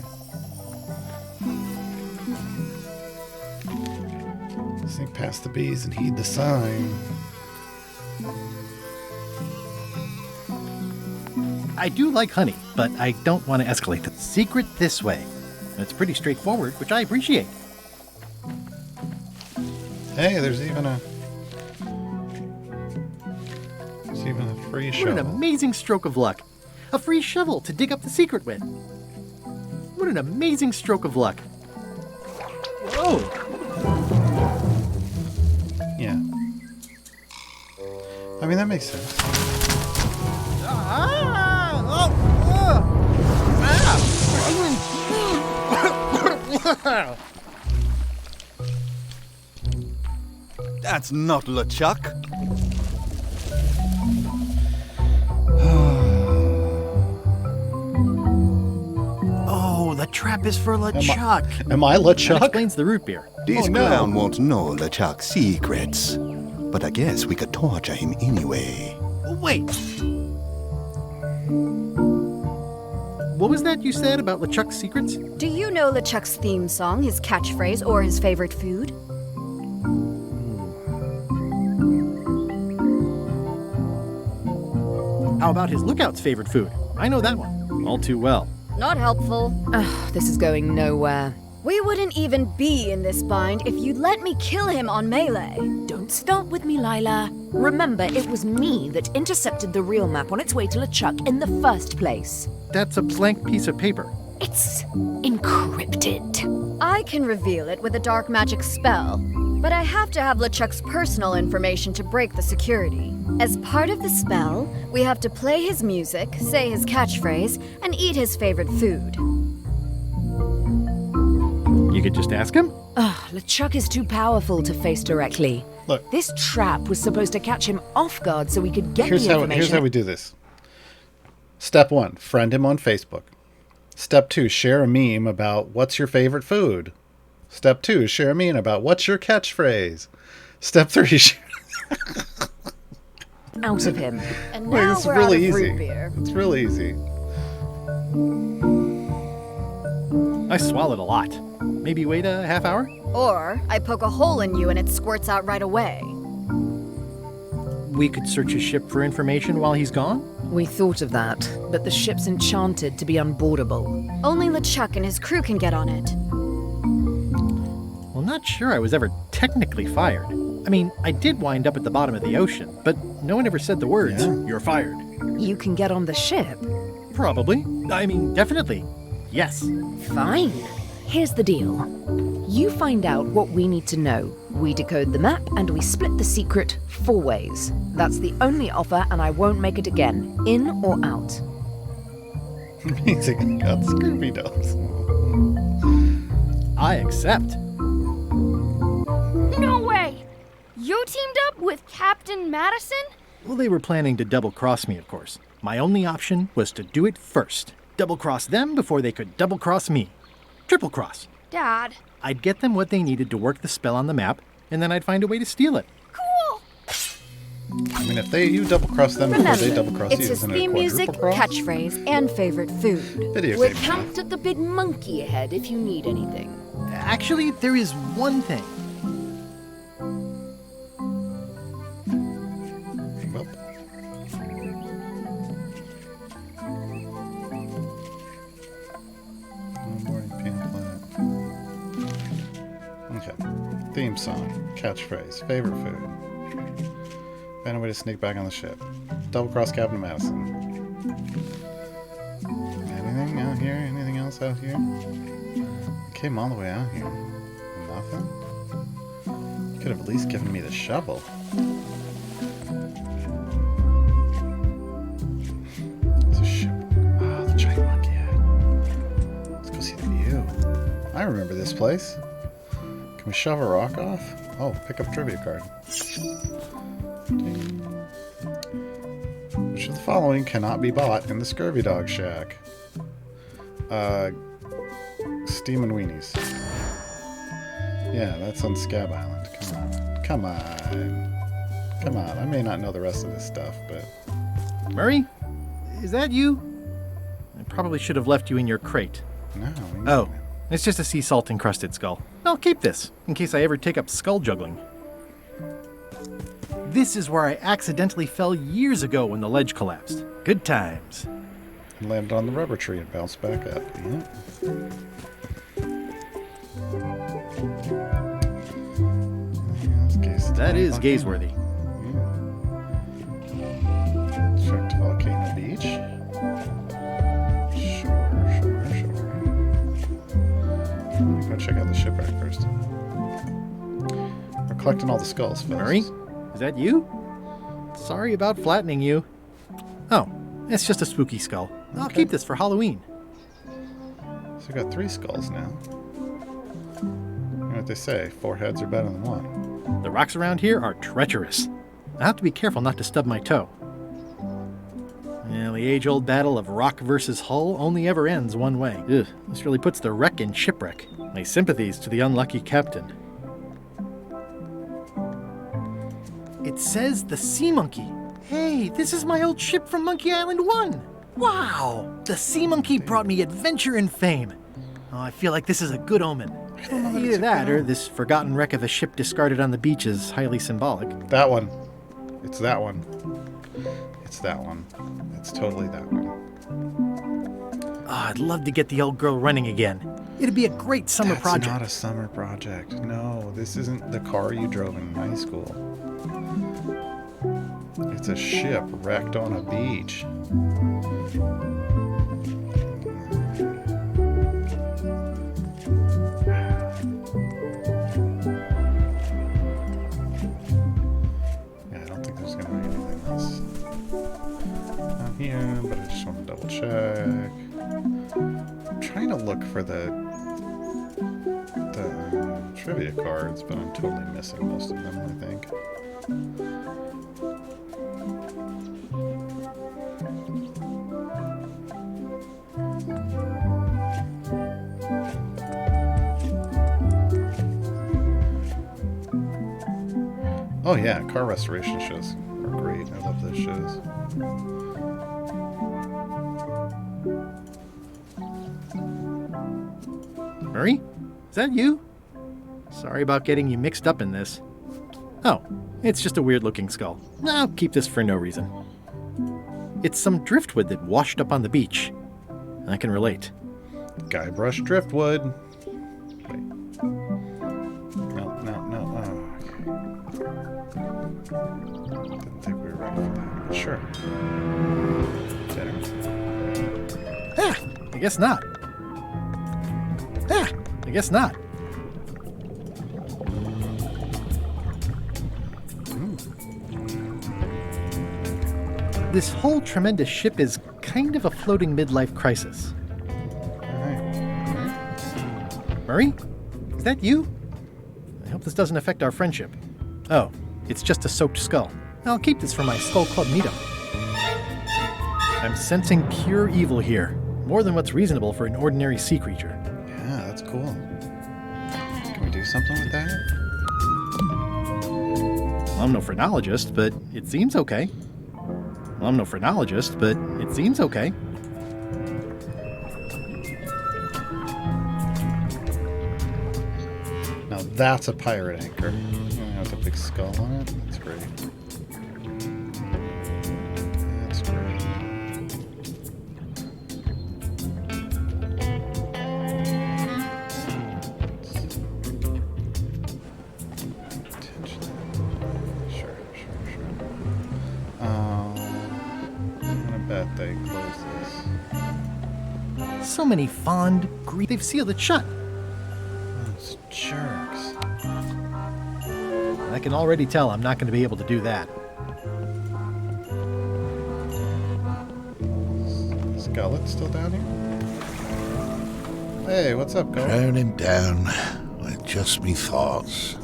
Sneak past the bees and heed the sign.
I do like honey, but I don't want to escalate the secret this way. It's pretty straightforward, which I appreciate.
Hey, there's even a free
What
shovel.
an amazing stroke of luck. A free shovel to dig up the secret with. What an amazing stroke of luck. Whoa!
Yeah. I mean, that makes sense.
That's not LeChuck.
Oh, the trap is for LeChuck.
Am I LeChuck?
That explains the root beer.
This
Oh, no.
clown won't know LeChuck's secrets. But I guess we could torture him anyway.
Wait. What was that you said about LeChuck's secrets?
Do you know LeChuck's theme song, his catchphrase, or his favorite food?
How about his lookout's favorite food? I know that one all too well.
Not helpful.
Ugh, this is going nowhere.
We wouldn't even be in this bind if you'd let me kill him on Melee.
Don't start with me, Lila. Remember, it was me that intercepted the real map on its way to LeChuck in the first place.
That's a blank piece of paper.
It's encrypted.
I can reveal it with a dark magic spell, but I have to have LeChuck's personal information to break the security. As part of the spell, we have to play his music, say his catchphrase, and eat his favorite food.
You could just ask him?
Ugh, LeChuck is too powerful to face directly.
Look.
This trap was supposed to catch him off guard so we could get
Here's
the
how
information.
we do this. Step 1, friend him on Facebook. Step 2, share a meme about what's your favorite food. Step 2, share a meme about what's your catchphrase. Step 3,
Out of him.
And
Wait,
now
it's
we're
really
out of
easy.
root beer.
It's really easy.
I swallowed a lot. Maybe wait a half hour?
Or I poke a hole in you and it squirts out right away.
We could search his ship for information while he's gone?
We thought of that, but the ship's enchanted to be unboardable.
Only LeChuck and his crew can get on it.
Well, not sure I was ever technically fired. I mean, I did wind up at the bottom of the ocean, but no one ever said the words, "You're fired."
You can get on the ship.
Probably. I mean, definitely. Yes.
Fine. Here's the deal. You find out what we need to know. We decode the map and we split the secret 4 ways. That's the only offer and I won't make it again. In or out.
Amazing. Got Scooby Dubs.
I accept.
No way! You teamed up with Captain Madison?
Well, they were planning to double-cross me, of course. My only option was to do it first. Double-cross them before they could double-cross me. Triple-cross.
Dad.
I'd get them what they needed to work the spell on the map, and then I'd find a way to steal it.
Cool!
I mean, if you double-cross them before they double-cross
It's
you,
his
isn't it a
theme music,
quadruple cross?
catchphrase, and favorite food.
Video
We're
game.
camped at the big monkey ahead if you need anything.
Actually, there is one thing.
Well. Okay. Theme song, catchphrase, favorite food. Find a way to sneak back on the ship. Double-cross Captain Madison. Anything out here? Anything else out here? I came all the way out here. Nothing? You could have at least given me the shovel. It's a ship. Oh, the giant monkey head. Let's go see the view. I remember this place. Can we shove a rock off? Oh, pick up trivia card. Ding. Which of the following cannot be bought in the Scurvy Dog Shack? Steam and Weenies. Yeah, that's on Scab Island. Come on. Come on. Come on. I may not know the rest of this stuff, but...
Murray? Is that you? I probably should have left you in your crate.
No.
Oh, it's just a sea salt encrusted skull. I'll keep this, in case I ever take up skull juggling. This is where I accidentally fell years ago when the ledge collapsed. Good times.
Landed on the rubber tree and bounced back up. Yep.
That is gazeworthy.
Check to Volcano Beach. Sure. Go check out the shipwreck first. We're collecting all the skulls, folks.
Murray? Is that you? Sorry about flattening you. Oh, it's just a spooky skull. I'll keep this for Halloween.
So we got 3 skulls now. You know what they say, 4 heads are better than 1.
The rocks around here are treacherous. I have to be careful not to stub my toe. The age-old battle of rock versus hull only ever ends one way. Ugh, this really puts the wreck in shipwreck. My sympathies to the unlucky captain. It says the Sea Monkey. Hey, this is my old ship from Monkey Island 1. Wow! The Sea Monkey brought me adventure and fame. Oh, I feel like this is a good omen. Either that or this forgotten wreck of a ship discarded on the beach is highly symbolic.
That one. It's that one. It's that one. It's totally that one.
Oh, I'd love to get the old girl running again. It'd be a great summer project.
That's not a summer project. No, this isn't the car you drove in high school. It's a ship wrecked on a beach. Yeah, I don't think there's going to be anything else on here, but I just want to double check. I'm trying to look for the trivia cards, but I'm totally missing most of them, I think. Oh yeah, car restoration shows are great. I love those shows.
Murray? Is that you? Sorry about getting you mixed up in this. Oh, it's just a weird-looking skull. I'll keep this for no reason. It's some driftwood that washed up on the beach. I can relate.
Guybrush driftwood. Wait. No. Oh, okay. Didn't think we were ready for that, but sure. Dinner.
Ah, I guess not. I guess not. This whole tremendous ship is kind of a floating midlife crisis. Murray? Is that you? I hope this doesn't affect our friendship. Oh, it's just a soaked skull. I'll keep this for my Skull Club meetup. I'm sensing pure evil here, more than what's reasonable for an ordinary sea creature.
Yeah, that's cool. Can we do something with that?
Well, I'm no phrenologist, but it seems okay. Well, I'm no phrenologist, but it seems okay.
Now that's a pirate anchor. With a big skull on it. That's great. That's great. Sure. I'm gonna bet they close this.
So many fond, they've sealed it shut.
Those jerks.
I can already tell I'm not going to be able to do that.
Skelet's still down here? Hey, what's up, Cole?
Drowning down with just me thoughts.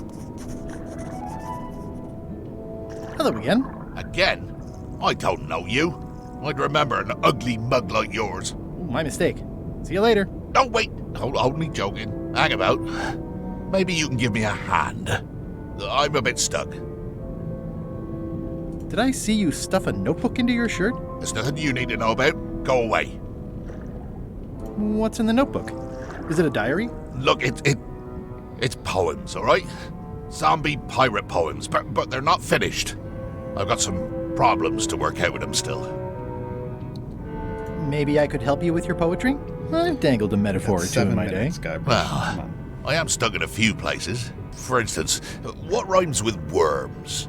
Hello again.
Again? I don't know you. I'd remember an ugly mug like yours.
My mistake. See you later.
No, wait. Hold me joking. Hang about. Maybe you can give me a hand. I'm a bit stuck.
Did I see you stuff a notebook into your shirt?
There's nothing you need to know about. Go away.
What's in the notebook? Is it a diary?
Look, it's poems, all right? Zombie pirate poems, but they're not finished. I've got some problems to work out with them still.
Maybe I could help you with your poetry? I've dangled a metaphor or two in my day.
Well, I am stuck in a few places. For instance, what rhymes with worms?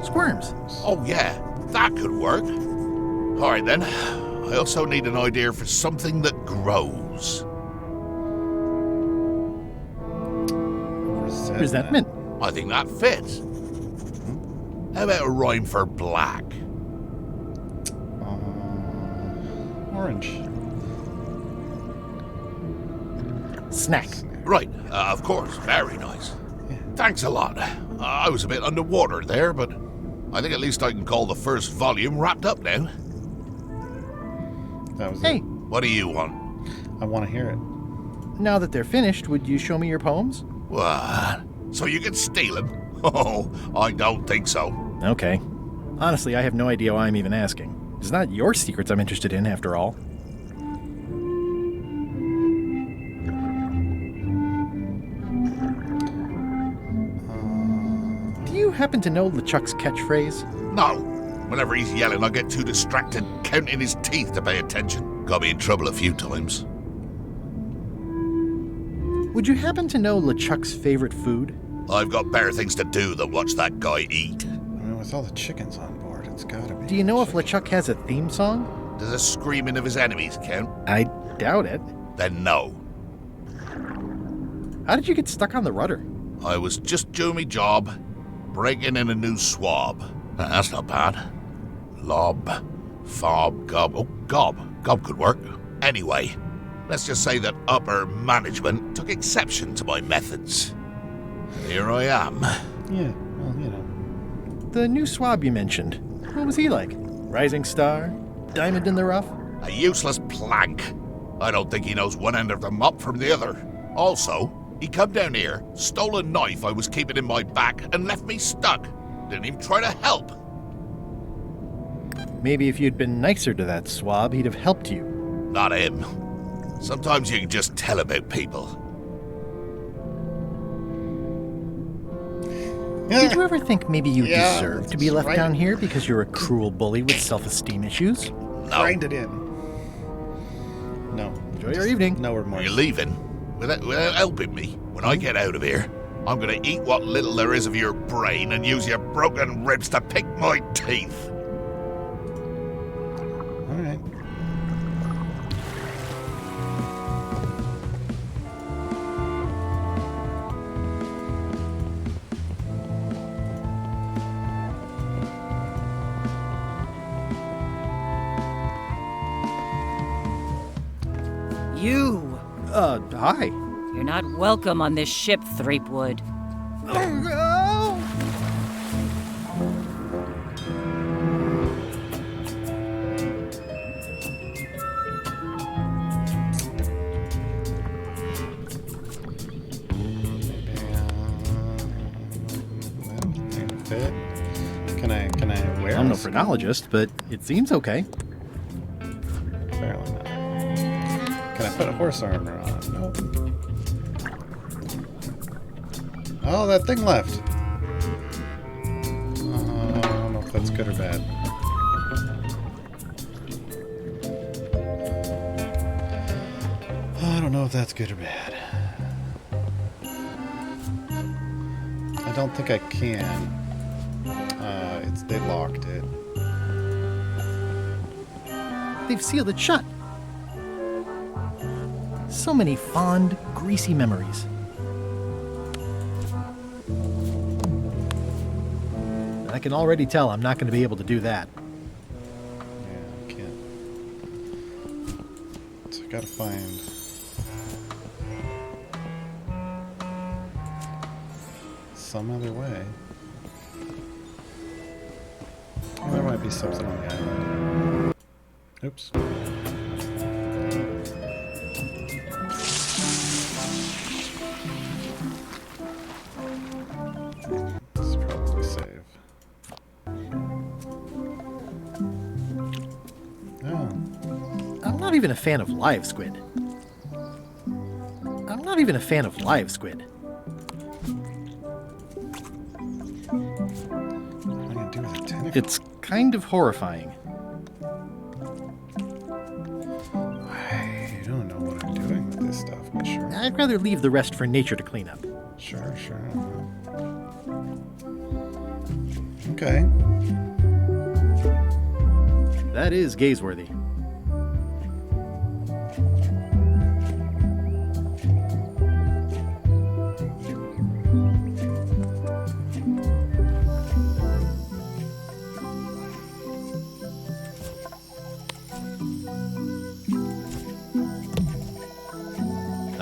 Squirms.
Oh, yeah, that could work. All right, then. I also need an idea for something that grows.
Resentment.
I think that fits. How about a rhyme for black?
Orange.
Snack.
Right, of course. Very nice. Thanks a lot. I was a bit underwater there, but I think at least I can call the first volume wrapped up now.
That was
Hey.
it.
What do you want?
I want to hear it.
Now that they're finished, would you show me your poems?
What? So you can steal them? Oh, I don't think so.
Okay. Honestly, I have no idea why I'm even asking. It's not your secrets I'm interested in, after all. Do you happen to know LeChuck's catchphrase?
No. Whenever he's yelling, I get too distracted counting his teeth to pay attention. Got me in trouble a few times.
Would you happen to know LeChuck's favorite food?
I've got better things to do than watch that guy eat.
I mean, with all the chickens on board, it's gotta be.
Do you know if LeChuck has a theme song?
Does the screaming of his enemies count?
I doubt it.
Then no.
How did you get stuck on the rudder?
I was just doing my job, breaking in a new swab. That's not bad. Lob, fob, gob. Oh, gob. Gob could work. Anyway, let's just say that upper management took exception to my methods. Here I am.
Yeah, well, you know.
The new swab you mentioned. What was he like? Rising star? Diamond in the rough?
A useless plank. I don't think he knows one end of the mop from the other. Also, he come down here, stole a knife I was keeping in my back, and left me stuck. Didn't even try to help.
Maybe if you'd been nicer to that swab, he'd have helped you.
Not him. Sometimes you can just tell about people.
Did you ever think maybe you
Yeah,
deserve to be left
right.
down here because you're a cruel bully with self-esteem issues?
No.
Grind it in. No.
Enjoy your evening.
No remorse.
You're leaving without helping me. When I get out of here, I'm gonna eat what little there is of your brain and use your broken ribs to pick my teeth.
All right.
You!
Hi.
You're not welcome on this ship, Threepwood.
Fit. Can I wear?
I'm no
this?
phrenologist, but it seems okay.
Apparently not. Can I put a horse armor on? Nope. Oh, that thing left. I don't know if that's good or bad. I don't know if that's good or bad. I don't think I can. They locked it.
They've sealed it shut. So many fond, greasy memories. I can already tell I'm not going to be able to do that.
Yeah, I can't. So I gotta find. Some other way. Oh, there might be something on the island. Oops. Let's probably save. Oh.
I'm not even a fan of live squid. I'm not even a fan of live squid.
What am I gonna do with it?
It's kind of horrifying.
I don't know what I'm doing with this stuff, but sure.
I'd rather leave the rest for nature to clean up.
Sure. Okay.
That is gazeworthy.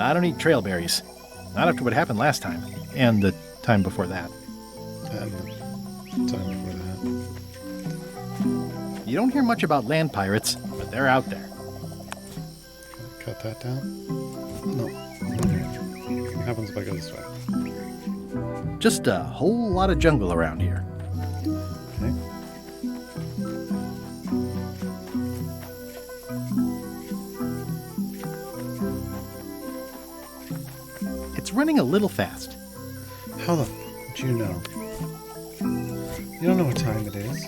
I don't eat trail berries. Not after what happened last time. And the time before that.
And the time before that.
You don't hear much about land pirates, but they're out there.
Cut that down? No. What happens if I go this way?
Just a whole lot of jungle around here.
Okay.
It's running a little fast.
How the do you know? You don't know what time it is.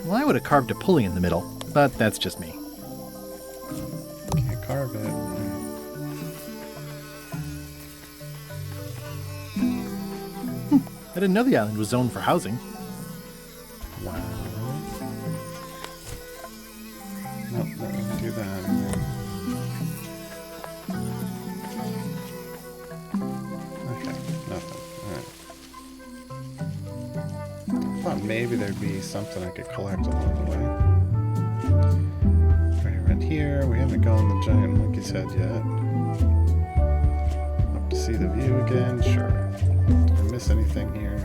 Well, I would have carved a pulley in the middle, but that's just me.
Can't carve it.
I didn't know the island was zoned for housing.
Wow. Nope, not gonna do that. Okay, nothing. Alright. I thought maybe there'd be something I could collect along the way. Right around here, we haven't gone the giant monkey's head yet. Up to see the view again, sure. Did I miss anything here?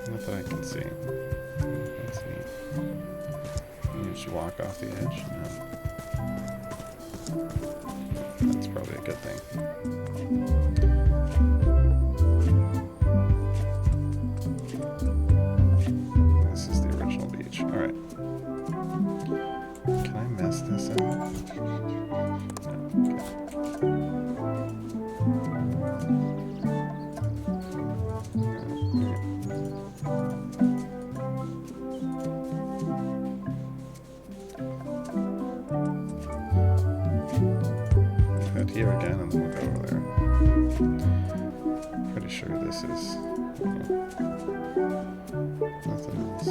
Not that I can see. Let's see. You just walk off the edge. No. That's probably a good thing. This is the original beach. Alright. Can I mess this up? Here again, and then we'll go over there. Pretty sure this is nothing else.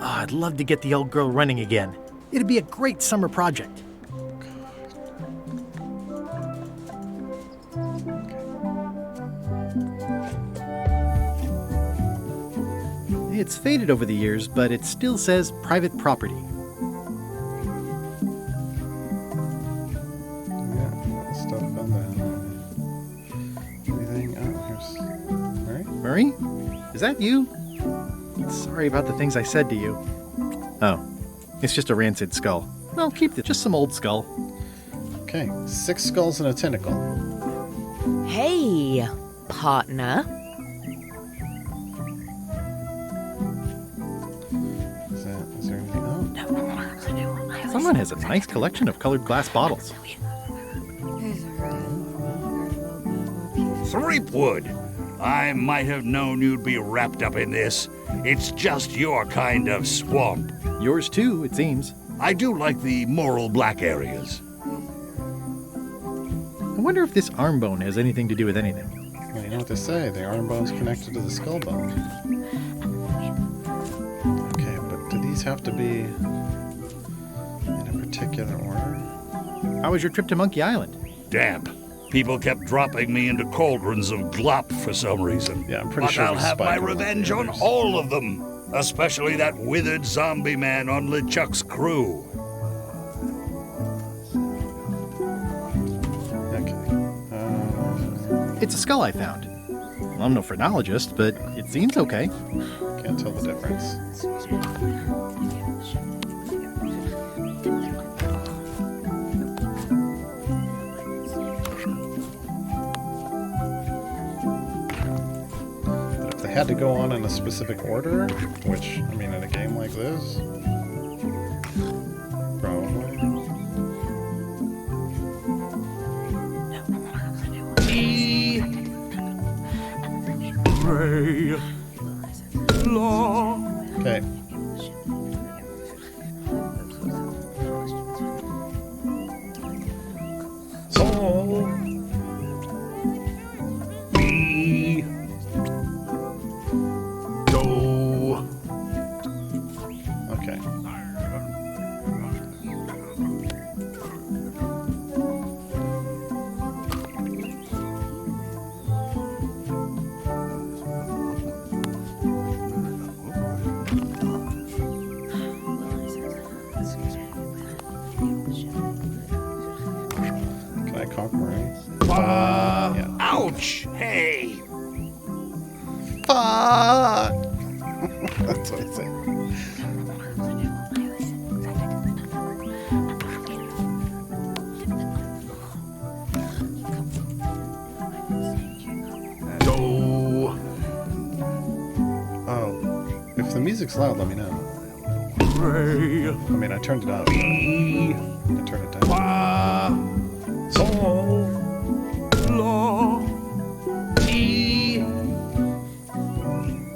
Oh, I'd love to get the old girl running again. It'd be a great summer project. It's faded over the years, but it still says private property. Murray? Is that you? Sorry about the things I said to you. Oh, it's just a rancid skull. Well, keep it. Just some old skull.
Okay, 6 skulls and a tentacle.
Hey, partner.
Is there anything else?
Someone has a nice collection of colored glass bottles.
Threepwood! I might have known you'd be wrapped up in this. It's just your kind of swamp.
Yours too, it seems.
I do like the moral black areas.
I wonder if this arm bone has anything to do with anything.
Well, you know what they say, the arm bone's connected to the skull bone. Okay, but do these have to be in a particular order?
How was your trip to Monkey Island?
Damp. People kept dropping me into cauldrons of glop for some reason.
Yeah, I'm pretty
but
sure
I'll
we
have my
spiked
revenge on all of them, especially that withered zombie man on LeChuck's crew.
Okay.
It's a skull I found. Well, I'm no phrenologist, but it seems okay.
Can't tell the difference. Had to go on in a specific order, which, I mean, in a game like this, probably.
Re, La.
Okay.
Sol. Mi. Do.
Okay. Can I compromise? Yeah.
Ouch! Hey!
Fuck! That's what I say.
Do.
Oh, if the music's loud, let me know.
Re.
I mean, I turned it up. But I turned it down.
Fa. Sol. La. Ti.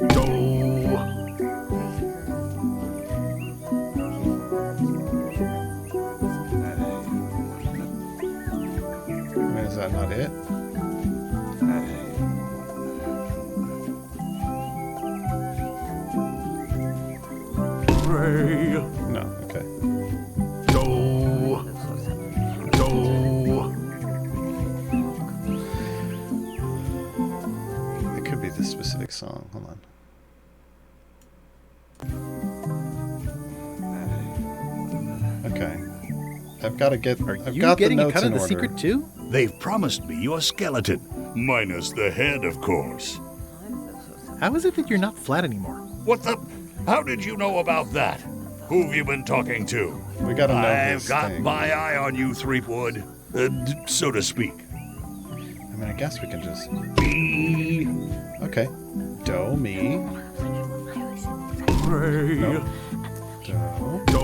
Do.
Is that not it?
Re.
No, okay.
Do. Do.
It could be this specific song. Hold on. Okay. I've got to get. I've
You
got
getting
the
a
notes
cut
in
of the
order.
secret too?
They've promised me your skeleton, minus the head, of course.
How is it that you're not flat anymore?
What the? How did you know about that? Who've you been talking to?
We gotta know
I've
his
got
thing.
my eye on you, Threepwood, so to speak.
I mean, I guess we can just. Okay. Do, mi.
Re.
No. Do.
Do.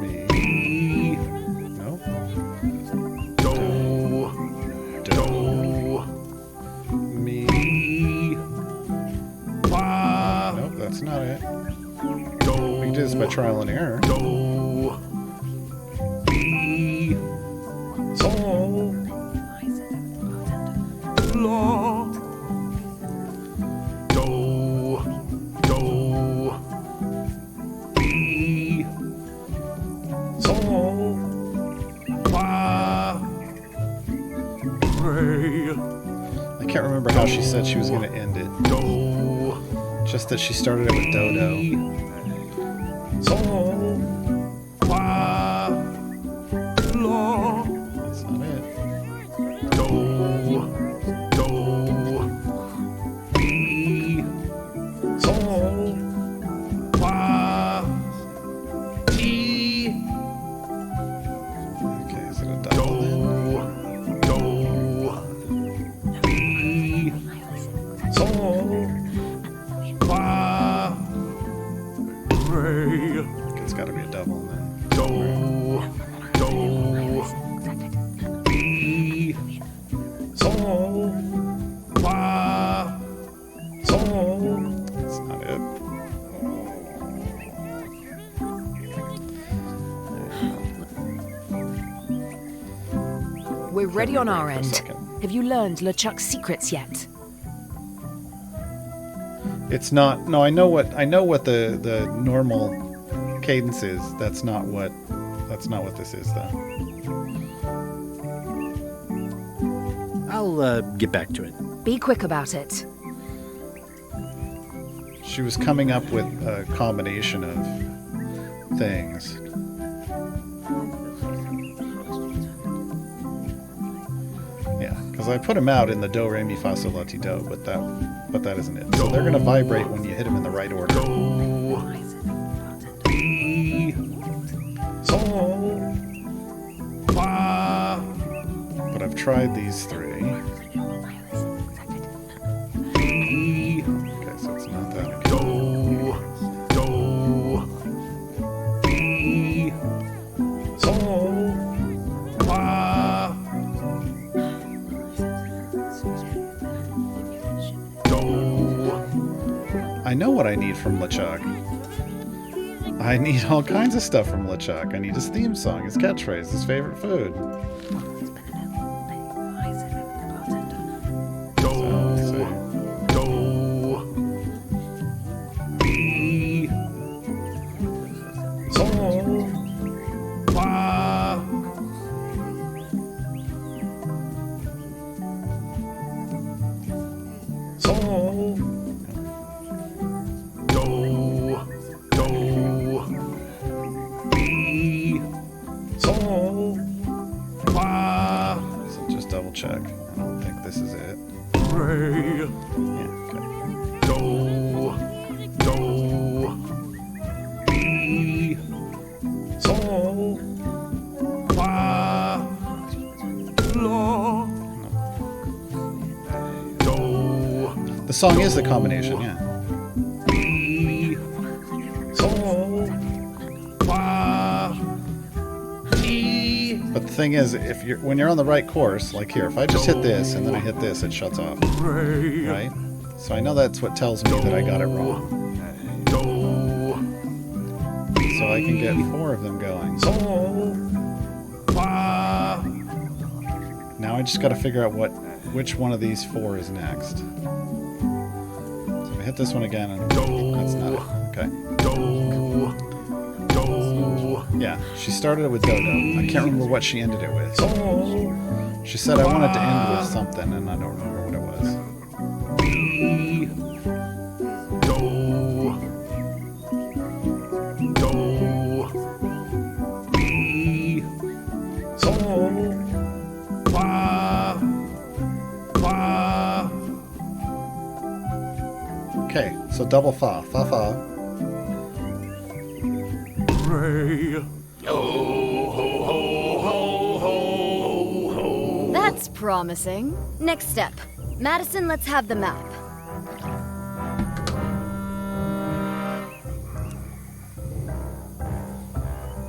Mi. No.
Do. Do.
Mi.
Fa.
Nope, that's not it.
Do.
We can do this by trial and error.
Do. Mi. Sol. La. Do. Do. Mi. Sol. Fa. Re.
I can't remember how she said she was going to end it.
Do.
Just that she started it with Dodo.
Sol. Fa. La.
That's not it.
Do. Do. Mi. Sol. Fa. Ti.
Okay, is it a double then?
Do. Mi. Sol. Fa. Re.
It's got to be a double then.
Do. Do. Mi. Sol. Fa. Sol.
That's not it.
We're ready on our
for a
end.
second.
Have you learned LeChuck's secrets yet?
It's not. No, I know what the normal cadence is. That's not what this is though.
I'll get back to it.
Be quick about it.
She was coming up with a combination of things. Yeah, because I put them out in the do, re, mi, fa, sol, la, ti, do, but that isn't it. So they're going to vibrate when you hit them in the right order.
Mi. Sol. Fa.
But I've tried these three.
Mi.
Okay, so it's not that again.
Do. Do. Mi. Sol. Fa.
know what I need from LeChuck. I need all kinds of stuff from LeChuck. I need his theme song, his catchphrase, his favorite food. Check. I don't think this is it.
Ray.
Yeah, okay.
Do. Do. Mi. Sol. Fa. La. Do.
The song is the combination, yeah.
Mi. Sol. Fa. Mi.
But the thing is, if you're when you're on the right course, like here, if I just hit this and then I hit this, it shuts off. Right? So I know that's what tells me that I got it wrong. So I can get 4 of them going. Now I just got to figure out which one of these 4 is next. So if I hit this one again, and that's not it. Okay. Yeah, she started it with Dodo. I can't remember what she ended it with. She said I wanted to end with something, and I don't remember what it was. Okay, so double fa, fa fa.
Ray.
That's promising. Next step. Madison, let's have the map.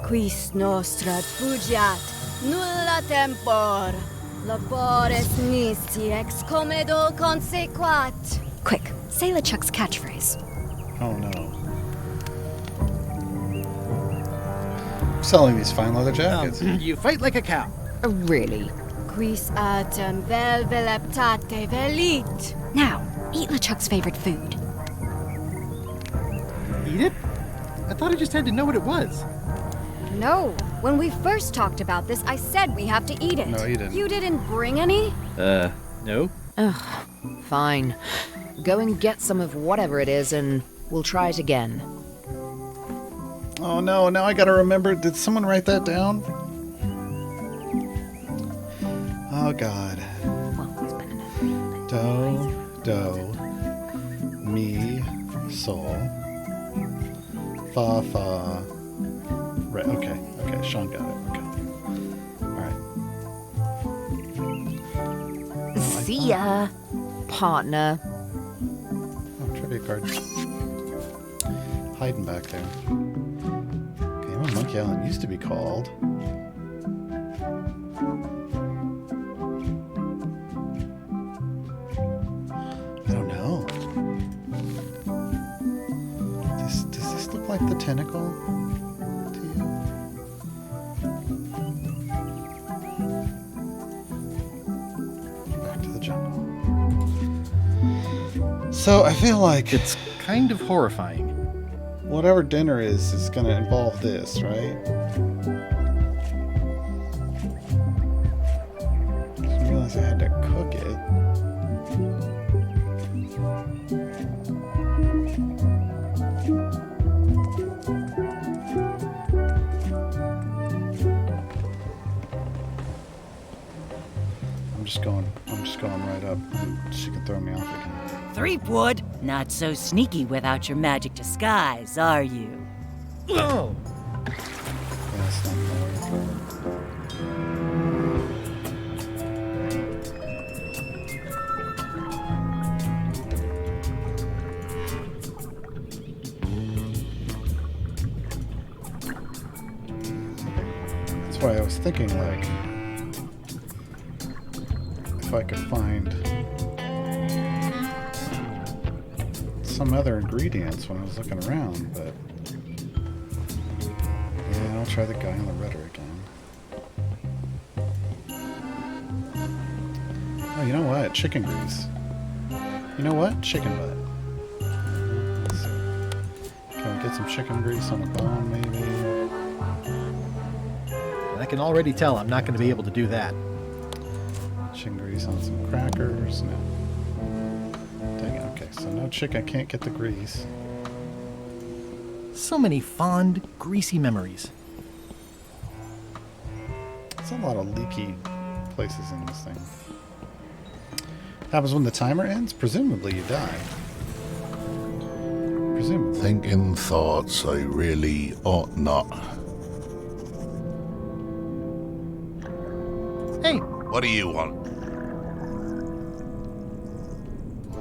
Quis nostra fugiat, nulla tempor. Labores nisi ex comedo consequat. Quick, say LeChuck's catchphrase.
Oh no. I'm selling these fine leather jackets.
You fight like a cow.
Really? Quis atem vel veleptate velit. Now, eat LeChuck's favorite food.
Eat it? I thought I just had to know what it was.
No. When we first talked about this, I said we have to eat it.
No, you didn't.
You didn't bring any?
No.
Ugh, fine. Go and get some of whatever it is and we'll try it again.
Oh no, now I gotta remember. Did someone write that down? Oh god. Do, do, mi, sol, fa, fa, re. Okay, okay, Sean got it. Okay. Alright.
See ya, partner.
Oh, trivia card. Hiding back there. Okay, what Monkey Island used to be called. I don't know. Does this look like the tentacle to you? Back to the jungle. So I feel like
it's kind of horrifying.
Whatever dinner is going to involve this, right? I didn't realize I had to cook it. I'm just going right up. She can throw me off again.
Threepwood, not so sneaky without your magic disguise, are you? Oh!
That's not gonna work. That's why I was thinking, like, if I could find some other ingredients when I was looking around, but yeah, I'll try the guy on the rudder again. Oh, you know what? Chicken grease. You know what? Chicken butt. Let's see. Can we get some chicken grease on the bone, maybe?
I can already tell I'm not going to be able to do that.
Chicken grease on some crackers. No. Dang it. Okay, so no chicken. I can't get the grease.
So many fond, greasy memories.
It's a lot of leaky places in this thing. Happens when the timer ends? Presumably you die. Presumably.
Thinking thoughts I really ought not.
Hey,
What do you want?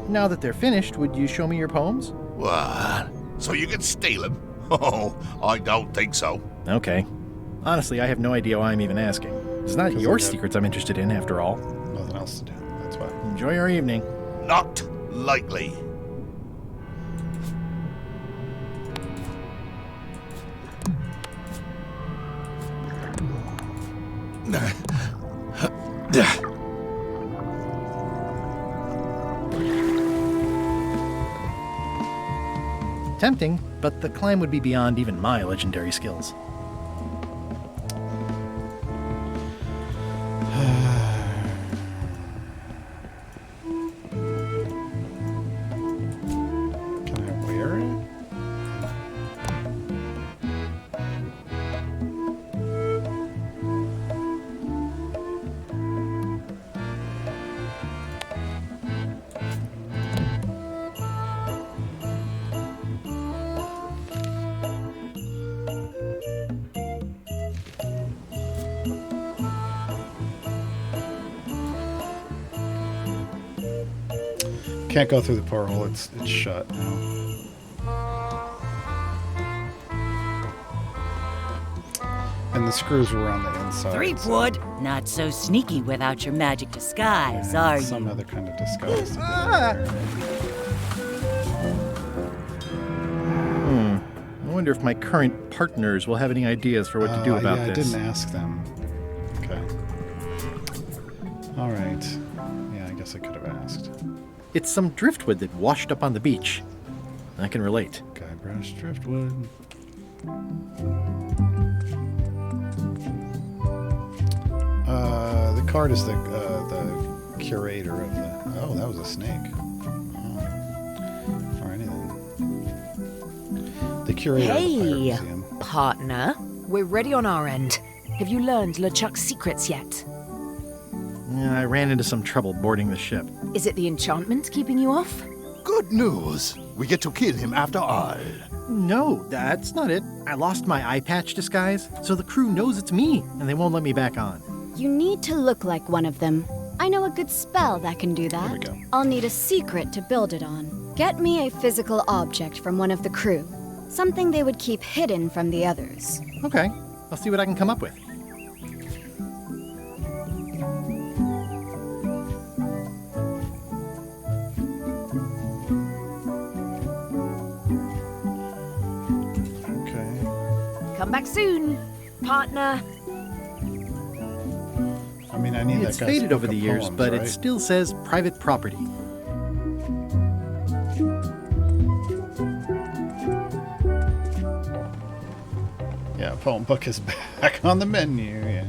now that they're finished, would you show me your poems?
What? So you can steal them? Oh, I don't think so.
Okay. Honestly, I have no idea why I'm even asking. It's not your secrets I'm interested in, after all.
Nothing else to do. That's why.
Enjoy your evening.
Not likely.
Tempting, but the climb would be beyond even my legendary skills.
Can I wear it? Can't go through the porthole. It's shut now. And the screws were on the inside.
Threepwood, not so sneaky without your magic disguise, are you?
Some other kind of disguise.
I wonder if my current partners will have any ideas for what to do about
yeah,
this.
I didn't ask them. Okay. All right. Yeah, I guess I could have asked.
It's some driftwood that washed up on the beach. I can relate.
Guybrush driftwood. The card is the curator of the. Oh, that was a snake. Oh. Or anything. The curator of the Pirate
Hey,
Museum.
partner. We're ready on our end. Have you learned LeChuck's secrets yet?
Yeah, I ran into some trouble boarding the ship.
Is it the enchantment keeping you off?
Good news. We get to kill him after all.
No, that's not it. I lost my eye patch disguise, so the crew knows it's me, and they won't let me back on.
You need to look like one of them. I know a good spell that can do that.
There we go.
I'll need a secret to build it on. Get me a physical object from one of the crew. Something they would keep hidden from the others.
Okay, I'll see what I can come up with.
Okay.
Come back soon, partner.
I mean, I need
It's
that guy's
faded
book
over
of
the years,
poems,
but
right?
it still says private property.
Yeah, poem book is back on the menu. Yeah,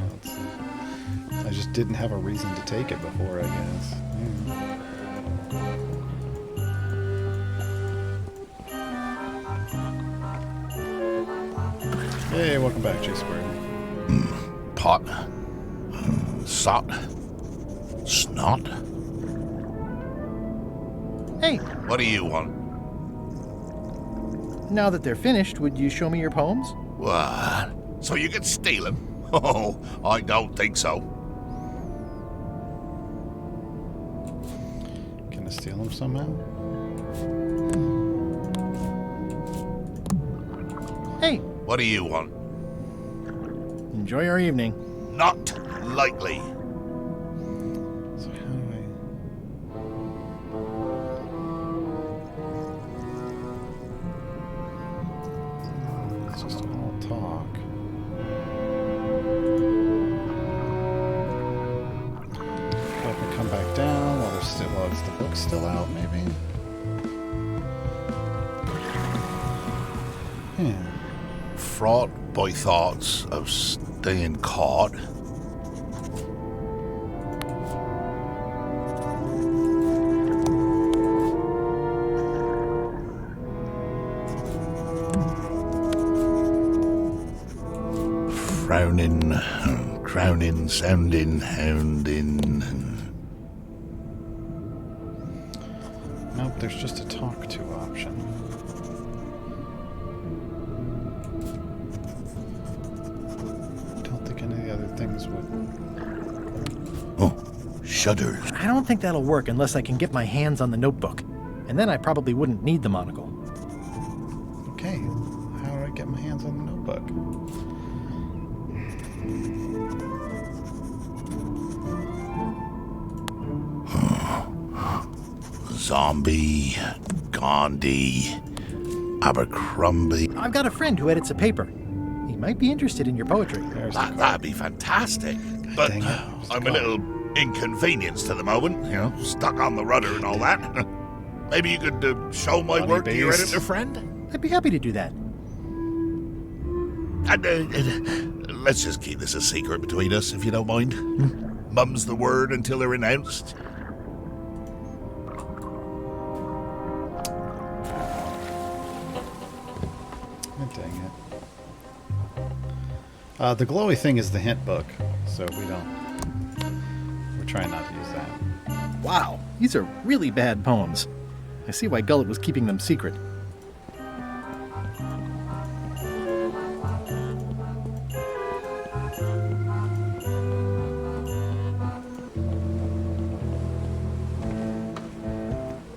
I just didn't have a reason to take it before, I guess. Hey, welcome back, J Squared.
Pot. Sot. Snot.
Hey,
What do you want?
now that they're finished, would you show me your poems?
What? So you can steal them? Oh, I don't think so.
Can I steal him somehow?
Hey,
What do you want?
enjoy your evening.
Not likely.
So how do I... Oh, is the book still out, maybe? Yeah.
Fraught by thoughts of staying caught. Frowning, crowning, sounding, hounding.
Nope, there's just a talk to option. I don't think any of the other things would.
Shudders.
I don't think that'll work unless I can get my hands on the notebook. And then I probably wouldn't need the monocle.
Okay, how do I get my hands on the notebook?
Zombie, Gandhi, Abercrombie.
I've got a friend who edits a paper. He might be interested in your poetry.
That'd be fantastic. But I'm a little inconvenienced at the moment, you know, stuck on the rudder and all that. Maybe you could show my work to your editor friend?
I'd be happy to do that.
And let's just keep this a secret between us, if you don't mind. Mum's the word until they're announced.
Dang it. The glowy thing is the hint book, so we're trying not to use that.
Wow, these are really bad poems. I see why Gullet was keeping them secret.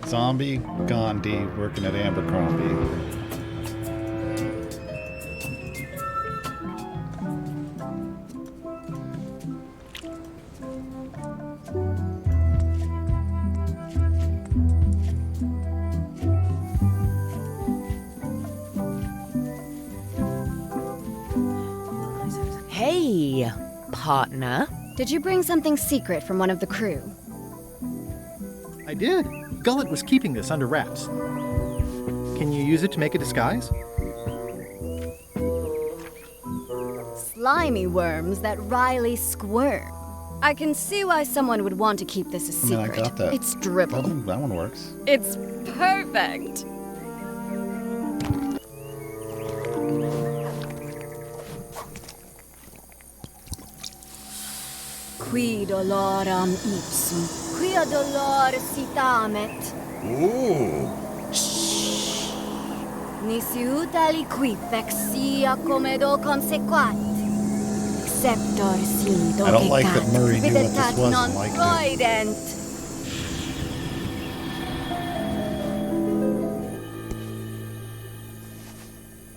Zombie, Gandhi, working at Abercrombie.
Hey, partner.
Did you bring something secret from one of the crew?
I did. Gullet was keeping this under wraps. Can you use it to make a disguise?
Slimy worms that wryly squirm. I can see why someone would want to keep this a secret.
I got that.
It's dribble.
That one works.
It's perfect. Qui doloram ipsum, quia dolor sitamet.
Ooh.
Nisi utali qui vexia comedo consequat. Exceptor si
I don't like that Murray knew what this
videtat
was
non
and liked it.
freudent.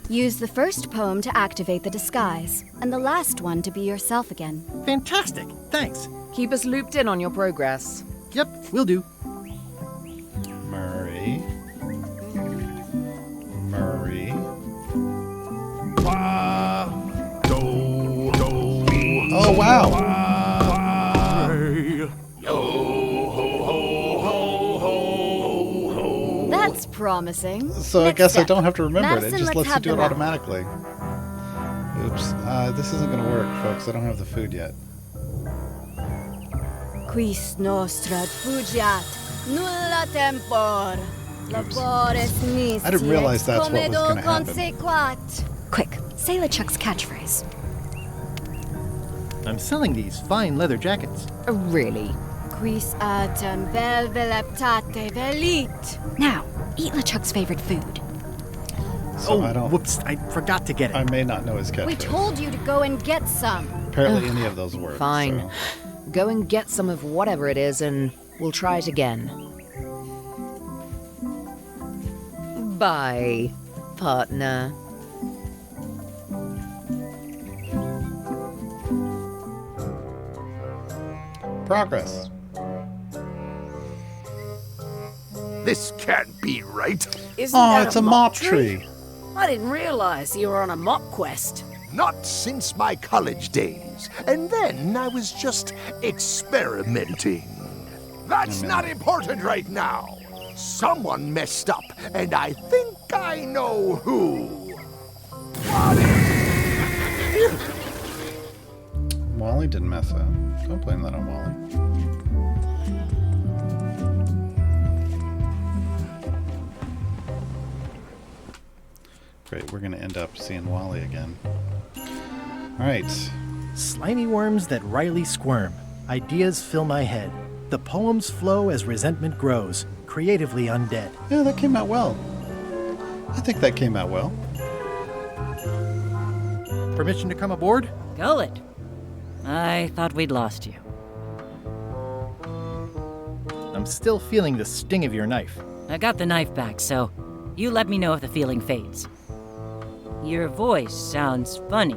Use the first poem to activate the disguise, and the last one to be yourself again.
Fantastic! Thanks.
Keep us looped in on your progress.
Yep, will do.
Murray. Murray. Oh, wow.
That's promising.
So I
Next
guess I
step.
don't have to remember it. It
Madison,
just
let's
lets you
have
do
the
it
map.
automatically. Oops. This isn't going to work, folks. I don't have the food yet.
Quis nostra fugiat, nulla tempor. Labores nisi
I didn't realize that's what was
comedo
gonna happen.
consequat. Quick, say LeChuck's catchphrase.
I'm selling these fine leather jackets.
Really?
Quis atem vel veleptate velit. Now, eat LeChuck's favorite food.
So I don't.
Whoops, I forgot to get it.
I may not know his catchphrase.
We told you to go and get some.
Apparently, any of those work.
Fine.
So.
Go and get some of whatever it is, and we'll try it again. Bye, partner.
Progress.
This can't be right.
Isn't
Oh,
that
it's a mop tree.
I didn't realize you were on a mop quest.
Not since my college days. And then I was just experimenting. That's not important right now. Someone messed up, and I think I know who.
Wally didn't mess up. Don't blame that on Wally. Great, we're going to end up seeing Wally again. Alright.
Slimy worms that wryly squirm. Ideas fill my head. The poems flow as resentment grows. Creatively undead.
Yeah, that came out well. I think that came out well.
Permission to come aboard?
Gullet. I thought we'd lost you.
I'm still feeling the sting of your knife.
I got the knife back, so you let me know if the feeling fades. Your voice sounds funny.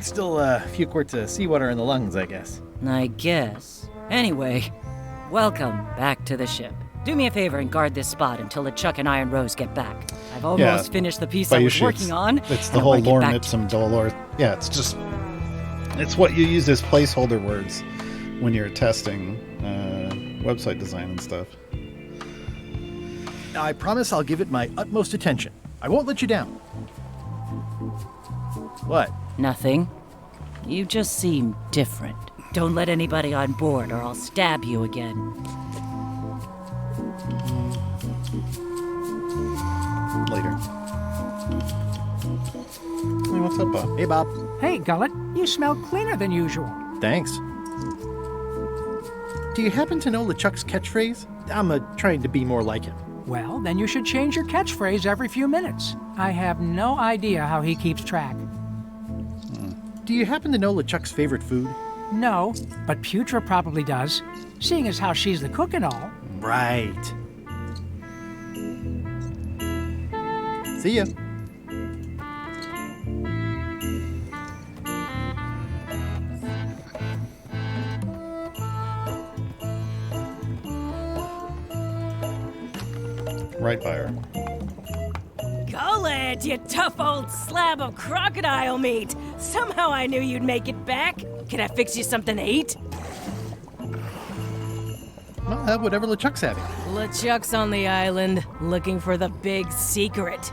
Still a few quarts of seawater in the lungs, I guess.
I guess. Anyway, welcome back to the ship. Do me a favor and guard this spot until LeChuck and Iron Rose get back. I've almost finished the piece I was working on.
It's the whole lorem ipsum dolor. Yeah, it's what you use as placeholder words when you're testing website design and stuff.
I promise I'll give it my utmost attention. I won't let you down. What?
Nothing. You just seem different. Don't let anybody on board or I'll stab you again.
Later. Hey, what's up, Bob?
Hey, Bob.
Hey, Gullet, you smell cleaner than usual.
Thanks. Do you happen to know LeChuck's catchphrase? I'm trying to be more like him.
Well, then you should change your catchphrase every few minutes. I have no idea how he keeps track.
Do you happen to know LeChuck's favorite food?
No, but Putra probably does, seeing as how she's the cook and all.
Right. See ya.
Right by her.
Gullet, you tough old slab of crocodile meat. Somehow I knew you'd make it back. Can I fix you something to eat?
Well, have whatever LeChuck's having.
LeChuck's on the island, looking for the big secret.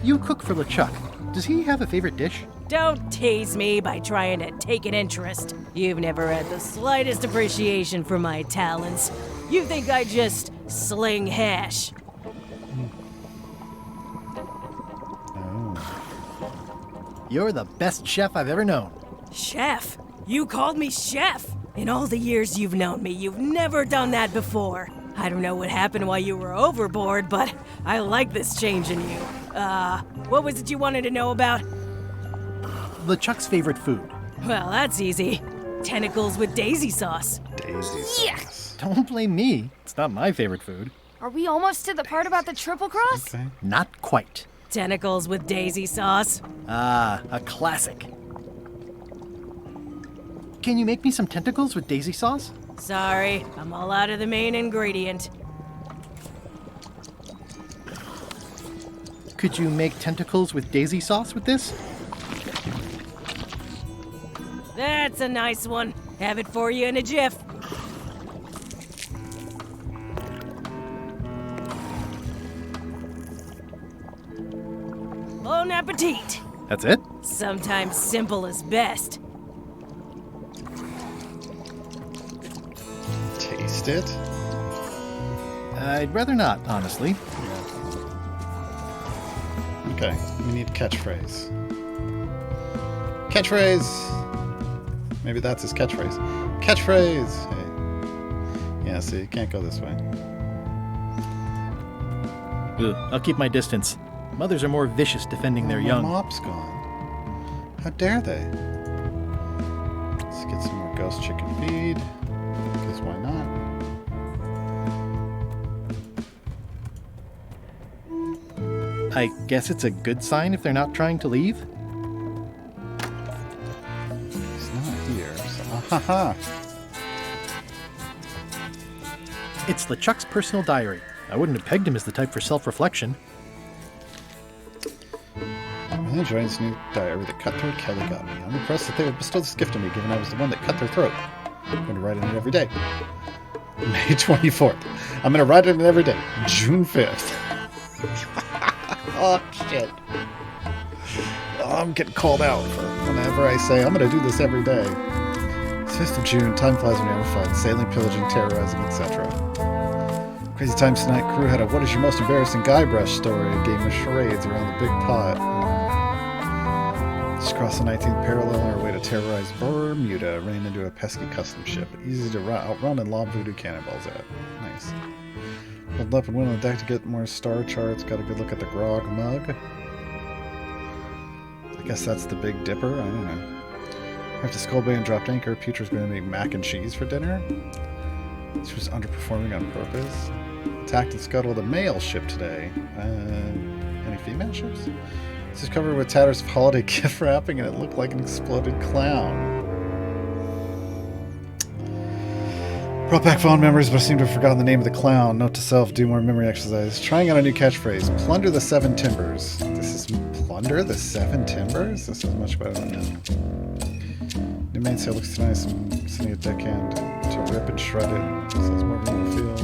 You cook for LeChuck. Does he have a favorite dish?
Don't tease me by trying to take an interest. You've never had the slightest appreciation for my talents. You think I just sling hash.
You're the best chef I've ever known.
Chef? You called me chef? In all the years you've known me, you've never done that before. I don't know what happened while you were overboard, but I like this change in you. What was it you wanted to know about?
LeChuck's favorite food.
Well, that's easy. Tentacles with daisy sauce.
Yes!
Don't blame me. It's not my favorite food.
Are we almost to the part about the triple cross?
Okay.
Not quite.
Tentacles with daisy sauce.
Ah, a classic. Can you make me some tentacles with daisy sauce?
Sorry, I'm all out of the main ingredient.
Could you make tentacles with daisy sauce with this?
That's a nice one. Have it for you in a jiff. Bon appetit.
That's it?
Sometimes simple is best.
Taste it?
I'd rather not, honestly.
Okay, we need catchphrase. Catchphrase! Maybe that's his catchphrase. Catchphrase! Hey. Yeah, see, you can't go this way.
Ugh, I'll keep my distance. Mothers are more vicious defending their young.
My mop's gone. How dare they? Let's get some more ghost chicken feed. Because why not?
I guess it's a good sign if they're not trying to leave.
He's not here, so ha.
It's LeChuck's personal diary. I wouldn't have pegged him as the type for self-reflection.
I'm enjoying this new diary that Cutthroat Kelly got me. I'm impressed that they would bestow this gift to me, given I was the one that cut their throat. I'm going to write in it every day. May 24th. I'm going to write in it every day. June 5th. Oh, shit. Oh, I'm getting called out for whenever I say I'm going to do this every day. It's 5th of June. Time flies when you're having fun. Sailing, pillaging, terrorizing, etc. Crazy times tonight. Crew had a what is your most embarrassing Guybrush story. A game of charades around the big pot. Just crossed the 19th parallel on our way to terrorize Bermuda. Ran into a pesky customs ship. Easy to outrun and lob voodoo cannonballs at. Nice. Pulled up and went on the deck to get more star charts. Got a good look at the grog mug. I guess that's the Big Dipper. I don't know. After Skull Bay and dropped anchor, Petra's going to make mac and cheese for dinner. She was underperforming on purpose. Attacked and scuttled a male ship today. Any female ships? This is covered with tatters of holiday gift wrapping, and it looked like an exploded clown. Brought back fond memories, but I seem to have forgotten the name of the clown. Note to self, do more memory exercise. Trying out a new catchphrase. Plunder the 7 timbers. This is plunder the 7 timbers? This is much better than that. New mainsail looks nice. I'm sending a deckhand to rip and shred it. So it's more of a feel.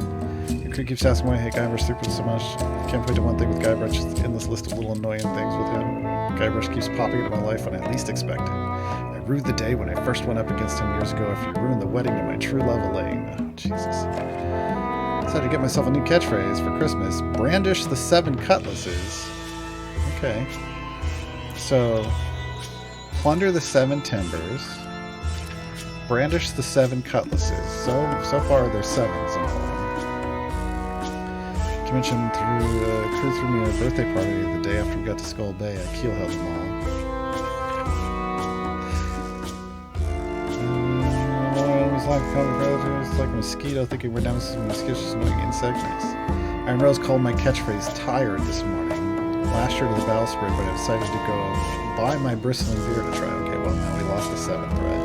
Your crew keeps asking why I hate Guybrush Threepwood so much. Can't point to one thing with Guybrush. It's an endless list of little annoying things with him. Guybrush keeps popping into my life when I least expect it. I rued the day when I first went up against him years ago after he ruined the wedding to my true love, Elaine. Oh, Jesus. Decided to get myself a new catchphrase for Christmas. Brandish the 7 cutlasses. Okay. So, plunder the 7 timbers. Brandish the 7 cutlasses. So far there's 7s in all. To mention, crew threw me a birthday party the day after we got to Skull Bay. I keel-held them all. It was like it's like a mosquito thinking we're nemesis when mosquitoes just annoying insect. Nice. Iron Rose called my catchphrase tired this morning. Lashed her to the bowsprit, but I decided to go buy my bristling beer to try. Okay, well now we lost the 7th thread.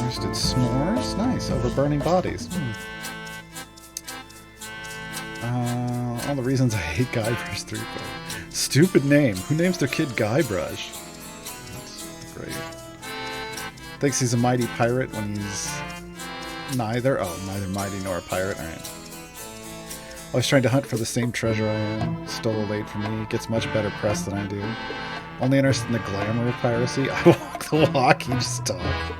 Roasted s'mores. Nice. Over burning bodies. All the reasons I hate Guybrush Threepwood. Stupid name. Who names their kid Guybrush? That's great. Thinks he's a mighty pirate when he's neither. Oh, neither mighty nor a pirate. Alright. Always trying to hunt for the same treasure I am. Stole a late from me. Gets much better press than I do. Only interested in the glamour of piracy. I walk the walk, he just talk.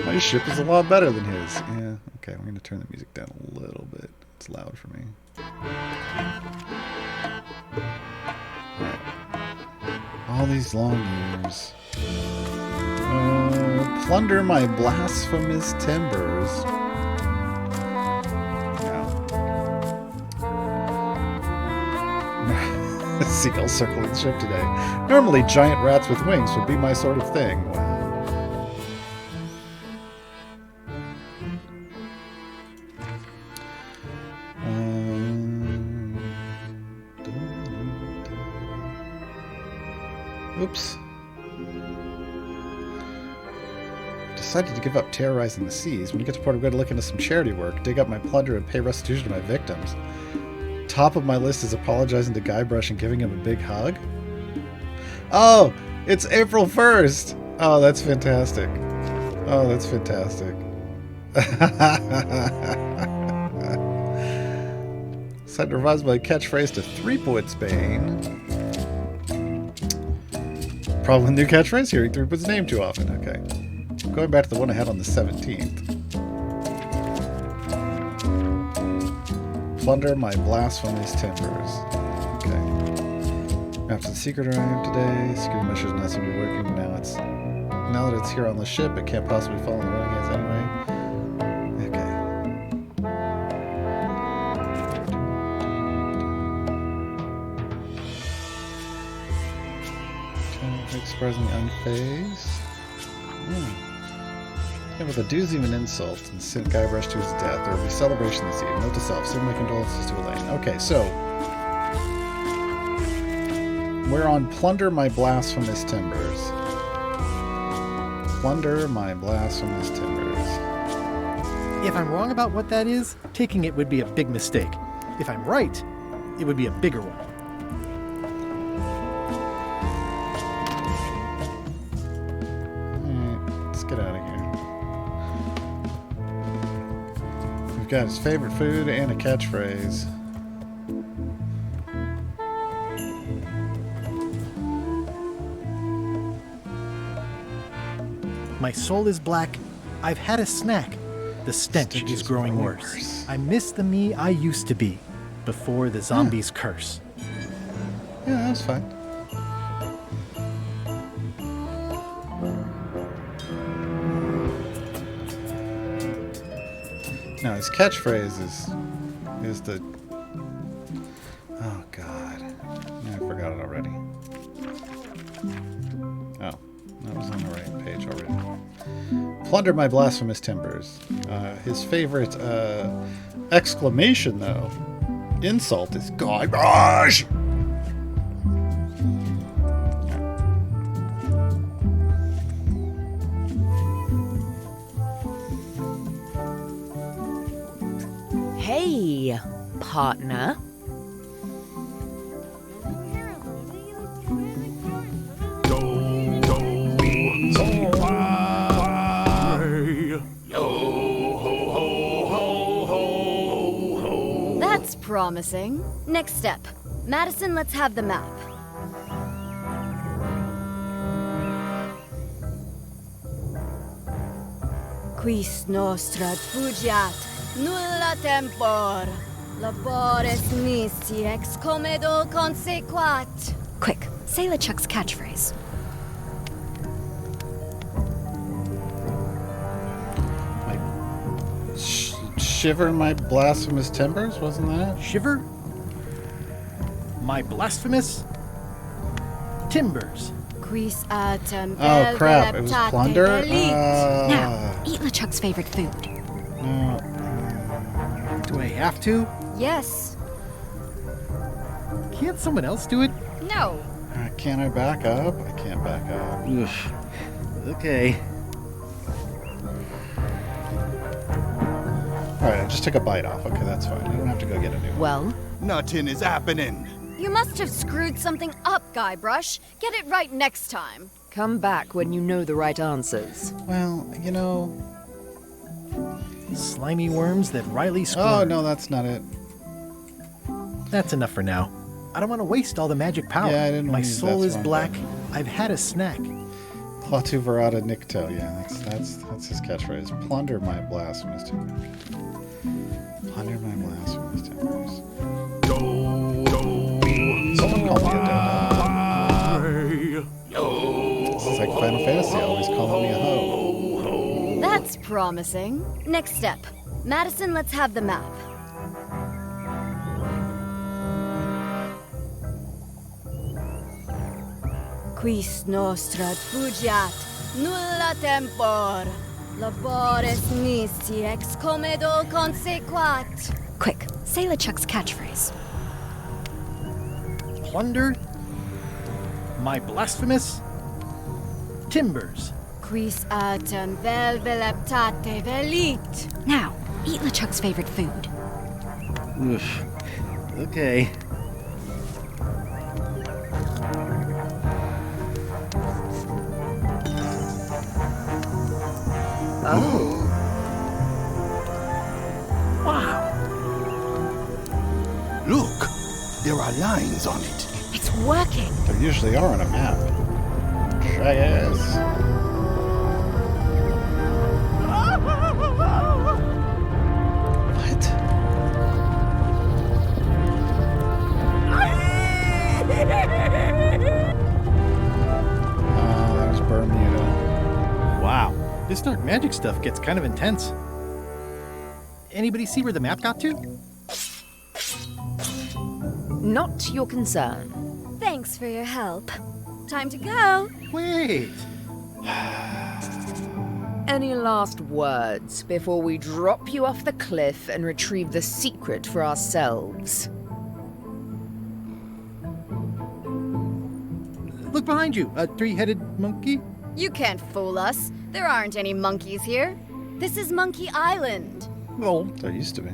My ship is a lot better than his. Yeah, okay, we're going to turn the music down a little bit. It's loud for me. Right. All these long years. Plunder my blasphemous timbers. No. Seagull circling the ship today. Normally, giant rats with wings would be my sort of thing. Wow. Oops. Decided to give up terrorizing the seas. When you get to port, I'm going to look into some charity work, dig up my plunder, and pay restitution to my victims. Top of my list is apologizing to Guybrush and giving him a big hug. Oh, it's April 1st. Oh, that's fantastic. Oh, that's fantastic. Decided to revise my catchphrase to Threepwood's Bane. Problem with new catchphrase? Hearing Threepwood's name too often. Okay. Going back to the one I had on the 17th. Plunder my blasphemous timbers. Okay. After the secret arrived today, security measures not seem to be working, but now that it's here on the ship, it can't possibly fall in the wrong hands anyway. Surprisingly unfazed. Yeah, with a doozy of an insult and sent Guybrush to his death. There will be celebration this evening. Note to self. Send my condolences to Elaine. Okay, so we're on Plunder My Blasphemous Timbers. Plunder My Blasphemous Timbers.
If I'm wrong about what that is, taking it would be a big mistake. If I'm right, it would be a bigger one.
get out of here. We've got his favorite food and a catchphrase.
My soul is black. I've had a snack. The stench is growing worse. I miss the me I used to be before the zombies curse.
Yeah, that was fine. Now his catchphrase is the... Oh god. I forgot it already. Oh, that was on the right page already. Plunder my blasphemous timbers. His favorite exclamation, though, insult is garbage.
Hey, partner.
That's promising. Next step. Madison, let's have the map. Quis nostra fugiat, nulla tempor. Labores nisi ex comedo consequat. Quick, say LeChuck's catchphrase.
Shiver my blasphemous timbers, wasn't that?
Shiver? My blasphemous timbers.
Quis autem
Oh crap, it was plunder?
Now, eat LeChuck's favorite food.
Do I have to?
Yes.
Can't someone else do it?
No.
Can I back up? I can't back up.
Okay.
Alright, I just took a bite off. Okay, that's fine. I don't have to go get a new one.
Well,
nothing is happening.
You must have screwed something up, Guybrush. Get it right next time.
come back when you know the right answers.
Well, you know...
Slimy worms that Riley squirmed.
Oh, no, that's not it.
That's enough for now. I don't want to waste all the magic power.
Yeah, I didn't
My
use
soul
that's
is
wrong
black.
button.
I've had a snack.
Klaatu Verata Nikto, yeah, that's his catchphrase. Plunder my blasphemous timbers. Plunder my blasphemous timbers. Someone call me a dodo. It's like Final Fantasy, always calling me a hoe.
That's promising. Next step. Madison, let's have the map. Quis nostra fugiat, nulla tempor. Labores nisi ex comedo consequat. Quick, say LeChuck's catchphrase.
Plunder my blasphemous timbers.
Quis autem vel veleptate velit. Now, eat LeChuck's favorite food.
Oof. Okay.
Oh.
Wow.
Look, there are lines on it.
It's working.
There usually are on a map. Yes. What? There's Bermuda.
Wow. This dark magic stuff gets kind of intense. Anybody see where the map got to?
Not your concern.
Thanks for your help. Time to go.
Wait.
Any last words before we drop you off the cliff and retrieve the secret for ourselves?
Look behind you, a three-headed monkey.
You can't fool us. There aren't any monkeys here. This is Monkey Island.
Well, there used to be.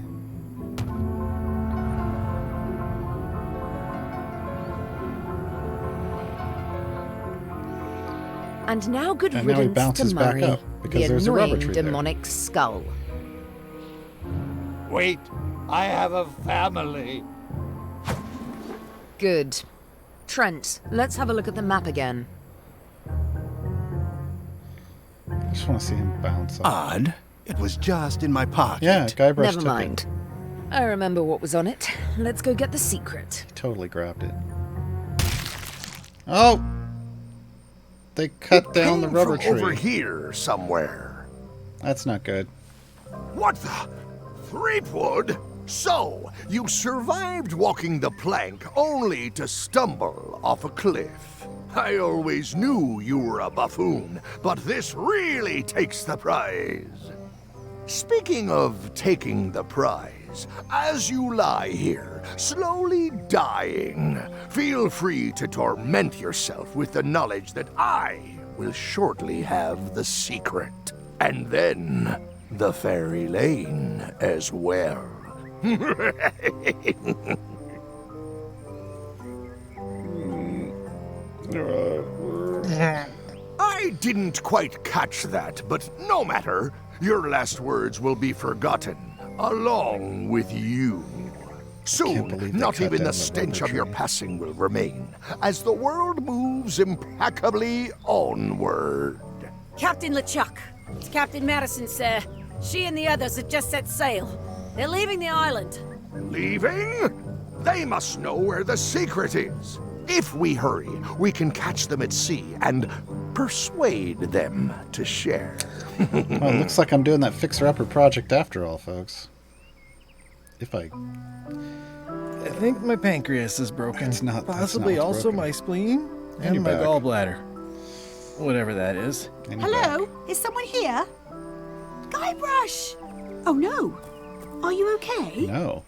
And now good
And now he
riddance
bounces
to
back
Murray,
up, because
the
there's a rubber
annoying
tree there.
demonic skull.
Wait, I have a family.
Good. Trent, let's have a look at the map again.
I just want to see him bounce up.
Odd. It was just in my pocket.
Yeah, Guybrush
Never
took
mind. I remember what was on it. Let's go get the secret.
it. Totally grabbed it. Oh! They cut down the
Came
rubber
from
tree.
over here somewhere.
That's not good.
What the? Threepwood? So, you survived walking the plank only to stumble off a cliff. I always knew you were a buffoon, but this really takes the prize. Speaking of taking the prize, as you lie here, slowly dying, feel free to torment yourself with the knowledge that I will shortly have the secret. And then the fairy lane as well. I didn't quite catch that, but no matter. Your last words will be forgotten, along with you. Soon, not
cut
even
down
the
the
stench
rubber
of your
tree.
passing will remain, as the world moves impeccably onward.
Captain LeChuck, it's Captain Madison, sir. She and the others have just set sail. They're leaving the island.
Leaving? They must know where the secret is. If we hurry, we can catch them at sea and persuade them to share.
Well, it looks like I'm doing that fixer-upper project after all, folks. If I...
I think my pancreas is broken.
That's not
Possibly
what's
also
broken.
my spleen
And
and
your
my
back.
gallbladder. Whatever that is.
Hello? Is someone here? Guybrush! Oh no. Are you okay?
No.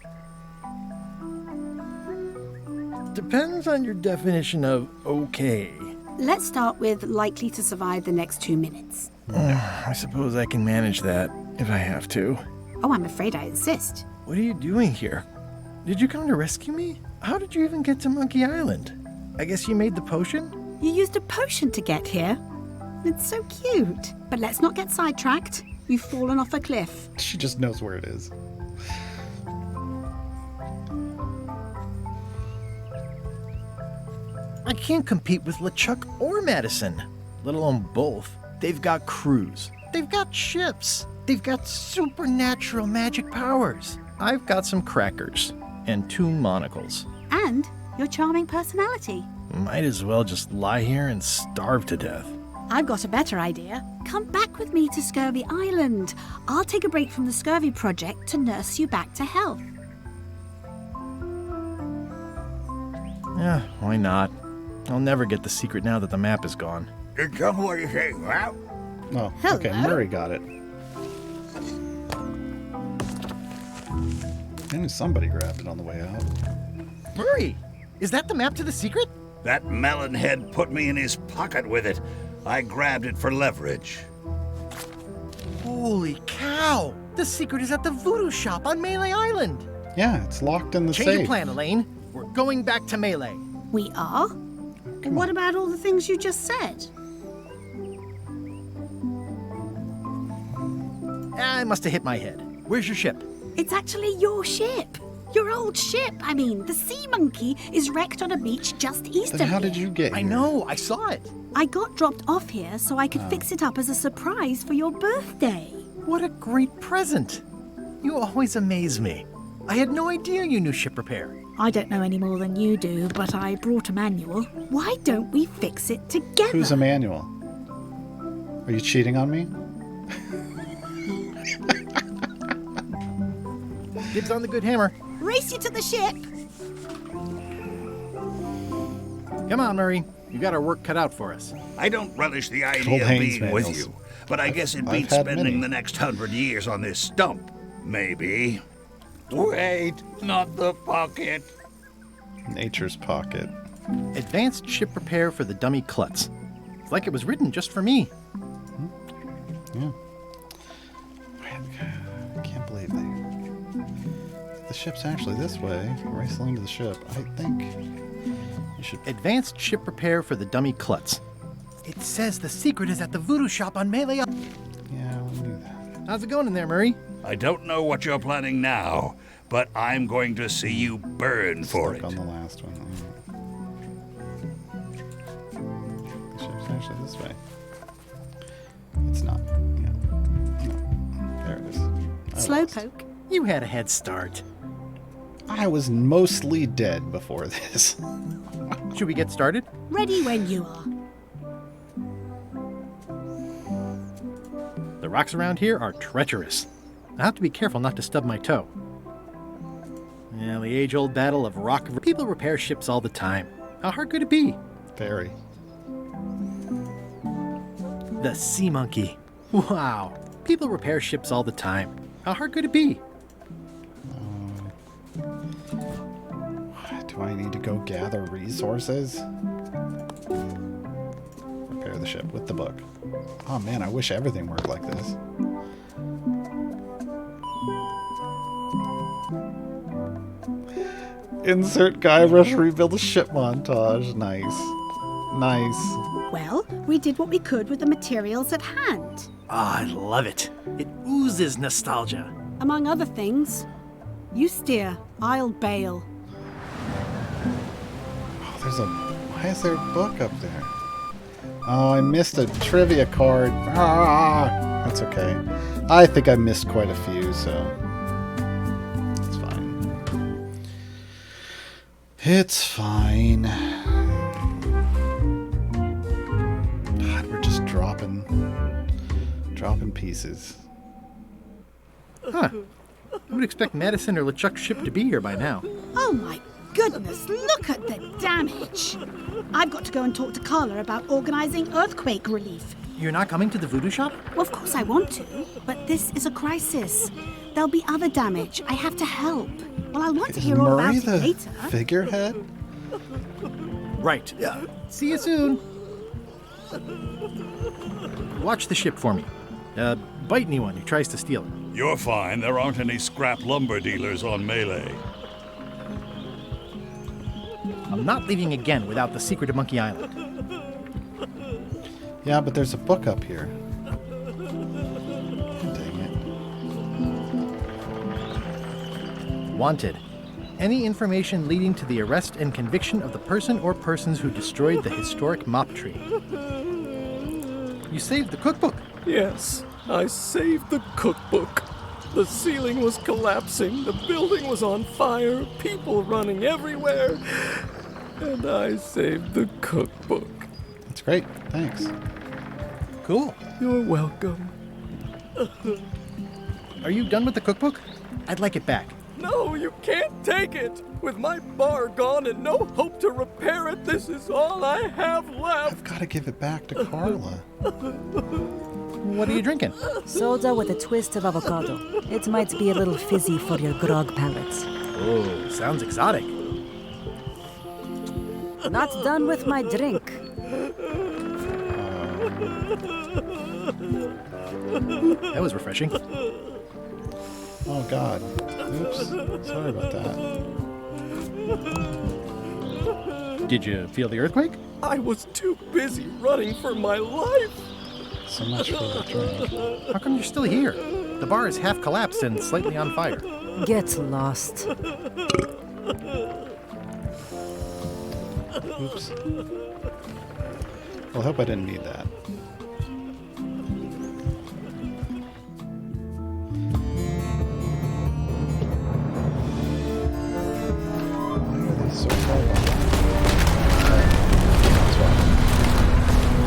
Depends on your definition of okay.
Let's start with likely to survive the next 2 minutes.
I suppose I can manage that if I have to.
Oh, I'm afraid I insist.
What are you doing here? Did you come to rescue me? How did you even get to Monkey Island? I guess you made the potion?
You used a potion to get here. It's so cute. But let's not get sidetracked. You've fallen off a cliff.
She just knows where it is.
I can't compete with LeChuck or Madison, let alone both. They've got crews. They've got ships. They've got supernatural magic powers. I've got some crackers and 2 monocles.
And your charming personality.
Might as well just lie here and starve to death.
I've got a better idea. Come back with me to Scurvy Island. I'll take a break from the Scurvy Project to nurse you back to health.
Yeah, why not? I'll never get the secret now that the map is gone.
Tell me what you say, huh?
Oh, okay,
Hello?
Murray got it. I knew somebody grabbed it on the way out.
Murray, is that the map to the secret?
That melonhead put me in his pocket with it. I grabbed it for leverage.
Holy cow! The secret is at the voodoo shop on Melee Island.
Yeah, it's locked in the
Change
safe.
your plan, Elaine. We're going back to Melee.
We are? What about all the things you just said?
I must have hit my head. Where's your ship?
It's actually your ship. Your old ship. I mean, the Sea Monkey is wrecked on a beach just east
Then
of
how
here.
did you get
I
here?
know, I saw it.
I got dropped off here so I could fix it up as a surprise for your birthday.
What a great present. You always amaze me. I had no idea you knew ship repair.
I don't know any more than you do, but I brought a manual. Why don't we fix it together?
Who's Emmanuel? Are you cheating on me?
Dibs on the good hammer.
Race you to the ship.
Come on, Murray. You got our work cut out for us.
I don't relish the
Old
idea of
Haynes
being with
manuals.
you, but I guess it
I've
beats
had
spending
many.
the next 100 years on this stump. Maybe. Wait, not the pocket.
Nature's pocket.
Advanced ship repair for the dummy klutz. It's like it was written just for me.
Yeah. I can't believe they... The ship's actually this way. Race along to the ship. I think you should...
Advanced ship repair for the dummy klutz. It says the secret is at the voodoo shop on Melee.
Yeah, we'll do that.
How's it going in there, Murray?
I don't know what you're planning now, but I'm going to see you burn for it.
On the last one. The ship's actually this way. It's not. Yeah. No. There it is.
Slowpoke.
You had a head start.
I was mostly dead before this.
Should we get started?
Ready when you are.
The rocks around here are treacherous. I have to be careful not to stub my toe. Yeah, the age-old battle of rock. People repair ships all the time. How hard could it be?
Very.
The Sea Monkey. Wow. People repair ships all the time. How hard could it be?
Do I need to go gather resources? Repair the ship with the book. Oh man, I wish everything worked like this. Insert Guybrush rebuild a ship montage. Nice. Nice.
Well, we did what we could with the materials at hand.
I love it. It oozes nostalgia.
Among other things, you steer, I'll bail.
Oh, why is there a book up there? Oh, I missed a trivia card. Ah, that's okay. I think I missed quite a few, so it's fine. It's fine. God, we're just dropping pieces.
Huh. I would expect Madison or LeChuck's ship to be here by now.
Oh my goodness, look at the damage. I've got to go and talk to Carla about organizing earthquake relief.
You're not coming to the voodoo shop?
Well, of course I want to, but this is a crisis. There'll be other damage. I have to help. Well, I'll want to hear all about it later.
Figurehead?
Right. Yeah. See you soon. Watch the ship for me. Bite anyone who tries to steal it.
You're fine. There aren't any scrap lumber dealers on Melee.
I'm not leaving again without the secret of Monkey Island.
Yeah, but there's a book up here. Dang it.
Wanted. Any information leading to the arrest and conviction of the person or persons who destroyed the historic mop tree. You saved the cookbook.
Yes, I saved the cookbook. The ceiling was collapsing, the building was on fire, people running everywhere, and I saved the cookbook.
That's great. Thanks.
Cool.
You're welcome.
Are you done with the cookbook? I'd like it back.
No, you can't take it! With my bar gone and no hope to repair it, this is all I have left!
I've got to give it back to Carla.
What are you drinking?
Soda with a twist of avocado. It might be a little fizzy for your grog palate.
Oh, sounds exotic.
Not done with my drink.
That was refreshing.
Oh, God. Oops. Sorry about that.
Did you feel the earthquake?
I was too busy running for my life.
So much for the drink.
How come you're still here? The bar is half collapsed and slightly on fire.
Get lost.
Oops. Well, I hope I didn't need that. So far behind. That's why.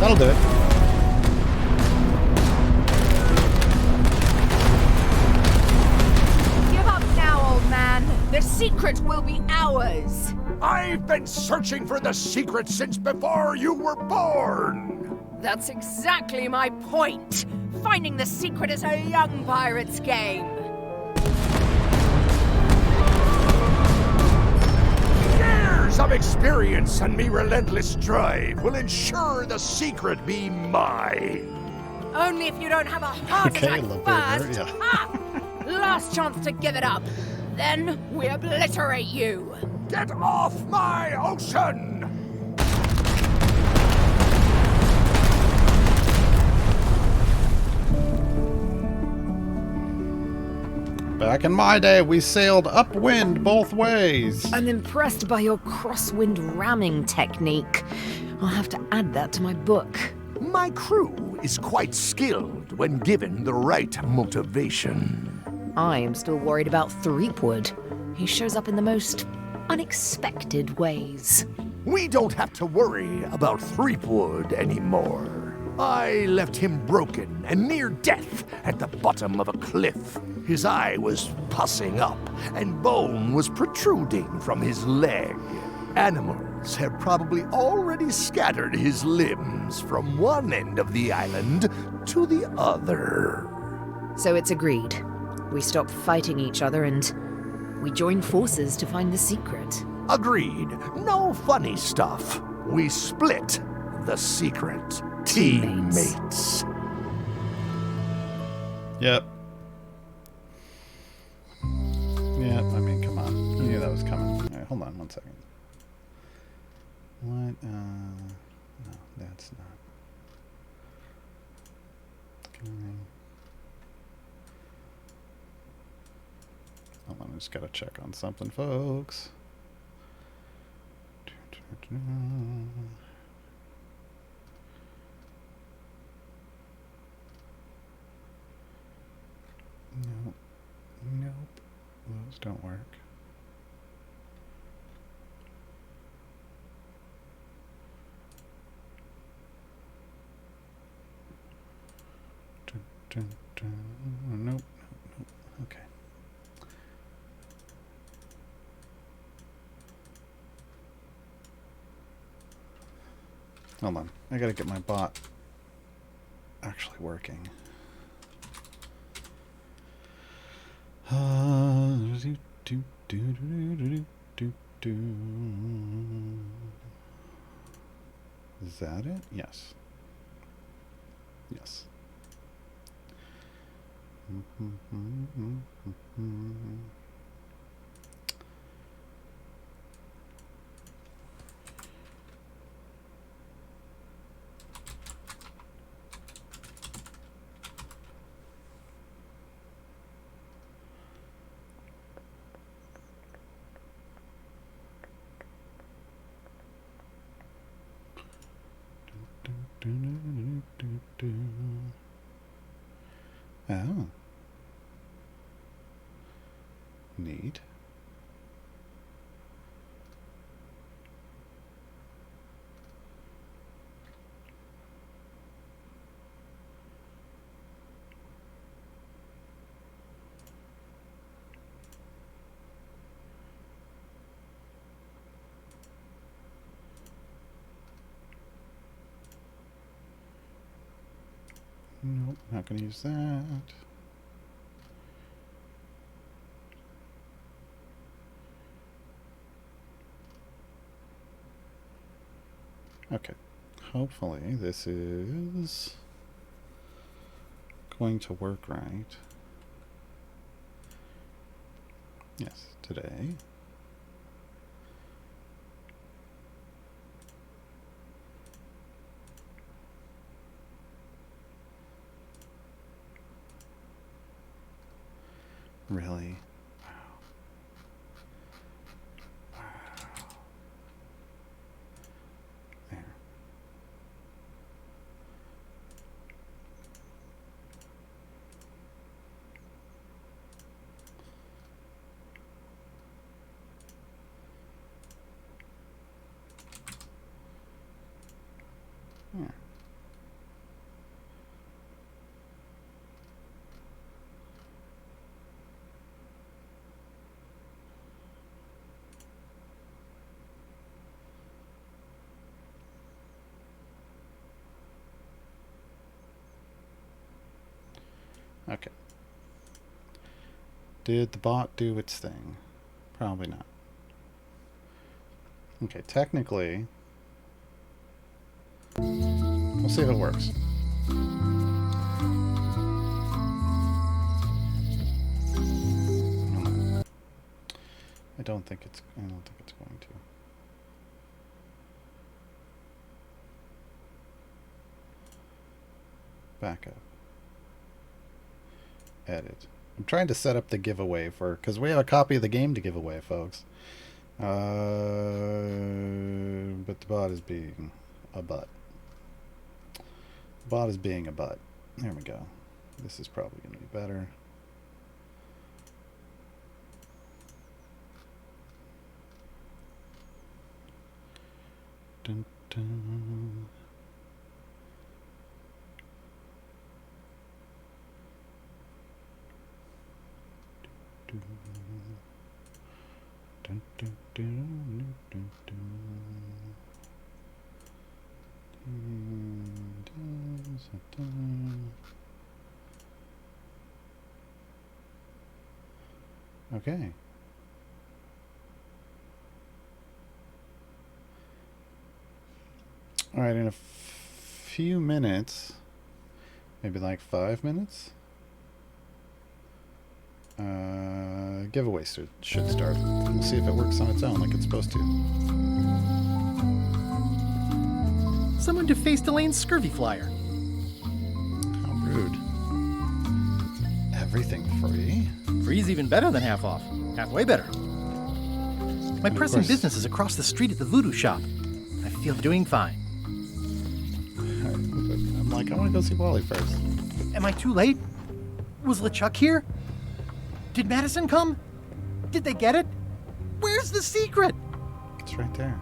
That'll do it.
Give up now, old man. The secret will be ours.
I've been searching for the secret since before you were born.
That's exactly my point. Finding the secret is a young pirate's game.
Years of experience and me relentless drive will ensure the secret be mine.
Only if you don't have a heart attack first.
Yeah.
Ha! Last chance to give it up. Then we obliterate you.
Get off my ocean!
Back in my day, we sailed upwind both ways.
I'm impressed by your crosswind ramming technique. I'll have to add that to my book.
My crew is quite skilled when given the right motivation.
I am still worried about Threepwood. He shows up in the most unexpected ways.
We don't have to worry about Threepwood anymore. I left him broken and near death at the bottom of a cliff. His eye was pussing up, and bone was protruding from his leg. Animals have probably already scattered his limbs from one end of the island to the other.
So it's agreed. We stop fighting each other and we join forces to find the secret.
Agreed. No funny stuff. We split the secret. Teammates.
Yep. Yep, I mean, come on. You knew that was coming. All right, hold on 1 second. What? No, that's not. Hold on, I just gotta check on something, folks. Nope. Nope. Those don't work. Nope. Okay. Hold on. I gotta get my bot actually working. Is that it? Yes. Yes. Oh. Neat. Nope, not going to use that. Okay, hopefully this is going to work right. Yes, today. Really? Wow. There. Yeah. Okay. Did the bot do its thing? Probably not. Okay, technically, we'll see if it works. I don't think it's going to. Back up. Edit. I'm trying to set up the giveaway because we have a copy of the game to give away, folks. But the bot is being a butt. Bot is being a butt. There we go. This is probably going to be better. Dun, dun. Dun, dun, dun, dun, dun. Okay. All right, in a few minutes, maybe like 5 minutes, giveaway should start. We'll see if it works on its own like it's supposed to.
Someone defaced Elaine's scurvy flyer.
How rude. Everything free?
Free's even better than half off. Halfway better. My pressing business is across the street at the voodoo shop. I feel doing fine.
I'm like, I want to go see Wally first.
Am I too late? Was LeChuck here? Did Madison come? Did they get it? Where's the secret?
It's right there.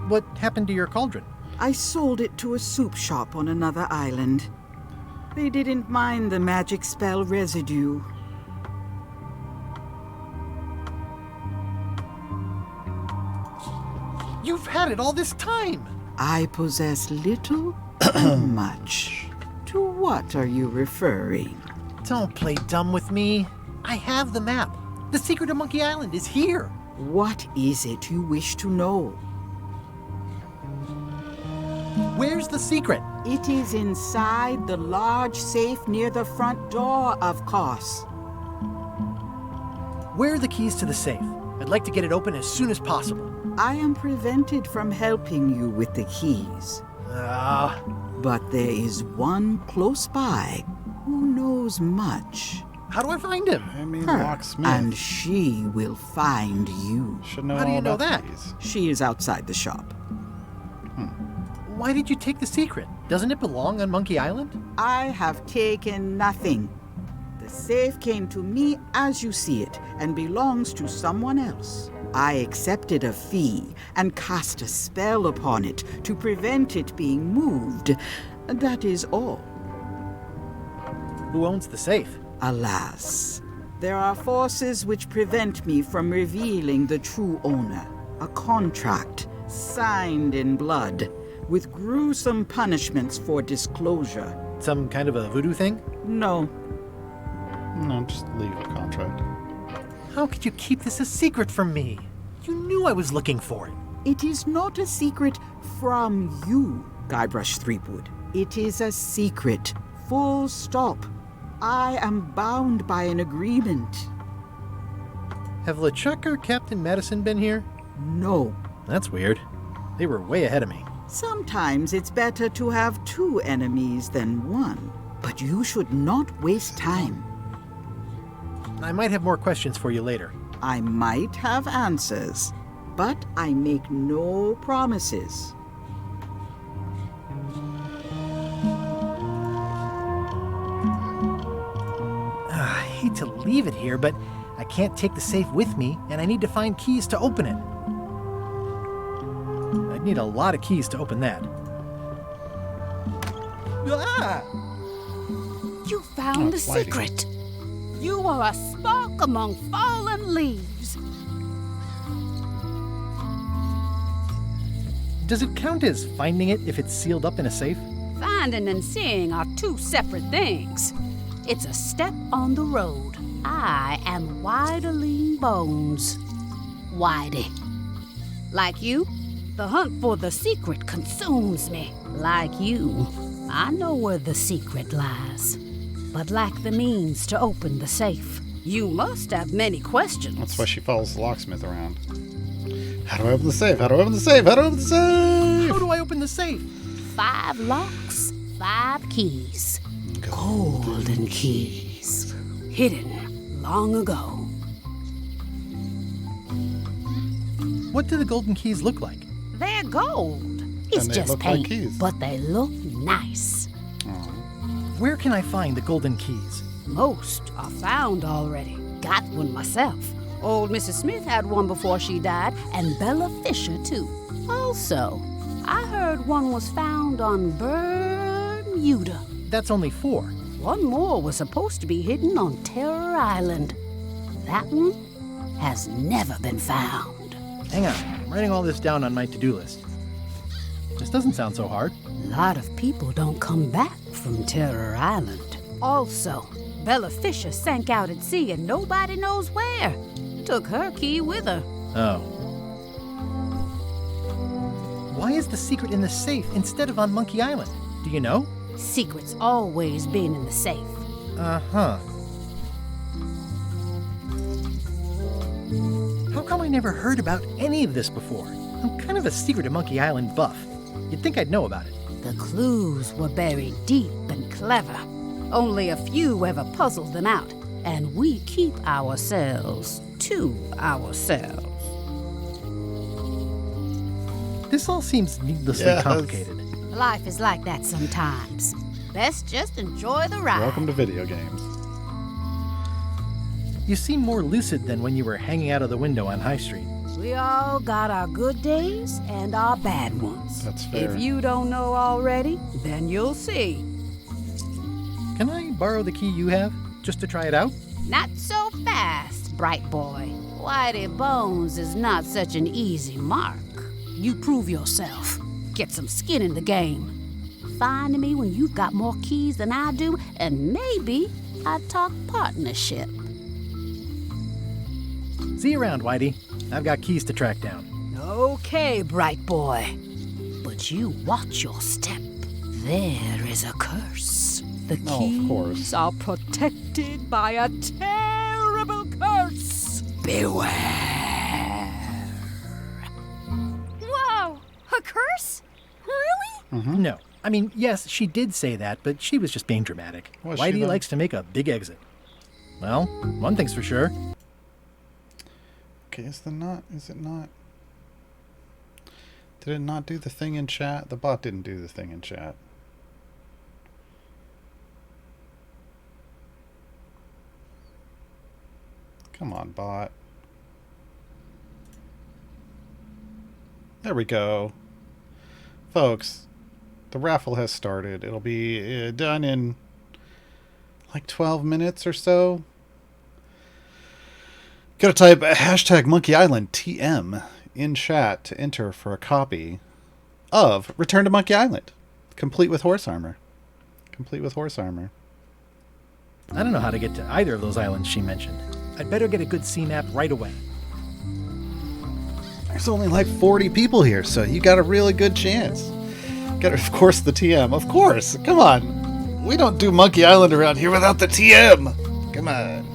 What happened to your cauldron?
I sold it to a soup shop on another island. They didn't mind the magic spell residue.
You've had it all this time!
I possess little and much. To what are you referring?
Don't play dumb with me. I have the map. The secret of Monkey Island is here.
What is it you wish to know?
Where's the secret?
It is inside the large safe near the front door, of course.
Where are the keys to the safe? I'd like to get it open as soon as possible.
I am prevented from helping you with the keys. But there is one close by who knows much.
How do I find him?
I mean,
Her,
Locksmith.
and she will find you.
Should know
How do you
all
know
about
that?
these.
She is outside the shop.
Why did you take the secret? Doesn't it belong on Monkey Island?
I have taken nothing. The safe came to me as you see it and belongs to someone else. I accepted a fee and cast a spell upon it to prevent it being moved. That is all.
Who owns the safe?
Alas, there are forces which prevent me from revealing the true owner. A contract signed in blood, with gruesome punishments for disclosure.
Some kind of a voodoo thing?
No.
No, just leave a contract.
How could you keep this a secret from me? You knew I was looking for it.
It is not a secret from you, Guybrush Threepwood. It is a secret. Full stop. I am bound by an agreement.
Have LeChuck or Captain Madison been here?
No.
That's weird. They were way ahead of me.
Sometimes it's better to have two enemies than one. But you should not waste time.
I might have more questions for you later.
I might have answers, but I make no promises.
I hate to leave it here, but I can't take the safe with me, and I need to find keys to open it. I'd need a lot of keys to open that. Ah!
You found the secret. You are a spark among fallen leaves.
Does it count as finding it if it's sealed up in a safe?
Finding and seeing are two separate things. It's a step on the road. I am Whiteling Bones. Whitey. Like you, the hunt for the secret consumes me. Like you, I know where the secret lies, but lack the means to open the safe. You must have many questions.
That's why she follows the locksmith around. How do I open the safe? How do I open the safe? How do I open the safe?
How do I open the safe?
5 locks, 5 keys.
Okay.
Golden keys. Hidden long ago.
What do the golden keys look like?
They're gold. It's
they
just
look like
paint,
keys.
but they look nice.
Where can I find the golden keys?
Most are found already. Got one myself. Old Mrs. Smith had one before she died, and Bella Fisher, too. Also, I heard one was found on Bermuda.
That's only 4.
One more was supposed to be hidden on Terror Island. That one has never been found.
Hang on, I'm writing all this down on my to-do list. This doesn't sound so hard.
A lot of people don't come back from Terror Island. Also, Bella Fisher sank out at sea and nobody knows where. Took her key with her.
Oh. Why is the secret in the safe instead of on Monkey Island? Do you know?
Secret's always been in the safe.
Uh-huh. How come I never heard about any of this before? I'm kind of a secret at Monkey Island buff. You'd think I'd know about it.
The clues were buried deep and clever. Only a few ever puzzled them out, and we keep ourselves to ourselves.
This all seems needlessly
Yes.
complicated.
Life is like that sometimes. Best just enjoy the ride.
Welcome to video games.
You seem more lucid than when you were hanging out of the window on High Street.
We all got our good days and our bad ones.
That's fair.
If you don't know already, then you'll see.
Can I borrow the key you have, just to try it out?
Not so fast, bright boy. Whitey Bones is not such an easy mark. You prove yourself. Get some skin in the game. Find me when you've got more keys than I do, and maybe I'd talk partnership.
See you around, Whitey. I've got keys to track down.
Okay, bright boy. But you watch your step. There is a curse. The keys are protected by a terrible curse. Beware.
Whoa! A curse? Really?
No. I mean, yes, she did say that, but she was just being dramatic.
Was she,
Whitey
though?
likes to make a big exit. Well, one thing's for sure.
Okay, is it not? Did it not do the thing in chat? The bot didn't do the thing in chat. Come on, bot. There we go. Folks, the raffle has started. It'll be done in like 12 minutes or so. Gotta type hashtag Monkey Island TM in chat to enter for a copy of Return to Monkey Island, complete with horse armor. Complete with horse armor.
I don't know how to get to either of those islands she mentioned. I'd better get a good sea map right away.
There's only like 40 people here, so you got a really good chance. Got, of course, the TM. Of course. Come on. We don't do Monkey Island around here without the TM. Come on.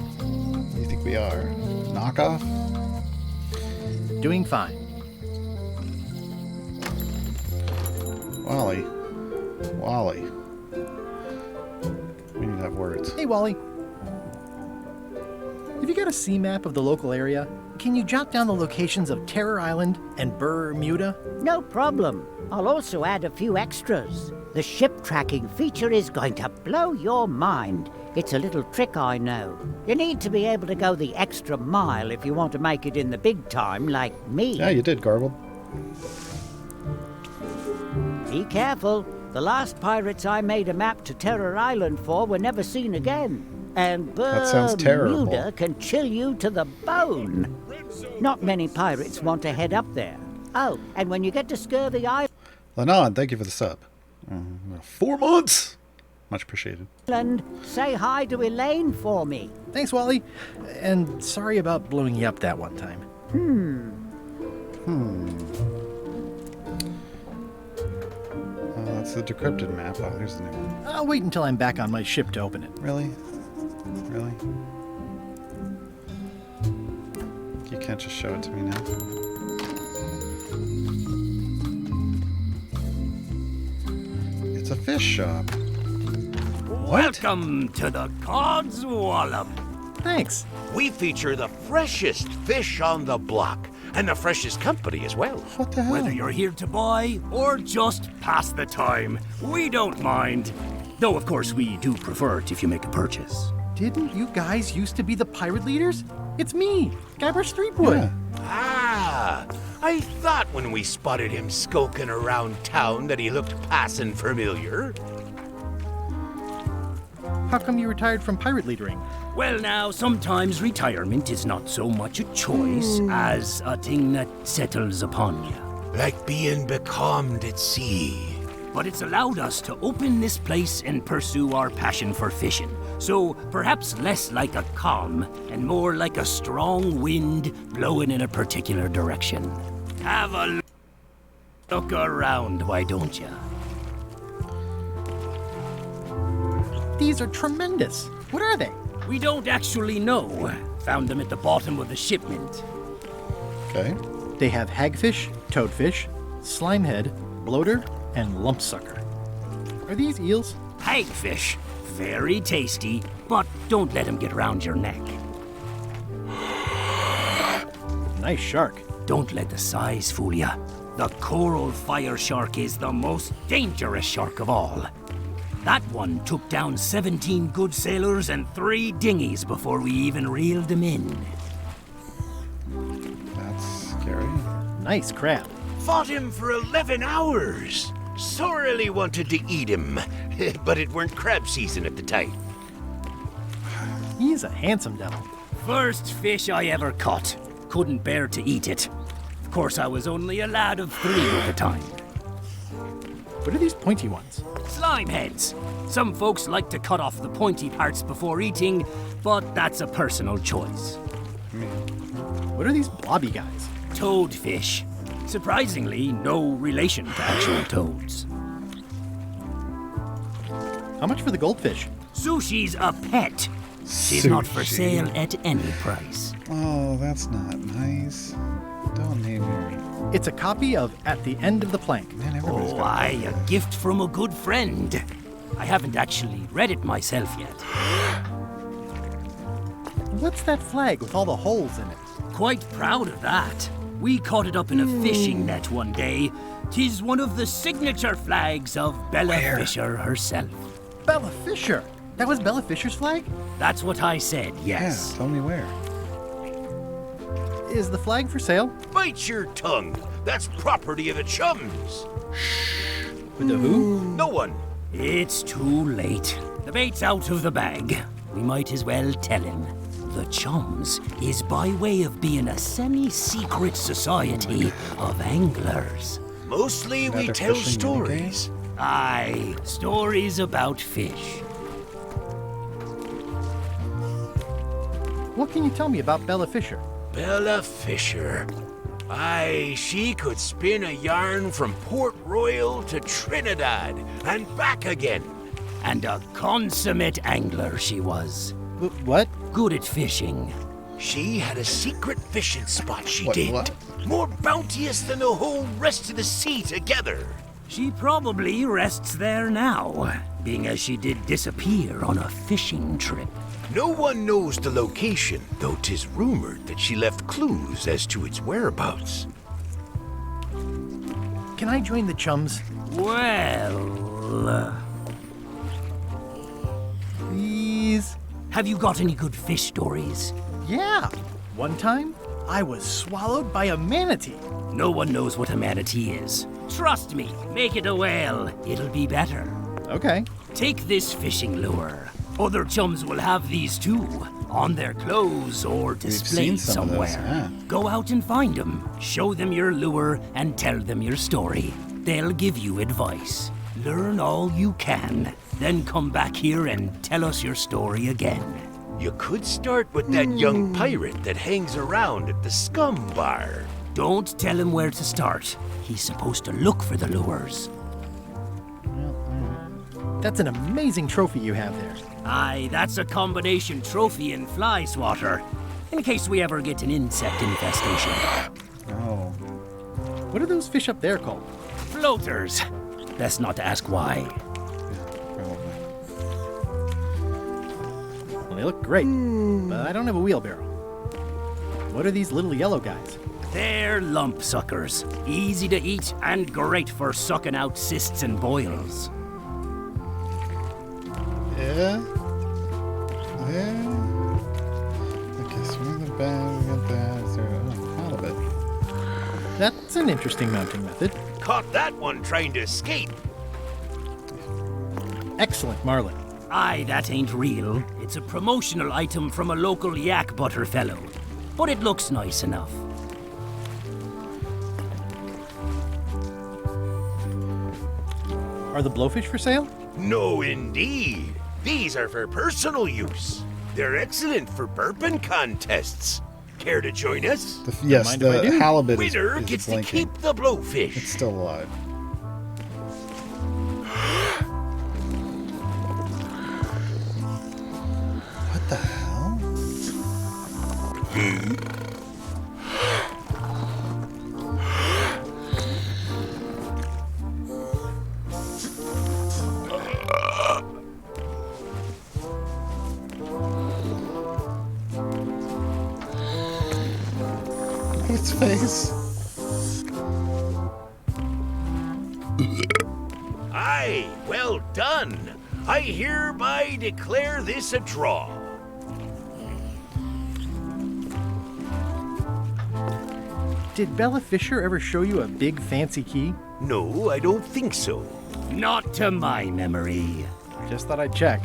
You think we are? Knockoff?
Doing fine.
Wally. Wally. We need to have words.
Hey, Wally. Have you got a sea map of the local area? Can you jot down the locations of Terror Island and Bermuda?
No problem. I'll also add a few extras. The ship tracking feature is going to blow your mind. It's a little trick, I know. You need to be able to go the extra mile if you want to make it in the big time, like me.
Yeah, you did, Garbled.
Be careful. The last pirates I made a map to Terror Island for were never seen again. And
That sounds terrible.
Bermuda can chill you to the bone. Not many pirates want to head up there. Oh, and when you get to Scurvy
Lennon, thank you for the sub. 4 months! Much appreciated.
Island, say hi to Elaine for me.
Thanks, Wally. And sorry about blowing you up that one time.
That's the decrypted map. Oh, here's the new one.
I'll wait until I'm back on my ship to open it.
Really? Really? You can't just show it to me now. It's a fish shop.
Welcome to the God's Wallop.
Thanks.
We feature the freshest fish on the block, and the freshest company as well.
What the hell?
Whether you're here to buy or just pass the time, we don't mind. Though, of course, we do prefer it if you make a purchase.
Didn't you guys used to be the pirate leaders? It's me, Guybrush Threepwood.
Ah, I thought when we spotted him skulking around town that he looked passing familiar.
How come you retired from pirate leadering?
Well, now, sometimes retirement is not so much a choice as a thing that settles upon you.
Like being becalmed at sea.
But it's allowed us to open this place and pursue our passion for fishing. So perhaps less like a calm and more like a strong wind blowing in a particular direction. Have a look around, why don't you?
These are tremendous. What are they?
We don't actually know. Found them at the bottom of the shipment.
Okay.
They have hagfish, toadfish, slimehead, bloater, and lumpsucker. Are these eels?
Hagfish. Very tasty, but don't let them get around your neck.
Nice shark.
Don't let the size fool you. The coral fire shark is the most dangerous shark of all. That one took down 17 good sailors and 3 dinghies before we even reeled them in.
That's scary.
Nice crab.
Fought him for 11 hours. Sorely wanted to eat him, but it weren't crab season at the time.
He's a handsome devil.
First fish I ever caught. Couldn't bear to eat it. Of course, I was only a lad of 3 at the time.
What are these pointy ones?
Slime heads. Some folks like to cut off the pointy parts before eating, but that's a personal choice.
What are these blobby guys?
Toadfish. Surprisingly, no relation to actual toads.
How much for the goldfish?
Sushi's a pet. She's not for sale at any price.
Oh, that's not nice. Don't name your...
It's a copy of At the End of the Plank.
Man,
Oh, aye, a gift from a good friend. I haven't actually read it myself yet.
What's that flag with all the holes in it?
Quite proud of that. We caught it up in a fishing net one day. 'Tis one of the signature flags of Bella Fisher herself.
Bella Fisher? That was Bella Fisher's flag?
That's what I said, yes.
Yeah, tell me where.
Is the flag for sale?
Bite your tongue. That's property of the chums.
With the who?
No one.
It's too late. The bait's out of the bag. We might as well tell him. The Chums is by way of being a semi-secret society of anglers.
Mostly we tell stories.
Aye, stories about fish.
What can you tell me about Bella Fisher?
Bella Fisher. Aye, she could spin a yarn from Port Royal to Trinidad and back again.
And a consummate angler she was.
What?
Good at fishing.
She had a secret fishing spot, she
What-
did.
what?
More bounteous than the whole rest of the sea together.
She probably rests there now, being as she did disappear on a fishing trip.
No one knows the location, though 'tis rumored that she left clues as to its whereabouts.
Can I join the Chums?
Well...
Please?
Have you got any good fish stories?
Yeah. One time, I was swallowed by a manatee.
No one knows what a manatee is. Trust me, make it a whale. It'll be better.
Okay.
Take this fishing lure. Other chums will have these too, on their clothes or displayed
seen some of
somewhere.
those, yeah.
Go out and find them. Show them your lure and tell them your story. They'll give you advice. Learn all you can, then come back here and tell us your story again.
You could start with that young pirate that hangs around at the Scum Bar.
Don't tell him where to start. He's supposed to look for the lures.
That's an amazing trophy you have there.
Aye, that's a combination trophy and fly swatter, in case we ever get an insect infestation.
Oh.
What are those fish up there called?
Floaters. Best not to ask why.
They look great, but I don't have a wheelbarrow. What are these little yellow guys?
They're lump suckers. Easy to eat and great for sucking out cysts and boils.
Yeah. Yeah. Okay, swing the bag, we got that. Is there halibut?
That's an interesting mounting method.
Caught that one trying to escape.
Excellent marlin.
Aye, that ain't real. It's a promotional item from a local yak butter fellow. But it looks nice enough.
Are the blowfish for sale?
No, indeed. These are for personal use. They're excellent for burping contests. Care to join us?
Yes, the halibut
Winner
is
gets to
blinking.
keep the blowfish.
It's still alive. What the hell? Its face.
Aye, well done. I hereby declare this a draw.
Did Bella Fisher ever show you a big fancy key?
No, I don't think so.
Not to my memory.
Just thought I'd check.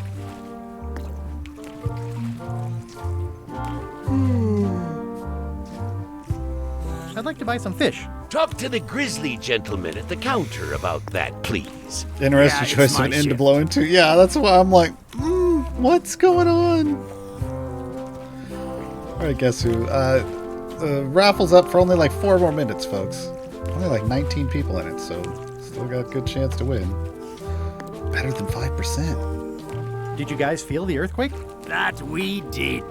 I'd like to buy some fish.
Talk to the grizzly gentleman at the counter about that, please.
Interesting choice of an end to blow into. Yeah, that's why I'm like, what's going on? Alright, guess who? Raffle's up for only like 4 more minutes, folks. Only like 19 people in it, so still got a good chance to win. Better than 5%.
Did you guys feel the earthquake?
That we did.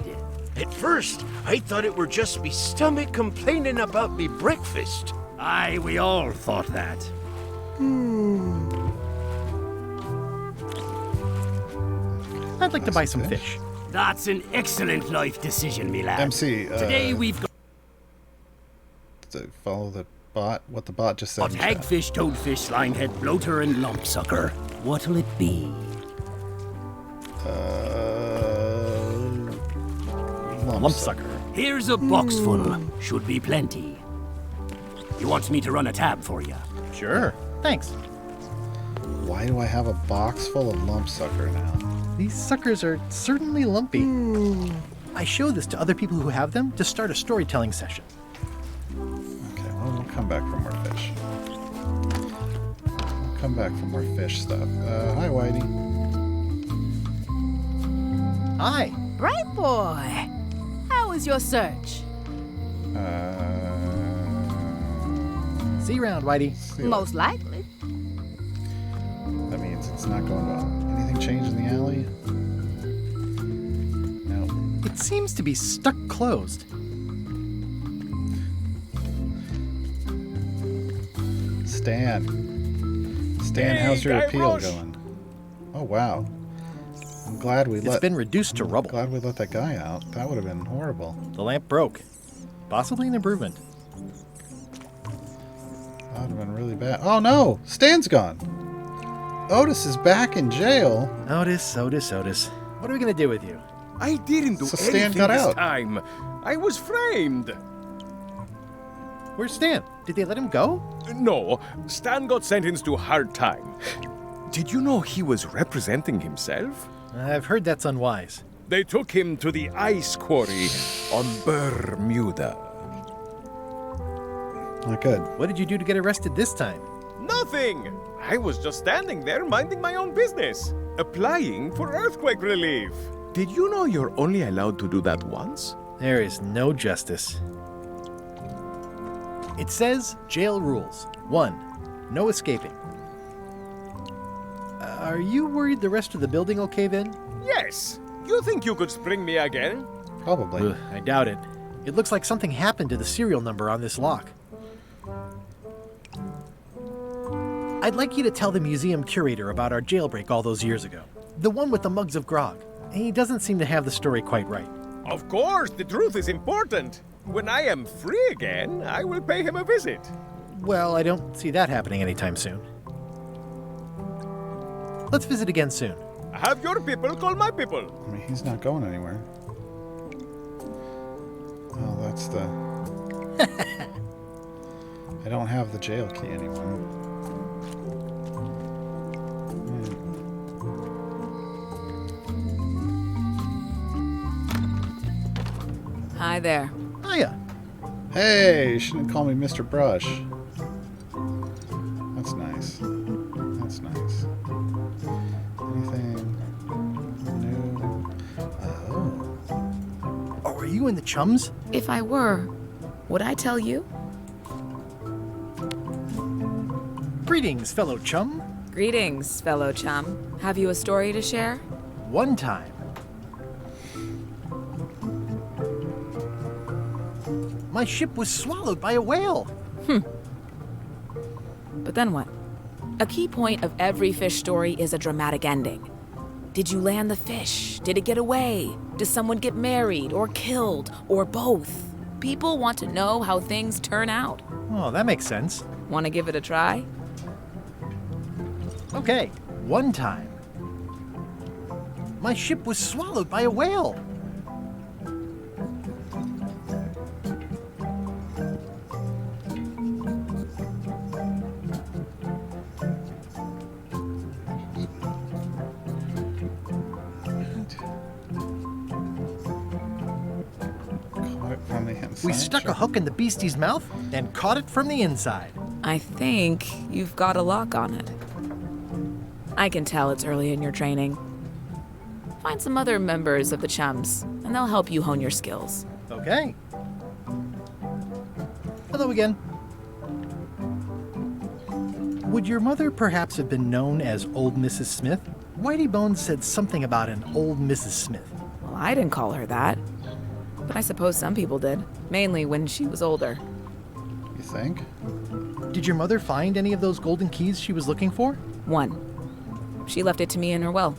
At first, I thought it were just me stomach complaining about me breakfast.
Aye, we all thought that.
I'd like to buy some fish.
That's an excellent life decision, me lad.
MC,
Today we've got
to follow the bot, what the bot just said.
But hagfish, toadfish, slimehead, bloater, and lumpsucker. What'll it be?
Lumpsucker.
Here's a box full. Should be plenty. You want me to run a tab for you?
Sure. Thanks.
Why do I have a box full of lumpsucker now?
These suckers are certainly lumpy. I show this to other people who have them to start a storytelling session.
Okay, well, we'll come back for more fish. We'll come back for more fish stuff. Hi, Whitey.
Hi.
Bright boy. How was your search?
See you around, Whitey.
Most likely.
That means it's not going well. Anything change in the alley? No.
It seems to be stuck closed.
Stan,
Hey,
how's your
Guy
appeal
Roche.
going? Oh wow. I'm glad we
It's been reduced to rubble.
Glad we let that guy out. That would have been horrible.
The lamp broke. Possibly an improvement.
That would have been really bad. Oh no! Stan's gone! Otis is back in jail.
Otis. What are we gonna do with you?
I didn't do
So Stan
anything
got
this
out.
time. I was framed.
Where's Stan? Did they let him go?
No, Stan got sentenced to hard time. Did you know he was representing himself?
I've heard that's unwise.
They took him to the ice quarry on Bermuda.
Not good.
What did you do to get arrested this time?
Nothing! I was just standing there minding my own business, applying for earthquake relief. Did you know you're only allowed to do that once?
There is no justice. It says jail rules. 1. No escaping. Are you worried the rest of the building will cave in?
Yes! You think you could spring me again?
Probably.
I doubt it. It looks like something happened to the serial number on this lock. I'd like you to tell the museum curator about our jailbreak all those years ago. The one with the mugs of grog. he doesn't seem to have the story quite right.
Of course, the truth is important. When I am free again, I will pay him a visit.
Well, I don't see that happening anytime soon. Let's visit again soon.
Have your people call my people.
I mean, he's not going anywhere. Oh, that's the... I don't have the jail key anymore.
Hi there.
Hiya.
Hey, you shouldn't call me Mr. Brush. That's nice. That's nice. Anything new?
Oh, are you in the Chums?
If I were, would I tell you?
Greetings, fellow chum.
Greetings, fellow chum. Have you a story to share?
One time. My ship was swallowed by a whale.
But then what? A key point of every fish story is a dramatic ending. Did you land the fish? Did it get away? Does someone get married or killed or both? People want to know how things turn out.
Oh, that makes sense.
Want to give it a try?
Okay, one time. My ship was swallowed by a whale. We stuck a hook in the beastie's mouth and caught it from the inside.
I think you've got a lock on it. I can tell it's early in your training. Find some other members of the Chums, and they'll help you hone your skills.
Okay. Hello again. Would your mother perhaps have been known as Old Mrs. Smith? Whitey Bones said something about an Old Mrs. Smith.
Well, I didn't call her that. But I suppose some people did, mainly when she was older.
You think?
Did your mother find any of those golden keys she was looking for?
One. She left it to me in her will.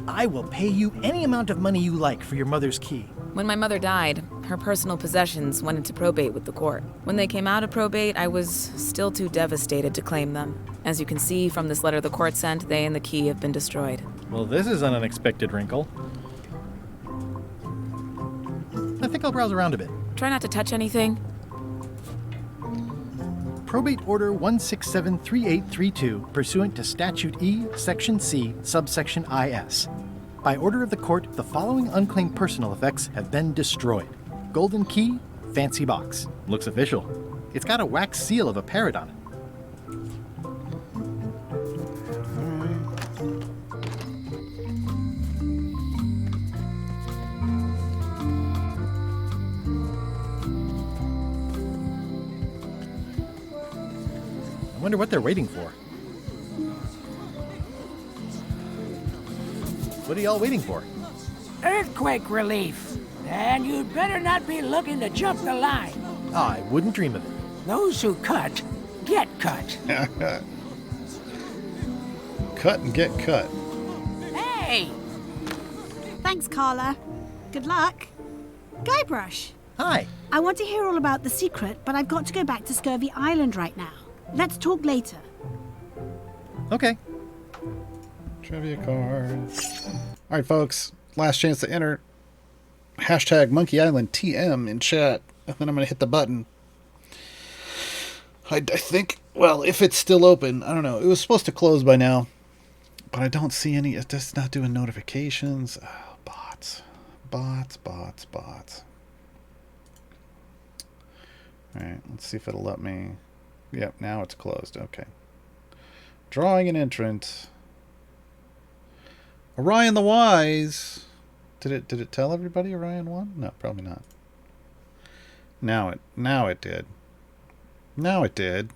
I will pay you any amount of money you like for your mother's key.
When my mother died, her personal possessions went into probate with the court. When they came out of probate, I was still too devastated to claim them. As you can see from this letter the court sent, they and the key have been destroyed.
Well, this is an unexpected wrinkle. I think I'll browse around a bit.
Try not to touch anything.
Probate Order 1673832, pursuant to Statute E, Section C, Subsection IS. By order of the court, the following unclaimed personal effects have been destroyed. Golden key, fancy box. Looks official. It's got a wax seal of a parrot on it. I wonder what they're waiting for. What are y'all waiting for?
Earthquake relief. And you'd better not be looking to jump the line.
I wouldn't dream of it.
Those who cut, get cut.
Cut and get cut.
Hey! Thanks, Carla. Good luck. Guybrush.
Hi.
I want to hear all about the secret, but I've got to go back to Scurvy Island right now. Let's talk later.
Okay.
Trivia cards. All right, folks. Last chance to enter. Hashtag Monkey Island TM in chat. And then I'm going to hit the button. I think, well, if it's still open, I don't know. It was supposed to close by now. But I don't see any. It's just not doing notifications. Oh, bots. Bots. All right, let's see if it'll let me. Yep, now it's closed. Okay. Drawing an entrant. Orion the Wise. Did it tell everybody Orion won? No, probably not. Now it did. Now it did.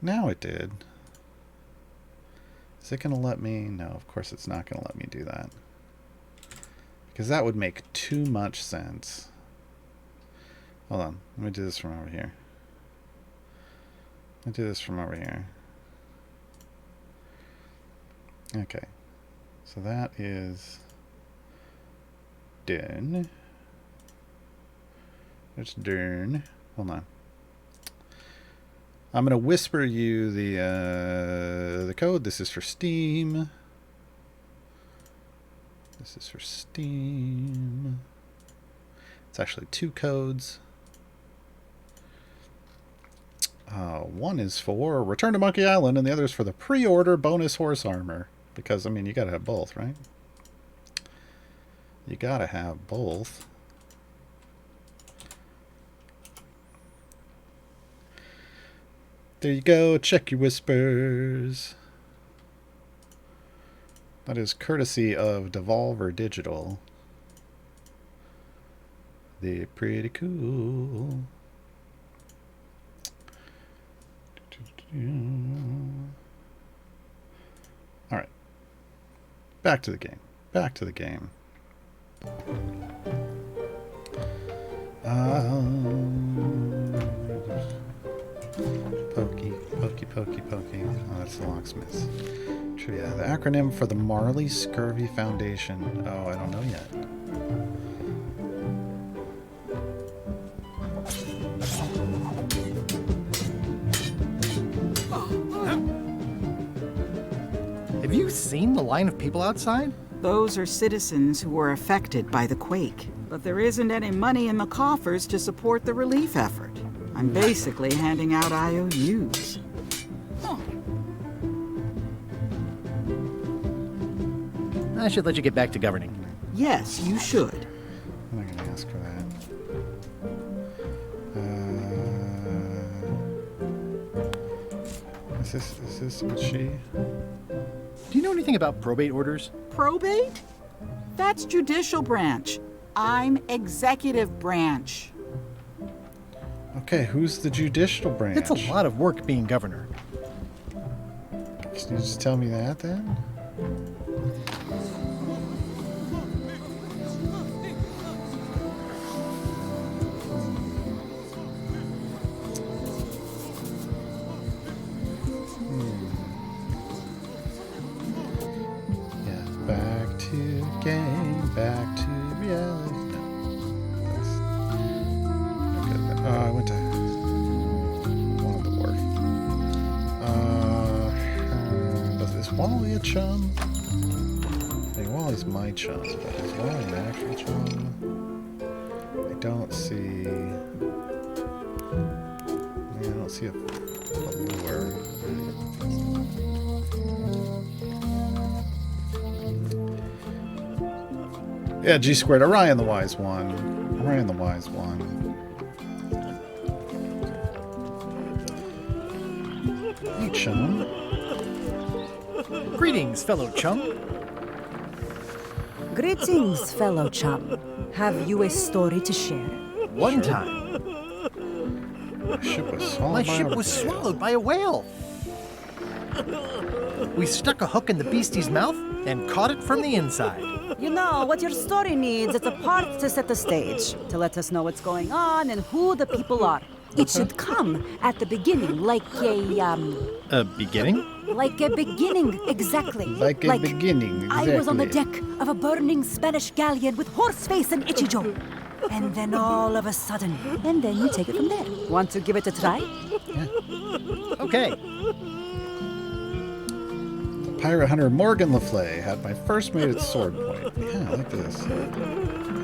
Now it did. Is it going to let me? No, of course it's not going to let me do that. Because that would make too much sense. Hold on. Let me do this from over here. Okay. So that is done. It's done. Hold on. I'm gonna whisper you the code. This is for Steam. This is for Steam. It's actually 2 codes. One is for Return to Monkey Island, and the other is for the pre-order bonus horse armor. Because, I mean, you gotta have both, right? You gotta have both. There you go. Check your whispers. That is courtesy of Devolver Digital. They're pretty cool. Alright. Back to the game. Back to the game. Pokey. Oh, that's the locksmiths. Trivia. The acronym for the Marley Scurvy Foundation. Oh, I don't know yet.
Have you seen the line of people outside?
Those are citizens who were affected by the quake. But there isn't any money in the coffers to support the relief effort. I'm basically handing out IOUs.
I should let you get back to governing.
Yes, you should.
I'm not going to ask for that. Is this what she...
Do you know anything about probate orders?
Probate? That's judicial branch. I'm executive branch.
Okay, who's the judicial branch?
It's a lot of work being governor.
Can you just tell me that then? Back to reality. No. I went to one of the wharf. Is Wally a chum? I mean, Wally's my chum, but is Wally an actual chum? I don't see... I don't see a lure. Yeah, G squared. Orion the Wise One. Orion the Wise One. Hey, chum.
Greetings, fellow chum.
Greetings, fellow chum. Have you a story to share?
One time,
my
ship was swallowed by a whale. We stuck a hook in the beastie's mouth and caught it from the inside.
You know, what your story needs is a part to set the stage, to let us know what's going on and who the people are. It should come at the beginning, like
A beginning?
Like a beginning, exactly.
Like a beginning, exactly.
I was on the deck of a burning Spanish galleon with Horseface and Ichijo. And then all of a sudden, and then you take it from there. Want to give it a try?
Yeah.
Okay.
Pirate hunter Morgan Le Fay had my first mate at sword point. Yeah, I like this.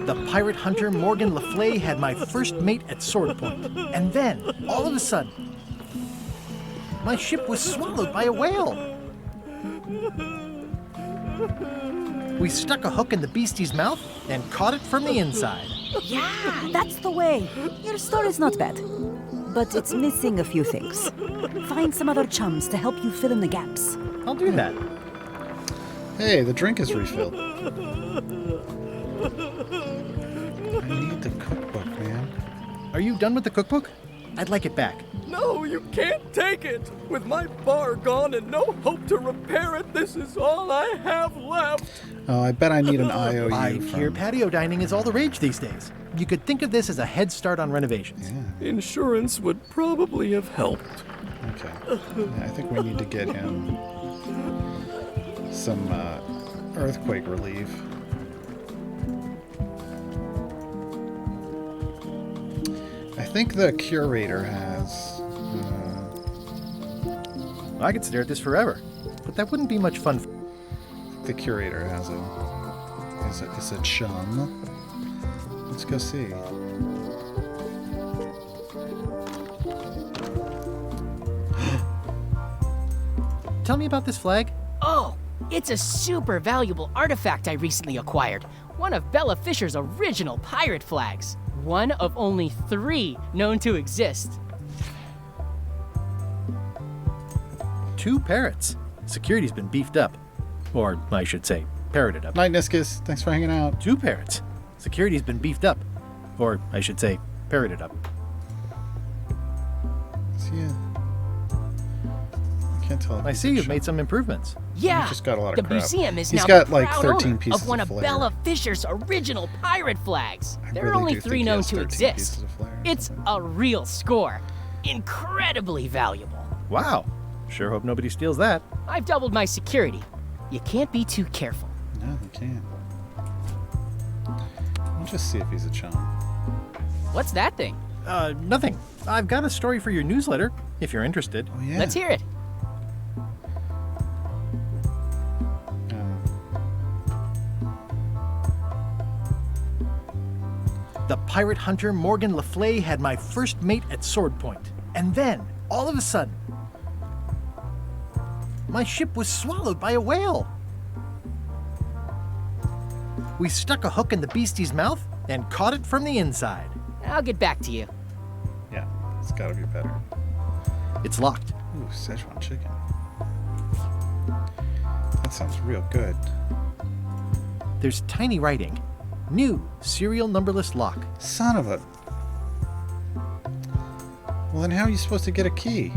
The pirate hunter Morgan Le Fay had my first mate at sword point. And then, all of a sudden, my ship was swallowed by a whale. We stuck a hook in the beastie's mouth and caught it from the inside.
Yeah, that's the way. Your story's not bad. But it's missing a few things. Find some other chums to help you fill in the gaps.
I'll do that.
Hey, the drink is refilled. I need the cookbook, man.
Are you done with the cookbook? I'd like it back.
No, you can't take it! With my bar gone and no hope to repair it, this is all I have left!
Oh, I bet I need an IOU.
I hear patio dining is all the rage these days. You could think of this as a head start on renovations.
Yeah.
Insurance would probably have helped.
Okay. Yeah, I think we need to get him some earthquake relief. I think the curator has.
I could stare at this forever, but that wouldn't be much fun.
The curator has is a chum. Let's go see.
Tell me about this flag.
Oh, it's a super valuable artifact I recently acquired. One of Bella Fisher's original pirate flags. One of only 3 known to exist.
2 parrots. Security's been beefed up. Or, I should say, parroted up.
Night, Niscus. Thanks for hanging out.
2 parrots. Security's been beefed up. Or, I should say, parroted up.
See ya. I can't tell. If
I see you've made some improvements.
Yeah,
He's just got a lot of
the
crap.
museum is
He's
now
got
the
like
proud
13
owner
pieces
of one of
flair.
Bella Fisher's original pirate flags. There are
really
only
do
3
think he
known
has
to
13
exist.
pieces of flair.
It's a real score. Incredibly valuable.
Wow. Sure hope nobody steals that.
I've doubled my security. You can't be too careful.
No, you can't. I'll just see if he's a chum.
What's that thing?
Nothing. I've got a story for your newsletter, if you're interested.
Oh, yeah.
Let's hear it.
The pirate hunter Morgan Le Flay had my first mate at sword point. And then, all of a sudden, my ship was swallowed by a whale. We stuck a hook in the beastie's mouth and caught it from the inside.
I'll get back to you.
Yeah, it's gotta be better.
It's locked.
Ooh, Szechuan chicken. That sounds real good.
There's tiny writing. New serial numberless lock.
Son of a... Well, then how are you supposed to get a key?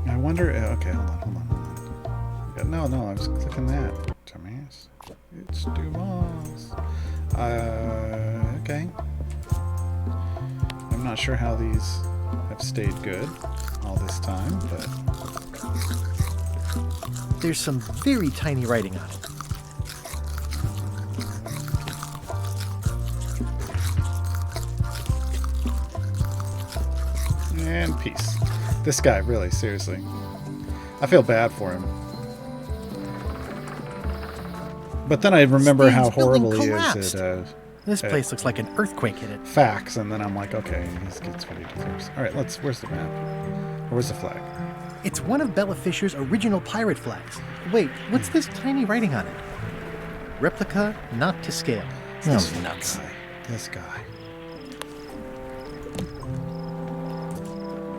I wonder... Okay, hold on. No, I was clicking that. Dumbass. It's Dumas. Okay. I'm not sure how these have stayed good all this time, but...
There's some very tiny writing on it.
And peace. This guy, really, seriously. I feel bad for him. But then I remember how horrible he is at...
This place looks like an earthquake hit it.
Facts, and then I'm like, okay, he gets what he deserves. Alright, where's the map? Or where's the flag?
It's one of Bella Fisher's original pirate flags. Wait, what's this tiny writing on it? Replica not to scale.
This
nuts.
This guy.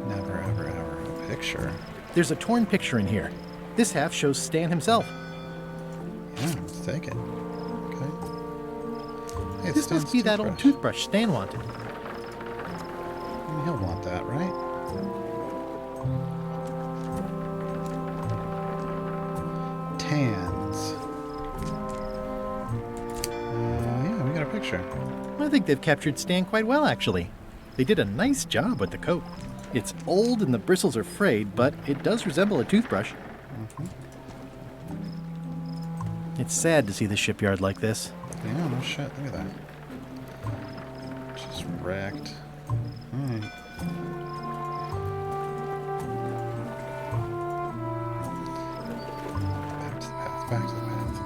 Never, ever, ever a picture.
There's a torn picture in here. This half shows Stan himself.
Yeah, let's take it. Okay. Hey,
This must be that old toothbrush Stan wanted.
He'll want that, right? Tans. Yeah, we got a picture.
I think they've captured Stan quite well, actually. They did a nice job with the coat. It's old and the bristles are frayed, but it does resemble a toothbrush. It's sad to see the shipyard like this.
Yeah, no shit. Look at that. Just wrecked. Alright. Back to the path. Back to the path.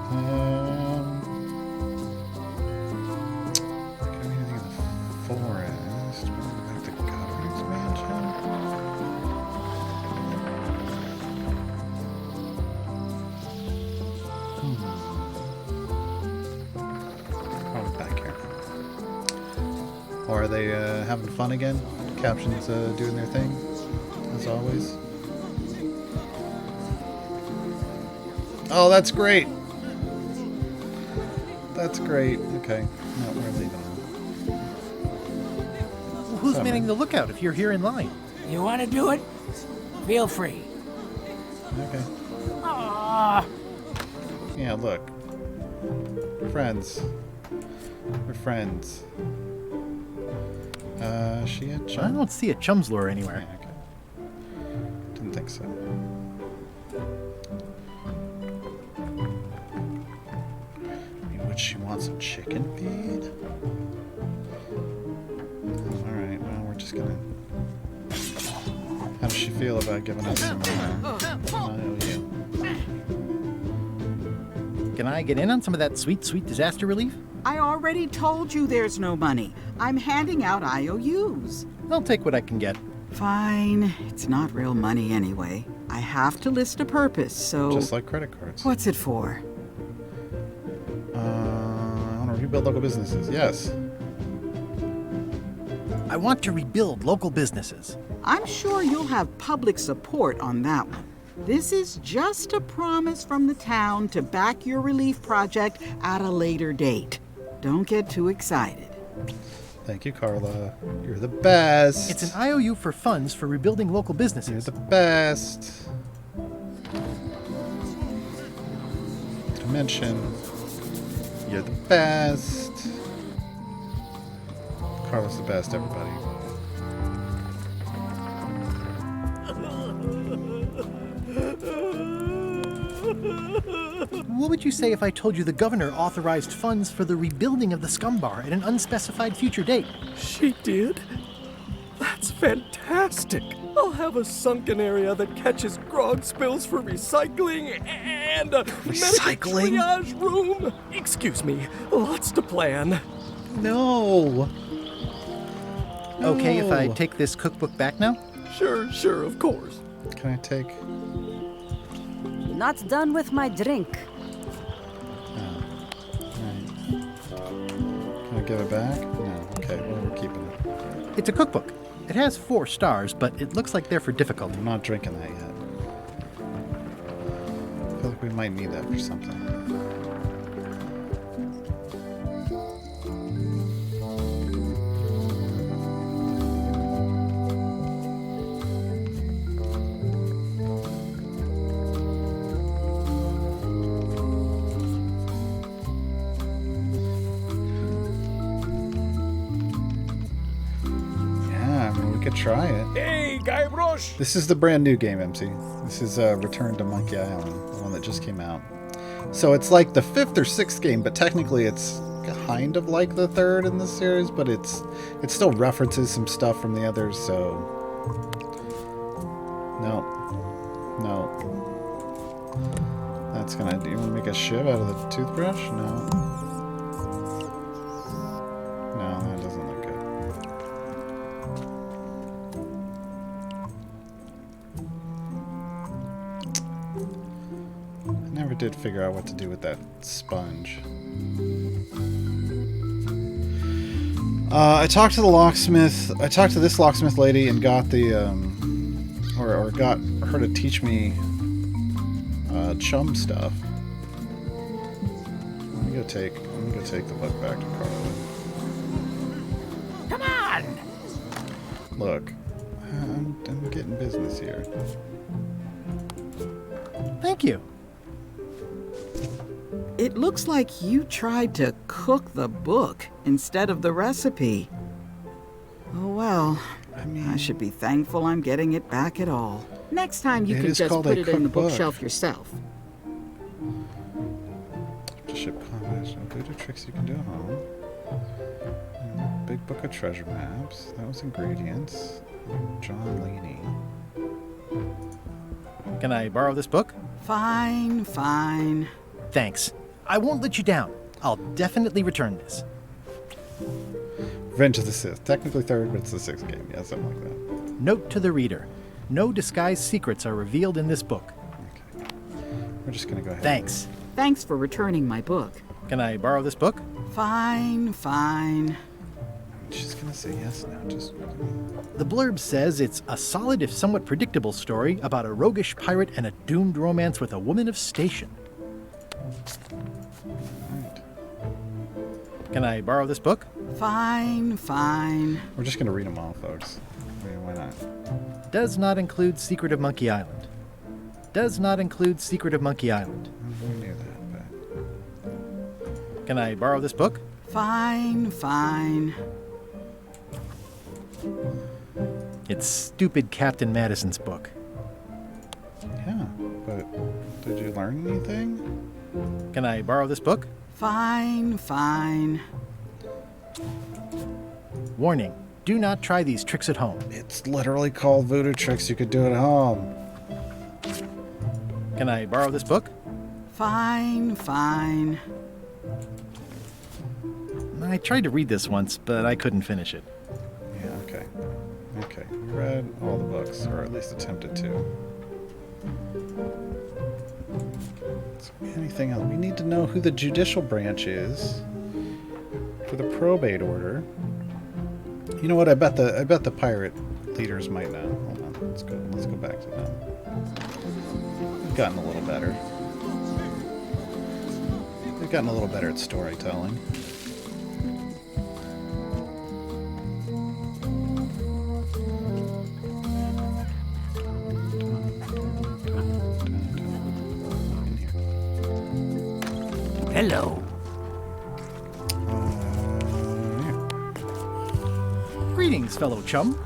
Can we anything in the forest? Back to Godfrey's mansion. Probably back here. Or are they having fun again? Captions doing their thing, as always. Oh, that's great. That's great. Okay, no, we're leaving.
Who's
Summer.
manning the lookout if you're here in line?
You want to do it? Feel free.
Okay.
Ah.
Yeah, look. We're friends. We're friends. She a chum?
I don't see a chum's lure anywhere.
Didn't think so. want some chicken feed? Alright, well, we're just gonna... How does she feel about giving us some IOU?
Can I get in on some of that sweet, sweet disaster relief?
I already told you there's no money. I'm handing out IOUs.
I'll take what I can get.
Fine. It's not real money anyway. I have to list a purpose, so...
Just like credit cards.
What's it for?
I want to rebuild local businesses. Yes.
I want to rebuild local businesses.
I'm sure you'll have public support on that one. This is just a promise from the town to back your relief project at a later date. Don't get too excited.
Thank you, Carla. You're the best.
It's an IOU for funds for rebuilding local businesses.
You're the best. Dimension. You're the best. Carla's the best, everybody.
What would you say if I told you the governor authorized funds for the rebuilding of the scum bar at an unspecified future date?
She did? That's fantastic! I'll have a sunken area that catches grog spills for recycling and a medical triage room! Excuse me, lots to plan.
No!
Okay if I take this cookbook back now?
Sure, of course.
Can I take...
Not done with my drink.
Can I give it back? No. Okay, well, we're keeping it.
It's a cookbook. It has 4 stars, but it looks like they're for difficulty.
I'm not drinking that yet. I feel like we might need that for something. Try it.
Hey, Guybrush!
This is the brand new game, MC. This is Return to Monkey Island, the one that just came out. So it's like the 5th or 6th game, but technically it's kind of like the 3rd in the series, but it still references some stuff from the others, so... No. That's gonna... Do you want to make a shiv out of the toothbrush? No. No, that doesn't look good. Never did figure out what to do with that sponge. I talked to the locksmith. I talked to this locksmith lady and got the or got her to teach me chum stuff. I'm gonna go take the book back to Carla.
Come on!
Look, I'm getting business here.
Thank you.
It looks like you tried to cook the book instead of the recipe. Oh well, I should be thankful I'm getting it back at all. Next time you can just put it in the bookshelf yourself.
Ship combination. Good tricks you can do at home. Big book of treasure maps. That was ingredients. John Laney.
Can I borrow this book?
Fine.
Thanks. I won't let you down. I'll definitely return this.
Revenge of the Sith. Technically 3rd, but it's the 6th game. Yeah, something like that.
Note to the reader. No disguised secrets are revealed in this book.
Okay. We're just going to go ahead.
Thanks for returning my book.
Can I borrow this book?
Fine.
She's going to say yes now. Just...
The blurb says it's a solid if somewhat predictable story about a roguish pirate and a doomed romance with a woman of station.
Right.
Can I borrow this book?
Fine.
We're just going to read them all, folks. I mean, why not?
Does not include Secret of Monkey Island. Does not include Secret of Monkey Island.
We knew that, but...
Can I borrow this book?
Fine.
It's stupid Captain Madison's book.
Yeah, but did you learn anything?
Can I borrow this book?
Fine, fine.
Warning, do not try these tricks at home.
It's literally called Voodoo Tricks you could do at home.
Can I borrow this book?
Fine, fine.
I tried to read this once, but I couldn't finish it.
Yeah, okay. Okay, you read all the books, or at least attempted to. So anything else? We need to know who the judicial branch is for the probate order. You know what? I bet the pirate leaders might know. Hold on, let's go back to them. We've gotten a little better. We've gotten a little better at storytelling.
Hello.
Greetings, fellow chum.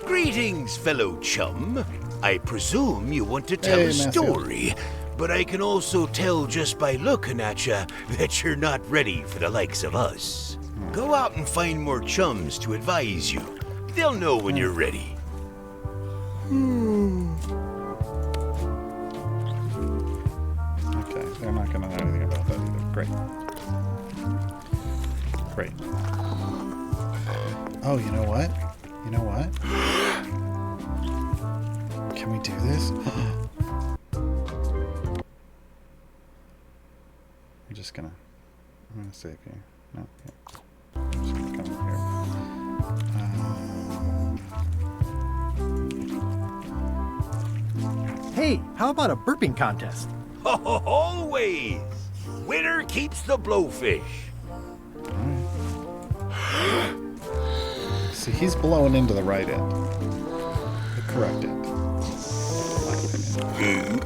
Greetings, fellow chum. I presume you want to tell
Hey,
a
Matthew.
story, but I can also tell just by looking at you that you're not ready for the likes of us. Go out and find more chums to advise you. They'll know when you're ready.
Okay, they're not going to know anything about that either. Great. Great. Oh, you know what? You know what? Can we do this? I'm just gonna... I'm gonna save here. No, yeah. I'm just gonna come over here.
Hey, how about a burping contest?
Always! Winner keeps the blowfish.
See, he's blowing into the right end. The correct end. In my opinion.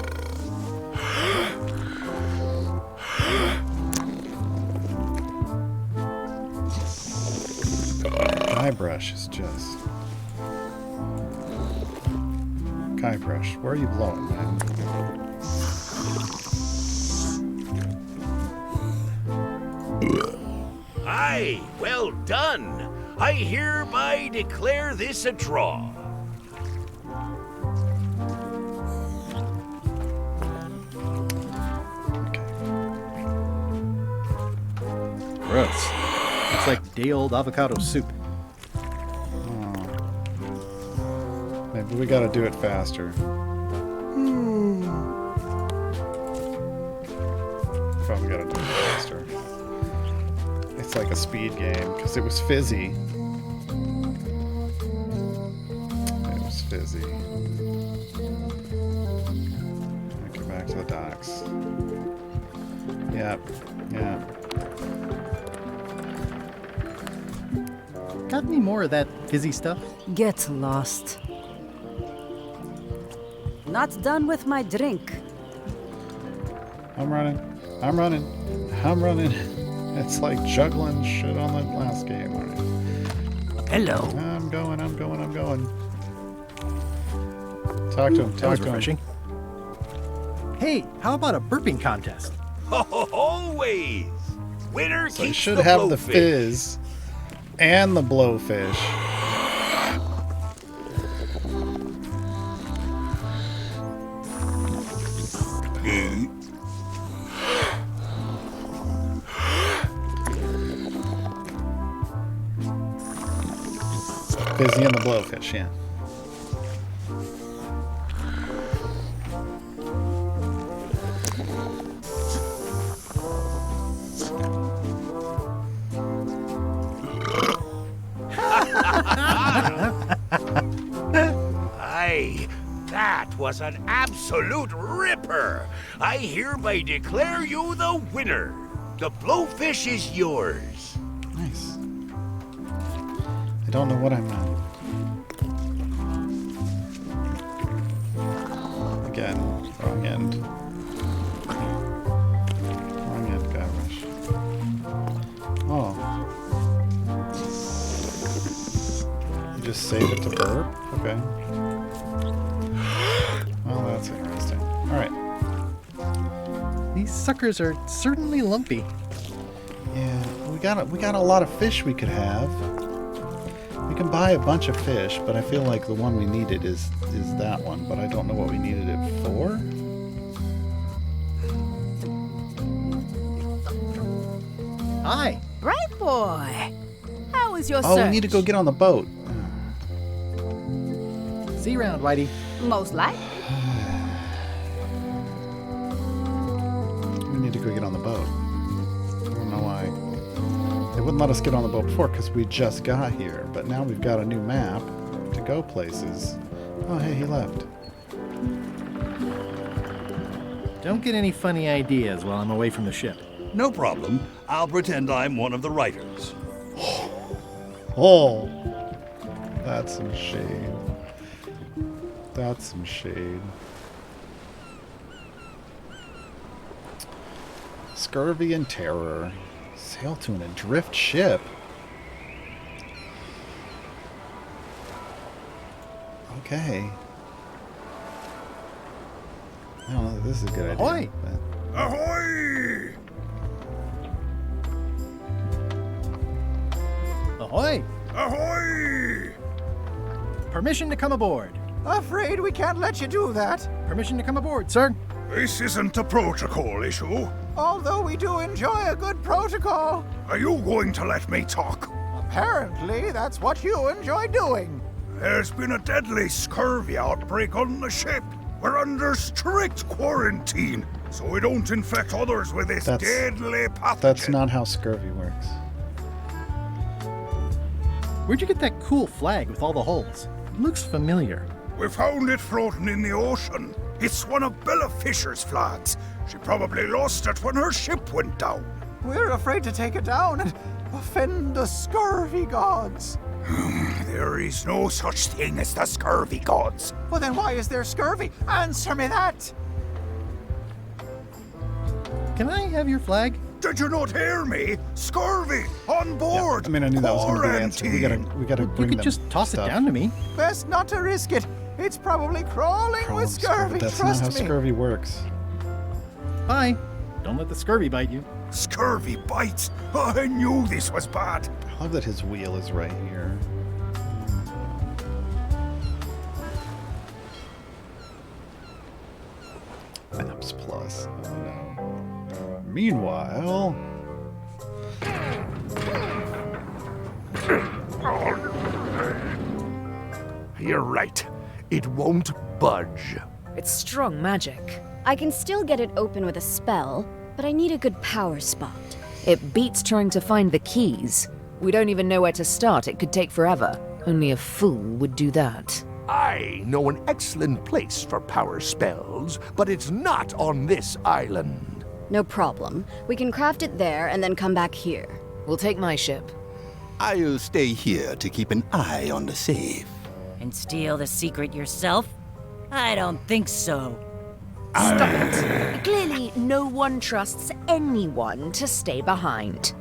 Guybrush is just... Guybrush, where are you blowing, man?
Aye, well done. I hereby declare this a draw.
Gross. It's like day-old avocado soup.
Maybe we gotta do it faster. Probably gotta do it faster. It's like a speed game, because it was fizzy. It was fizzy. Okay, back to the docks. Yep, yep.
Got any more of that fizzy stuff?
Get lost. Not done with my drink.
I'm running. I'm running. I'm running. It's like juggling shit on the last game.
Hello.
I'm going. Talk to him.
That
Talk
was
to
refreshing.
him.
Hey, how about a burping contest?
Always! Winner
So you
keeps
should
the
have the
blowfish.
fizz and the blowfish. Fizzy and the blowfish, yeah.
Aye, that was an absolute ripper. I hereby declare you the winner. The blowfish is yours.
Nice. I don't know what I'm at. Again, wrong end. Wrong end, Guybrush. Oh. You just save it to burp? Okay. Well, that's interesting. Alright.
These These suckers are certainly lumpy.
Yeah, we got a lot of fish we could have. We can buy a bunch of fish, but I feel like the one we needed is that one, but I don't know what we needed it for.
Hi.
Bright boy. How was your
Oh,
search?
we need to go get on the boat.
See you around, Whitey.
Most likely.
We need to go get on the boat. I don't know why. They wouldn't let us get on the boat before because we just got here, but now we've got a new map to go places. Oh, hey, he left.
Don't get any funny ideas while I'm away from the ship.
No problem. I'll pretend I'm one of the writers.
Oh, that's some shade. That's some shade. Scurvy and terror. Sail to an adrift ship. Okay. I don't know if this is a good idea.
Ahoy!
But...
Ahoy!
Ahoy!
Ahoy!
Permission to come aboard.
Afraid we can't let you do that.
Permission to come aboard, sir.
This isn't a protocol issue.
Although we do enjoy a good protocol.
Are you going to let me talk?
Apparently, that's what you enjoy doing.
There's been a deadly scurvy outbreak on the ship. We're under strict quarantine, so we don't infect others with this deadly pathogen.
That's not how scurvy works.
Where'd you get that cool flag with all the holes? It looks familiar.
We found it floating in the ocean. It's one of Bella Fisher's flags. She probably lost it when her ship went down.
We're afraid to take it down and offend the scurvy gods.
There is no such thing as the scurvy gods.
Well, then why is there scurvy? Answer me that!
Can I have your flag?
Did you not hear me? Scurvy on board.
Yeah, I mean, I knew that was going to be the answer. We gotta
You
bring
could
them
just toss
stuff.
it down to me.
Best not to risk it. It's probably crawling with scurvy,
That's
trust
not how
me.
scurvy works.
Bye. Don't let the scurvy bite you.
Scurvy bites. I knew this was bad.
I love that his wheel is right here. Maps Plus. Oh no. Meanwhile...
You're right. It won't budge.
It's strong magic.
I can still get it open with a spell, but I need a good power spot.
It beats trying to find the keys. We don't even know where to start. It could take forever. Only a fool would do that.
I know an excellent place for power spells, but it's not on this island.
No problem. We can craft it there and then come back here.
We'll take my ship.
I'll stay here to keep an eye on the safe.
And steal the secret yourself? I don't think so.
Stop it. Clearly, no one trusts anyone to stay behind.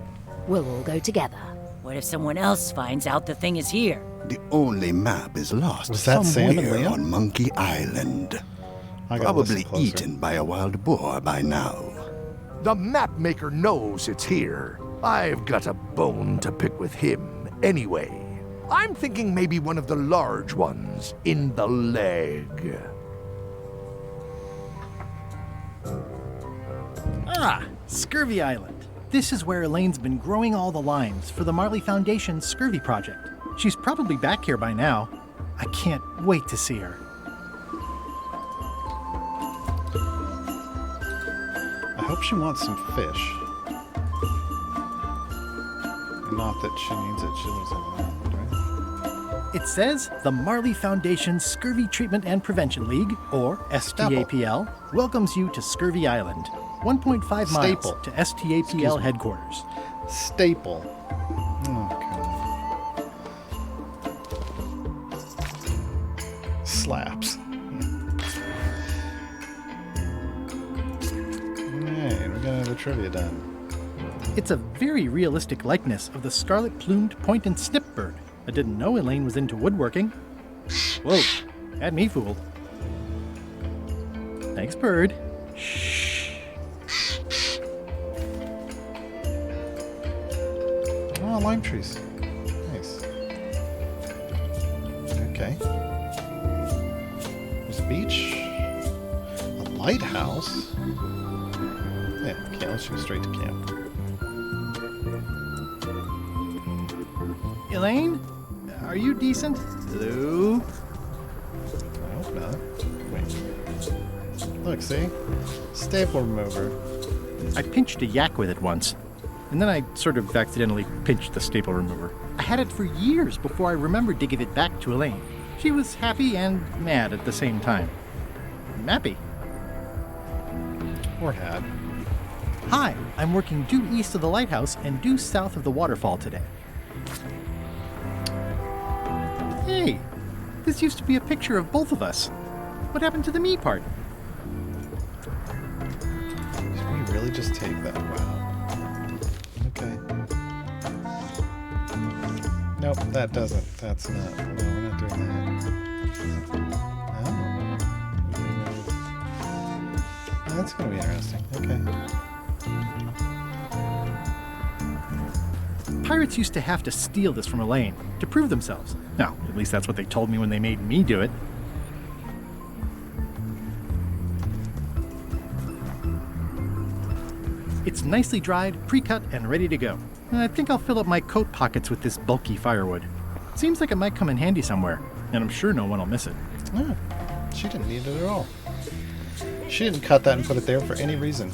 We'll all go together.
What if someone else finds out the thing is here?
The only map is lost
Was that Sam and
somewhere
Liam?
on Monkey Island.
I gotta listen
Probably
closer.
eaten by a wild boar by now.
The map maker knows it's here. I've got a bone to pick with him anyway. I'm thinking maybe one of the large ones in the leg.
Ah, Scurvy Island. This is where Elaine's been growing all the limes for the Marley Foundation's Scurvy project. She's probably back here by now. I can't wait to see her.
I hope she wants some fish. Not that she needs it. She lives on the island, right?
It says the Marley Foundation's Scurvy Treatment and Prevention League, or STAPL, welcomes you to Scurvy Island, 1.5 miles
Staple.
to
Excuse me.
STAPL headquarters.
Staple. Okay. Slaps. Alright, we gotta have a trivia done.
It's a very realistic likeness of the scarlet-plumed point and snip bird. I didn't know Elaine was into woodworking. Whoa, had me fooled. Thanks, bird. Shh.
Oh, lime trees. Nice. Okay. There's a beach. A lighthouse. Yeah, okay, let's go straight to camp.
Elaine? Are you decent? Hello?
I hope not. Wait. Look, see? Staple remover.
I pinched a yak with it once, and then I sort of accidentally pinched the staple remover. I had it for years before I remembered to give it back to Elaine. She was happy and mad at the same time. Mappy.
Or had.
Hi, I'm working due east of the lighthouse and due south of the waterfall today. Hey, this used to be a picture of both of us. What happened to the me part?
Should we really just take that? Wow. Okay. Nope, that doesn't. That's not. No, we're not doing that. Oh. That's going to be interesting. Okay.
Pirates used to have to steal this from Elaine to prove themselves. Now, at least that's what they told me when they made me do it. It's nicely dried, pre-cut, and ready to go. I think I'll fill up my coat pockets with this bulky firewood. Seems like it might come in handy somewhere, and I'm sure no one will miss it.
Yeah, she didn't need it at all. She didn't cut that and put it there for any reason.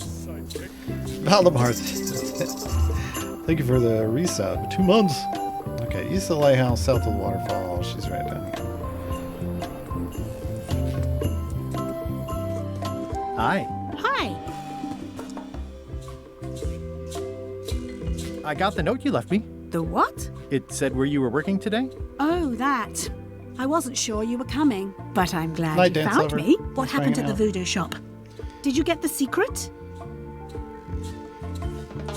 Valdemar, thank you for the resub. 2 months. Okay, east of the lighthouse, south of the waterfall. She's right down here.
Hi.
Hi.
I got the note you left me.
The what?
It said where you were working today.
Oh, that. I wasn't sure you were coming, but I'm glad
Night
you
dance
found
lover.
me. What
Thanks for
happened at
hanging
the
out.
voodoo shop? Did you get the secret?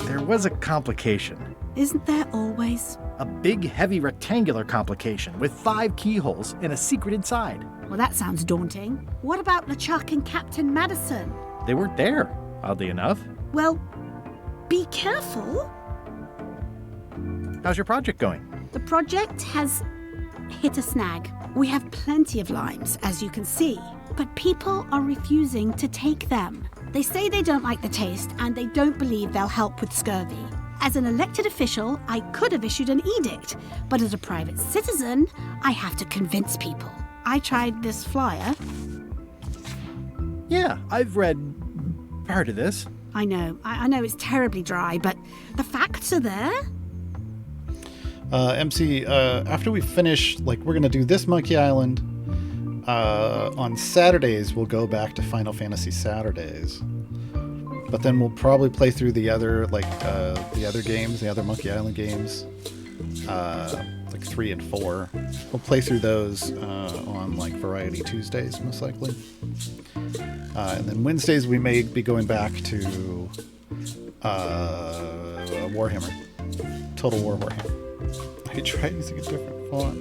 There was a complication.
Isn't there always?
A big, heavy rectangular complication with 5 keyholes and a secret inside.
Well, that sounds daunting. What about LeChuck and Captain Madison?
They weren't there, oddly enough.
Well, be careful.
How's your project going?
The project has hit a snag. We have plenty of limes, as you can see, but people are refusing to take them. They say they don't like the taste and they don't believe they'll help with scurvy. As an elected official, I could have issued an edict, but as a private citizen, I have to convince people. I tried this flyer.
Yeah, I've read part of this.
I know it's terribly dry, but the facts are there.
MC, after we finish, like, we're going to do this Monkey Island. On Saturdays, we'll go back to Final Fantasy Saturdays. But then we'll probably play through the other, like, the other games, the other Monkey Island games. Like 3 and 4. We'll play through those on, like, Variety Tuesdays, most likely. And then Wednesdays, we may be going back to Warhammer. Total War Warhammer. I tried using a different font.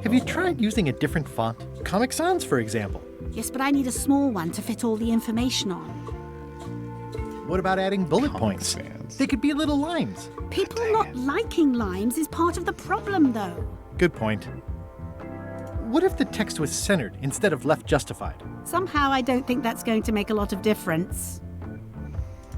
Have you tried using a different font? Comic Sans, for example.
Yes, but I need a small one to fit all the information on.
What about adding bullet points? They could be little lines.
People not liking limes is part of the problem, though.
Good point. What if the text was centered instead of left justified?
Somehow I don't think that's going to make a lot of difference.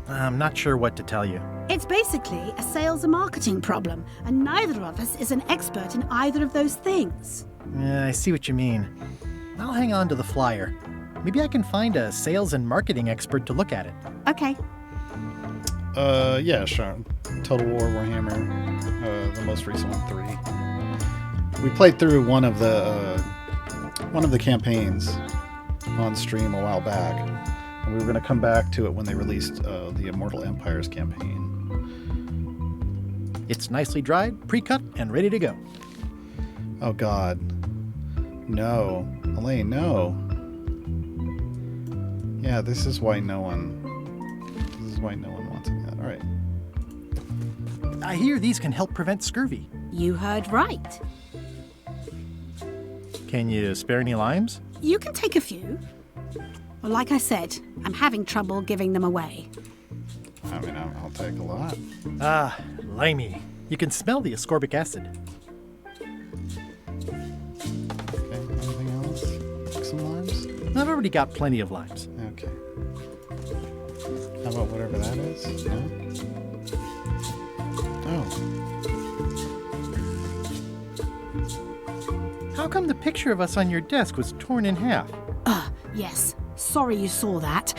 I'm not sure what to tell you.
It's basically a sales and marketing problem, and neither of us is an expert in either of those things.
Yeah, I see what you mean. I'll hang on to the flyer. Maybe I can find a sales and marketing expert to look at it.
Okay.
Yeah, sure. Total War Warhammer, the most recent one, 3. We played through one of the campaigns on stream a while back, and we were going to come back to it when they released the Immortal Empires campaign.
It's nicely dried, pre-cut, and ready to go.
Oh God, no, Elaine, no. Yeah, this is why no one wants it. All right.
I hear these can help prevent scurvy.
You heard right.
Can you spare any limes?
You can take a few. Well, like I said, I'm having trouble giving them away.
I mean, I'll take a lot.
Ah, limey. You can smell the ascorbic acid.
Okay, anything else? Some limes?
I've already got plenty of limes.
Okay. How about whatever that is? No? Oh.
How come the picture of us on your desk was torn in half?
Yes. Sorry you saw that.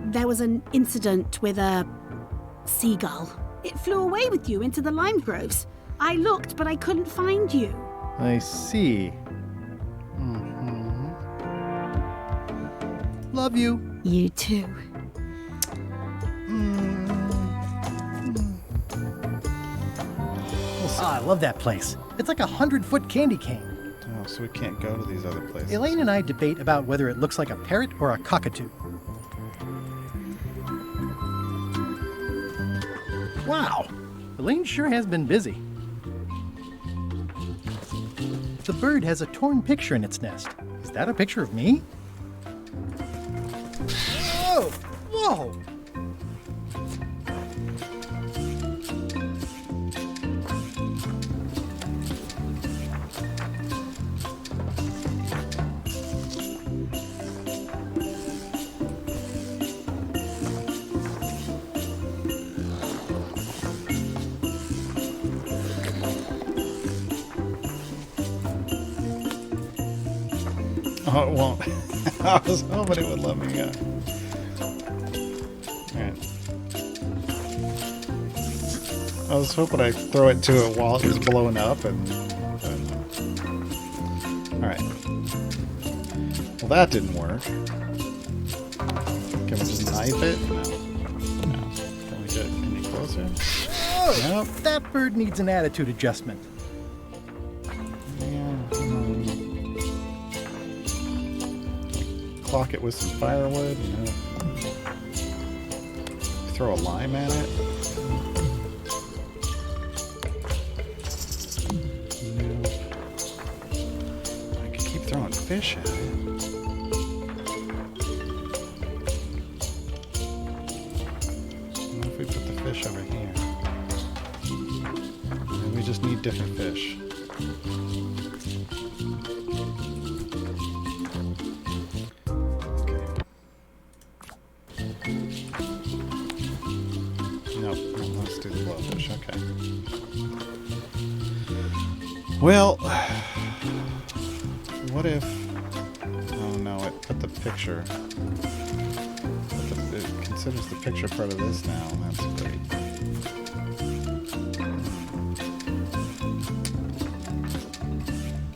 There was an incident with a seagull. It flew away with you into the lime groves. I looked, but I couldn't find you.
I see. Love you.
You too.
I love that place. It's like a 100-foot candy cane.
Oh, so we can't go to these other places.
Elaine and I debate about whether it looks like a parrot or a cockatoo. Wow, Elaine sure has been busy. The bird has a torn picture in its nest. Is that a picture of me? Whoa! Whoa!
Oh, it won't. I was hoping it would let me go. Alright. I was hoping I'd throw it to it while it was blowing up and alright. Well, that didn't work. Can we just knife it? No. No. Can we get any closer?
Oh,
Yep.
that bird needs an attitude adjustment.
Clock it with some firewood, you know. Throw a lime at it. Nope. I could keep throwing fish at it. What if we put the fish over here? Maybe we just need different fish. Well, what if... Oh no, it put the picture... It considers the picture part of this now. That's great.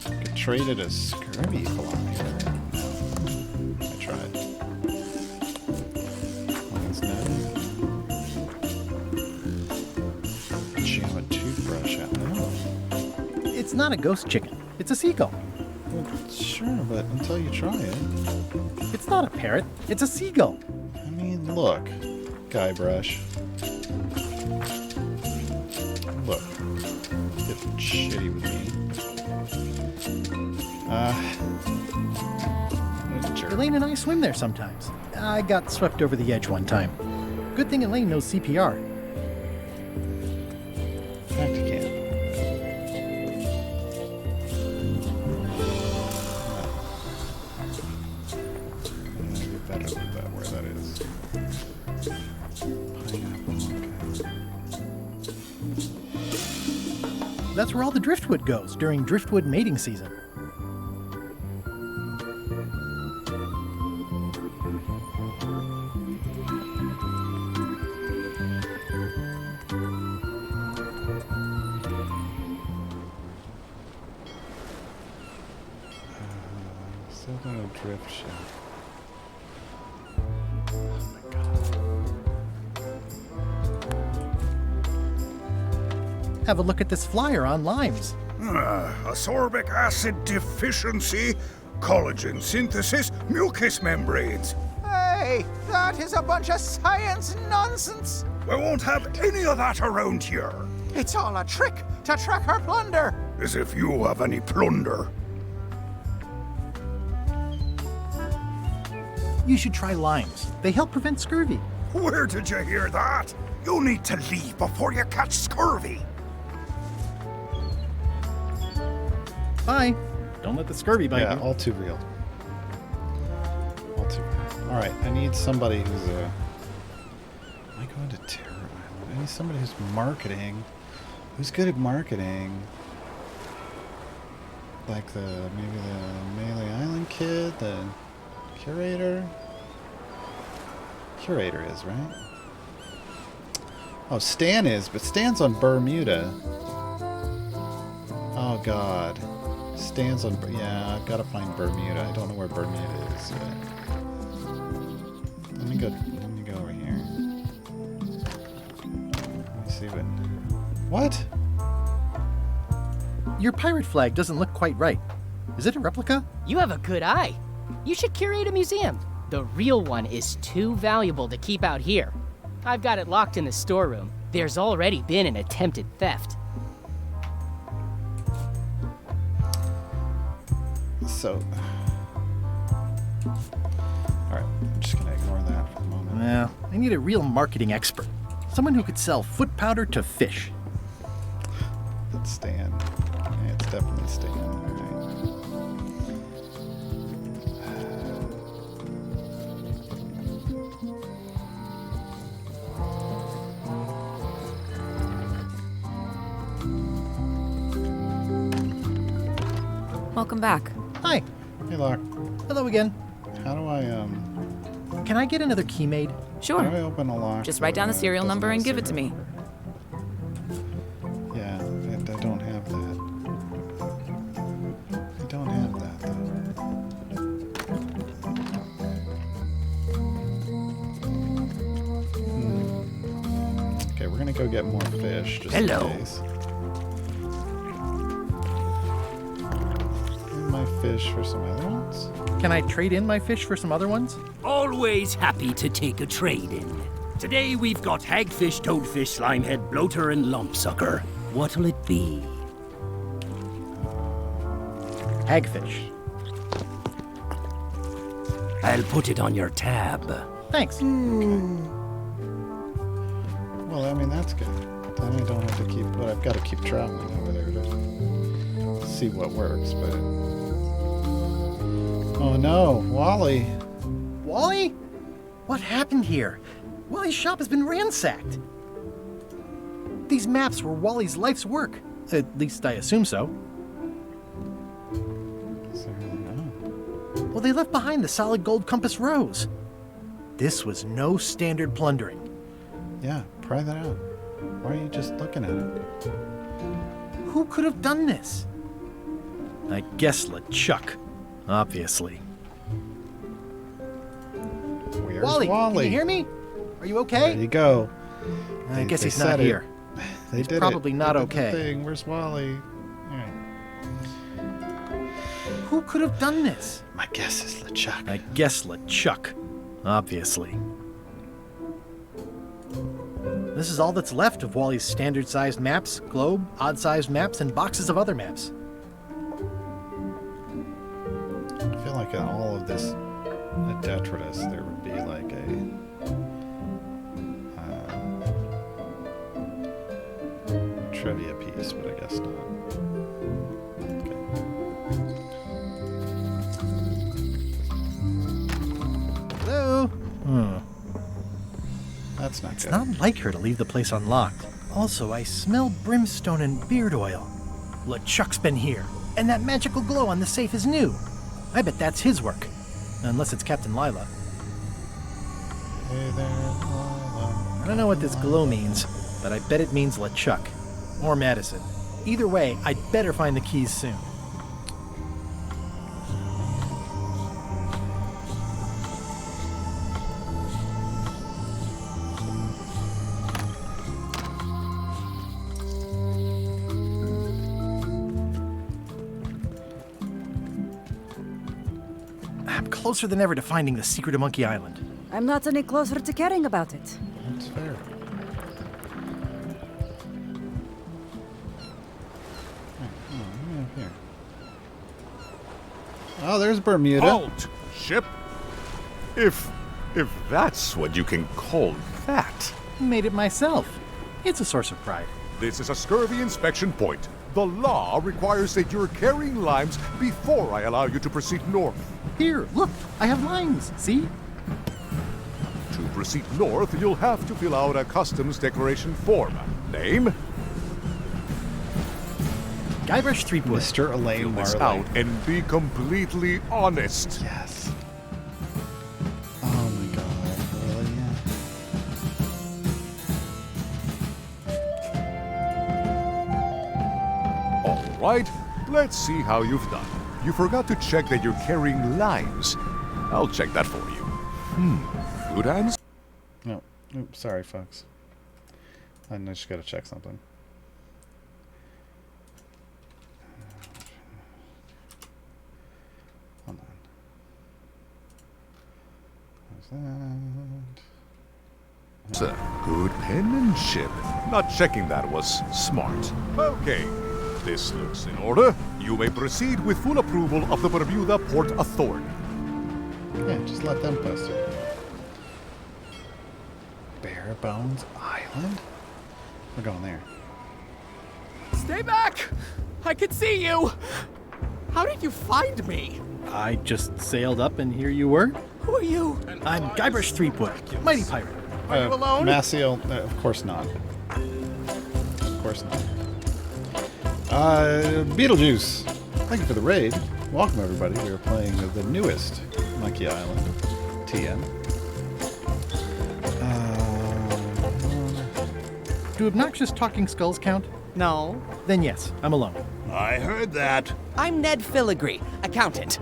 Could trade it as scurvy collider. No, I tried. That's no. Jam a toothbrush out. No.
It's not a ghost chicken. It's a seagull.
Well, sure, but until you try it.
It's not a parrot. It's a seagull.
I mean, look, Guybrush. Look, get shitty with me. What a jerk.
Elaine and I swim there sometimes. I got swept over the edge one time. Good thing Elaine knows CPR.
In fact, you can't. Better leave that where that is. Pineapple, okay.
That's where all the driftwood goes during driftwood mating season.
Still gonna drift ship.
Have a look at this flyer on limes.
Ascorbic acid deficiency, collagen synthesis, mucous membranes.
Hey, that is a bunch of science nonsense.
We won't have any of that around here.
It's all a trick to track our plunder.
As if you have any plunder.
You should try limes. They help prevent scurvy.
Where did you hear that? You need to leave before you catch scurvy.
Bye. Don't let the scurvy bite
Yeah,
you.
all too real. All too real. Alright, I need somebody who's a... Am I going to Terror Island? I need somebody who's marketing. Who's good at marketing? Like maybe the Melee Island kid, the curator? Curator is, right? Oh, Stan is, but Stan's on Bermuda. Oh god. Stan's on... Yeah, I've got to find Bermuda. I don't know where Bermuda is yet. Let me go over here. Let me see what... What?
Your pirate flag doesn't look quite right. Is it a replica?
You have a good eye. You should curate a museum. The real one is too valuable to keep out here. I've got it locked in the storeroom. There's already been an attempted theft.
So... Alright, I'm just gonna ignore that for a moment.
Well, I need a real marketing expert. Someone who could sell foot powder to fish.
That's Stan. Yeah, it's definitely Stan. Alright.
Welcome back.
Hi.
Hey, Lark.
Hello again.
How do I,
Can I get another key made?
Sure.
How do I open a lock?
Just write down the serial number and give it to me.
Yeah, I don't have that. I don't have that, though. Okay, we're gonna go get more fish, just
Hello.
in case. And my fish for some other ones?
Can I trade in my fish for some other ones?
Always happy to take a trade in. Today we've got hagfish, toadfish, linehead, bloater, and lumpsucker. What'll it be?
Hagfish.
I'll put it on your tab.
Thanks.
Well, I mean, that's good. Then I don't have to keep... But I've got to keep traveling over there to see what works, but... Oh no, Wally.
Wally? What happened here? Wally's shop has been ransacked. These maps were Wally's life's work. At least I assume so. Well, they left behind the solid gold compass rose. This was no standard plundering.
Yeah, pry that out. Why are you just looking at it?
Who could have done this? I guess LeChuck, obviously.
Where's
Wally,
Wally?
can you hear me? Are you okay?
There you go.
I guess
They
he's not
said it.
here.
They
He's
did
probably
it.
not
They did the
okay.
thing. Where's Wally? Alright.
Who could have done this?
My guess is LeChuck.
I guess LeChuck, obviously. This is all that's left of Wally's standard-sized maps, globe, odd-sized maps, and boxes of other maps.
I feel like in all of this at Detritus there would be like a trivia piece, but I guess not.
Hello?
That's not
It's
good.
not like her to leave the place unlocked. Also, I smell brimstone and beard oil. LeChuck's been here, and that magical glow on the safe is new. I bet that's his work. Unless it's Captain Lila.
Hey there, Lila.
I don't know what this glow means, but I bet it means LeChuck. Or Madison. Either way, I'd better find the keys soon. I'm closer than ever to finding the secret of Monkey Island.
I'm not any closer to caring about it.
That's fair. Here. Oh, there's Bermuda.
Halt, ship! If that's what you can call that.
Made it myself. It's a source of pride.
This is a scurvy inspection point. The law requires that you're carrying limes before I allow you to proceed north.
Here, look, I have limes, see?
To proceed north, you'll have to fill out a customs declaration form. Name?
Guybrush Threepwood.
Mr. Elaine
Fill this
Marley.
out and be completely honest.
Yes. Oh my god, really? Yeah.
All right, let's see how you've done. You forgot to check that you're carrying limes. I'll check that for you. Good hands?
No. Oops, sorry, folks. I just gotta check something. Hold on. Where's that?
Good penmanship. Not checking that was smart. Okay, this looks in order. You may proceed with full approval of the Bermuda Port Authority.
Yeah, just let them post it. Bare Bones Island? We're going there.
Stay back! I can see you! How did you find me?
I just sailed up and here you were.
Who are you?
I'm Guybrush Threepwood, mighty pirate.
Are you alone?
Maciel, of course not. Of course not. Beetlejuice, thank you for the raid. Welcome everybody. We are playing the newest Monkey Island, TN.
Do obnoxious talking skulls count?
No.
Then yes, I'm alone.
I heard that.
I'm Ned Filigree, accountant.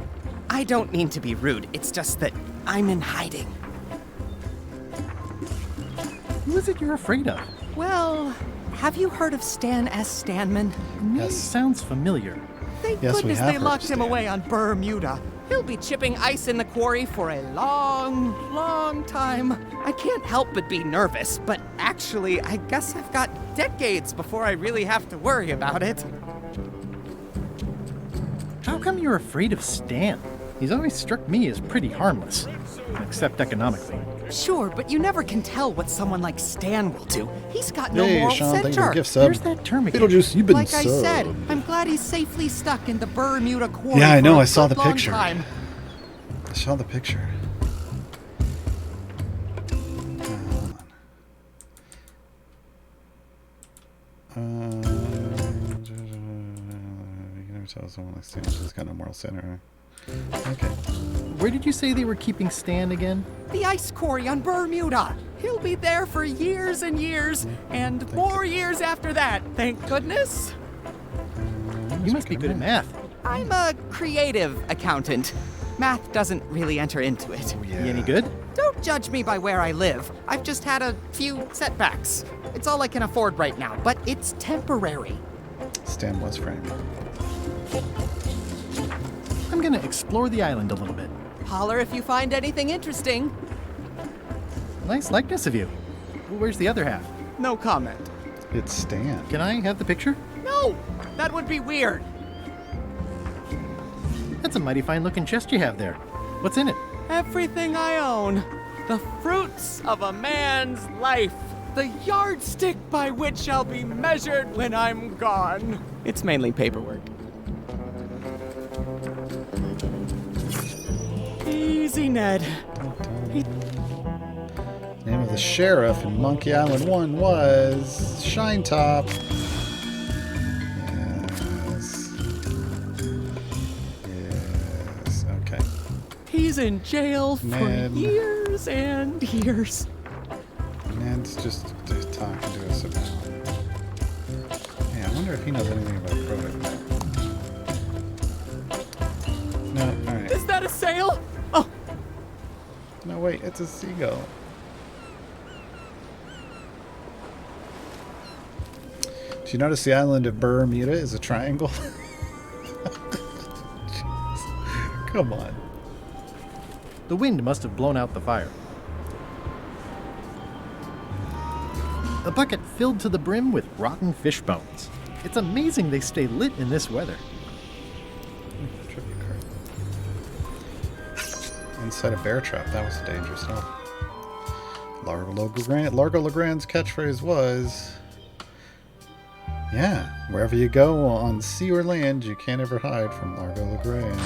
I don't mean to be rude, it's just that I'm in hiding.
Who is it you're afraid of?
Well, have you heard of Stan S. Stanman?
Yes. Sounds familiar.
Thank
Yes, we
goodness
have
they
heard
locked
of
him
Stan.
away on Bermuda. He'll be chipping ice in the quarry for a long, long time. I can't help but be nervous, but actually, I guess I've got decades before I really have to worry about it.
How come you're afraid of Stan? He's always struck me as pretty harmless, except economically.
Sure, but you never can tell what someone like Stan will do. He's got no
Hey,
moral
Sean, thank you for
center.
the gift sub.
Where's that term again?
Beetlejuice, you've been
Like I said,
subbed.
I'm glad he's safely stuck in the Bermuda quarry.
Yeah, I know,
for a
I saw
good
the
long
picture.
time.
I saw the picture. Hold on. You can never tell someone like Stan has got no moral center. Okay.
Where did you say they were keeping Stan again?
The ice quarry on Bermuda. He'll be there for years and years, and more years after that, thank goodness.
You must be good at math.
I'm a creative accountant. Math doesn't really enter into it.
You any good?
Don't judge me by where I live. I've just had a few setbacks. It's all I can afford right now, but it's temporary.
Stan was framed.
I'm gonna explore the island a little bit.
Holler if you find anything interesting.
Nice likeness of you. Where's the other half?
No comment.
It's Stan.
Can I have the picture?
No! That would be weird.
That's a mighty fine looking chest you have there. What's in it?
Everything I own. The fruits of a man's life. The yardstick by which I'll be measured when I'm gone. It's mainly paperwork. Easy, Ned.
Name of the sheriff in Monkey Island 1 was Shine Top. Yes. Yes. Okay.
He's in jail for
Ned.
years and years.
Ned's just talking to us about. Yeah, I wonder if he knows anything about product. No, alright.
Is that a sail? Oh,
No, wait, it's a seagull. Do you notice the island of Bermuda is a triangle? Jeez. Come on.
The wind must have blown out the fire. A bucket filled to the brim with rotten fish bones. It's amazing they stay lit in this weather.
Tribute card. Inside a bear trap. That was dangerous stuff. Largo Legrand's catchphrase was, Yeah, wherever you go on sea or land, you can't ever hide from Largo Legrand.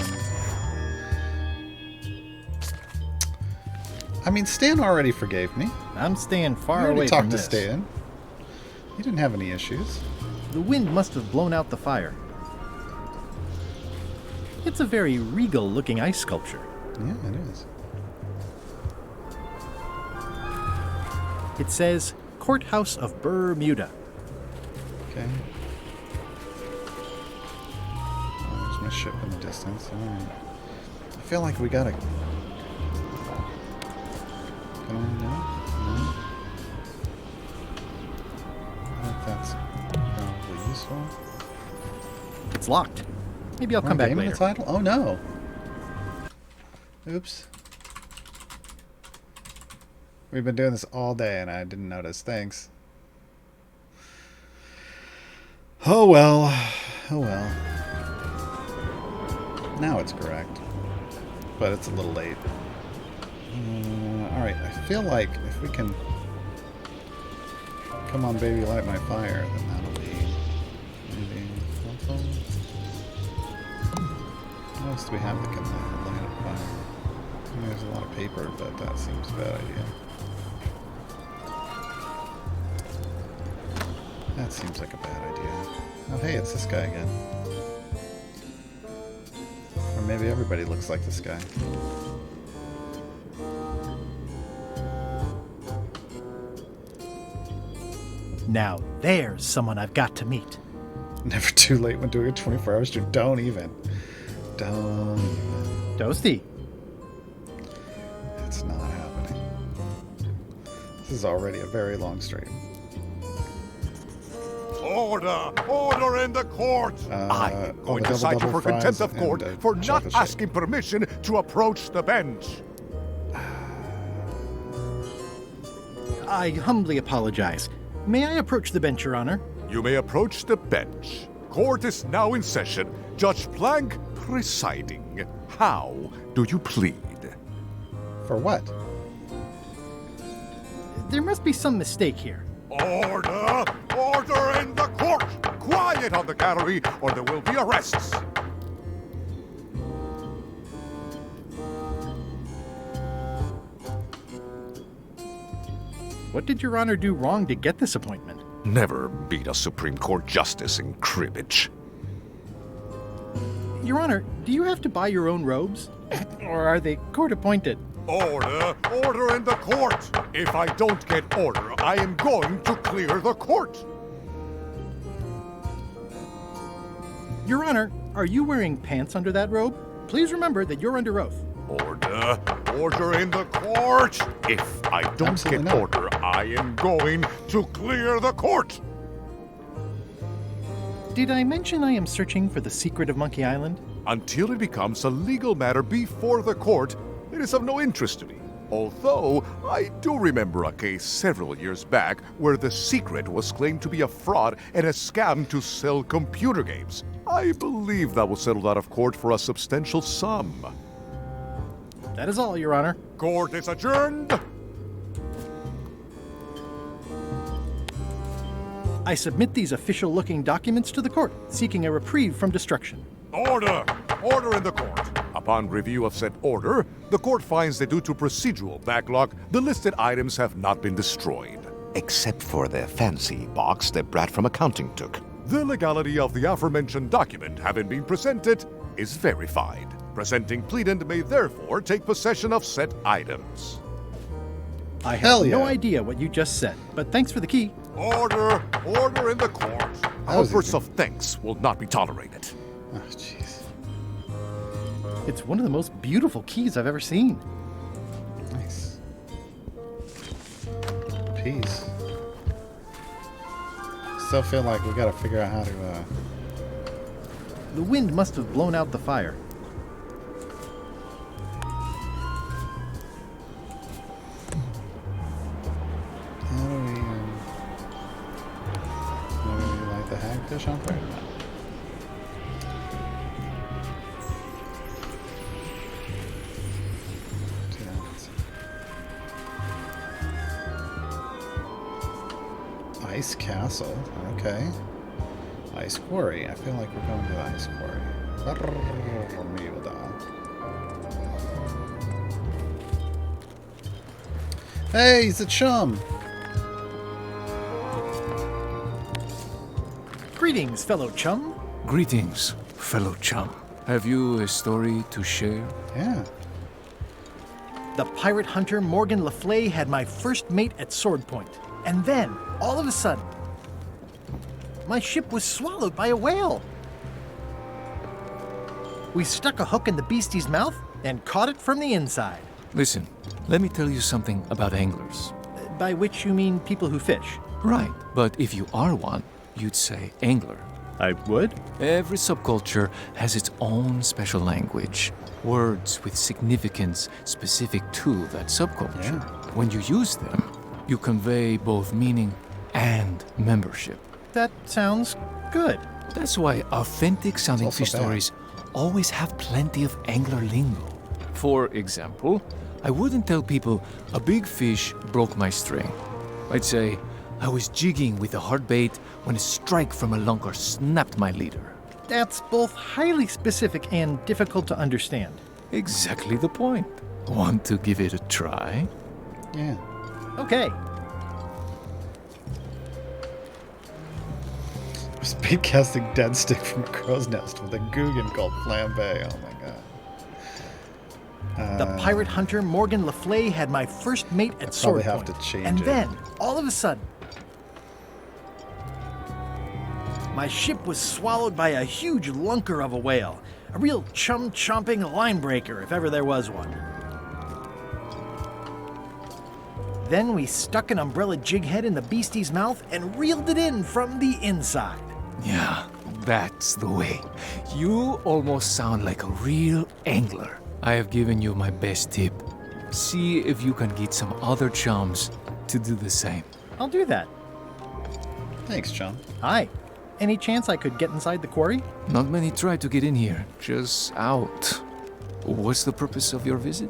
I mean, Stan already forgave me.
I'm staying far
You already
away
talked
from
to
this.
Stan. He didn't have any issues.
The wind must have blown out the fire. It's a very regal-looking ice sculpture.
Yeah, it is.
It says, Courthouse of Bermuda.
Okay. Oh, there's my ship in the distance. Alright. I feel like we gotta... No? No? I think that's probably useful.
It's locked. Maybe I'll come back
Game in
later.
the title? Oh no. Oops. We've been doing this all day and I didn't notice. Thanks. Oh well. Oh well. Now it's correct. But it's a little late. Alright, I feel like if we can... Come on, baby, light my fire, then that'll be... Maybe... What else do we have that can light a fire? I mean, there's a lot of paper, but that seems a bad idea. That seems like a bad idea. Oh, hey, it's this guy again. Or maybe everybody looks like this guy.
Now there's someone I've got to meet.
Never too late when doing a 24-hour stream. Don't even. Don't even.
Toasty.
It's not happening. This is already a very long stream.
Order! Order in the court! I'm going to cite you for contempt of court for not asking permission to approach the bench.
I humbly apologize. May I approach the bench, Your Honor?
You may approach the bench. Court is now in session. Judge Plank presiding. How do you plead?
For what?
There must be some mistake here.
Order! Order in the court! Quiet on the gallery, or there will be arrests.
What did Your Honor do wrong to get this appointment?
Never beat a Supreme Court justice in cribbage.
Your Honor, do you have to buy your own robes? Or are they court-appointed?
Order! Order in the court! If I don't get order, I am going to clear the court!
Your Honor, are you wearing pants under that robe? Please remember that you're under oath.
Order! Order in the court! If I don't get order, I am going to clear the court!
Did I mention I am searching for the secret of Monkey Island?
Until it becomes a legal matter before the court, it is of no interest to me. Although, I do remember a case several years back where the secret was claimed to be a fraud and a scam to sell computer games. I believe that was settled out of court for a substantial sum.
That is all, Your Honor.
Court is adjourned!
I submit these official-looking documents to the court, seeking a reprieve from destruction.
Order! Order in the court! Upon review of said order, the court finds that due to procedural backlog, the listed items have not been destroyed.
Except for the fancy box that Brad from accounting took.
The legality of the aforementioned document having been presented is verified. Presenting pleadant may therefore take possession of said items.
I have no idea what you just said, but thanks for the key.
Order! Order in the court! Outbursts of thanks will not be tolerated.
Oh, jeez.
It's one of the most beautiful keys I've ever seen.
Nice. Peace. Still feel like we gotta figure out how to,
The wind must have blown out the fire.
How do we light the hagfish on fire? Ice Castle, okay. ice quarry. I feel like we're going to the ice quarry. Hey, he's a chum.
Greetings, fellow chum.
Greetings, fellow chum. Have you a story to share?
Yeah.
The pirate hunter Morgan Le Fay had my first mate at Sword Point. And then, all of a sudden, my ship was swallowed by a whale. We stuck a hook in the beastie's mouth and caught it from the inside.
Listen, let me tell you something about anglers.
By which you mean people who fish?
Right, but if you are one, you'd say angler.
I would?
Every subculture has its own special language, words with significance specific to that subculture.
Yeah.
When you use them, you convey both meaning and membership.
That sounds good.
That's why authentic sounding fish stories always have plenty of angler lingo. For example, I wouldn't tell people a big fish broke my string. I'd say I was jigging with a hard bait when a strike from a lunker snapped my leader.
That's both highly specific and difficult to understand.
Exactly the point. Want to give it a try?
Yeah.
Okay.
I was bait casting dead stick from a crow's nest with a Guggen called Flambe. Oh my god.
The pirate hunter Morgan Le Fay had my first mate at Sword
probably have
Point.
to change
and
it.
then, all of a sudden, my ship was swallowed by a huge lunker of a whale. A real chum-chomping line breaker, if ever there was one. Then we stuck an umbrella jig head in the beastie's mouth and reeled it in from the inside.
Yeah, that's the way. You almost sound like a real angler. I have given you my best tip. See if you can get some other chums to do the same.
I'll do that.
Thanks, chum.
Hi. Any chance I could get inside the quarry?
Not many try to get in here, just out. What's the purpose of your visit?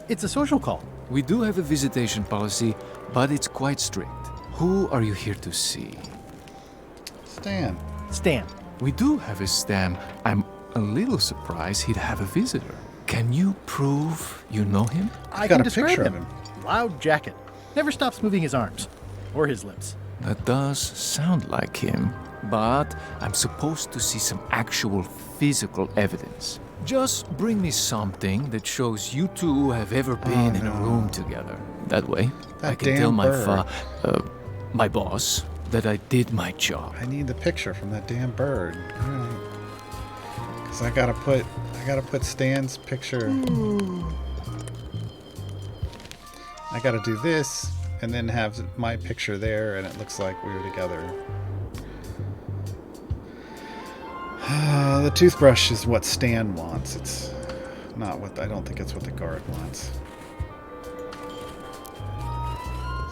It's a social call.
We do have a visitation policy, but it's quite strict. Who are you here to see?
Stan.
Stan.
We do have a Stan. I'm a little surprised he'd have a visitor. Can you prove you know him?
I can describe him. Loud jacket. Never stops moving his arms. Or his lips.
That does sound like him, but I'm supposed to see some actual physical evidence. Just bring me something that shows you two have ever been in a room together. That way, I can tell my my boss that I did my job.
I need the picture from that damn bird. Cause I gotta put Stan's picture. I gotta do this and then have my picture there, and it looks like we were together. The toothbrush is what Stan wants. It's not what I don't think it's what the guard wants.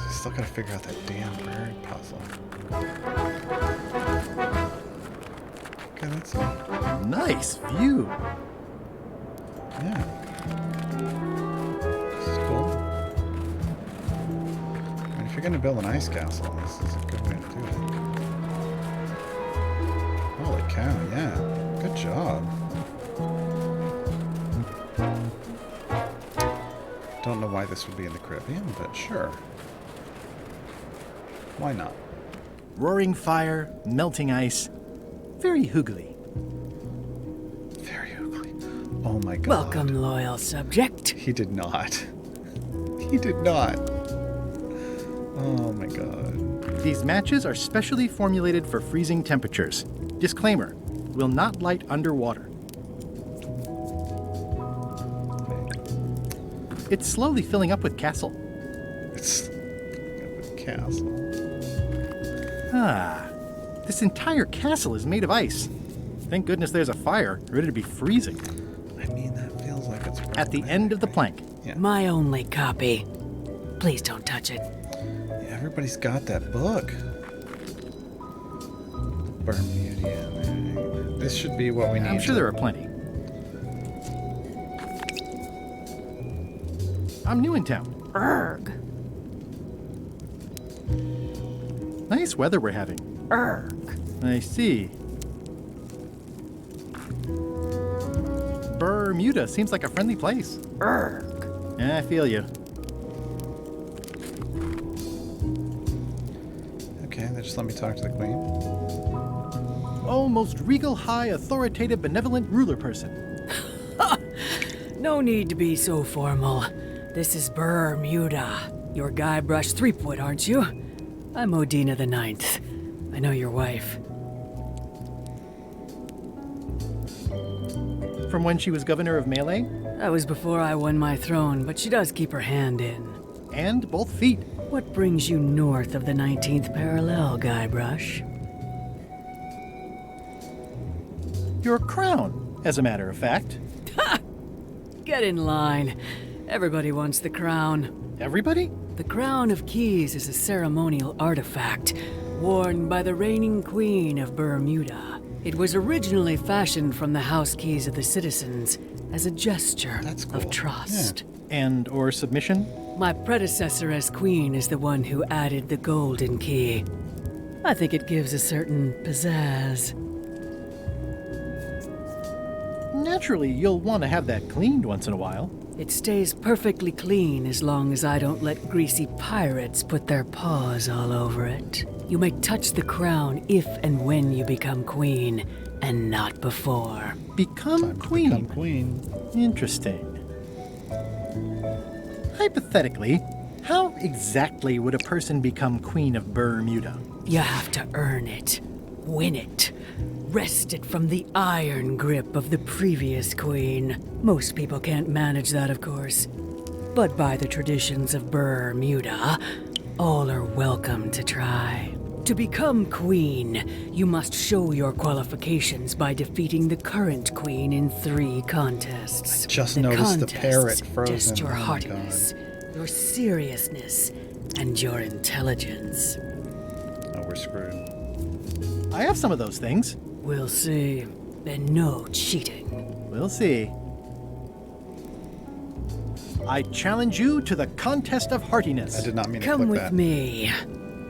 So still gotta figure out that damn bird puzzle. Okay, that's it.
Nice view.
Yeah. This is cool. I mean, if you're gonna build an ice castle, this is a good way to do it. Holy cow, yeah. Good job. Don't know why this would be in the Caribbean, but sure. Why not?
Roaring fire, melting ice. Very hoogly.
Very hoogly. Oh my god.
Welcome, loyal subject.
He did not. He did not. Oh my god.
These matches are specially formulated for freezing temperatures. Disclaimer, will not light underwater. It's slowly filling up with castle.
It's with castle.
Ah, this entire castle is made of ice. Thank goodness there's a fire, ready to be freezing.
I mean, that feels like it's
at the end of the plank.
Yeah.
My only copy. Please don't touch it.
Yeah, everybody's got that book. Bermudian. This should be what we need.
I'm sure there are plenty. I'm new in town.
Erg.
Nice weather we're having. I see. Bermuda seems like a friendly place. Yeah, I feel you.
Okay, then just let me talk to the queen.
Oh, most regal, high, authoritative, benevolent ruler person.
No need to be so formal. This is Bermuda. You're Guybrush Threepwood, aren't you? I'm Odina the Ninth. I know your wife.
From when she was governor of Melee?
That was before I won my throne, but she does keep her hand in.
And both feet.
What brings you north of the 19th parallel, Guybrush?
Your crown, as a matter of fact.
Get in line. Everybody wants the crown.
Everybody?
The Crown of Keys is a ceremonial artifact worn by the reigning queen of Bermuda. It was originally fashioned from the house keys of the citizens as a gesture of trust.
Yeah. And or submission?
My predecessor as queen is the one who added the golden key. I think it gives a certain pizzazz.
Naturally, you'll want to have that cleaned once in a while.
It stays perfectly clean as long as I don't let greasy pirates put their paws all over it. You may touch the crown if and when you become queen, and not before.
Become queen?
Become queen.
Interesting. Hypothetically, how exactly would a person become queen of Bermuda?
You have to earn it, win it, wrest it from the iron grip of the previous queen. Most people can't manage that, of course. But by the traditions of Bermuda, all are welcome to try. To become queen, you must show your qualifications by defeating the current queen in 3 contests.
I just noticed the parrot frozen.
Test your
Oh my
hardiness, your seriousness, and your intelligence.
Oh, we're screwed.
I have some of those things.
We'll see. And no cheating.
We'll see. I challenge you to the contest of heartiness.
I did not mean to
Come
click
with
that.
me.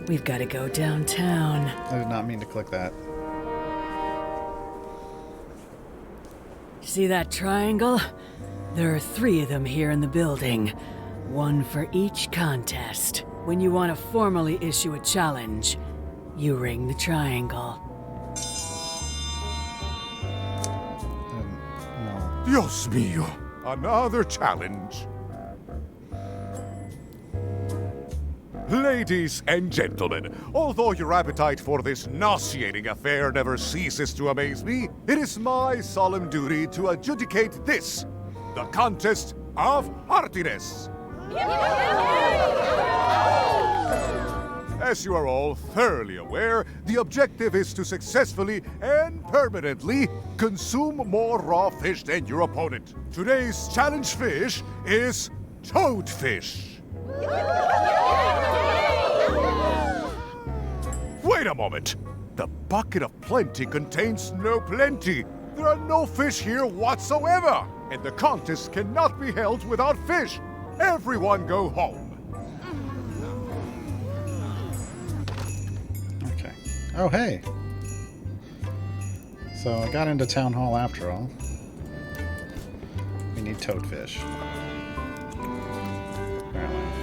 We've got to go downtown.
I did not mean to click that.
See that triangle? There are 3 of them here in the building. 1 for each contest. When you want to formally issue a challenge, you ring the triangle.
Dios mío, another challenge. Ladies and gentlemen, although your appetite for this nauseating affair never ceases to amaze me, it is my solemn duty to adjudicate this, the contest of heartiness. As you are all thoroughly aware, the objective is to successfully and permanently consume more raw fish than your opponent. Today's challenge fish is toadfish. Wait a moment! The bucket of plenty contains no plenty. There are no fish here whatsoever, and the contest cannot be held without fish. Everyone go home.
Okay. Oh, hey. So I got into town hall after all. We need toadfish. Apparently.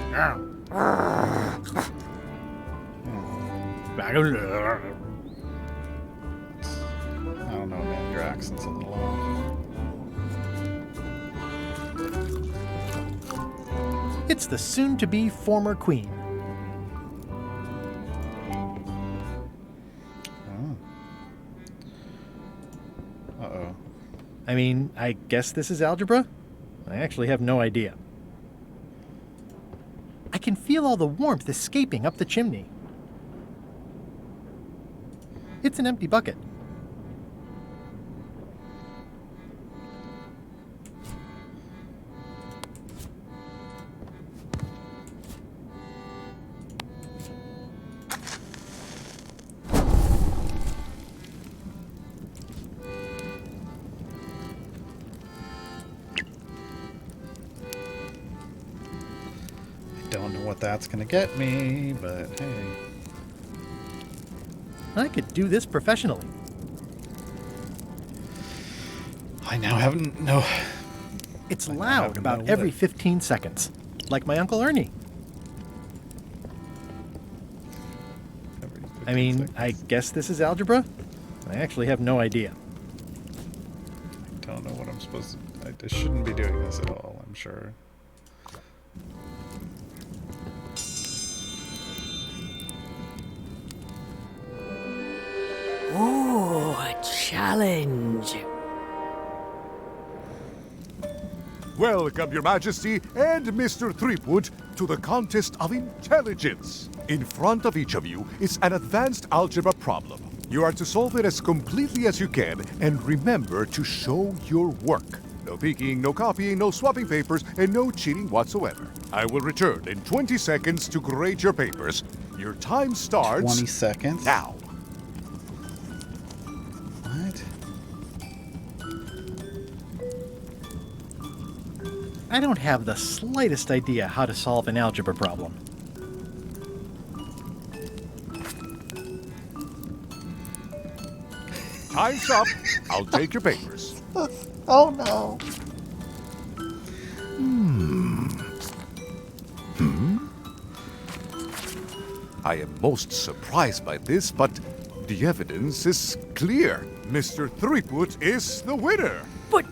I don't know, man. Your accent's a little off.
It's the soon-to-be former queen.
Oh. Uh-oh.
I mean, I guess this is algebra? I actually have no idea. I can feel all the warmth escaping up the chimney. It's an empty bucket.
Don't know what that's gonna get me, but hey.
I could do this professionally.
I now have no...
It's loud about every 15 seconds, like my Uncle Ernie. I mean, I guess this is algebra? I actually have no idea.
I don't know what I'm supposed to... I shouldn't be doing this at all, I'm sure.
Ooh, a challenge.
Welcome, Your Majesty and Mr. Threepwood, to the contest of intelligence. In front of each of you is an advanced algebra problem. You are to solve it as completely as you can, and remember to show your work. No peeking, no copying, no swapping papers, and no cheating whatsoever. I will return in 20 seconds to grade your papers. Your time starts...
20 seconds?
Now.
What?
I don't have the slightest idea how to solve an algebra problem.
Time's up. I'll take your papers.
Oh no.
I am most surprised by this, but the evidence is clear. Mr. Threepwood is the winner.
But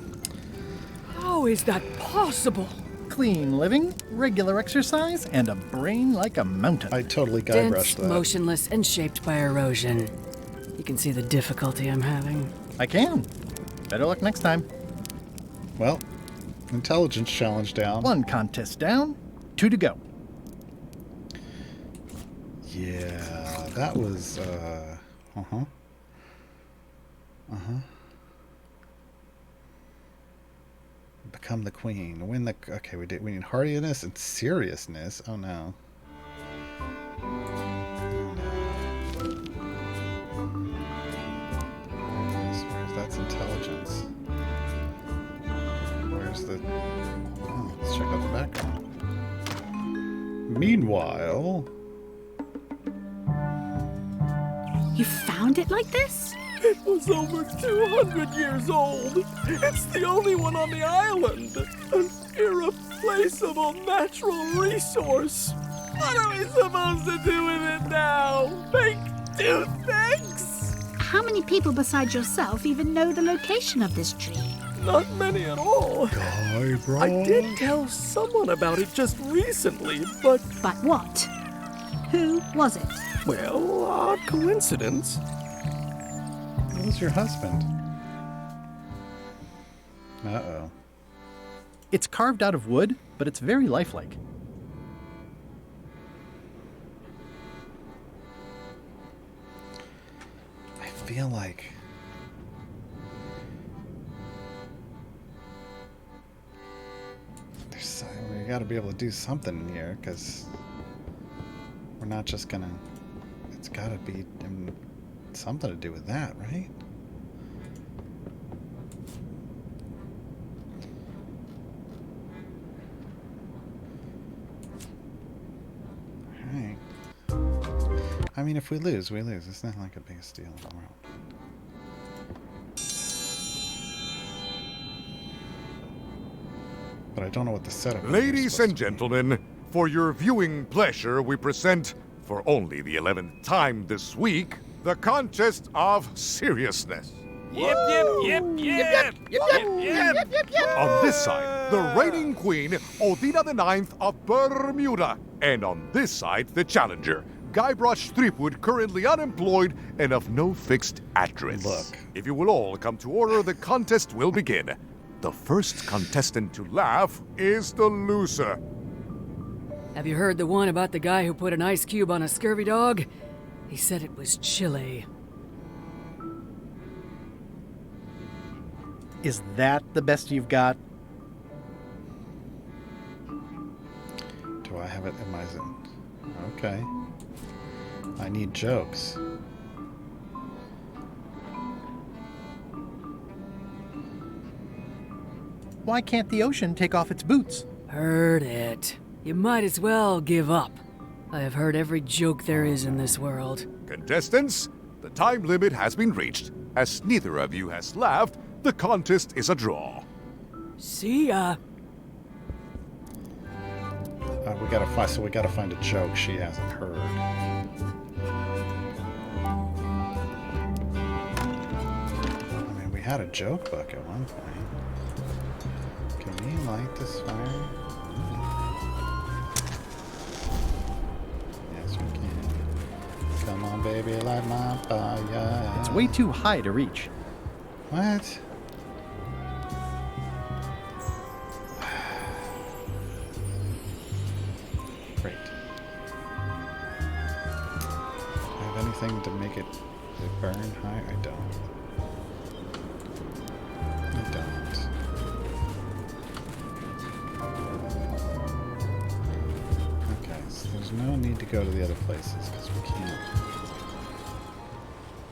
how is that possible?
Clean living, regular exercise, and a brain like a mountain.
I totally
Dense,
guy-brushed that.
motionless, and shaped by erosion. You can see the difficulty I'm having.
I can. Better luck next time.
Well, intelligence challenge down.
1 contest down, 2 to go.
Yeah, that was, Become the queen. Win the... Okay, we need hardiness and seriousness. Oh, no. Where's that's intelligence? Where's the... Oh, let's check out the background. Meanwhile...
You found it like this?
It was over 200 years old. It's the only one on the island. An irreplaceable natural resource. What are we supposed to do with it now? Make two things?
How many people besides yourself even know the location of this tree?
Not many at all.
Guybrush.
I did tell someone about it just recently, but...
But what? Who was it?
Well, odd coincidence.
Who's your husband? Uh-oh.
It's carved out of wood, but it's very lifelike.
I feel like... we gotta be able to do something in here, because we're not just gonna... It's gotta be something to do with that, right? Alright. I mean, if we lose, we lose. It's not like the biggest deal in the world. But I don't know what the setup is.
Ladies and gentlemen, for your viewing pleasure, we present, for only the 11th time this week, the contest of seriousness.
Yip, yip, yip, yip, yip, yip, yip.
On this side, the reigning queen, Odina IX of Bermuda. And on this side, the challenger, Guybrush Threepwood, currently unemployed and of no fixed address.
Look.
If you will all come to order, the contest will begin. The first contestant to laugh is the loser.
Have you heard the one about the guy who put an ice cube on a scurvy dog? He said it was chilly.
Is that the best you've got?
Do I have it in my zone? Okay. I need jokes.
Why can't the ocean take off its boots?
Heard it. You might as well give up. I have heard every joke there is in this world.
Contestants, The time limit has been reached. As neither of you has laughed, the contest is a draw.
See ya.
We gotta find a joke she hasn't heard. I mean, we had a joke book at one point. Can we light this fire? Yes, we can. Come on, baby, light my fire.
It's way too high to reach.
What? Great. Do I have anything to make it burn high? I don't. I don't. Okay, so there's no need to go to the other places because we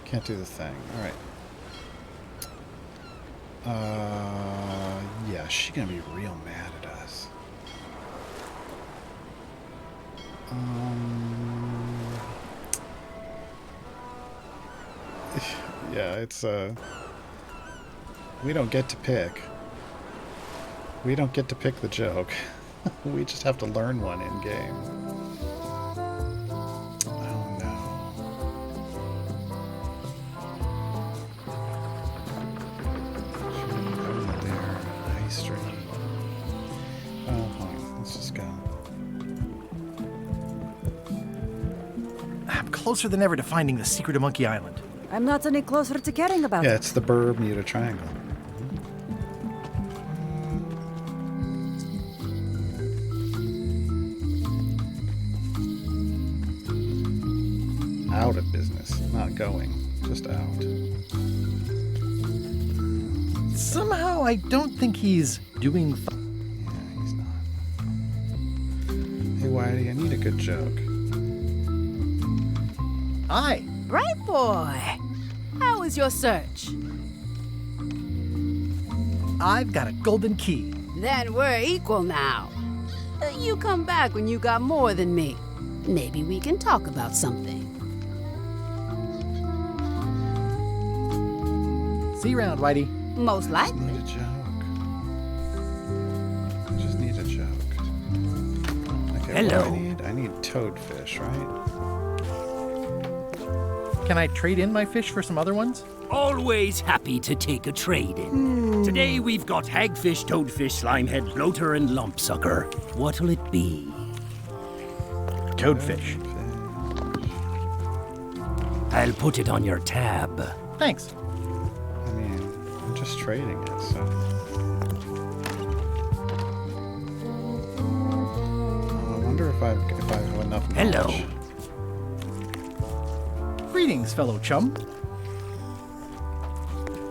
can't do the thing. All right. Yeah, she's gonna be real mad at us. Yeah, it's we don't get to pick. We don't get to pick the joke. We just have to learn one in game. Oh no. Over there, High Street. Oh, fine. Let's just go.
I'm closer than ever to finding the secret of Monkey Island.
I'm not any closer to caring about
Yeah,
it.
it's the Bermuda Triangle. Out of business, not going, just out.
Somehow, I don't think he's doing.
Yeah, he's not. Hey, Whitey, I need a good joke.
Hi.
Right, boy. How was your search?
I've got a golden key.
Then we're equal now. You come back when you got more than me. Maybe we can talk about something.
See you around, Whitey.
Most likely.
I just need a joke. Okay,
Hello.
What do I need toadfish, right?
Can I trade in my fish for some other ones?
Always happy to take a trade-in. Today we've got hagfish, toadfish, slimehead, bloater, and lumpsucker. What'll it be?
Toadfish.
I'll put it on your tab.
Thanks.
I mean, I'm just trading it, so. I wonder if I have enough knowledge.
Hello.
Greetings, fellow chum.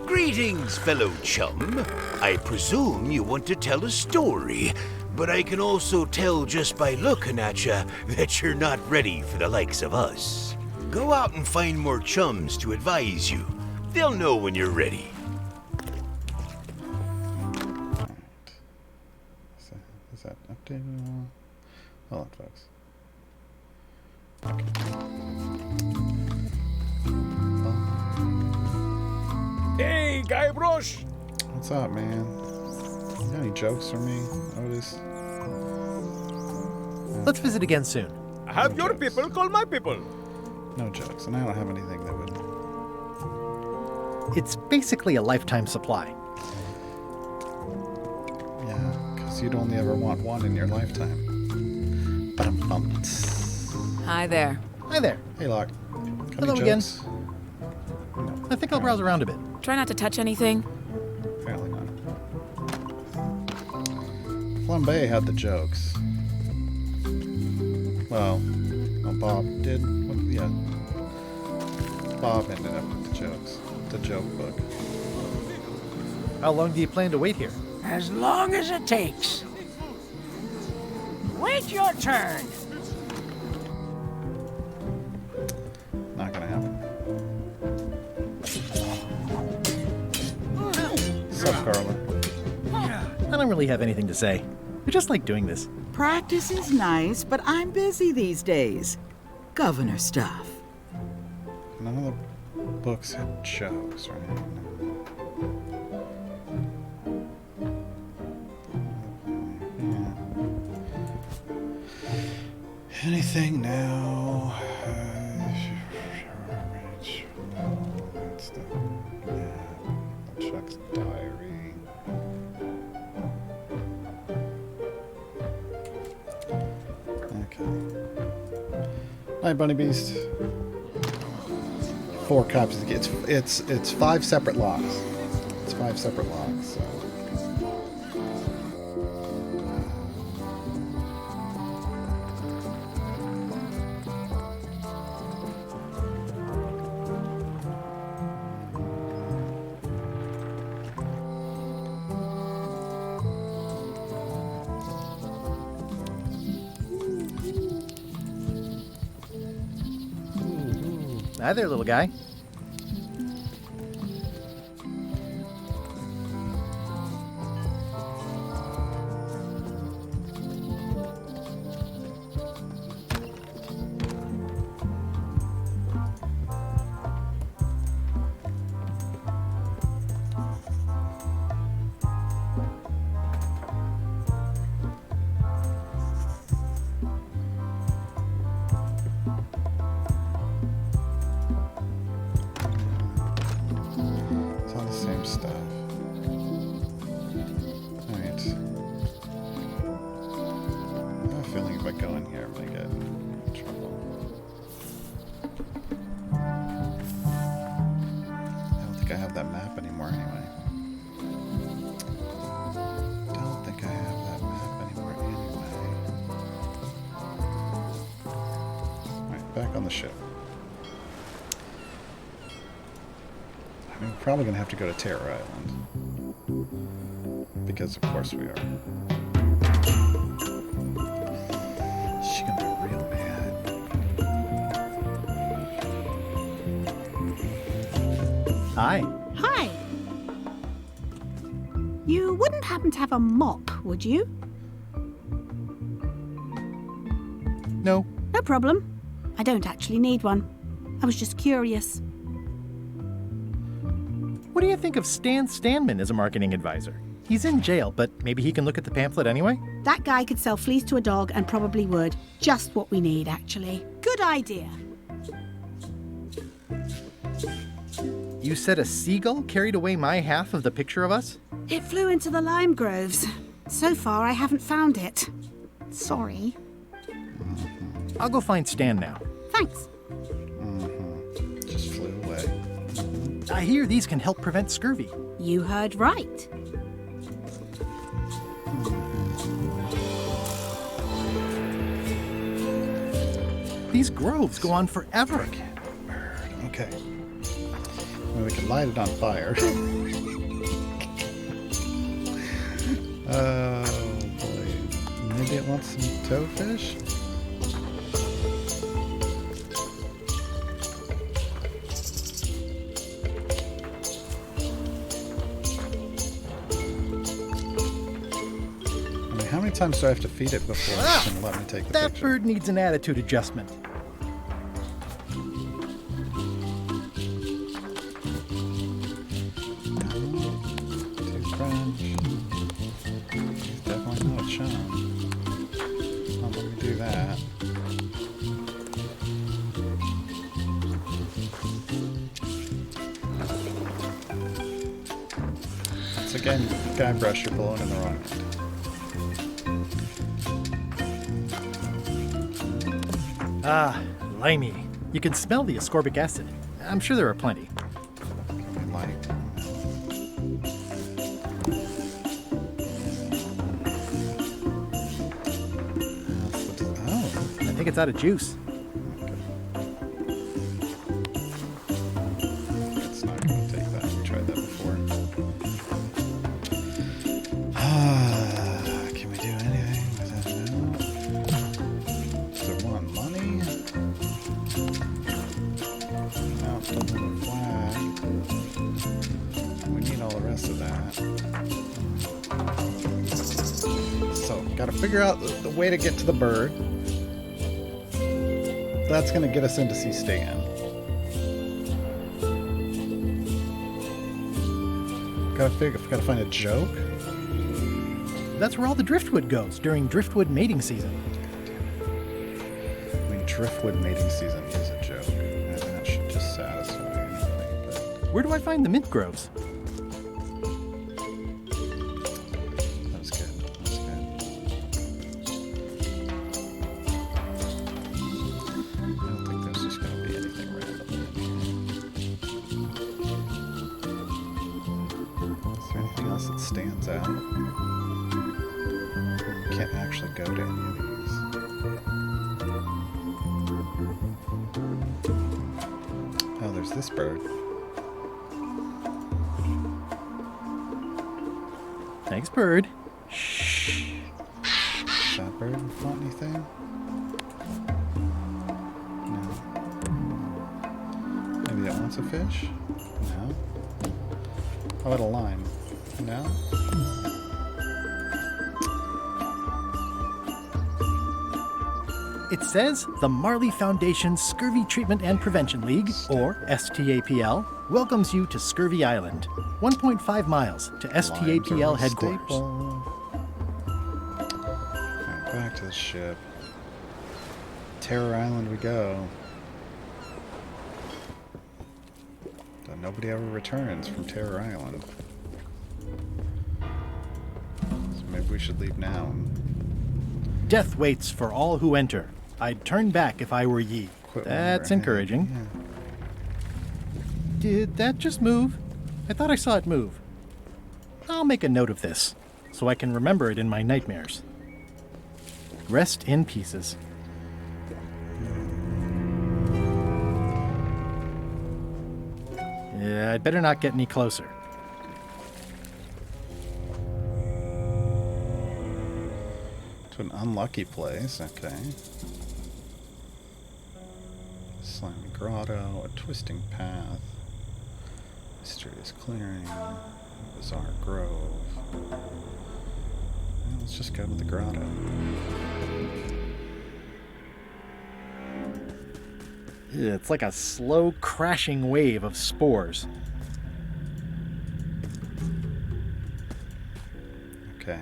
Greetings, fellow chum. I presume you want to tell a story, but I can also tell just by looking at you that you're not ready for the likes of us. Go out and find more chums to advise you. They'll know when you're ready.
Is that updated? Hold on, folks.
Hey, Guybrush!
What's up, man? You got any jokes for me, Otis?
Let's visit again soon.
Have your people call my people.
No jokes, and I don't have anything that would.
It's basically a lifetime supply.
Yeah, because you'd only ever want one in your lifetime. Ba-dum-bum.
Hi there.
Hi there.
Hey, Locke.
Hello again. I think I'll browse around a bit.
Try not to touch anything.
Apparently not. Flambe had the jokes. Well, Bob did. Yeah. Bob ended up with the jokes. The joke book.
How long do you plan to wait here?
As long as it takes. Wait your turn.
Not gonna happen. Sup, Carla?
I don't really have anything to say. I just like doing this.
Practice is nice, but I'm busy these days. Governor stuff.
books and shows, right? Anything now? No, that's the Chuck's diary. Okay. Night, Bunny Beast. 4 copies. It's 5 separate locks. It's 5 separate locks. So.
Hi there, little guy. Probably gonna have to go to Terror Island because, of course, we are. She's gonna be real mad. Hi.
Hi. You wouldn't happen to have a mop, would you?
No.
No problem. I don't actually need one. I was just curious.
What do you think of Stan Stanman as a marketing advisor? He's in jail, but maybe he can look at the pamphlet anyway?
That guy could sell fleece to a dog and probably would. Just what we need, actually. Good idea.
You said a seagull carried away my half of the picture of us?
It flew into the lime groves. So far, I haven't found it. Sorry.
I'll go find Stan now.
Thanks.
Just flew away.
I hear these can help prevent scurvy.
You heard right.
These groves go on forever.
Okay. Well, we can light it on fire. Oh boy. Maybe it wants some toadfish? How many times do I have to feed it before it's going to let me take the
That
picture?
bird needs an attitude adjustment.
Toothbrush. He's definitely not a chum. Not let me do that. Once again, Guybrush, you're blowing in the wrong end.
Ah, limey. You can smell the ascorbic acid. I'm sure there are plenty. Oh, I think it's out of juice.
It's not going to take that. We tried that before. Can we do anything with that now? Does it want money? No, it's still moving flag. We need all the rest of that. So, gotta figure out the way to get to the bird. That's gonna get us in to see Stan. Gotta find a joke.
That's where all the driftwood goes during driftwood mating season.
I mean, driftwood mating season is a joke, and that should just satisfy anything. But
Where do I find the mint groves?
that was good. That was good. I don't think there's just gonna be anything random. Is there anything else that stands out? Can't actually go to any of these. Oh, there's this bird.
Thanks, bird.
Does that bird want anything? No. Maybe it wants a fish? No. How about a lime? No?
It says the Marley Foundation Scurvy Treatment and Prevention League, or STAPL, welcomes you to Scurvy Island, 1.5 miles to STAPL headquarters.
Alright, back to the ship. Terror Island we go. Though nobody ever returns from Terror Island. So maybe we should leave now.
Death waits for all who enter. I'd turn back if I were ye. That's encouraging. Did that just move? I thought I saw it move. I'll make a note of this, so I can remember it in my nightmares. Rest in pieces. Yeah, I'd better not get any closer.
To an unlucky place, okay. Slimy grotto, a twisting path, mysterious clearing, bizarre grove. Well, let's just go to the grotto.
Yeah, it's like a slow crashing wave of spores.
Okay.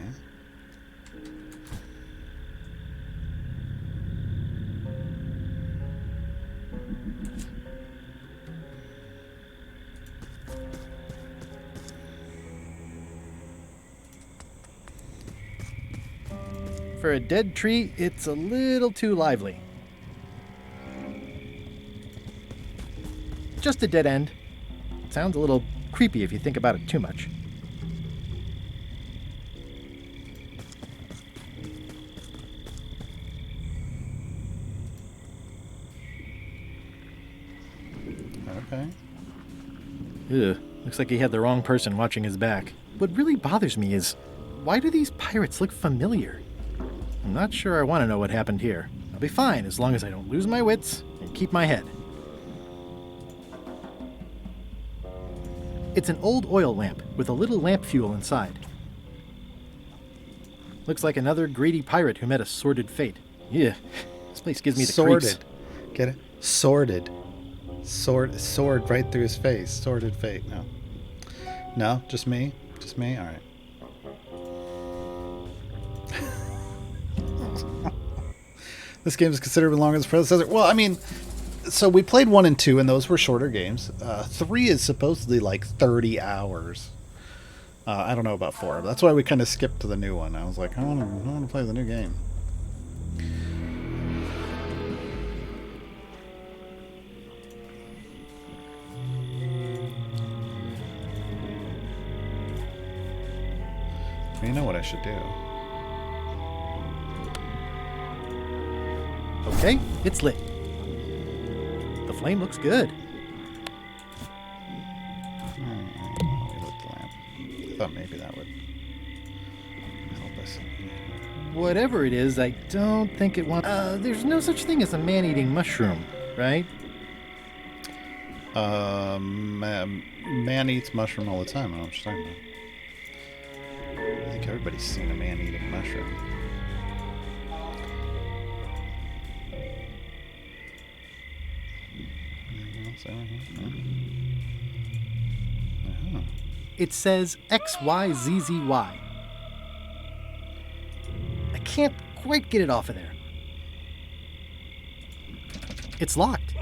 For a dead tree, it's a little too lively. Just a dead end. Sounds a little creepy if you think about it too much.
Okay.
Ugh, looks like he had the wrong person watching his back. What really bothers me is, why do these pirates look familiar? I'm not sure I want to know what happened here. I'll be fine as long as I don't lose my wits and keep my head. It's an old oil lamp with a little lamp fuel inside. Looks like another greedy pirate who met a sordid fate. Yeah, this place gives me the creeps.
Sordid. Get it? Sordid. Sword right through his face. Sordid fate. No. No? Just me? Just me? Alright. This game is considerably longer than its predecessor. Well, I mean, so we played 1 and 2, and those were shorter games. 3 is supposedly like 30 hours. I don't know about 4. That's why we kind of skipped to the new one. I was like, I want to play the new game. You know what I should do.
Okay, it's lit. The flame looks good.
Let me lit the lamp. I thought maybe that would help us.
Whatever it is, I don't think it wants... there's no such thing as a man-eating mushroom, right?
Man eats mushroom all the time. I don't know what you're talking about. I think everybody's seen a man eating mushroom. Anything else over here? No?
It says XYZZY. I can't quite get it off of there. It's locked.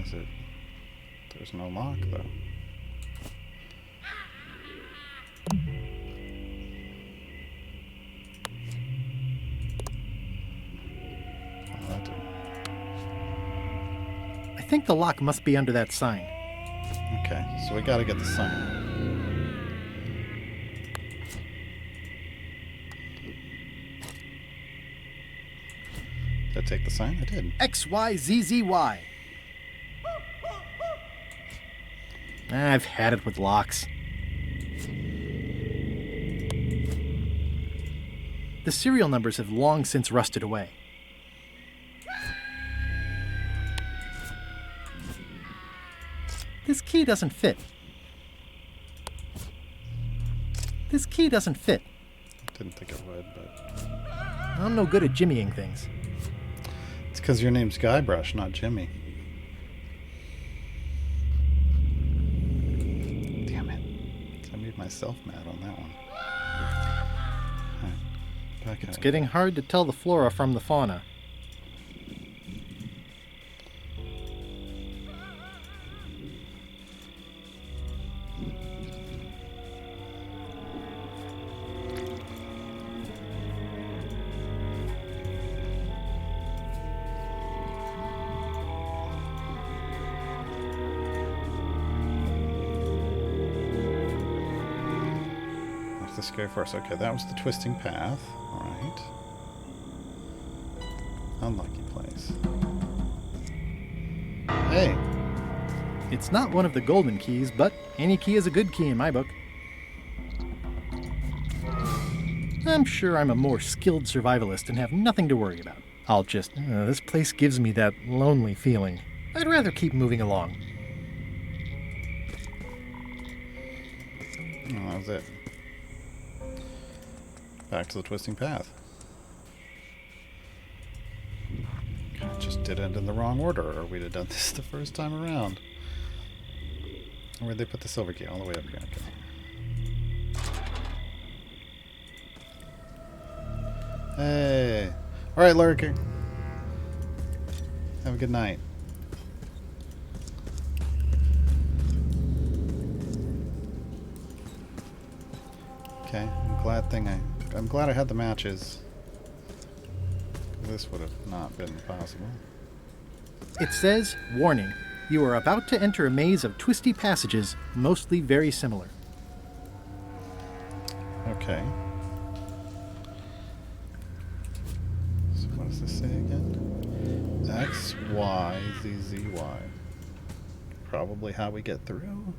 Is it? There's no lock, though. Oh, that didn't.
I think the lock must be under that sign.
Okay, so we gotta get the sign. Did I take the sign? I did.
XYZZY. I've had it with locks. The serial numbers have long since rusted away. This key doesn't fit. This key doesn't fit.
Didn't think it would, but...
I'm no good at jimmying things.
It's because your name's Guybrush, not Jimmy. Damn it. I made myself mad on that one. Right. Back
It's
out.
getting hard to tell the flora from the fauna.
The scary forest. Okay, that was the twisting path. Alright. Unlucky place. Hey!
It's not one of the golden keys, but any key is a good key in my book. I'm sure I'm a more skilled survivalist and have nothing to worry about. I'll just... this place gives me that lonely feeling. I'd rather keep moving along.
Oh, that was it. Back to the twisting path. I just did it in the wrong order, or we'd have done this the first time around. Where'd they put the silver key? All the way up here. Okay. Hey! Alright, Lurker. Have a good night. Okay, I'm glad I had the matches. This would have not been possible.
It says, warning, you are about to enter a maze of twisty passages, mostly very similar.
Okay. So what does this say again? X, Y, Z, Z, Y. Probably how we get through.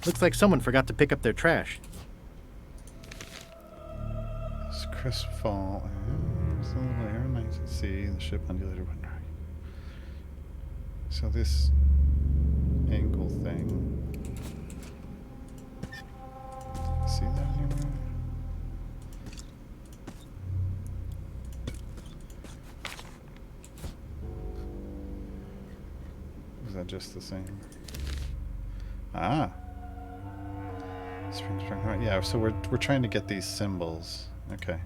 Looks like someone forgot to pick up their trash.
It's Crestfall. Air, nice to see the ship undulated. So this angle thing. See that anywhere? Is that just the same? Ah. Spring. Yeah, so we're trying to get these symbols. Okay.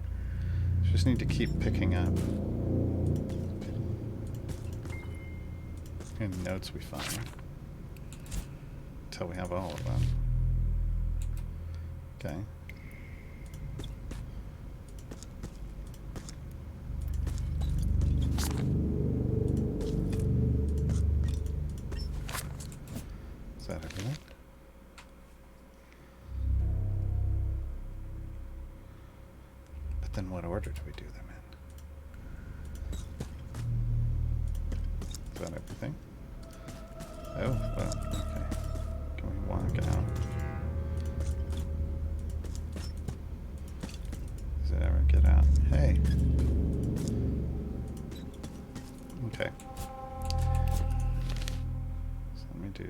Just need to keep picking up any notes we find until we have all of them. Okay. Is that everything? Then what order do we do them in? Is that everything? Oh, well, okay. Can we walk out? me do.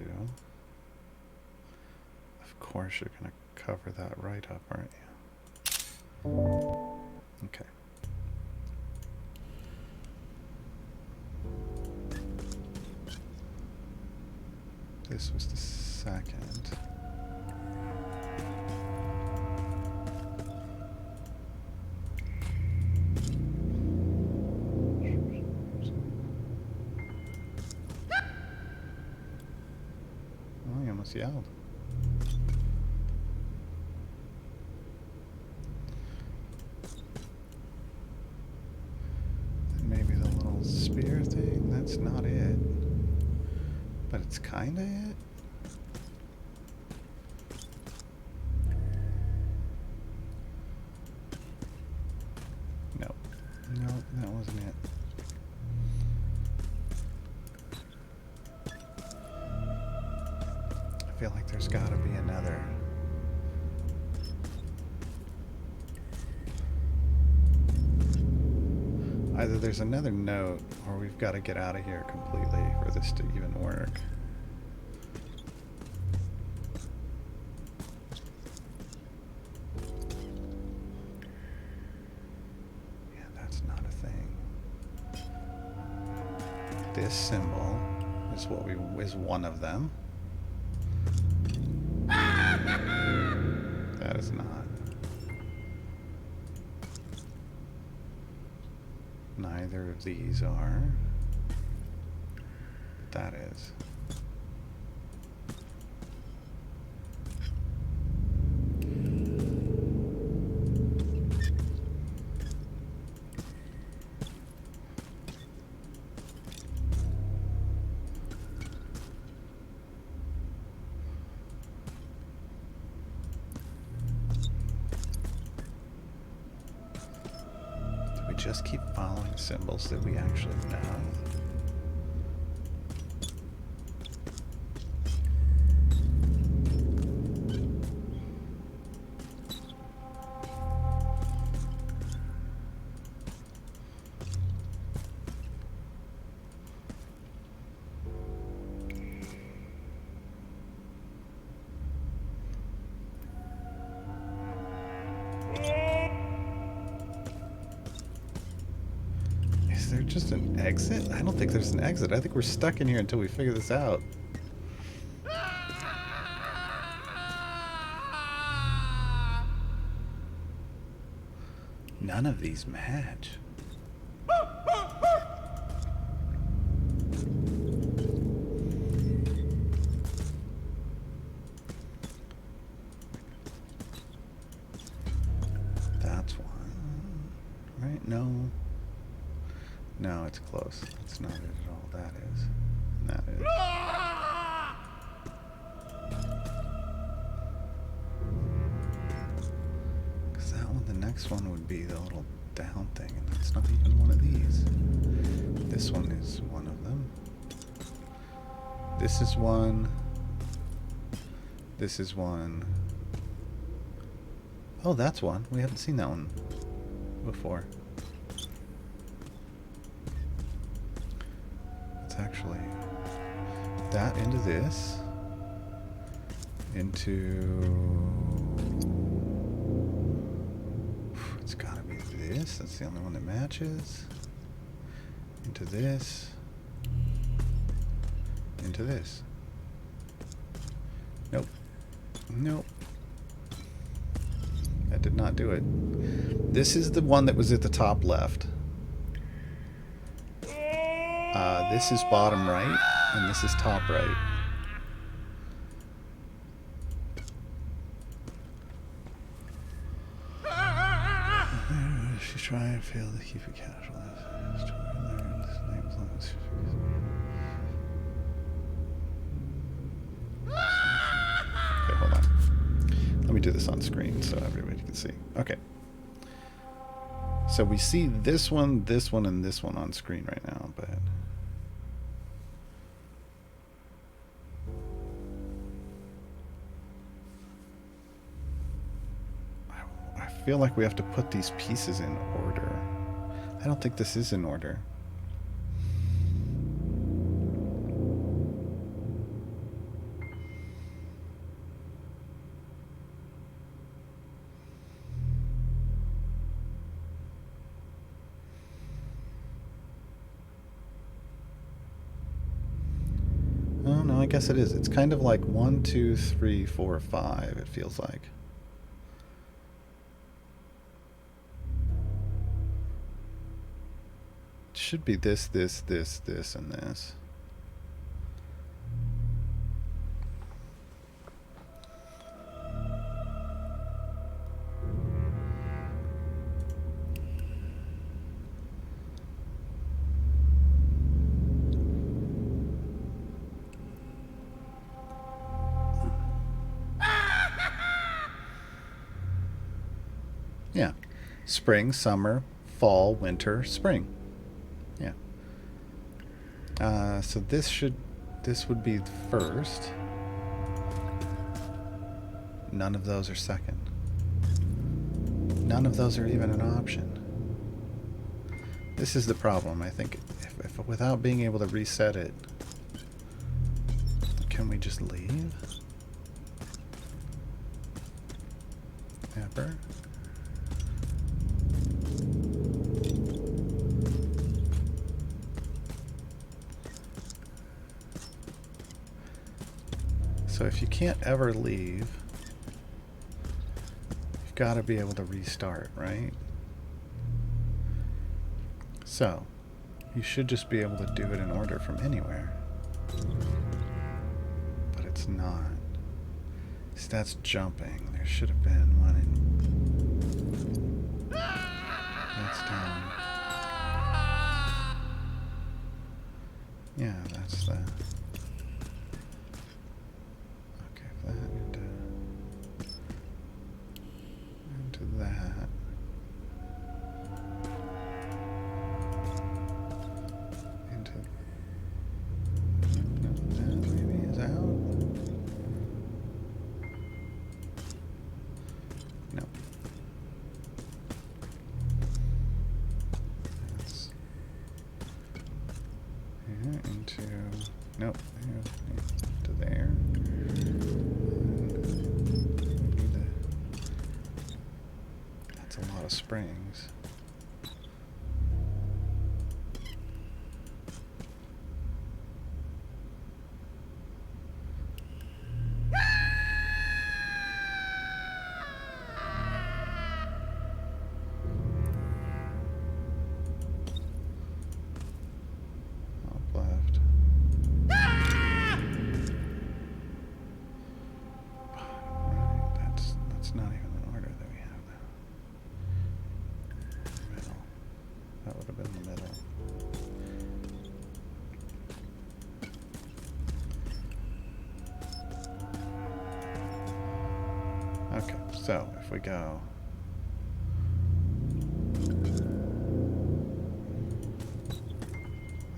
Of course, you're going to cover that right up, aren't you? Okay. This was the second. Oh, you almost yelled. And maybe the little spear thing, that's not it. But it's kinda it. No. No, that wasn't it. I feel like there's gotta be another. Either there's another note, or we've got to get out of here completely for this to even work. Yeah, that's not a thing. This symbol is is one of them. That is not. Neither of these are. That is. Just keep following symbols that we actually know. Is there just an exit? I don't think there's an exit. I think we're stuck in here until we figure this out. None of these match. That's one. Right? No. No, it's close. It's not it at all. That is. And that is. Because that one, the next one would be the little down thing, and that's not even one of these. This one is one of them. This is one. This is one. Oh, that's one. We haven't seen that one before. Actually, that into this, into, it's gotta be this, that's the only one that matches, into this, into this. Nope. Nope. That did not do it. This is the one that was at the top left. This is bottom right, and this is top right. She's trying to fail to keep it casual. Okay, hold on. Let me do this on screen so everybody can see. Okay. So we see this one, and this one on screen right now, but I feel like we have to put these pieces in order. I don't think this is in order. no, I guess it is. It's kind of like 1, 2, 3, 4, 5, it feels like. It should be this, this, this, this, and this. Yeah. Spring, summer, fall, winter, spring. Yeah. So this would be first. None of those are second. None of those are even an option. This is the problem. I think if without being able to reset it, can we just leave? Ever? So if you can't ever leave, you've got to be able to restart, right? So you should just be able to do it in order from anywhere. But it's not. See, that's jumping. There should have been one in... That's down. Yeah, that's that. Into that. Into no, that maybe is out. No. That's here into nope. Into there. A lot of springs. Up left. Right, that's not even an order that we have now. Middle. That would have been the middle. Okay, so if we go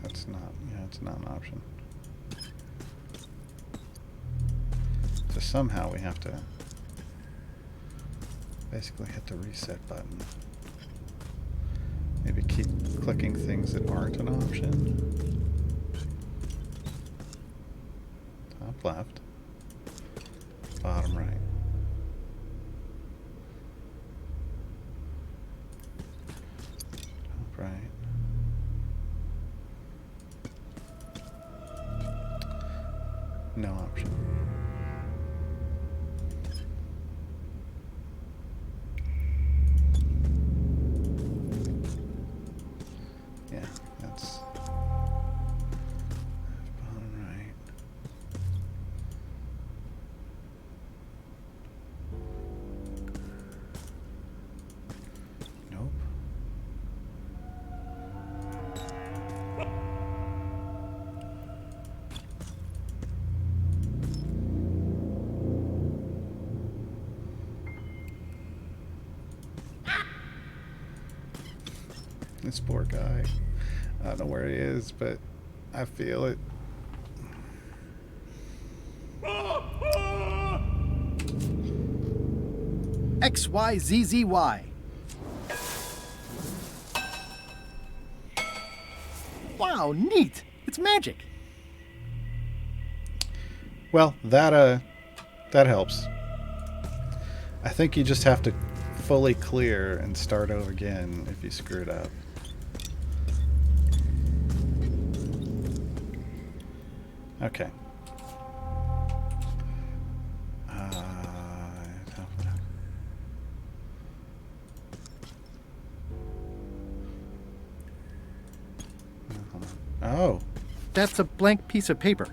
that's not, yeah, it's not an option. So somehow we have to basically hit the reset button. Maybe keep clicking things that aren't an option. Top left. Bottom right. Top right. No option. Yeah, that's bottom right. Nope. This poor guy. I don't know where he is, but I feel it.
XYZZY. Wow, neat. It's magic.
Well, that helps. I think you just have to fully clear and start over again if you screwed up. Okay.
That's a blank piece of paper.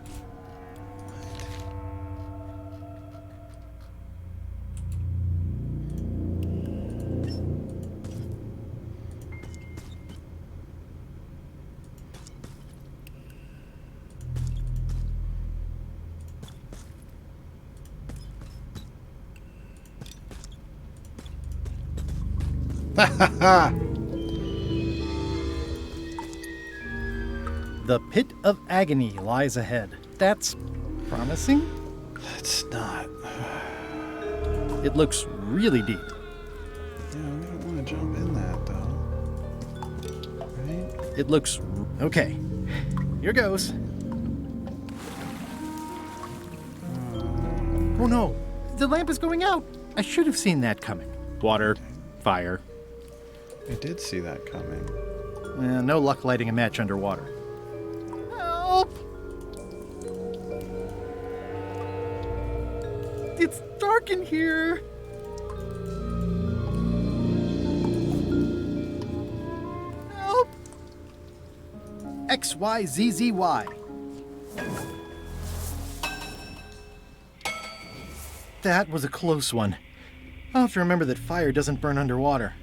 The pit of agony lies ahead. That's promising?
It's not.
It looks really deep.
Yeah, we don't want to jump in that, though. Right?
It looks... Okay. Here goes. Oh no! The lamp is going out! I should have seen that coming. Water, fire.
I did see that coming.
No luck lighting a match underwater. Help! It's dark in here! Help! XYZZY. That was a close one. I'll have to remember that fire doesn't burn underwater.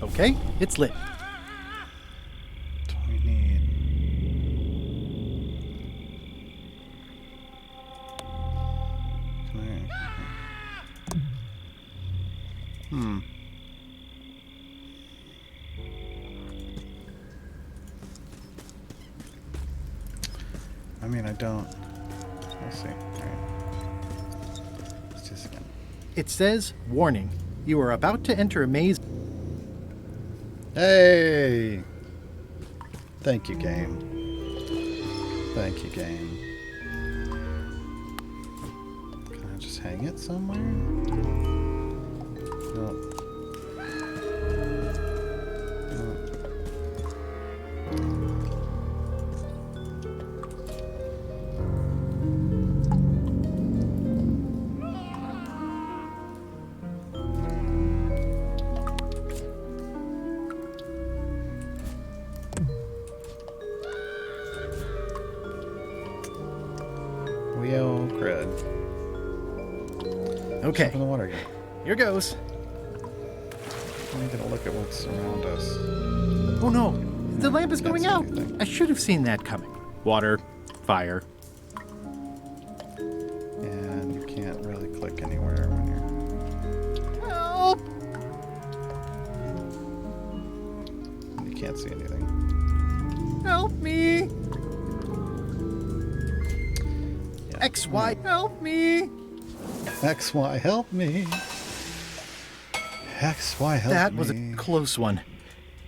Okay, it's lit.
What do we need? I mean, I don't. We'll see. All right. Let's do this again.
It says, warning, you are about to enter a maze.
Hey! Thank you, game. Thank you, game. Can I just hang it somewhere? No. Wheel crud.
Okay.
In the water again.
Here goes.
I'm gonna look at what's around us.
Oh no! The lamp is going out! I should have seen that coming. Water, fire.
And you can't really click anywhere when you're...
Help!
You can't see anything.
Help me! XY, help me!
XY, help me! XY, help me!
That was a close one.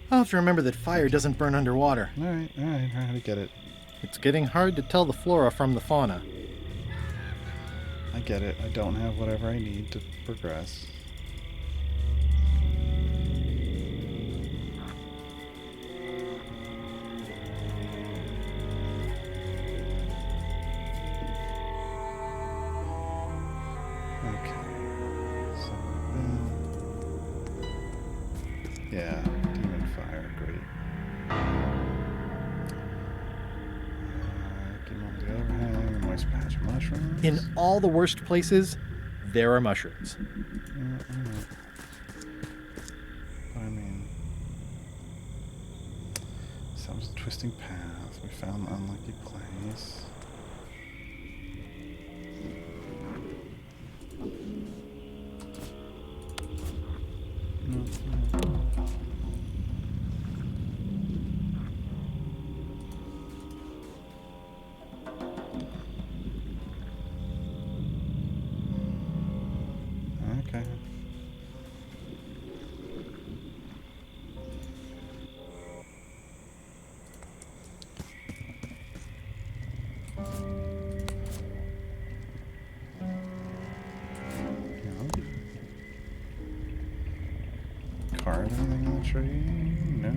I'll have to remember that fire doesn't burn underwater.
Alright, I get it.
It's getting hard to tell the flora from the fauna.
I get it. I don't have whatever I need to progress. Yeah, demon fire, great. Keep on the overhang, moist patch of mushrooms.
In all the worst places, there are mushrooms.
But I mean, sounds a twisting path. We found an unlucky place. Okay. Carve anything on the tree? No.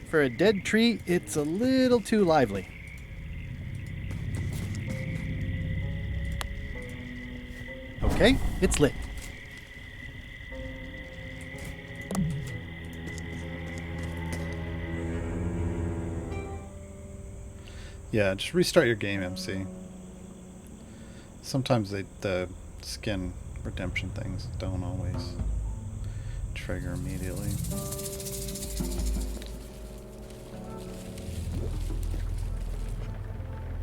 For a dead tree, it's a little too lively. Okay, it's lit.
Yeah, just restart your game, MC. Sometimes the skin redemption things don't always trigger immediately.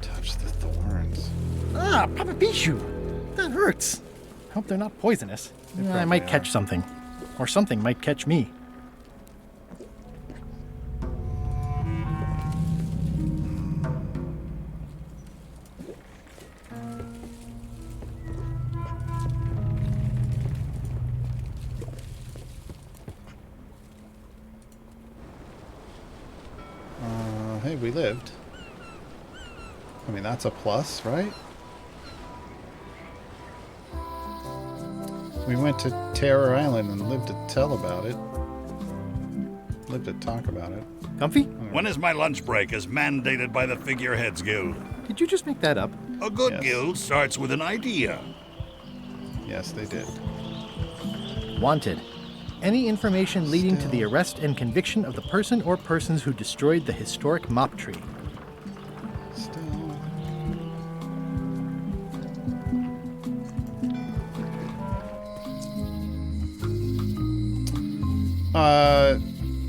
Touch the thorns.
Ah, Papa Pichu! That hurts. Hope they're not poisonous. I might catch something. Or something might catch me.
Hey, we lived. I mean, that's a plus, right? We went to Terror Island and lived to tell about it. Lived to talk about it.
Comfy?
When is my lunch break as mandated by the Figureheads Guild?
Did you just make that up?
A good guild starts with an idea.
Yes, they did.
Wanted. Any information leading to the arrest and conviction of the person or persons who destroyed the historic mop tree.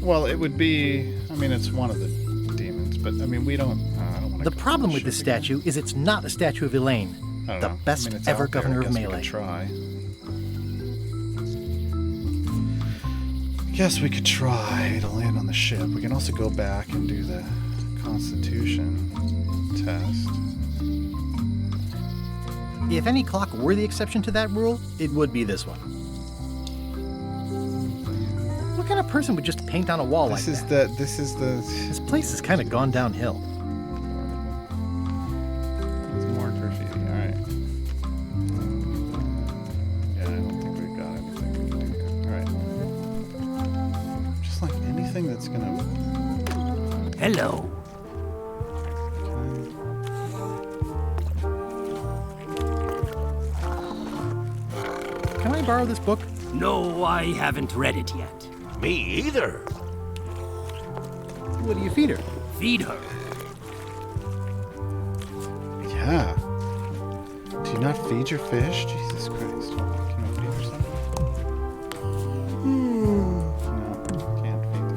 Well, it would be. I mean, it's one of the demons, but I mean, we don't. I don't want
The problem with this statue is it's not a statue of Elaine, the best ever governor of Melee.
Try. Yes, we could try to land on the ship. We can also go back and do the Constitution test.
If any clock were the exception to that rule, it would be this one. What kind of person would just paint on a wall like that?
This is the...
This place has kind of gone downhill.
It's more graffiti, alright. Yeah, I don't think we've got anything we can do here. Alright. Just like anything that's gonna...
Hello.
Can I borrow this book?
No, I haven't read it yet.
Me either.
What do you feed her?
Feed her.
Yeah. Do you not feed your fish? Jesus Christ. Hold on. Can you feed yourself? No, can't feed the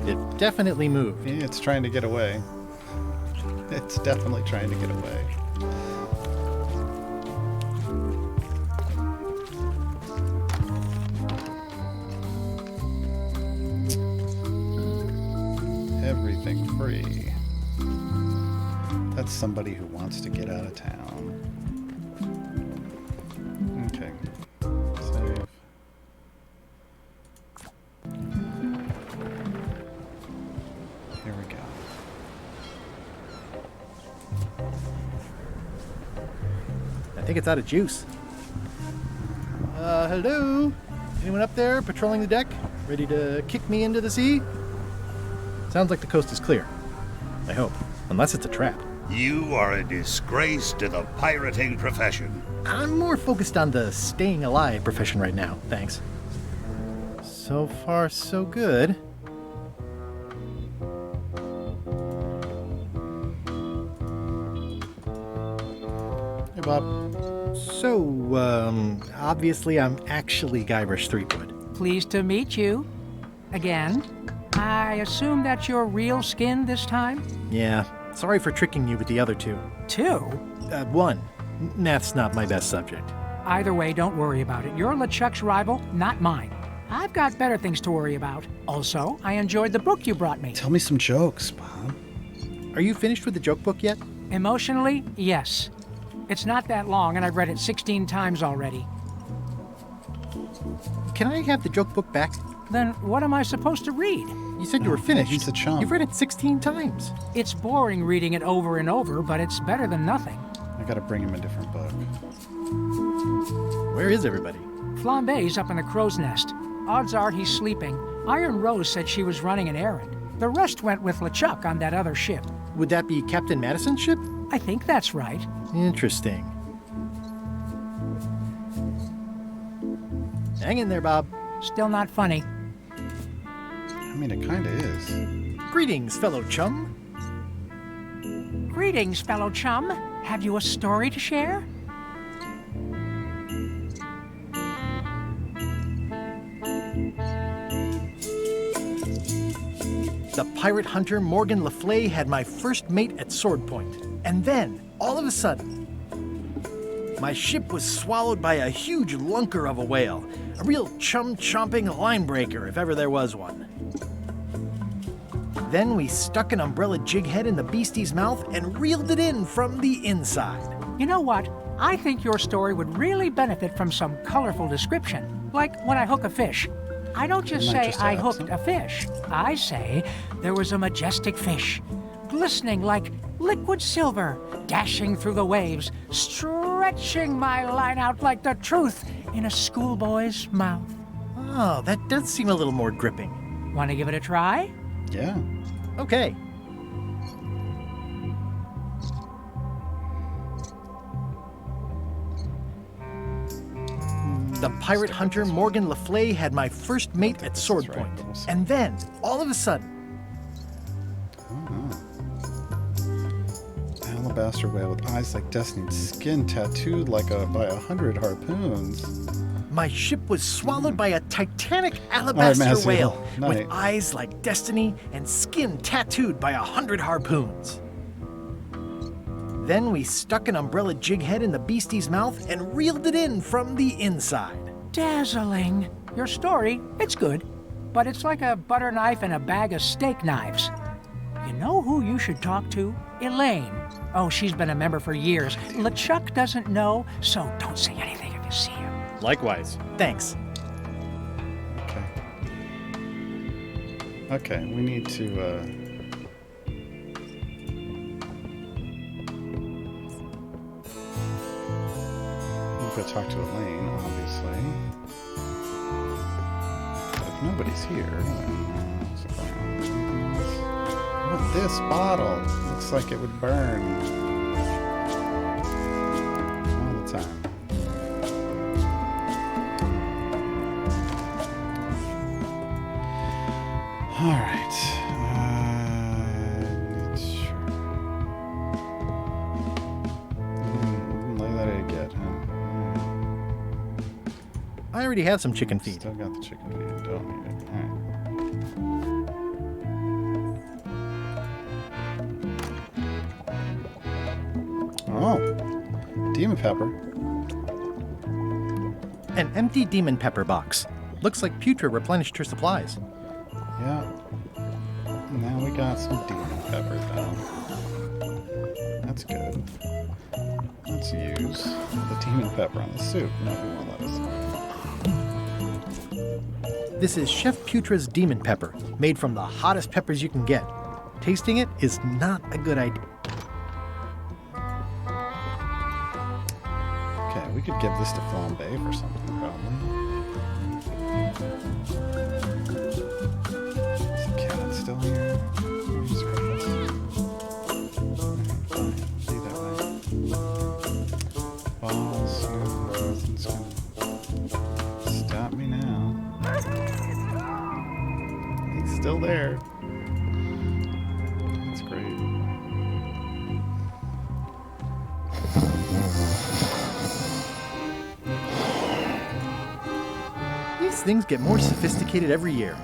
fish.
It definitely moved.
Yeah, it's trying to get away. It's definitely trying to get away. Everything free. That's somebody who wants to get out of town. Okay. Save. Here we go.
I think it's out of juice. Hello? Anyone up there patrolling the deck? Ready to kick me into the sea? Sounds like the coast is clear. I hope. Unless it's a trap.
You are a disgrace to the pirating profession.
I'm more focused on the staying alive profession right now, thanks. So far, so good.
Hey, Bob.
So, obviously I'm actually Guybrush Threepwood.
Pleased to meet you. Again. I assume that's your real skin this time?
Yeah, sorry for tricking you with the other two.
Two?
One. Math's not my best subject.
Either way, don't worry about it. You're LeChuck's rival, not mine. I've got better things to worry about. Also, I enjoyed the book you brought me.
Tell me some jokes, Bob.
Are you finished with the joke book yet?
Emotionally, yes. It's not that long, and I've read it 16 times already.
Can I have the joke book back?
Then what am I supposed to read?
You said you were finished.
He's a chum.
You've read it 16 times.
It's boring reading it over and over, but it's better than nothing.
I gotta bring him a different book.
Where is everybody?
Flambe's up in the crow's nest. Odds are he's sleeping. Iron Rose said she was running an errand. The rest went with LeChuck on that other ship.
Would that be Captain Madison's ship?
I think that's right.
Interesting. Hang in there, Bob.
Still not funny.
How mean, it kind of is.
Greetings, fellow chum.
Greetings, fellow chum. Have you a story to share?
The pirate hunter Morgan Le Fay had my first mate at Sword Point. And then, all of a sudden, my ship was swallowed by a huge lunker of a whale. A real chum-chomping line breaker, if ever there was one. Then we stuck an umbrella jig head in the beastie's mouth and reeled it in from the inside.
You know what? I think your story would really benefit from some colorful description, like when I hook a fish. I don't just say I hooked a fish. I say there was a majestic fish, glistening like liquid silver, dashing through the waves, stretching my line out like the truth in a schoolboy's mouth.
Oh, that does seem a little more gripping.
Want to give it a try?
Yeah.
Okay. The pirate hunter Morgan Le Fay had my first mate at Sword Point. And then, all of a sudden...
Alabaster whale with eyes like destiny, skin tattooed by 100 harpoons.
My ship was swallowed by a titanic alabaster whale with eyes like destiny and skin tattooed by 100 harpoons. Then we stuck an umbrella jig head in the beastie's mouth and reeled it in from the inside.
Dazzling. Your story, it's good, but it's like a butter knife and a bag of steak knives. You know who you should talk to? Elaine. Oh, she's been a member for years. LeChuck doesn't know, so don't say anything if you see him.
Likewise. Thanks.
Okay, we need to, we'll go talk to Elaine, obviously. But if nobody's here, what about this bottle? Looks like it would burn all the time. All right. Lay that egg yet, huh?
I already have some chicken feed.
Still got the chicken feed. Don't need it. All right. Oh, demon pepper.
An empty demon pepper box. Looks like Putra replenished her supplies.
Yeah. Now we got some demon pepper, though. That's good. Let's use the demon pepper on the soup. No, we won't let us.
This is Chef Putra's demon pepper, made from the hottest peppers you can get. Tasting it is not a good idea.
Okay, we could give this to Flambe for something, probably. Is the cat still here? Jesus Christ. Fine, be that way. Balls, nothing's gonna stop me now. He's still there. That's great.
These things get more sophisticated every year.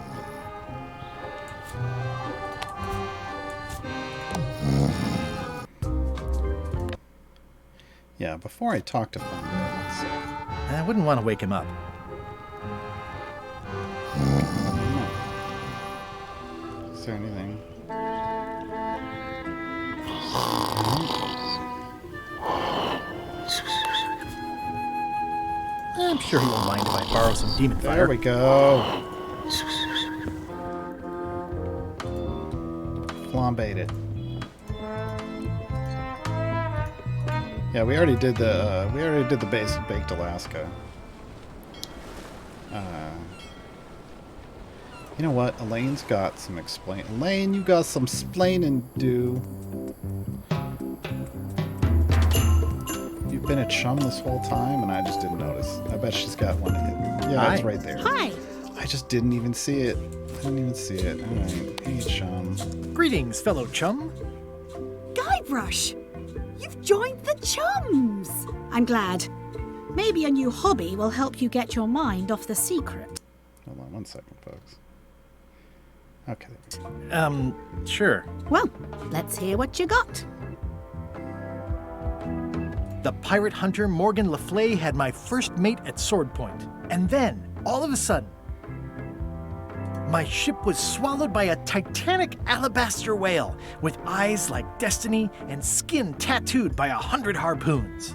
Yeah, before I talk to Flambe, let's see.
I wouldn't want to wake him up.
Is there anything?
I'm sure he won't mind if I borrow some demon fire.
There we go. Flambéed it. Yeah, we already did the base of Baked Alaska. You know what? Elaine's got some explain. Elaine, you got some splaining to do. You've been a chum this whole time, and I just didn't notice. I bet she's got one. Yeah,
Hi.
it's right there.
Hi.
I I just didn't even see it. I didn't even see it. Alright. Hey, chum.
Greetings, fellow chum.
Guybrush! You've joined the chums! I'm glad. Maybe a new hobby will help you get your mind off the secret.
Hold on 1 second, folks. Okay.
Sure.
Well, let's hear what you got.
The pirate hunter Morgan Le Fay had my first mate at sword point. And then, all of a sudden, my ship was swallowed by a titanic alabaster whale with eyes like destiny and skin tattooed by 100 harpoons.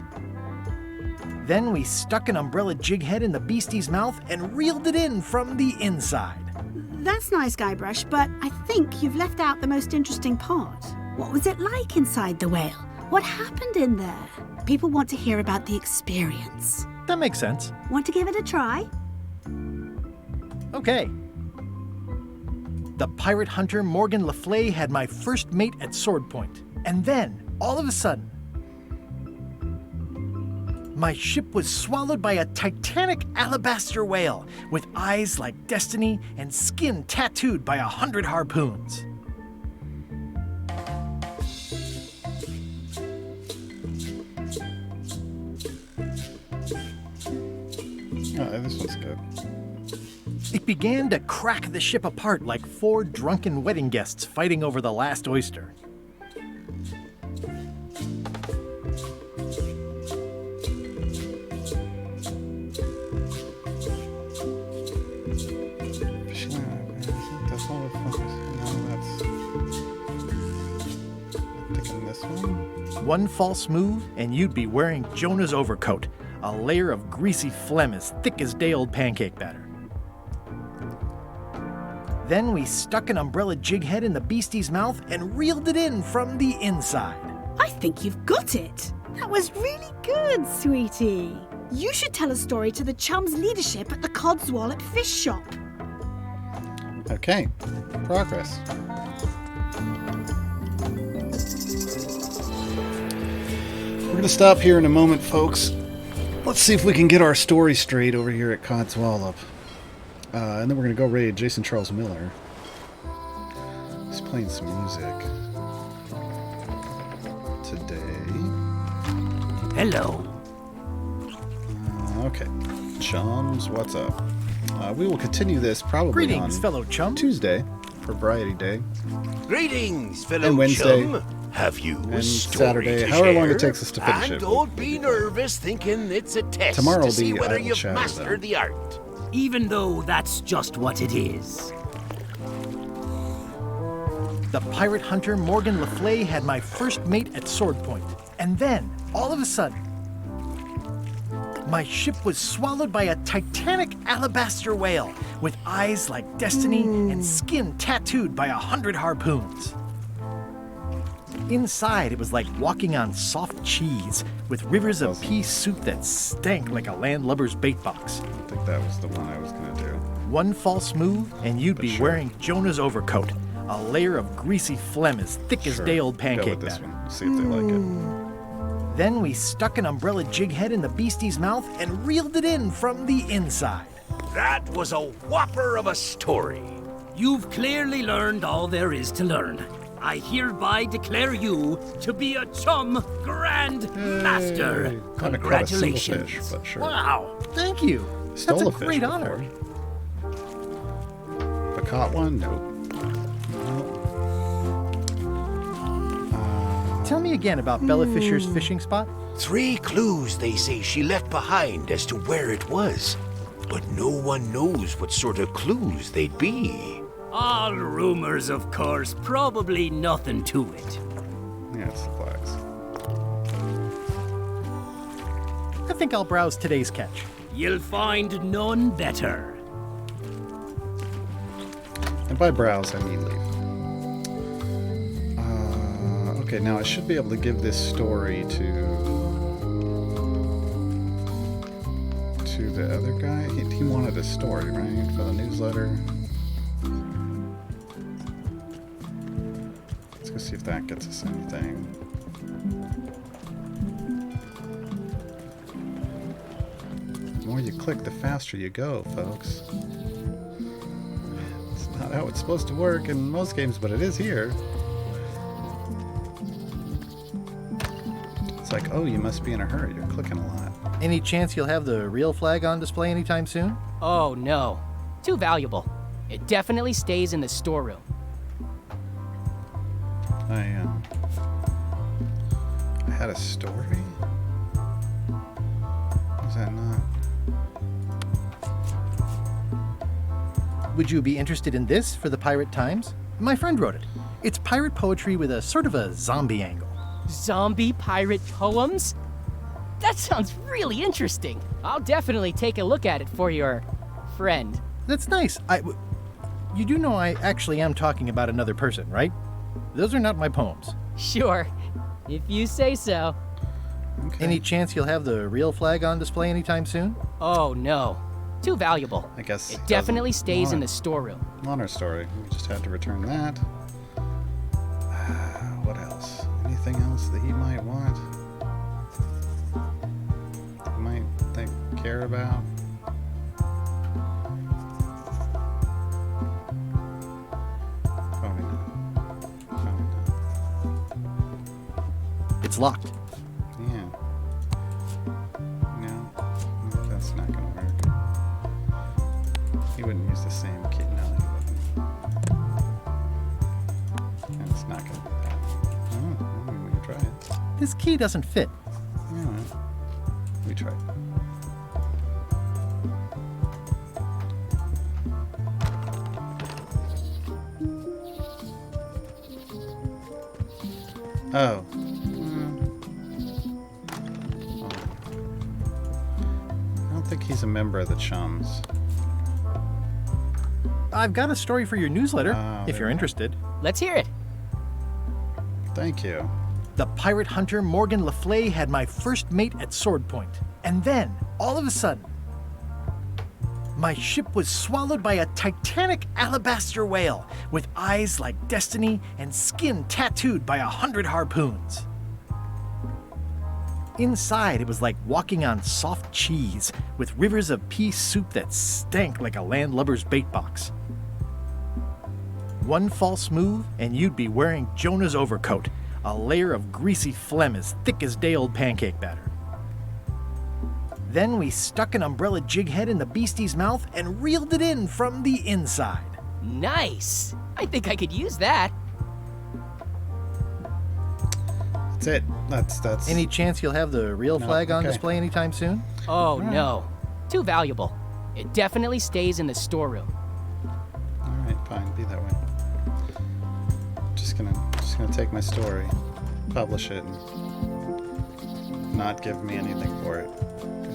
Then we stuck an umbrella jig head in the beastie's mouth and reeled it in from the inside.
That's nice, Guybrush, but I think you've left out the most interesting part. What was it like inside the whale? What happened in there? People want to hear about the experience.
That makes sense.
Want to give it a try?
Okay. The pirate hunter Morgan Le Fay had my first mate at sword point. And then, all of a sudden, my ship was swallowed by a titanic alabaster whale with eyes like destiny and skin tattooed by 100 harpoons.
Oh, this one's good.
It began to crack the ship apart like 4 drunken wedding guests fighting over the last oyster.
That's not a focus. No, that's... I'm thinking this one.
One false move, and you'd be wearing Jonah's overcoat, a layer of greasy phlegm as thick as day-old pancake batter. Then we stuck an umbrella jig head in the beastie's mouth and reeled it in from the inside.
I think you've got it. That was really good, sweetie. You should tell a story to the chums' leadership at the Codswallop Fish Shop.
Okay. Progress. We're going to stop here in a moment, folks. Let's see if we can get our story straight over here at Codswallop. And then we're going to go raid Jason Charles Miller. He's playing some music today.
Hello.
Okay. Chums, what's up? We will continue this probably
Greetings,
on
fellow chum.
Tuesday for Variety Day.
Greetings, fellow
And Wednesday.
chum. Have you a
And
story
Saturday,
to
however long
share?
it takes us to finish
and
it.
don't be nervous thinking it's a test
Tomorrow
to
will
see
be
whether
Idle
you've
Chatter,
mastered
though.
the art.
Even though that's just what it is.
The pirate hunter Morgan Le Fay had my first mate at sword point. And then, all of a sudden, my ship was swallowed by a titanic alabaster whale with eyes like destiny and skin tattooed by 100 harpoons. Inside, it was like walking on soft cheese with rivers of pea soup that stank like a landlubber's bait box.
I think that was the one I was going to do.
One false move, and you'd be wearing Jonah's overcoat, a layer of greasy phlegm as thick as
Sure.
day-old
Go
pancake
with this
batter.
one. See if they like it.
Then we stuck an umbrella jig head in the beastie's mouth and reeled it in from the inside.
That was a whopper of a story.
You've clearly learned all there is to learn. I hereby declare you to be a chum Grand Master.
Haven't caught a single
Congratulations.
fish, but sure.
Wow, thank you.
Stole
That's
a
a
fish
great
before.
honor.
But caught one? Nope.
Tell me again about Bella Fisher's fishing spot.
3 clues they say she left behind as to where it was. But no one knows what sort of clues they'd be.
All rumors, of course. Probably nothing to it.
Yeah, it's the flags.
I think I'll browse today's catch.
You'll find none better.
And by browse, I mean leave. Okay, now I should be able to give this story to the other guy. He wanted a story, right, for the newsletter. Let's go see if that gets us anything. The more you click, the faster you go, folks. not how it's supposed to work in most games, but it is here. It's like, oh, you must be in a hurry. You're clicking a lot.
Any chance you'll have the real flag on display anytime soon?
Oh no. Too valuable. It definitely stays in the storeroom.
I had a story? Is that not?
Would you be interested in this for the Pirate Times? My friend wrote it. It's pirate poetry with a sort of a zombie angle.
Zombie pirate poems? That sounds really interesting. I'll definitely take a look at it for your friend.
That's nice. You do know I actually am talking about another person, right? Those are not my poems.
Sure, if you say so.
Okay. Any chance you'll have the real flag on display anytime soon?
Oh no. Too valuable.
I guess
it definitely stays in the storeroom.
On our story. We just had to return that. What else? Anything else that he might want? Might care about? Probably not. Probably not.
It's locked.
Yeah. No, that's not gonna work. He wouldn't use the same key. No, he wouldn't. And it's not gonna be that. Oh, we can try it.
This key doesn't fit.
Yeah, well, we tried. Oh. I don't think he's a member of the Chums.
I've got a story for your newsletter, if you're interested.
Let's hear it.
Thank you.
The pirate hunter Morgan Le Fay had my first mate at Sword Point. And then, all of a sudden, my ship was swallowed by a titanic alabaster whale with eyes like destiny and skin tattooed by 100 harpoons. Inside, it was like walking on soft cheese with rivers of pea soup that stank like a landlubber's bait box. One false move, and you'd be wearing Jonah's overcoat, a layer of greasy phlegm as thick as day-old pancake batter. Then we stuck an umbrella jig head in the beastie's mouth and reeled it in from the inside.
Nice! I think I could use that.
That's it. That's.
Any chance you'll have the real flag on display anytime soon?
Oh no. Too valuable. It definitely stays in the storeroom.
Alright, fine, be that way. Just gonna take my story, publish it, and not give me anything for it.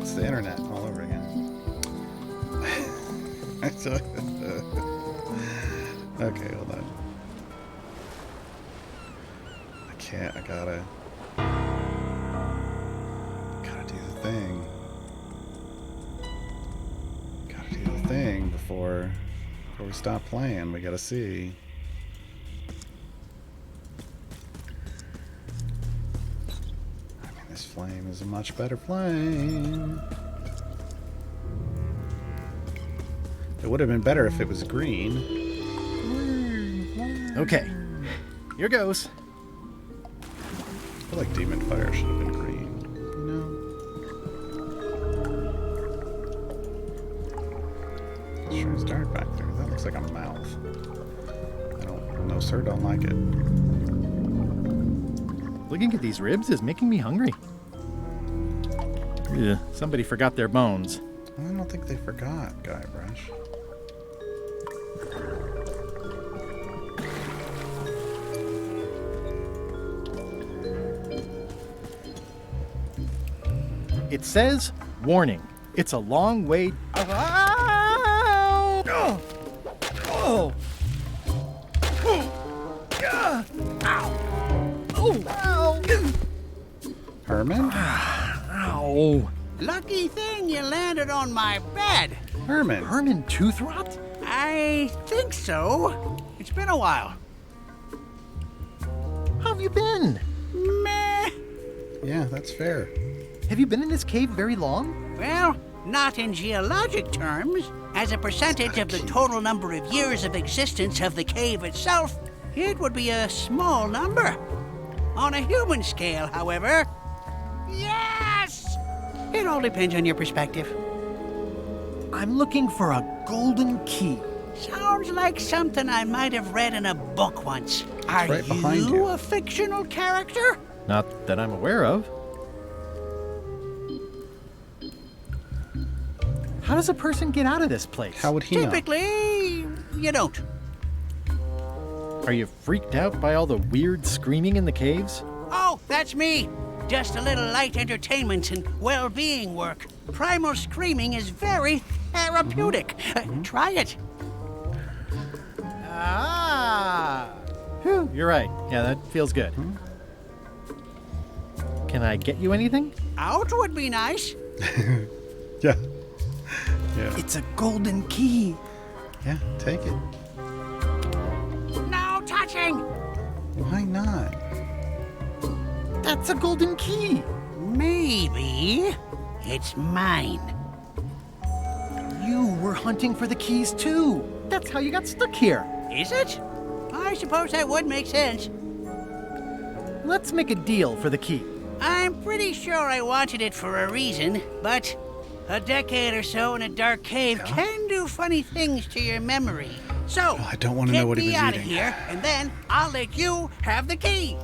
It's the internet all over again. Okay, hold on. I gotta do the thing. Gotta do the thing before we stop playing. We gotta see. I mean, this flame is a much better flame. It would have been better if it was green.
Okay, here goes.
I feel like Demon Fire should have been green, you know? Sure is dark back there. That looks like a mouth. No sir, don't like it.
Looking at these ribs is making me hungry. Ugh, somebody forgot their bones.
I don't think they forgot, Guybrush.
It says, warning, it's a long way...
Herman?
Ow.
Lucky thing you landed on my bed.
Herman?
Herman Toothrot?
I think so. It's been a while.
How have you been?
Meh.
Yeah, that's fair.
Have you been in this cave very long?
Well, Not in geologic terms. As a percentage of the total number of years of existence of the cave itself, it would be a small number. On a human scale, however, yes! It all depends on your perspective.
I'm looking for a golden key.
Sounds like something I might have read in a book once. Are
right behind you.
a fictional character?
Not that I'm aware of. How does a person get out of this place?
How would he
Typically, you don't.
Are you freaked out by all the weird screaming in the caves?
Oh, that's me. Just a little light entertainment and well-being work. Primal screaming is very therapeutic. Try it.
Ah! Whew, you're right. Yeah, that feels good. Can I get you anything?
Out would be nice.
Yeah. Yeah.
It's a golden key.
Yeah, take it.
No touching.
Why not?
That's a golden key.
Maybe it's mine.
You were hunting for the keys too. That's how you got stuck here.
Is it? I suppose that would make sense.
Let's make a deal for the key.
I'm pretty sure I wanted it for a reason, but a decade or so in a dark cave can do funny things to your memory. So,
I don't want to know what he was
get me out of
eating.
here, and then I'll let you have the key.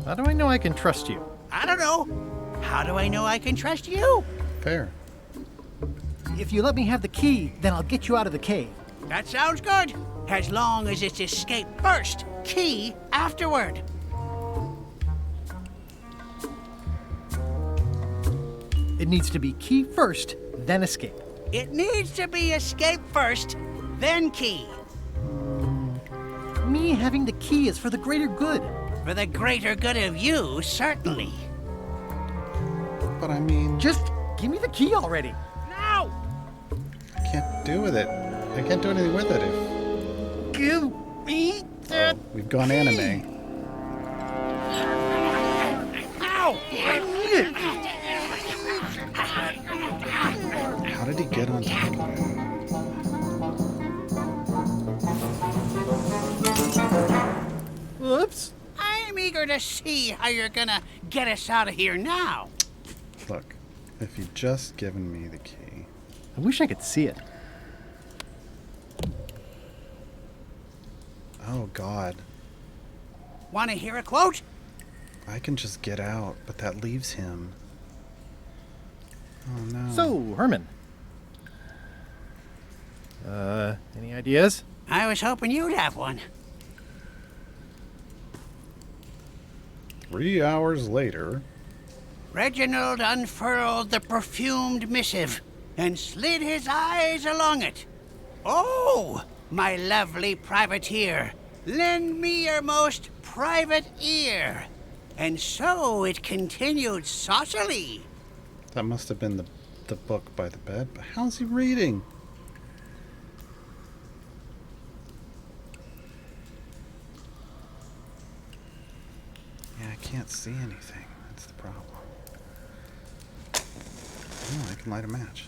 How do I know I can trust you?
I don't know. How do I know I can trust you?
Fair.
If you let me have the key, then I'll get you out of the cave.
That sounds good. As long as it's escape first, key afterward.
It needs to be key first, then escape.
It needs to be escape first, then key.
Me having the key is for the greater good.
For the greater good of you, certainly.
But I mean...
Just give me the key already.
No!
I can't do with it. I can't do anything with it if...
Give me the
We've gone anime.
Ow!
How did he get on top of it?
Whoops.
I'm eager to see how you're gonna get us out of here now.
Look, if you'd just given me the key...
I wish I could see it.
Oh, God.
Want to hear a quote?
I can just get out, but that leaves him. Oh, no.
So, Herman. Any ideas?
I was hoping you'd have one.
3 hours later...
Reginald unfurled the perfumed missive and slid his eyes along it. Oh, my lovely privateer, lend me your most private ear. And so it continued saucily.
That must have been the book by the bed, but how's he reading? Yeah, I can't see anything. That's the problem. Oh, I can light a match.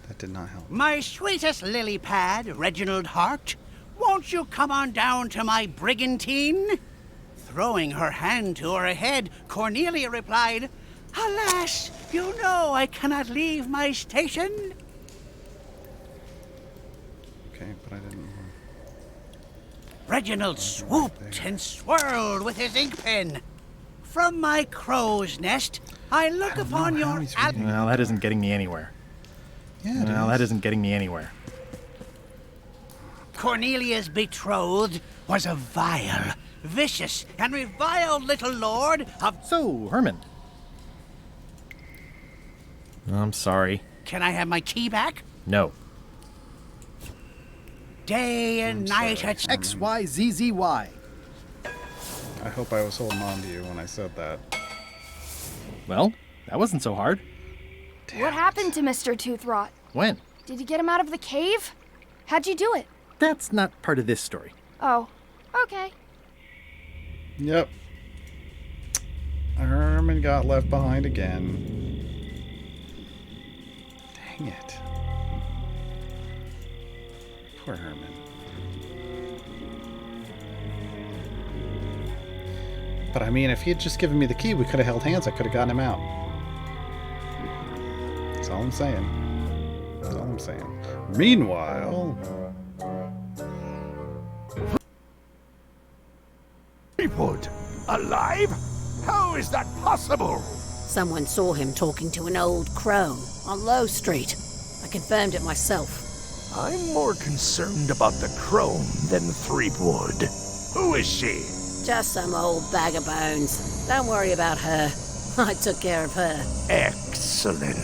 That did not help.
My sweetest lily pad, Reginald Hart, won't you come on down to my brigantine? Throwing her hand to her head, Cornelia replied, Alas, you know I cannot leave my station.
Okay, but I didn't...
Reginald swooped and swirled with his ink pen. From my crow's nest, I look upon your...
Well, that isn't getting me anywhere.
Yeah,
well, that isn't getting me anywhere.
Cornelia's betrothed was a vile, vicious, and reviled little lord of...
So, Herman. I'm sorry.
Can I have my key back?
No.
Day and night at...
XYZZY.
I hope I was holding on to you when I said that.
Well, that wasn't so hard.
What happened to Mr. Toothrot?
When?
Did you get him out of the cave? How'd you do it?
That's not part of this story.
Oh, okay.
Yep. Herman got left behind again. Dang it. Poor Herman. But I mean, if he had just given me the key, we could have held hands. I could have gotten him out. That's all I'm saying. That's all I'm saying. Meanwhile...
Threepwood, alive? How is that possible?
Someone saw him talking to an old crone on Low Street. I confirmed it myself.
I'm more concerned about the crone than Threepwood. Who is she?
Just some old bag of bones. Don't worry about her. I took care of her.
Excellent.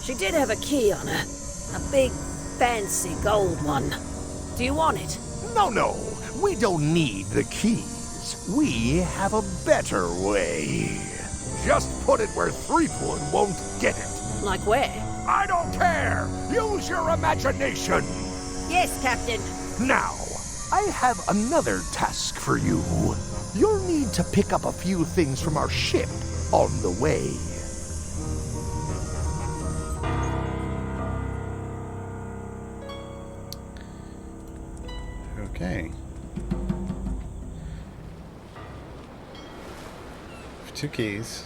She did have a key on her. A big, fancy gold one. Do you want it?
No. We don't need the keys. We have a better way. Just put it where Threepwood won't get it.
Like where?
I don't care! Use your imagination!
Yes, Captain.
Now, I have another task for you. You'll need to pick up a few things from our ship on the way.
Okay. 2 keys.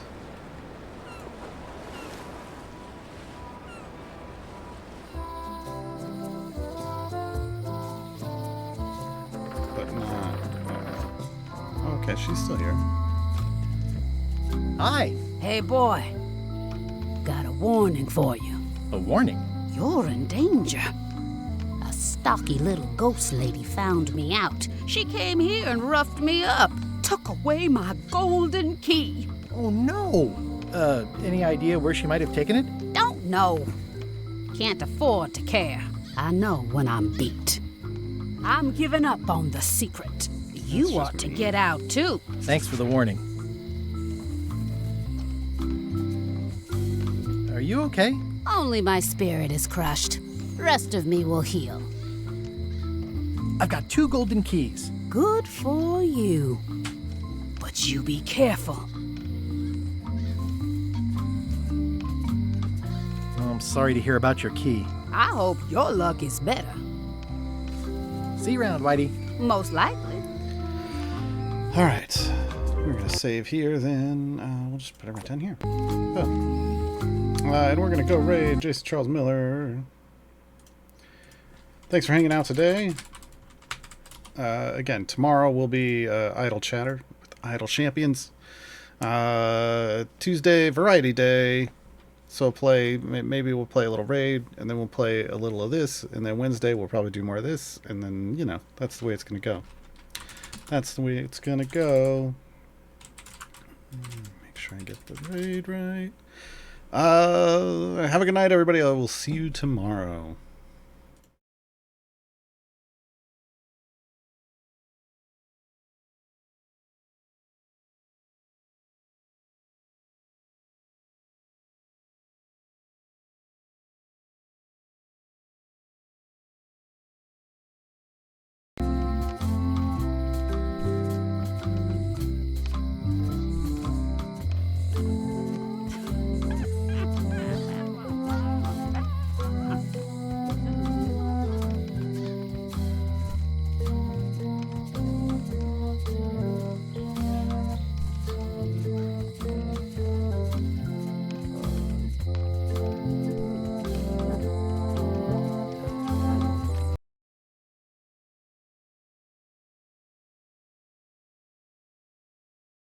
But not... okay, she's still here.
Hi.
Hey, boy. Got a warning for you.
A warning?
You're in danger. A stocky little ghost lady found me out. She came here and roughed me up. Took away my golden key.
Oh, no. Any idea where she might have taken it?
Don't know. Can't afford to care. I know when I'm beat. I'm giving up on the secret. You ought to get out, too.
Thanks for the warning. Are you okay?
Only my spirit is crushed. Rest of me will heal.
I've got 2 golden keys.
Good for you. But you be careful.
Oh, I'm sorry to hear about your key.
I hope your luck is better.
See you around, Whitey.
Most likely.
All right. We're going to save here, then we'll just put everything here. And we're going to go raid Jason Charles Miller. Thanks for hanging out today. Again, tomorrow will be Idle Chatter with Idle Champions. Tuesday, Variety Day. So maybe we'll play a little raid, and then we'll play a little of this, and then Wednesday we'll probably do more of this, and then, you know, that's the way it's going to go. That's the way it's going to go. Make sure I get the raid right. Have a good night, everybody. I will see you tomorrow.